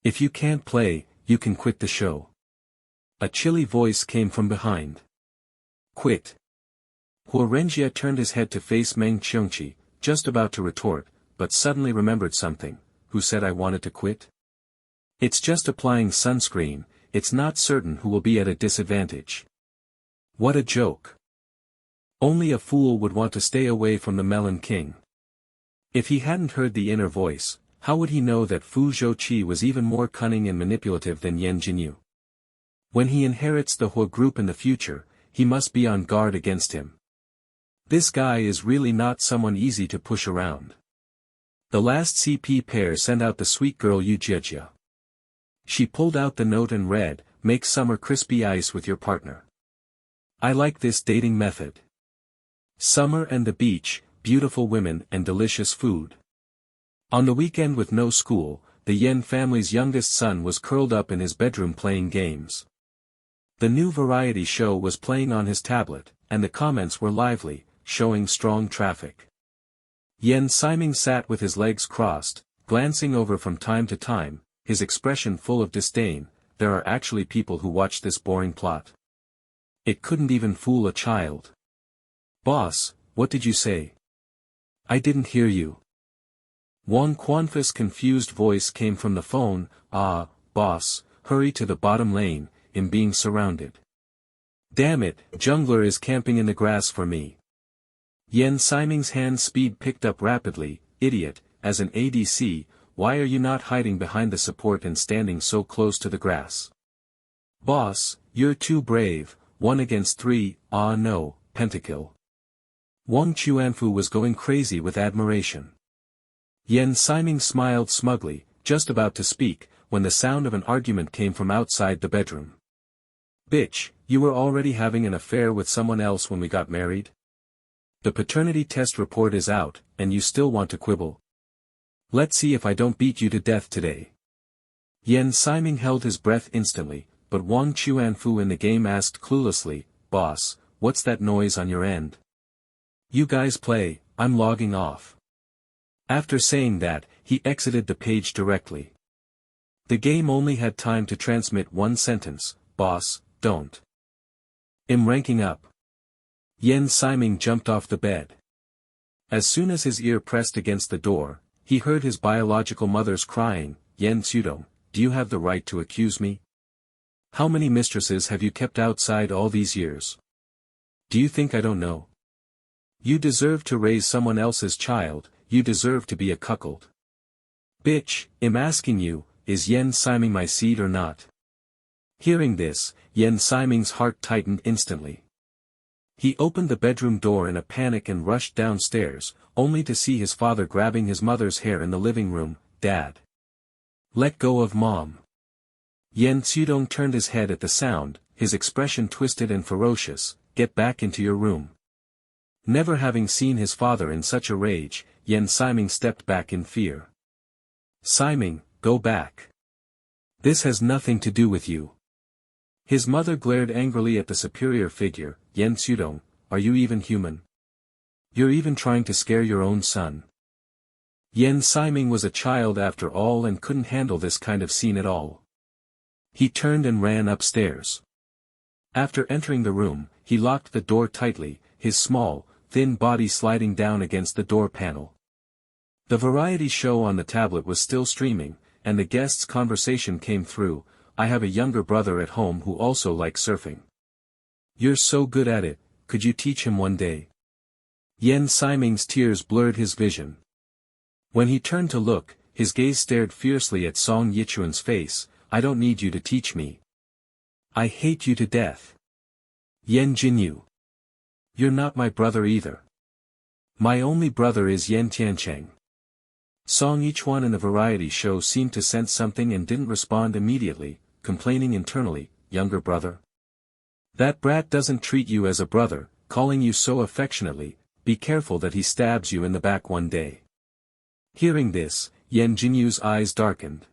If you can't play, you can quit the show. A chilly voice came from behind. Quit. Huorenjia turned his head to face Meng Qiongqi, just about to retort, but suddenly remembered something. Who said I wanted to quit? It's just applying sunscreen, it's not certain who will be at a disadvantage. What a joke. Only a fool would want to stay away from the Melon King. If he hadn't heard the inner voice, how would he know that Fu Zhouqi was even more cunning and manipulative than Yan Jinyu? When he inherits the Hua group in the future, he must be on guard against him. This guy is really not someone easy to push around. The last CP pair sent out the sweet girl Yu Jiejia. She pulled out the note and read, "Make summer crispy ice with your partner." I like this dating method. Summer and the beach, beautiful women and delicious food. On the weekend with no school, the Yen family's youngest son was curled up in his bedroom playing games. The new variety show was playing on his tablet, and the comments were lively, showing strong traffic. Yen Siming sat with his legs crossed, glancing over from time to time, his expression full of disdain. There are actually people who watch this boring plot. It couldn't even fool a child. Boss, what did you say? I didn't hear you. Wang Quanfa's confused voice came from the phone. Ah, boss, hurry to the bottom lane, I'm being surrounded. Damn it, jungler is camping in the grass for me. Yen Siming's hand speed picked up rapidly. Idiot, as an ADC, why are you not hiding behind the support and standing so close to the grass? Boss, you're too brave, 1 against 3, ah no, pentakill. Wang Chuanfu was going crazy with admiration. Yen Siming smiled smugly, just about to speak, when the sound of an argument came from outside the bedroom. Bitch, you were already having an affair with someone else when we got married? The paternity test report is out, and you still want to quibble? Let's see if I don't beat you to death today. Yen Siming held his breath instantly, but Wang Chuanfu in the game asked cluelessly, Boss, what's that noise on your end? You guys play, I'm logging off. After saying that, he exited the page directly. The game only had time to transmit one sentence, Boss, don't. I'm ranking up. Yen Siming jumped off the bed. As soon as his ear pressed against the door, he heard his biological mother's crying, Yen Tsudong, do you have the right to accuse me? How many mistresses have you kept outside all these years? Do you think I don't know? You deserve to raise someone else's child, you deserve to be a cuckold. Bitch, I'm asking you, is Yen Siming my seed or not? Hearing this, Yen Siming's heart tightened instantly. He opened the bedroom door in a panic and rushed downstairs, only to see his father grabbing his mother's hair in the living room. Dad. Let go of Mom. Yen Tsudong turned his head at the sound, his expression twisted and ferocious. Get back into your room. Never having seen his father in such a rage, Yen Siming stepped back in fear. Siming, go back. This has nothing to do with you. His mother glared angrily at the superior figure. Yen Tsudong, are you even human? You're even trying to scare your own son. Yen Siming was a child after all and couldn't handle this kind of scene at all. He turned and ran upstairs. After entering the room, he locked the door tightly, his small, thin body sliding down against the door panel. The variety show on the tablet was still streaming, and the guest's conversation came through. I have a younger brother at home who also likes surfing. You're so good at it, could you teach him one day? Yen Siming's tears blurred his vision. When he turned to look, his gaze stared fiercely at Song Yichuan's face. I don't need you to teach me. I hate you to death. Yan Jinyu. You're not my brother either. My only brother is Yan Tiancheng. Song Yichuan in the variety show seemed to sense something and didn't respond immediately, complaining internally, younger brother. That brat doesn't treat you as a brother, calling you so affectionately, be careful that he stabs you in the back one day. Hearing this, Yan Jinyu's eyes darkened.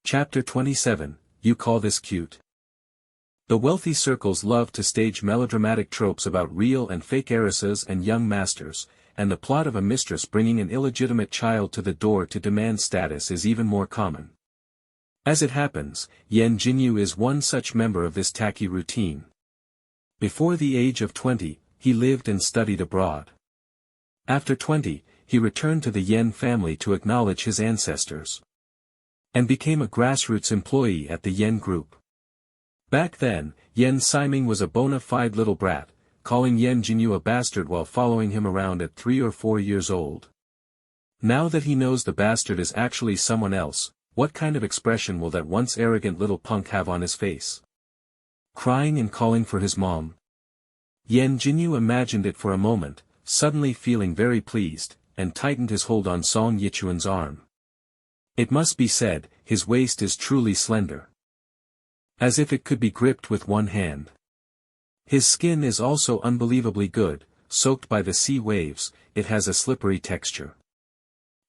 Chapter 27, You Call This Cute? The wealthy circles love to stage melodramatic tropes about real and fake heiresses and young masters, and the plot of a mistress bringing an illegitimate child to the door to demand status is even more common. As it happens, Yan Jinyu is one such member of this tacky routine. Before the age of 20, he lived and studied abroad. After 20, he returned to the Yan family to acknowledge his ancestors. And became a grassroots employee at the Yan Group. Back then, Yan Siming was a bona fide little brat, calling Yan Jinyu a bastard while following him around at 3 or 4 years old. Now that he knows the bastard is actually someone else, what kind of expression will that once arrogant little punk have on his face? Crying and calling for his mom? Yan Jinyu imagined it for a moment, suddenly feeling very pleased, and tightened his hold on Song Yichuan's arm. It must be said, his waist is truly slender. As if it could be gripped with one hand. His skin is also unbelievably good, soaked by the sea waves, it has a slippery texture.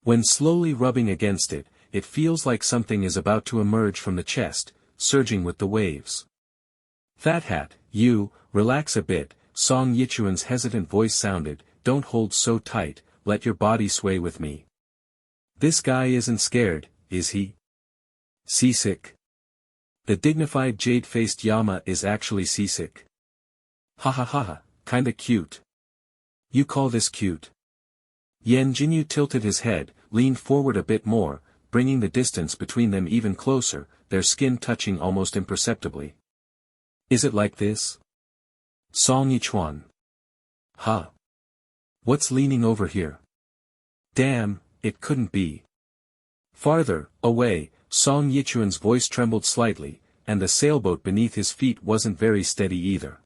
When slowly rubbing against it, it feels like something is about to emerge from the chest, surging with the waves. Fat hat, you, relax a bit, Song Yichuan's hesitant voice sounded, don't hold so tight, let your body sway with me. This guy isn't scared, is he? Seasick? The dignified jade-faced Yama is actually seasick. Ha ha ha ha, kinda cute. You call this cute? Yan Jinyu tilted his head, leaned forward a bit more, bringing the distance between them even closer, their skin touching almost imperceptibly. Is it like this? Song Yichuan. Huh? What's leaning over here? Damn, it couldn't be. Farther, away, Song Yichuan's voice trembled slightly, and the sailboat beneath his feet wasn't very steady either.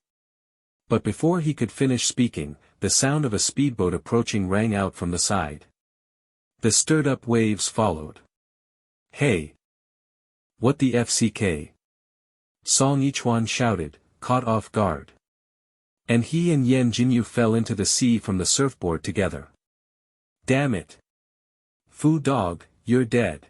But before he could finish speaking, the sound of a speedboat approaching rang out from the side. The stirred-up waves followed. Hey! What the FCK? Song Yichuan shouted, caught off guard. And he and Yan Jinyu fell into the sea from the surfboard together. Damn it! Fu dog, you're dead.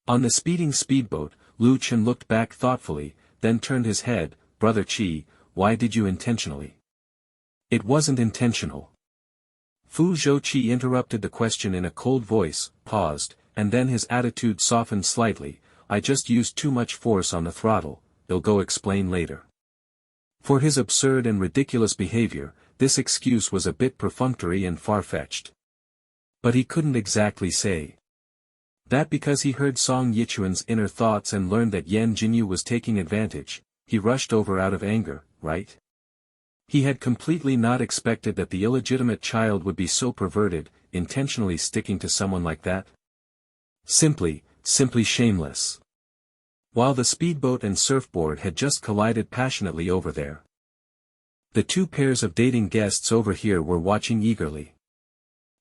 On the speeding speedboat, Lu Chen looked back thoughtfully, then turned his head, Brother Qi, why did you intentionally? It wasn't intentional. Fu Zhouqi interrupted the question in a cold voice, paused, and then his attitude softened slightly, I just used too much force on the throttle, they'll go explain later. For his absurd and ridiculous behavior, this excuse was a bit perfunctory and far-fetched. But he couldn't exactly say that because he heard Song Yichuan's inner thoughts and learned that Yan Jinyu was taking advantage, he rushed over out of anger, right? He had completely not expected that the illegitimate child would be so perverted, intentionally sticking to someone like that. Simply shameless. While the speedboat and surfboard had just collided passionately over there. The two pairs of dating guests over here were watching eagerly.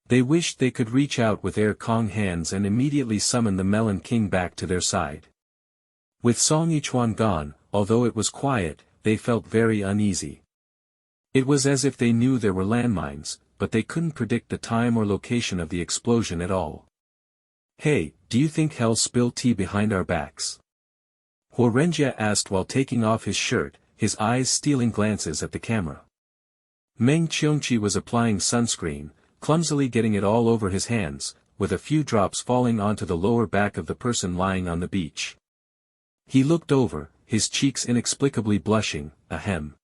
They wished they could reach out with Air Kong hands and immediately summon the Melon King back to their side. With Song Yichuan gone, although it was quiet, they felt very uneasy. It was as if they knew there were landmines, but they couldn't predict the time or location of the explosion at all. Hey, do you think hell spilled tea behind our backs? Huorenjia asked while taking off his shirt, his eyes stealing glances at the camera. Meng Qiongqi was applying sunscreen, clumsily getting it all over his hands, with a few drops falling onto the lower back of the person lying on the beach. He looked over, his cheeks inexplicably blushing, ahem.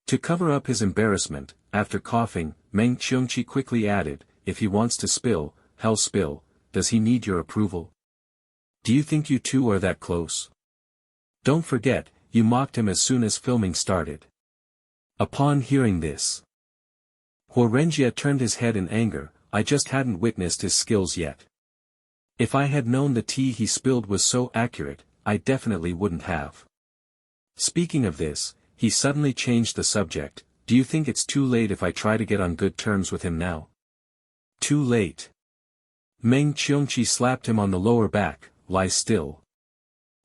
To cover up his embarrassment, after coughing, Meng Qiongqi quickly added, if he wants to spill, hell spill, does he need your approval? Do you think you two are that close? Don't forget, you mocked him as soon as filming started. Upon hearing this, Huorenjia turned his head in anger, I just hadn't witnessed his skills yet. If I had known the tea he spilled was so accurate, I definitely wouldn't have. Speaking of this, he suddenly changed the subject. Do you think it's too late if I try to get on good terms with him now? Too late. Meng Qiongqi slapped him on the lower back. Lie still.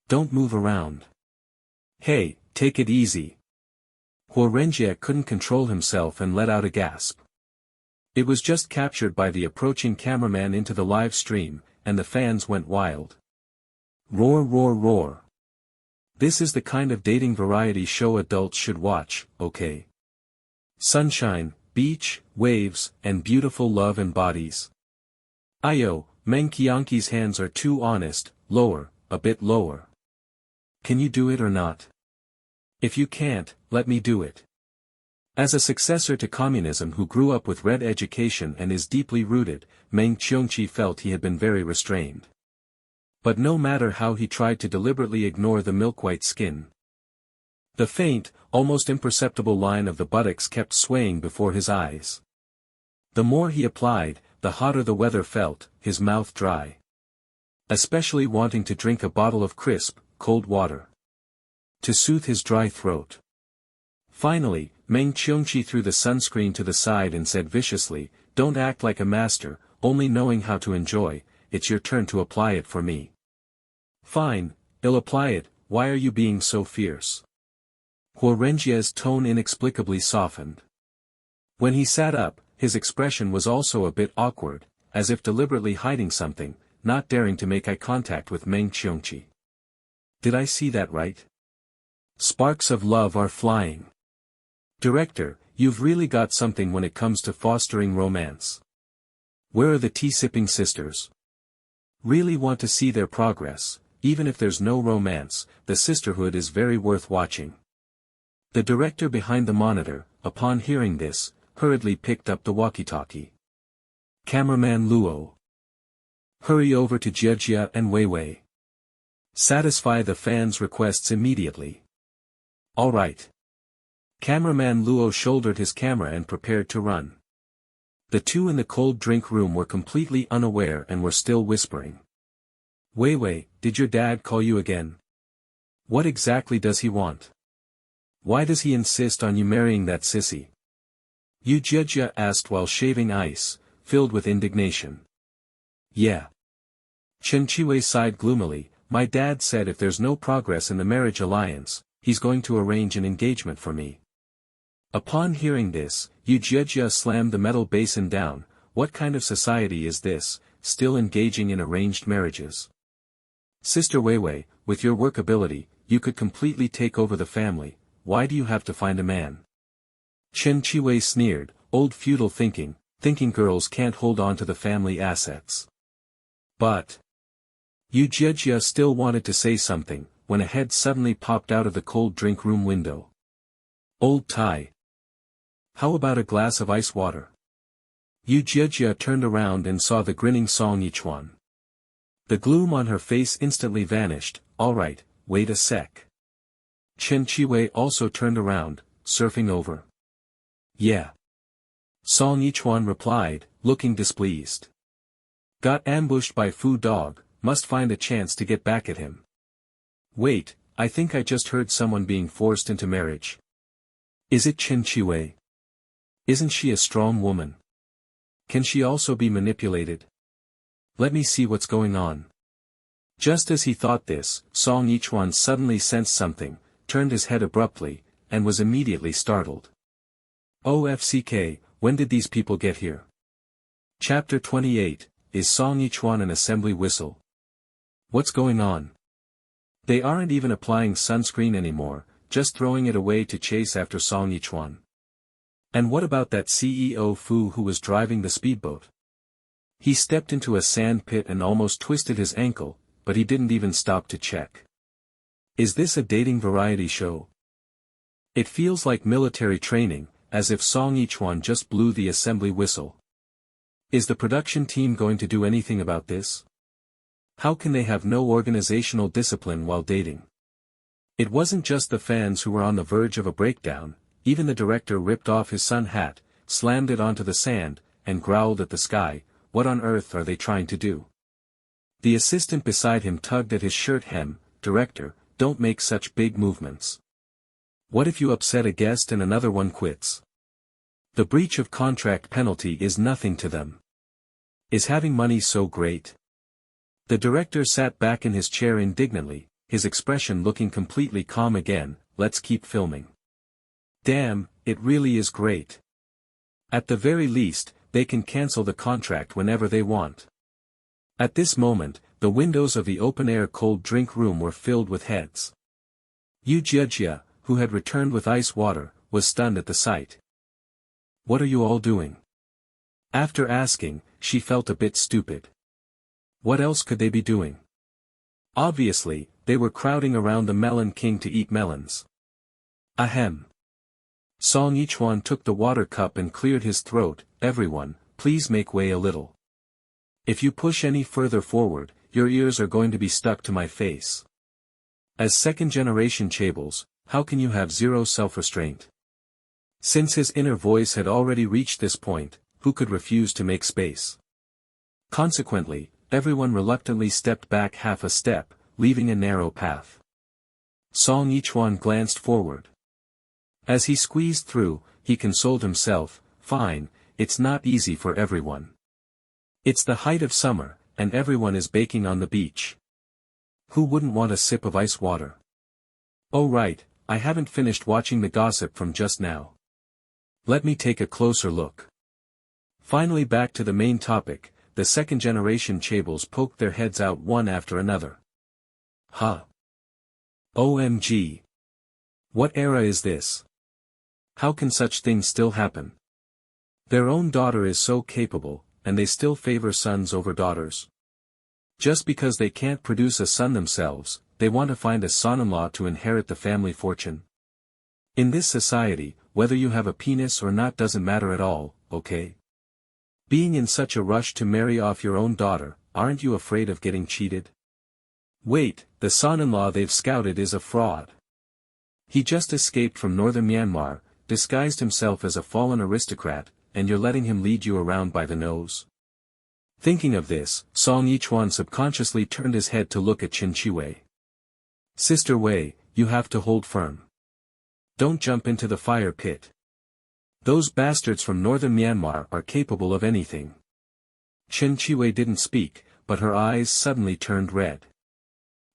Don't move around. Hey, take it easy. Huorenjie couldn't control himself and let out a gasp. It was just captured by the approaching cameraman into the live stream, and the fans went wild. Roar roar roar. This is the kind of dating variety show adults should watch, okay? Sunshine, beach, waves, and beautiful love and bodies. Ayo, Meng Qiongqi's hands are too honest. Lower, a bit lower. Can you do it or not? If you can't, let me do it. As a successor to communism who grew up with red education and is deeply rooted, Meng Qiongqi felt he had been very restrained. But no matter how he tried to deliberately ignore the milk-white skin, the faint, almost imperceptible line of the buttocks kept swaying before his eyes. The more he applied, the hotter the weather felt, his mouth dry. Especially wanting to drink a bottle of crisp, cold water to soothe his dry throat. Finally, Meng Qiongqi threw the sunscreen to the side and said viciously, "Don't act like a master, only knowing how to enjoy, it's your turn to apply it for me." "Fine, I'll apply it, why are you being so fierce?" Huorenjie's tone inexplicably softened. When he sat up, his expression was also a bit awkward, as if deliberately hiding something, not daring to make eye contact with Meng Qiongqi. Did I see that right? Sparks of love are flying. Director, you've really got something when it comes to fostering romance. Where are the tea-sipping sisters? Really want to see their progress, even if there's no romance, the sisterhood is very worth watching. The director behind the monitor, upon hearing this, hurriedly picked up the walkie-talkie. Cameraman Luo. Hurry over to Jie and Weiwei. Satisfy the fans' requests immediately. All right. Cameraman Luo shouldered his camera and prepared to run. The two in the cold drink room were completely unaware and were still whispering. Weiwei, did your dad call you again? What exactly does he want? Why does he insist on you marrying that sissy? Yu Jie asked while shaving ice, filled with indignation. Yeah. Chen Qiwei sighed gloomily. My dad said if there's no progress in the marriage alliance, he's going to arrange an engagement for me. Upon hearing this, Yu Jie slammed the metal basin down. What kind of society is this, still engaging in arranged marriages? Sister Weiwei, with your workability, you could completely take over the family. Why do you have to find a man? Chen Qiwei sneered, old feudal thinking girls can't hold on to the family assets. But Yu Jie still wanted to say something, when a head suddenly popped out of the cold drink room window. Old Tai. How about a glass of ice water? Yu Jie turned around and saw the grinning Song Yichuan. The gloom on her face instantly vanished. All right, wait a sec. Chen Qiwei also turned around, surfing over. Yeah. Song Yichuan replied, looking displeased. Got ambushed by Fu Dog, must find a chance to get back at him. Wait, I think I just heard someone being forced into marriage. Is it Chen Qiwei? Isn't she a strong woman? Can she also be manipulated? Let me see what's going on. Just as he thought this, Song Yichuan suddenly sensed something, turned his head abruptly, and was immediately startled. OFCK, when did these people get here? Chapter 28, Is Song Yichuan an assembly whistle? What's going on? They aren't even applying sunscreen anymore, just throwing it away to chase after Song Yichuan. And what about that CEO Fu who was driving the speedboat? He stepped into a sand pit and almost twisted his ankle, but he didn't even stop to check. Is this a dating variety show? It feels like military training, as if Song Yichuan just blew the assembly whistle. Is the production team going to do anything about this? How can they have no organizational discipline while dating? It wasn't just the fans who were on the verge of a breakdown, even the director ripped off his sun hat, slammed it onto the sand, and growled at the sky. What on earth are they trying to do? The assistant beside him tugged at his shirt hem. "Director, don't make such big movements. What if you upset a guest and another one quits? The breach of contract penalty is nothing to them. Is having money so great?" The director sat back in his chair indignantly, his expression looking completely calm again. "Let's keep filming. Damn, it really is great. At the very least, they can cancel the contract whenever they want." At this moment, the windows of the open-air cold drink room were filled with heads. Yu Jiejia, who had returned with ice water, was stunned at the sight. "What are you all doing?" After asking, she felt a bit stupid. What else could they be doing? Obviously, they were crowding around the Melon King to eat melons. Ahem. Song Yichuan took the water cup and cleared his throat. "Everyone, please make way a little. If you push any further forward, your ears are going to be stuck to my face. As second-generation chaebol, how can you have zero self-restraint?" Since his inner voice had already reached this point, who could refuse to make space? Consequently, everyone reluctantly stepped back half a step, leaving a narrow path. Song Yichuan glanced forward. As he squeezed through, he consoled himself, "Fine, it's not easy for everyone. It's the height of summer, and everyone is baking on the beach. Who wouldn't want a sip of ice water? Oh right, I haven't finished watching the gossip from just now. Let me take a closer look." Finally back to the main topic, the second-generation chaebols poked their heads out one after another. Huh? OMG. What era is this? How can such things still happen? Their own daughter is so capable, and they still favor sons over daughters. Just because they can't produce a son themselves, they want to find a son-in-law to inherit the family fortune. In this society, whether you have a penis or not doesn't matter at all, okay? Being in such a rush to marry off your own daughter, aren't you afraid of getting cheated? Wait, the son-in-law they've scouted is a fraud. He just escaped from northern Myanmar, disguised himself as a fallen aristocrat, and you're letting him lead you around by the nose? Thinking of this, Song Yichuan subconsciously turned his head to look at Qin Chiwei. "Sister Wei, you have to hold firm. Don't jump into the fire pit. Those bastards from northern Myanmar are capable of anything." Qin Chiwei didn't speak, but her eyes suddenly turned red.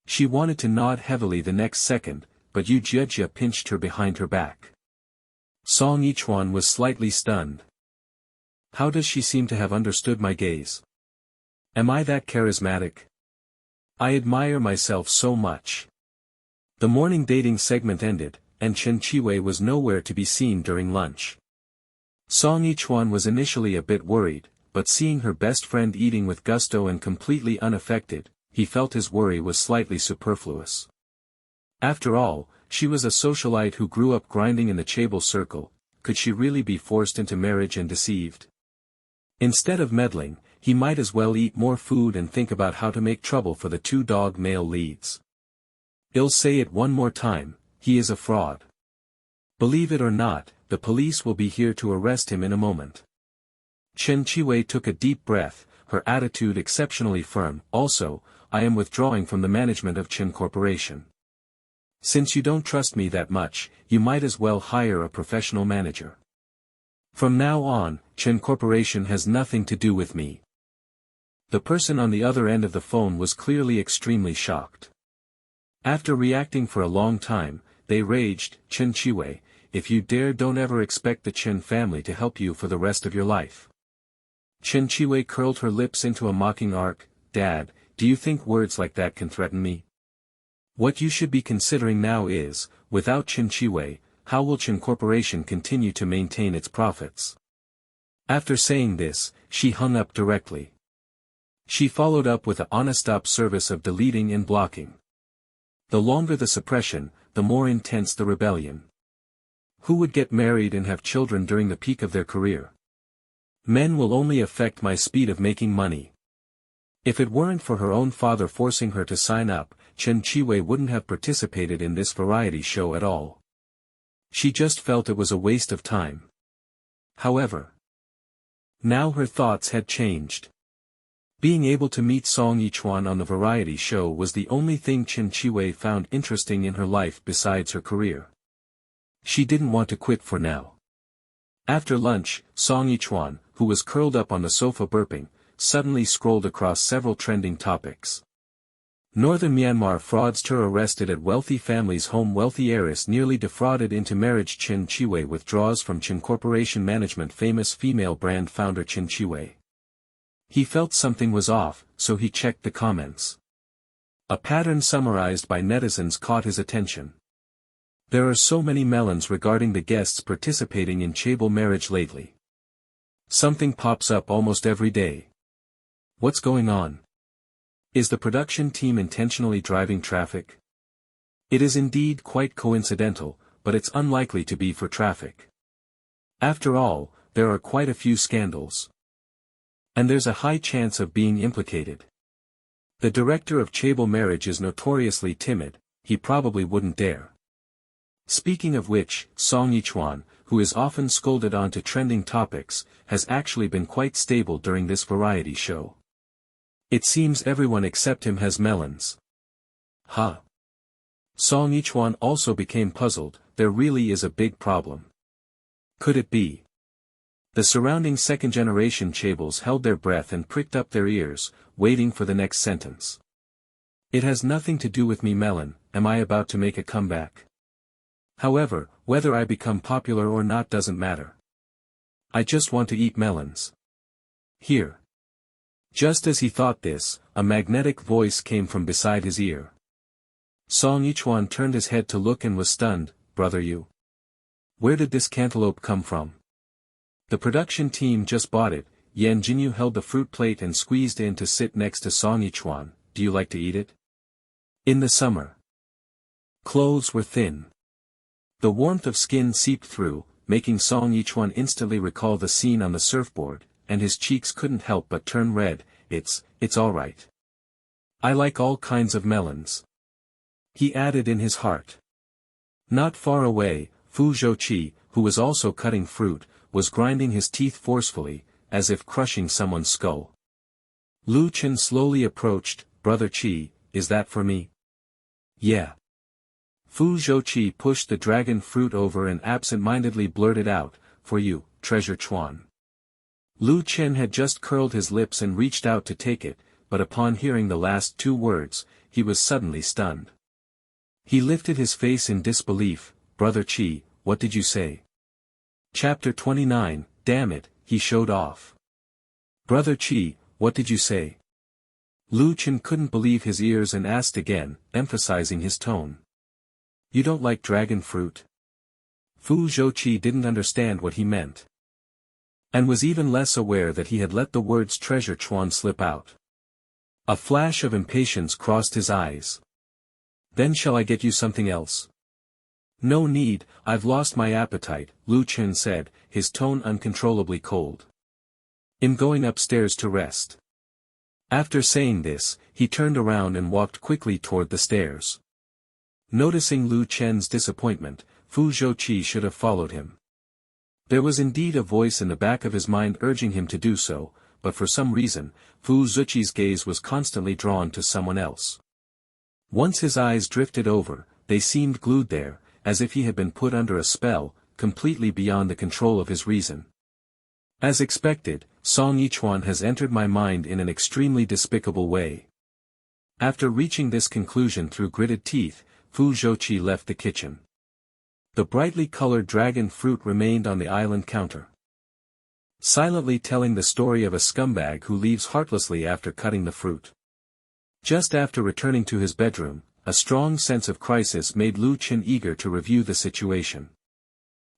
She wanted to nod heavily the next second, but Yu Jiejia pinched her behind her back. Song Yichuan was slightly stunned. How does she seem to have understood my gaze? Am I that charismatic? I admire myself so much. The morning dating segment ended, and Qin Chiwei was nowhere to be seen during lunch. Song Yichuan was initially a bit worried, but seeing her best friend eating with gusto and completely unaffected, he felt his worry was slightly superfluous. After all, she was a socialite who grew up grinding in the chaebol circle. Could she really be forced into marriage and deceived? Instead of meddling, he might as well eat more food and think about how to make trouble for the two dog male leads. I'll say it one more time, he is a fraud. Believe it or not, the police will be here to arrest him in a moment. Qin Chiwei took a deep breath, her attitude exceptionally firm. "Also, I am withdrawing from the management of Qin Corporation. Since you don't trust me that much, you might as well hire a professional manager. From now on, Qin Corporation has nothing to do with me." The person on the other end of the phone was clearly extremely shocked. After reacting for a long time, they raged, "Qin Chiwei, if you dare don't ever expect the Qin family to help you for the rest of your life." Qin Chiwei curled her lips into a mocking arc. "Dad, do you think words like that can threaten me? What you should be considering now is, without Qin Chiwei, how will Qin Corporation continue to maintain its profits?" After saying this, she hung up directly. She followed up with a non-stop service of deleting and blocking. The longer the suppression, the more intense the rebellion. Who would get married and have children during the peak of their career? Men will only affect my speed of making money. If it weren't for her own father forcing her to sign up, Qin Chiwei wouldn't have participated in this variety show at all. She just felt it was a waste of time. However, now her thoughts had changed. Being able to meet Song Yichuan on the variety show was the only thing Chen Chiwei found interesting in her life besides her career. She didn't want to quit for now. After lunch, Song Yichuan, who was curled up on the sofa burping, suddenly scrolled across several trending topics. Northern Myanmar fraudster arrested at wealthy family's home. Wealthy heiress nearly defrauded into marriage. Chen Chiwei withdraws from Chen Corporation management. Famous female brand founder Chen Chiwei. He felt something was off, so he checked the comments. A pattern summarized by netizens caught his attention. There are so many melons regarding the guests participating in chaebol marriage lately. Something pops up almost every day. What's going on? Is the production team intentionally driving traffic? It is indeed quite coincidental, but it's unlikely to be for traffic. After all, there are quite a few scandals. And there's a high chance of being implicated. The director of chaebol marriage is notoriously timid, he probably wouldn't dare. Speaking of which, Song Yichuan, who is often scolded onto trending topics, has actually been quite stable during this variety show. It seems everyone except him has melons. Huh. Song Yichuan also became puzzled. There really is a big problem. Could it be? The surrounding second-generation chaebols held their breath and pricked up their ears, waiting for the next sentence. It has nothing to do with me, melon. Am I about to make a comeback? However, whether I become popular or not doesn't matter. I just want to eat melons. Here. Just as he thought this, a magnetic voice came from beside his ear. Song Yichuan turned his head to look and was stunned. Brother, you? Where did this cantaloupe come from? The production team just bought it. Yan Jinyu held the fruit plate and squeezed in to sit next to Song Yichuan. Do you like to eat it? In the summer. Clothes were thin. The warmth of skin seeped through, making Song Yichuan instantly recall the scene on the surfboard, and his cheeks couldn't help but turn red. It's all right. I like all kinds of melons. He added in his heart. Not far away, Fu Zhouqi, who was also cutting fruit, was grinding his teeth forcefully, as if crushing someone's skull. Lu Chen slowly approached. Brother Qi, is that for me? Yeah. Fu Zhouqi pushed the dragon fruit over and absent-mindedly blurted out, for you, treasure Chuan. Lu Chen had just curled his lips and reached out to take it, but upon hearing the last two words, he was suddenly stunned. He lifted his face in disbelief. Brother Qi, what did you say? Chapter 29, damn it, he showed off. Brother Qi, what did you say? Lu Chen couldn't believe his ears and asked again, emphasizing his tone. You don't like dragon fruit? Fu Zhouqi didn't understand what he meant. And was even less aware that he had let the words treasure Chuan slip out. A flash of impatience crossed his eyes. Then shall I get you something else? No need, I've lost my appetite, Lu Chen said, his tone uncontrollably cold. I'm going upstairs to rest. After saying this, he turned around and walked quickly toward the stairs. Noticing Lu Chen's disappointment, Fu Zhouqi should have followed him. There was indeed a voice in the back of his mind urging him to do so, but for some reason, Fu Zhouqi's gaze was constantly drawn to someone else. Once his eyes drifted over, they seemed glued there, as if he had been put under a spell, completely beyond the control of his reason. As expected, Song Yichuan has entered my mind in an extremely despicable way. After reaching this conclusion through gritted teeth, Fu Zhouqi left the kitchen. The brightly colored dragon fruit remained on the island counter, silently telling the story of a scumbag who leaves heartlessly after cutting the fruit. Just after returning to his bedroom, a strong sense of crisis made Lu Chen eager to review the situation.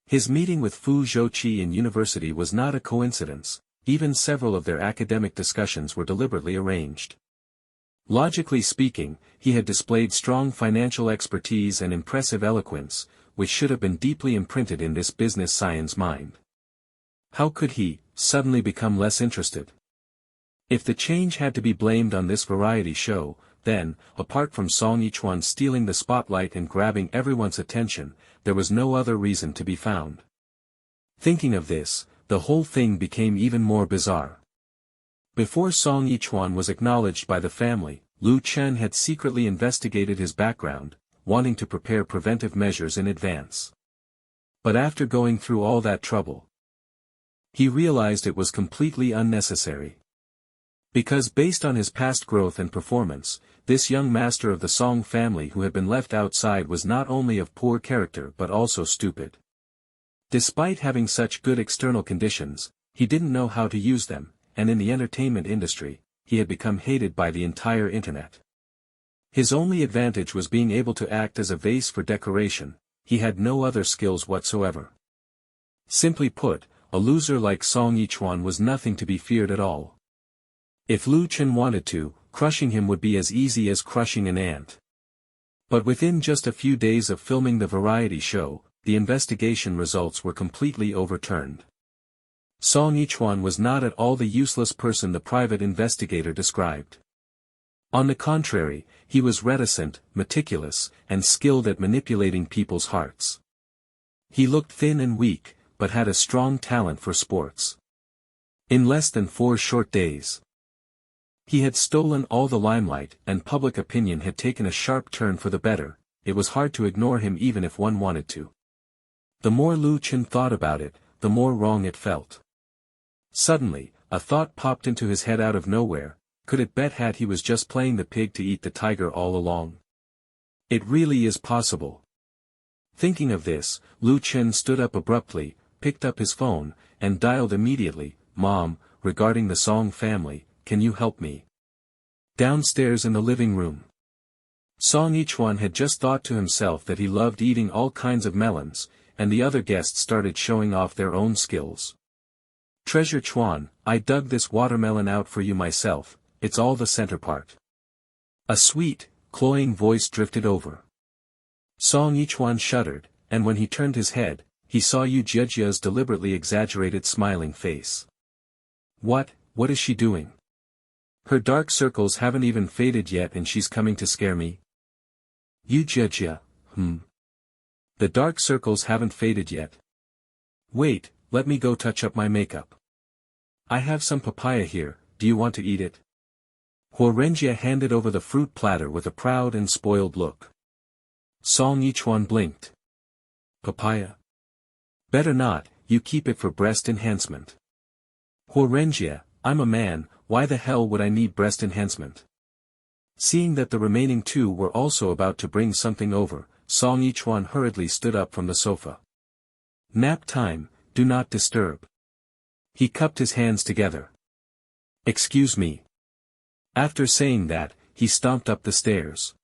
His meeting with Fu Zhouqi in university was not a coincidence, even several of their academic discussions were deliberately arranged. Logically speaking, he had displayed strong financial expertise and impressive eloquence, which should have been deeply imprinted in this business science mind. How could he, suddenly become less interested? If the change had to be blamed on this variety show, then, apart from Song Yichuan stealing the spotlight and grabbing everyone's attention, there was no other reason to be found. Thinking of this, the whole thing became even more bizarre. Before Song Yichuan was acknowledged by the family, Lu Chen had secretly investigated his background, wanting to prepare preventive measures in advance. But after going through all that trouble, he realized it was completely unnecessary. Because based on his past growth and performance, this young master of the Song family who had been left outside was not only of poor character but also stupid. Despite having such good external conditions, he didn't know how to use them, and in the entertainment industry, he had become hated by the entire internet. His only advantage was being able to act as a vase for decoration. He had no other skills whatsoever. Simply put, a loser like Song Yichuan was nothing to be feared at all. If Lu Chen wanted to, crushing him would be as easy as crushing an ant. But within just a few days of filming the variety show, the investigation results were completely overturned. Song Yichuan was not at all the useless person the private investigator described. On the contrary, he was reticent, meticulous, and skilled at manipulating people's hearts. He looked thin and weak, but had a strong talent for sports. In less than 4 short days, he had stolen all the limelight, and public opinion had taken a sharp turn for the better. It was hard to ignore him even if one wanted to. The more Lu Chen thought about it, the more wrong it felt. Suddenly, a thought popped into his head out of nowhere. Could it bet had he was just playing the pig to eat the tiger all along? It really is possible. Thinking of this, Lu Chen stood up abruptly, picked up his phone, and dialed immediately. "Mom, regarding the Song family, can you help me?" Downstairs in the living room, Song Yichuan had just thought to himself that he loved eating all kinds of melons, and the other guests started showing off their own skills. "Treasure Chuan, I dug this watermelon out for you myself, it's all the center part." A sweet, cloying voice drifted over. Song Yichuan shuddered, and when he turned his head, he saw Yu Jiejia's deliberately exaggerated smiling face. What is she doing? Her dark circles haven't even faded yet and she's coming to scare me? Yu Jiejia, The dark circles haven't faded yet. Wait, let me go touch up my makeup. I have some papaya here, do you want to eat it? Renjia handed over the fruit platter with a proud and spoiled look. Song Yichuan blinked. Papaya? Better not, you keep it for breast enhancement. Renjia, I'm a man, why the hell would I need breast enhancement? Seeing that the remaining 2 were also about to bring something over, Song Yichuan hurriedly stood up from the sofa. Nap time, do not disturb. He cupped his hands together. Excuse me. After saying that, he stomped up the stairs.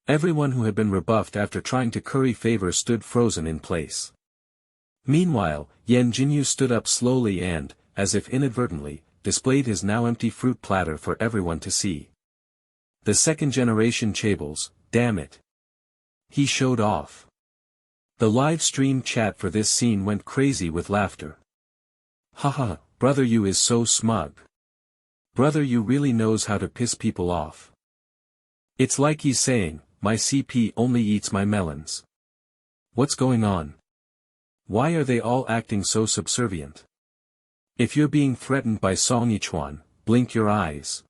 Everyone who had been rebuffed after trying to curry favor stood frozen in place. Meanwhile, Yan Jinyu stood up slowly and, as if inadvertently, displayed his now empty fruit platter for everyone to see. The second-generation chaebol, damn it. He showed off. The live stream chat for this scene went crazy with laughter. Haha, Brother Yu is so smug. Brother Yu really knows how to piss people off. It's like he's saying, my CP only eats my melons. What's going on? Why are they all acting so subservient? If you're being threatened by Song Yichuan, blink your eyes.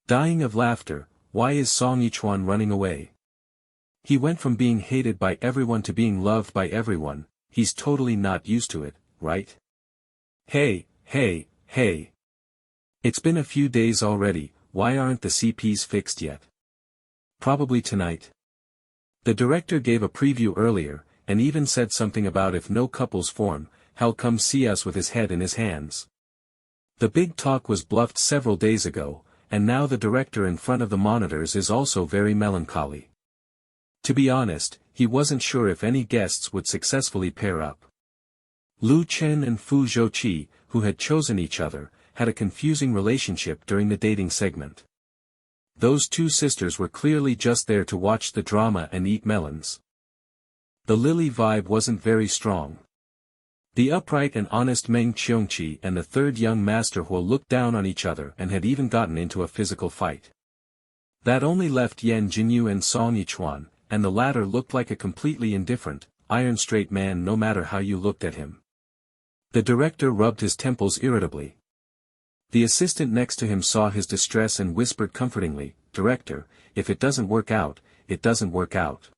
Dying of laughter, why is Song Yichuan running away? He went from being hated by everyone to being loved by everyone. He's totally not used to it, right? Hey. It's been a few days already, why aren't the CPs fixed yet? Probably tonight. The director gave a preview earlier, and even said something about if no couples form, he'll come see us with his head in his hands. The big talk was bluffed several days ago, and now the director in front of the monitors is also very melancholy. To be honest, he wasn't sure if any guests would successfully pair up. Lu Chen and Fu Zhouqi, who had chosen each other, had a confusing relationship during the dating segment. Those 2 sisters were clearly just there to watch the drama and eat melons. The Lily vibe wasn't very strong. The upright and honest Meng Qiongqi and the third young master Huo looked down on each other and had even gotten into a physical fight. That only left Yan Jinyu and Song Yichuan, and the latter looked like a completely indifferent, iron-straight man no matter how you looked at him. The director rubbed his temples irritably. The assistant next to him saw his distress and whispered comfortingly, "Director, if it doesn't work out, it doesn't work out.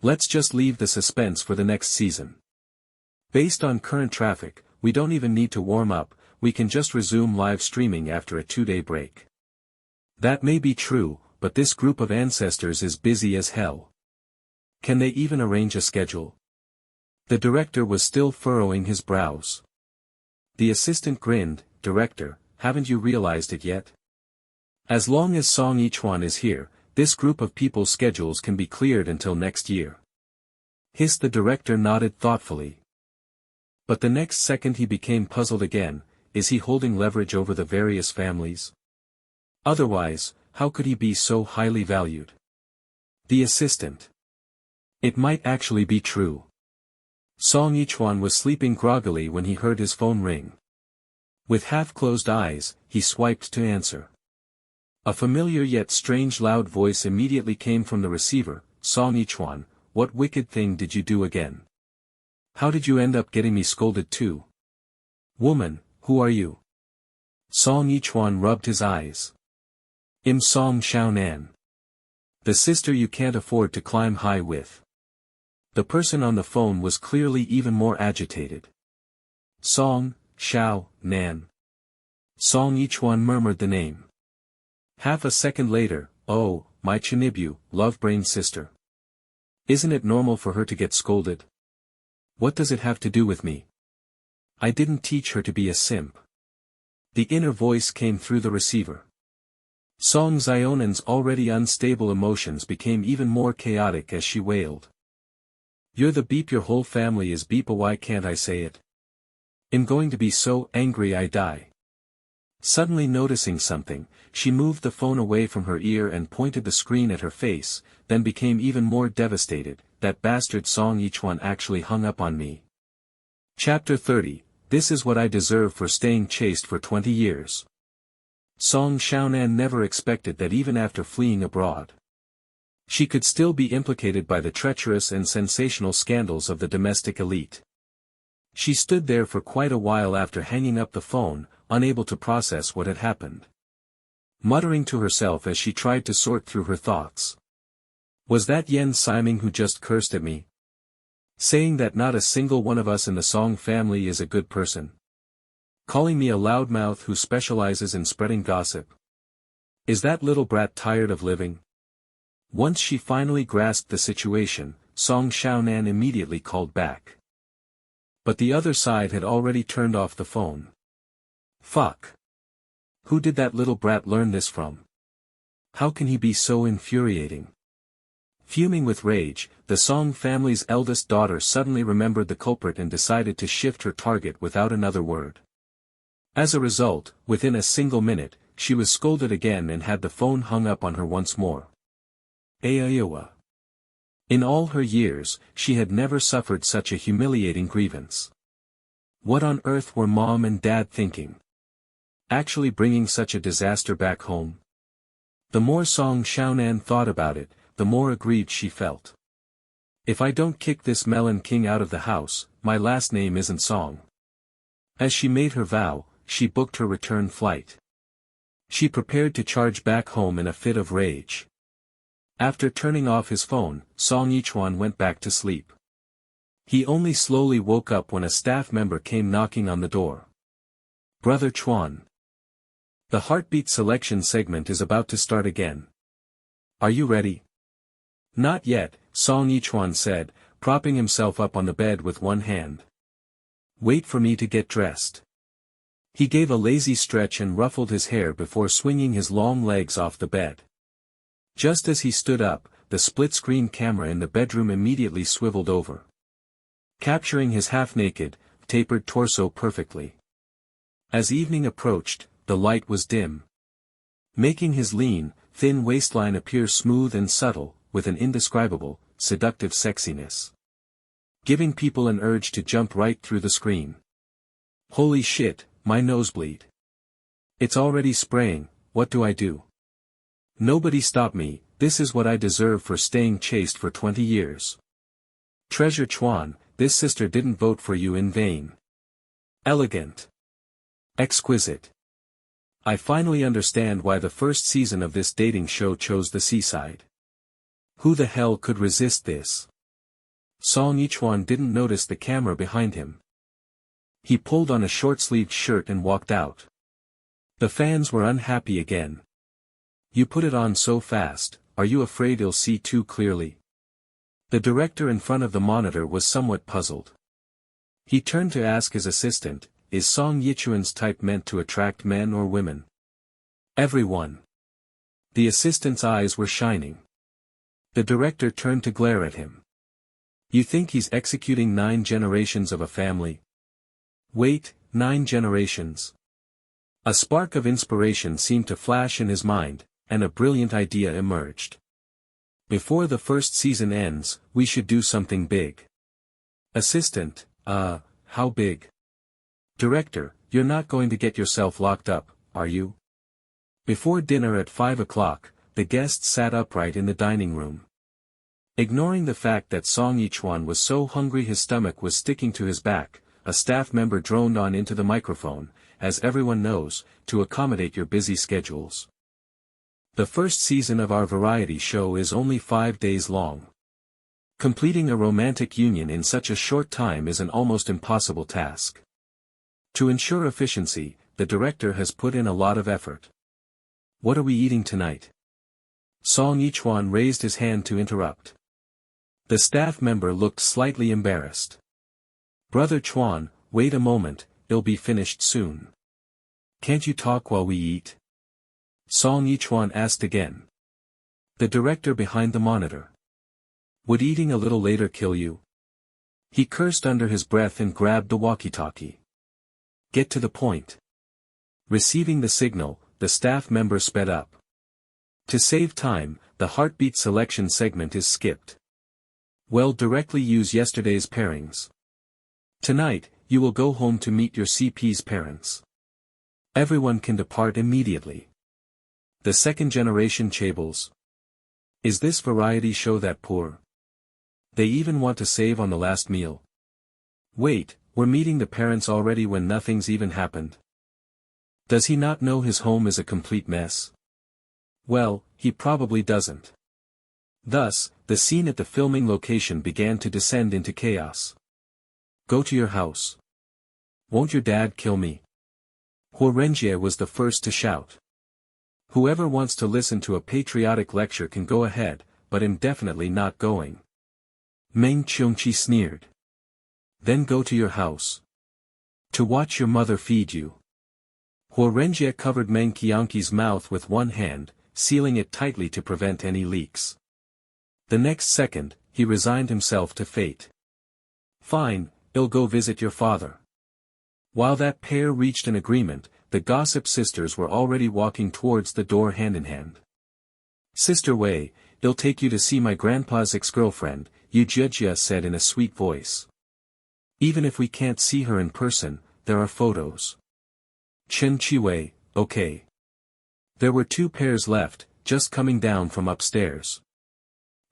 Let's just leave the suspense for the next season. Based on current traffic, we don't even need to warm up, we can just resume live streaming after a 2-day break." That may be true, but this group of ancestors is busy as hell. Can they even arrange a schedule? The director was still furrowing his brows. The assistant grinned, "Director, haven't you realized it yet? As long as Song Ichuan is here, this group of people's schedules can be cleared until next year." The director nodded thoughtfully. But the next second he became puzzled again. Is he holding leverage over the various families? Otherwise, how could he be so highly valued? The assistant. It might actually be true. Song Ichuan was sleeping groggily when he heard his phone ring. With half-closed eyes, he swiped to answer. A familiar yet strange loud voice immediately came from the receiver. "Song Ichuan, what wicked thing did you do again? How did you end up getting me scolded too? Woman, who are you?" Song Ichuan rubbed his eyes. "I'm Song Xiaonan. The sister you can't afford to climb high with." The person on the phone was clearly even more agitated. "Song, Xiao, Nan." Song Ichuan murmured the name. Half a second later, "Oh, my Chinibu, love-brain sister. Isn't it normal for her to get scolded? What does it have to do with me? I didn't teach her to be a simp." The inner voice came through the receiver. Song Xionan's already unstable emotions became even more chaotic as she wailed. "You're the beep, your whole family is beep, why can't I say it? I'm going to be so angry I die." Suddenly noticing something, she moved the phone away from her ear and pointed the screen at her face, then became even more devastated. "That bastard Song Ichuan actually hung up on me." Chapter 30, This is what I deserve for staying chaste for 20 years. Song Xiaonan never expected that even after fleeing abroad, she could still be implicated by the treacherous and sensational scandals of the domestic elite. She stood there for quite a while after hanging up the phone, unable to process what had happened. Muttering to herself as she tried to sort through her thoughts. Was that Yen Siming who just cursed at me? Saying that not a single one of us in the Song family is a good person? Calling me a loudmouth who specializes in spreading gossip? Is that little brat tired of living? Once she finally grasped the situation, Song Xiaonan immediately called back. But the other side had already turned off the phone. Fuck. Who did that little brat learn this from? How can he be so infuriating? Fuming with rage, the Song family's eldest daughter suddenly remembered the culprit and decided to shift her target without another word. As a result, within a single minute, she was scolded again and had the phone hung up on her once more. Iowa. In all her years, she had never suffered such a humiliating grievance. What on earth were mom and dad thinking? Actually bringing such a disaster back home? The more Song Xiaonan thought about it, the more aggrieved she felt. If I don't kick this melon king out of the house, my last name isn't Song. As she made her vow, she booked her return flight. She prepared to charge back home in a fit of rage. After turning off his phone, Song Ichuan went back to sleep. He only slowly woke up when a staff member came knocking on the door. Brother Chuan. The heartbeat selection segment is about to start again. Are you ready? Not yet, Song Ichuan said, propping himself up on the bed with one hand. Wait for me to get dressed. He gave a lazy stretch and ruffled his hair before swinging his long legs off the bed. Just as he stood up, the split-screen camera in the bedroom immediately swiveled over, capturing his half-naked, tapered torso perfectly. As evening approached, the light was dim, making his lean, thin waistline appear smooth and subtle, with an indescribable, seductive sexiness, giving people an urge to jump right through the screen. Holy shit, my nosebleed. It's already spraying, what do I do? Nobody stop me, this is what I deserve for staying chaste for 20 years. Treasure Chuan, this sister didn't vote for you in vain. Elegant. Exquisite. I finally understand why the first season of this dating show chose the seaside. Who the hell could resist this? Song Yichuan didn't notice the camera behind him. He pulled on a short-sleeved shirt and walked out. The fans were unhappy again. You put it on so fast, are you afraid you'll see too clearly? The director in front of the monitor was somewhat puzzled. He turned to ask his assistant, is Song Yichuan's type meant to attract men or women? Everyone. The assistant's eyes were shining. The director turned to glare at him. You think he's executing 9 generations of a family? Wait, 9 generations. A spark of inspiration seemed to flash in his mind, and a brilliant idea emerged. Before the first season ends, we should do something big. Assistant, how big? Director, you're not going to get yourself locked up, are you? Before dinner at 5 o'clock, the guests sat upright in the dining room. Ignoring the fact that Song Yichuan was so hungry his stomach was sticking to his back, a staff member droned on into the microphone, as everyone knows, to accommodate your busy schedules. The first season of our variety show is only 5 days long. Completing a romantic union in such a short time is an almost impossible task. To ensure efficiency, the director has put in a lot of effort. What are we eating tonight? Song Yichuan raised his hand to interrupt. The staff member looked slightly embarrassed. Brother Chuan, wait a moment, it'll be finished soon. Can't you talk while we eat? Song Yichuan asked again. The director behind the monitor. Would eating a little later kill you? He cursed under his breath and grabbed the walkie-talkie. Get to the point. Receiving the signal, the staff member sped up. To save time, the heartbeat selection segment is skipped. Well, directly use yesterday's pairings. Tonight, you will go home to meet your CP's parents. Everyone can depart immediately. The second generation chaebol. Is this variety show that poor? They even want to save on the last meal. Wait, we're meeting the parents already when nothing's even happened. Does he not know his home is a complete mess? Well, he probably doesn't. Thus, the scene at the filming location began to descend into chaos. Go to your house. Won't your dad kill me? BLnGL was the first to shout. Whoever wants to listen to a patriotic lecture can go ahead, but I'm definitely not going. Meng Qiongqi sneered. Then go to your house. To watch your mother feed you. BLnGL covered Meng Qiongqi's mouth with one hand, sealing it tightly to prevent any leaks. The next second, he resigned himself to fate. Fine, I'll go visit your father. While that pair reached an agreement, the gossip sisters were already walking towards the door hand in hand. Sister Wei, I'll take you to see my grandpa's ex-girlfriend, Yu Jia said in a sweet voice. Even if we can't see her in person, there are photos. Chen Chiwei, okay. There were 2 pairs left, just coming down from upstairs.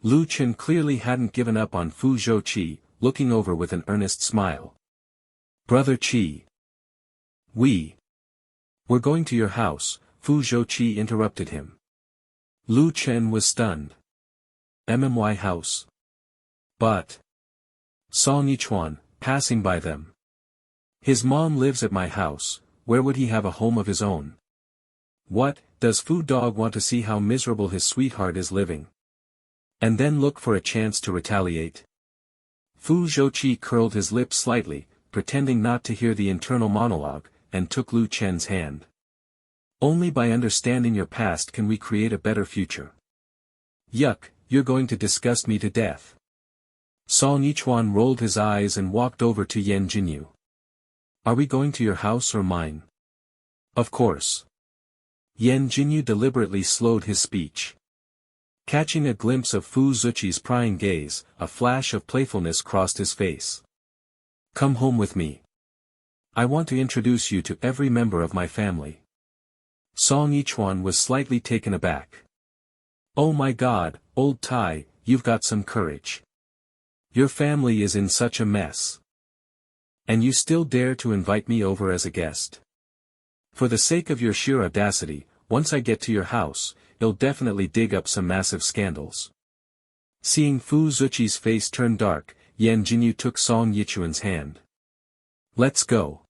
Lu Chen clearly hadn't given up on Fu Zhouqi, looking over with an earnest smile. Brother Qi. We're going to your house, Fu Zhouqi interrupted him. Lu Chen was stunned. MMY house. But. Song Yichuan, passing by them. His mom lives at my house, where would he have a home of his own? What, does Fu Dog want to see how miserable his sweetheart is living? And then look for a chance to retaliate? Fu Zhouqi curled his lips slightly, pretending not to hear the internal monologue, and took Lu Chen's hand. Only by understanding your past can we create a better future. Yuck, you're going to disgust me to death. Song Yichuan rolled his eyes and walked over to Yan Jinyu. Are we going to your house or mine? Of course. Yan Jinyu deliberately slowed his speech. Catching a glimpse of Fu Zhouqi's prying gaze, a flash of playfulness crossed his face. Come home with me. I want to introduce you to every member of my family. Song Yichuan was slightly taken aback. Oh my God, old Tai, you've got some courage. Your family is in such a mess. And you still dare to invite me over as a guest. For the sake of your sheer audacity, once I get to your house, you'll definitely dig up some massive scandals. Seeing Fu Zuchi's face turn dark, Yan Jinyu took Song Yichuan's hand. Let's go.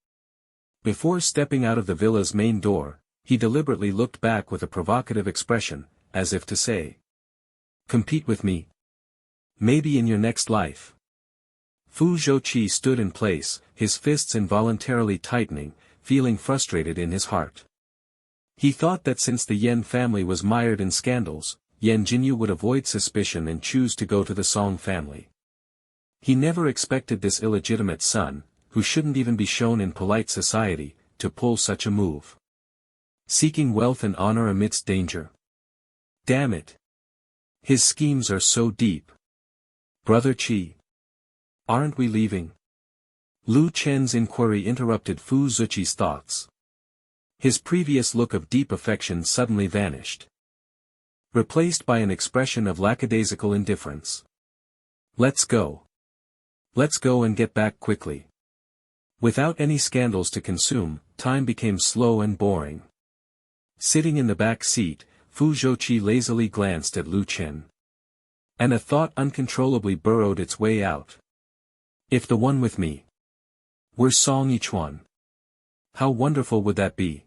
Before stepping out of the villa's main door, he deliberately looked back with a provocative expression, as if to say, compete with me? Maybe in your next life. Fu Zhuqi stood in place, his fists involuntarily tightening, feeling frustrated in his heart. He thought that since the Yan family was mired in scandals, Yan Jinyu would avoid suspicion and choose to go to the Song family. He never expected this illegitimate son, who shouldn't even be shown in polite society, to pull such a move. Seeking wealth and honor amidst danger. Damn it. His schemes are so deep. Brother Qi. Aren't we leaving? Lu Chen's inquiry interrupted Fu Zuchi's thoughts. His previous look of deep affection suddenly vanished, replaced by an expression of lackadaisical indifference. Let's go. Let's go and get back quickly. Without any scandals to consume, time became slow and boring. Sitting in the back seat, Fu Zhuqi lazily glanced at Lu Chen. And a thought uncontrollably burrowed its way out. If the one with me were Song Yichuan, how wonderful would that be?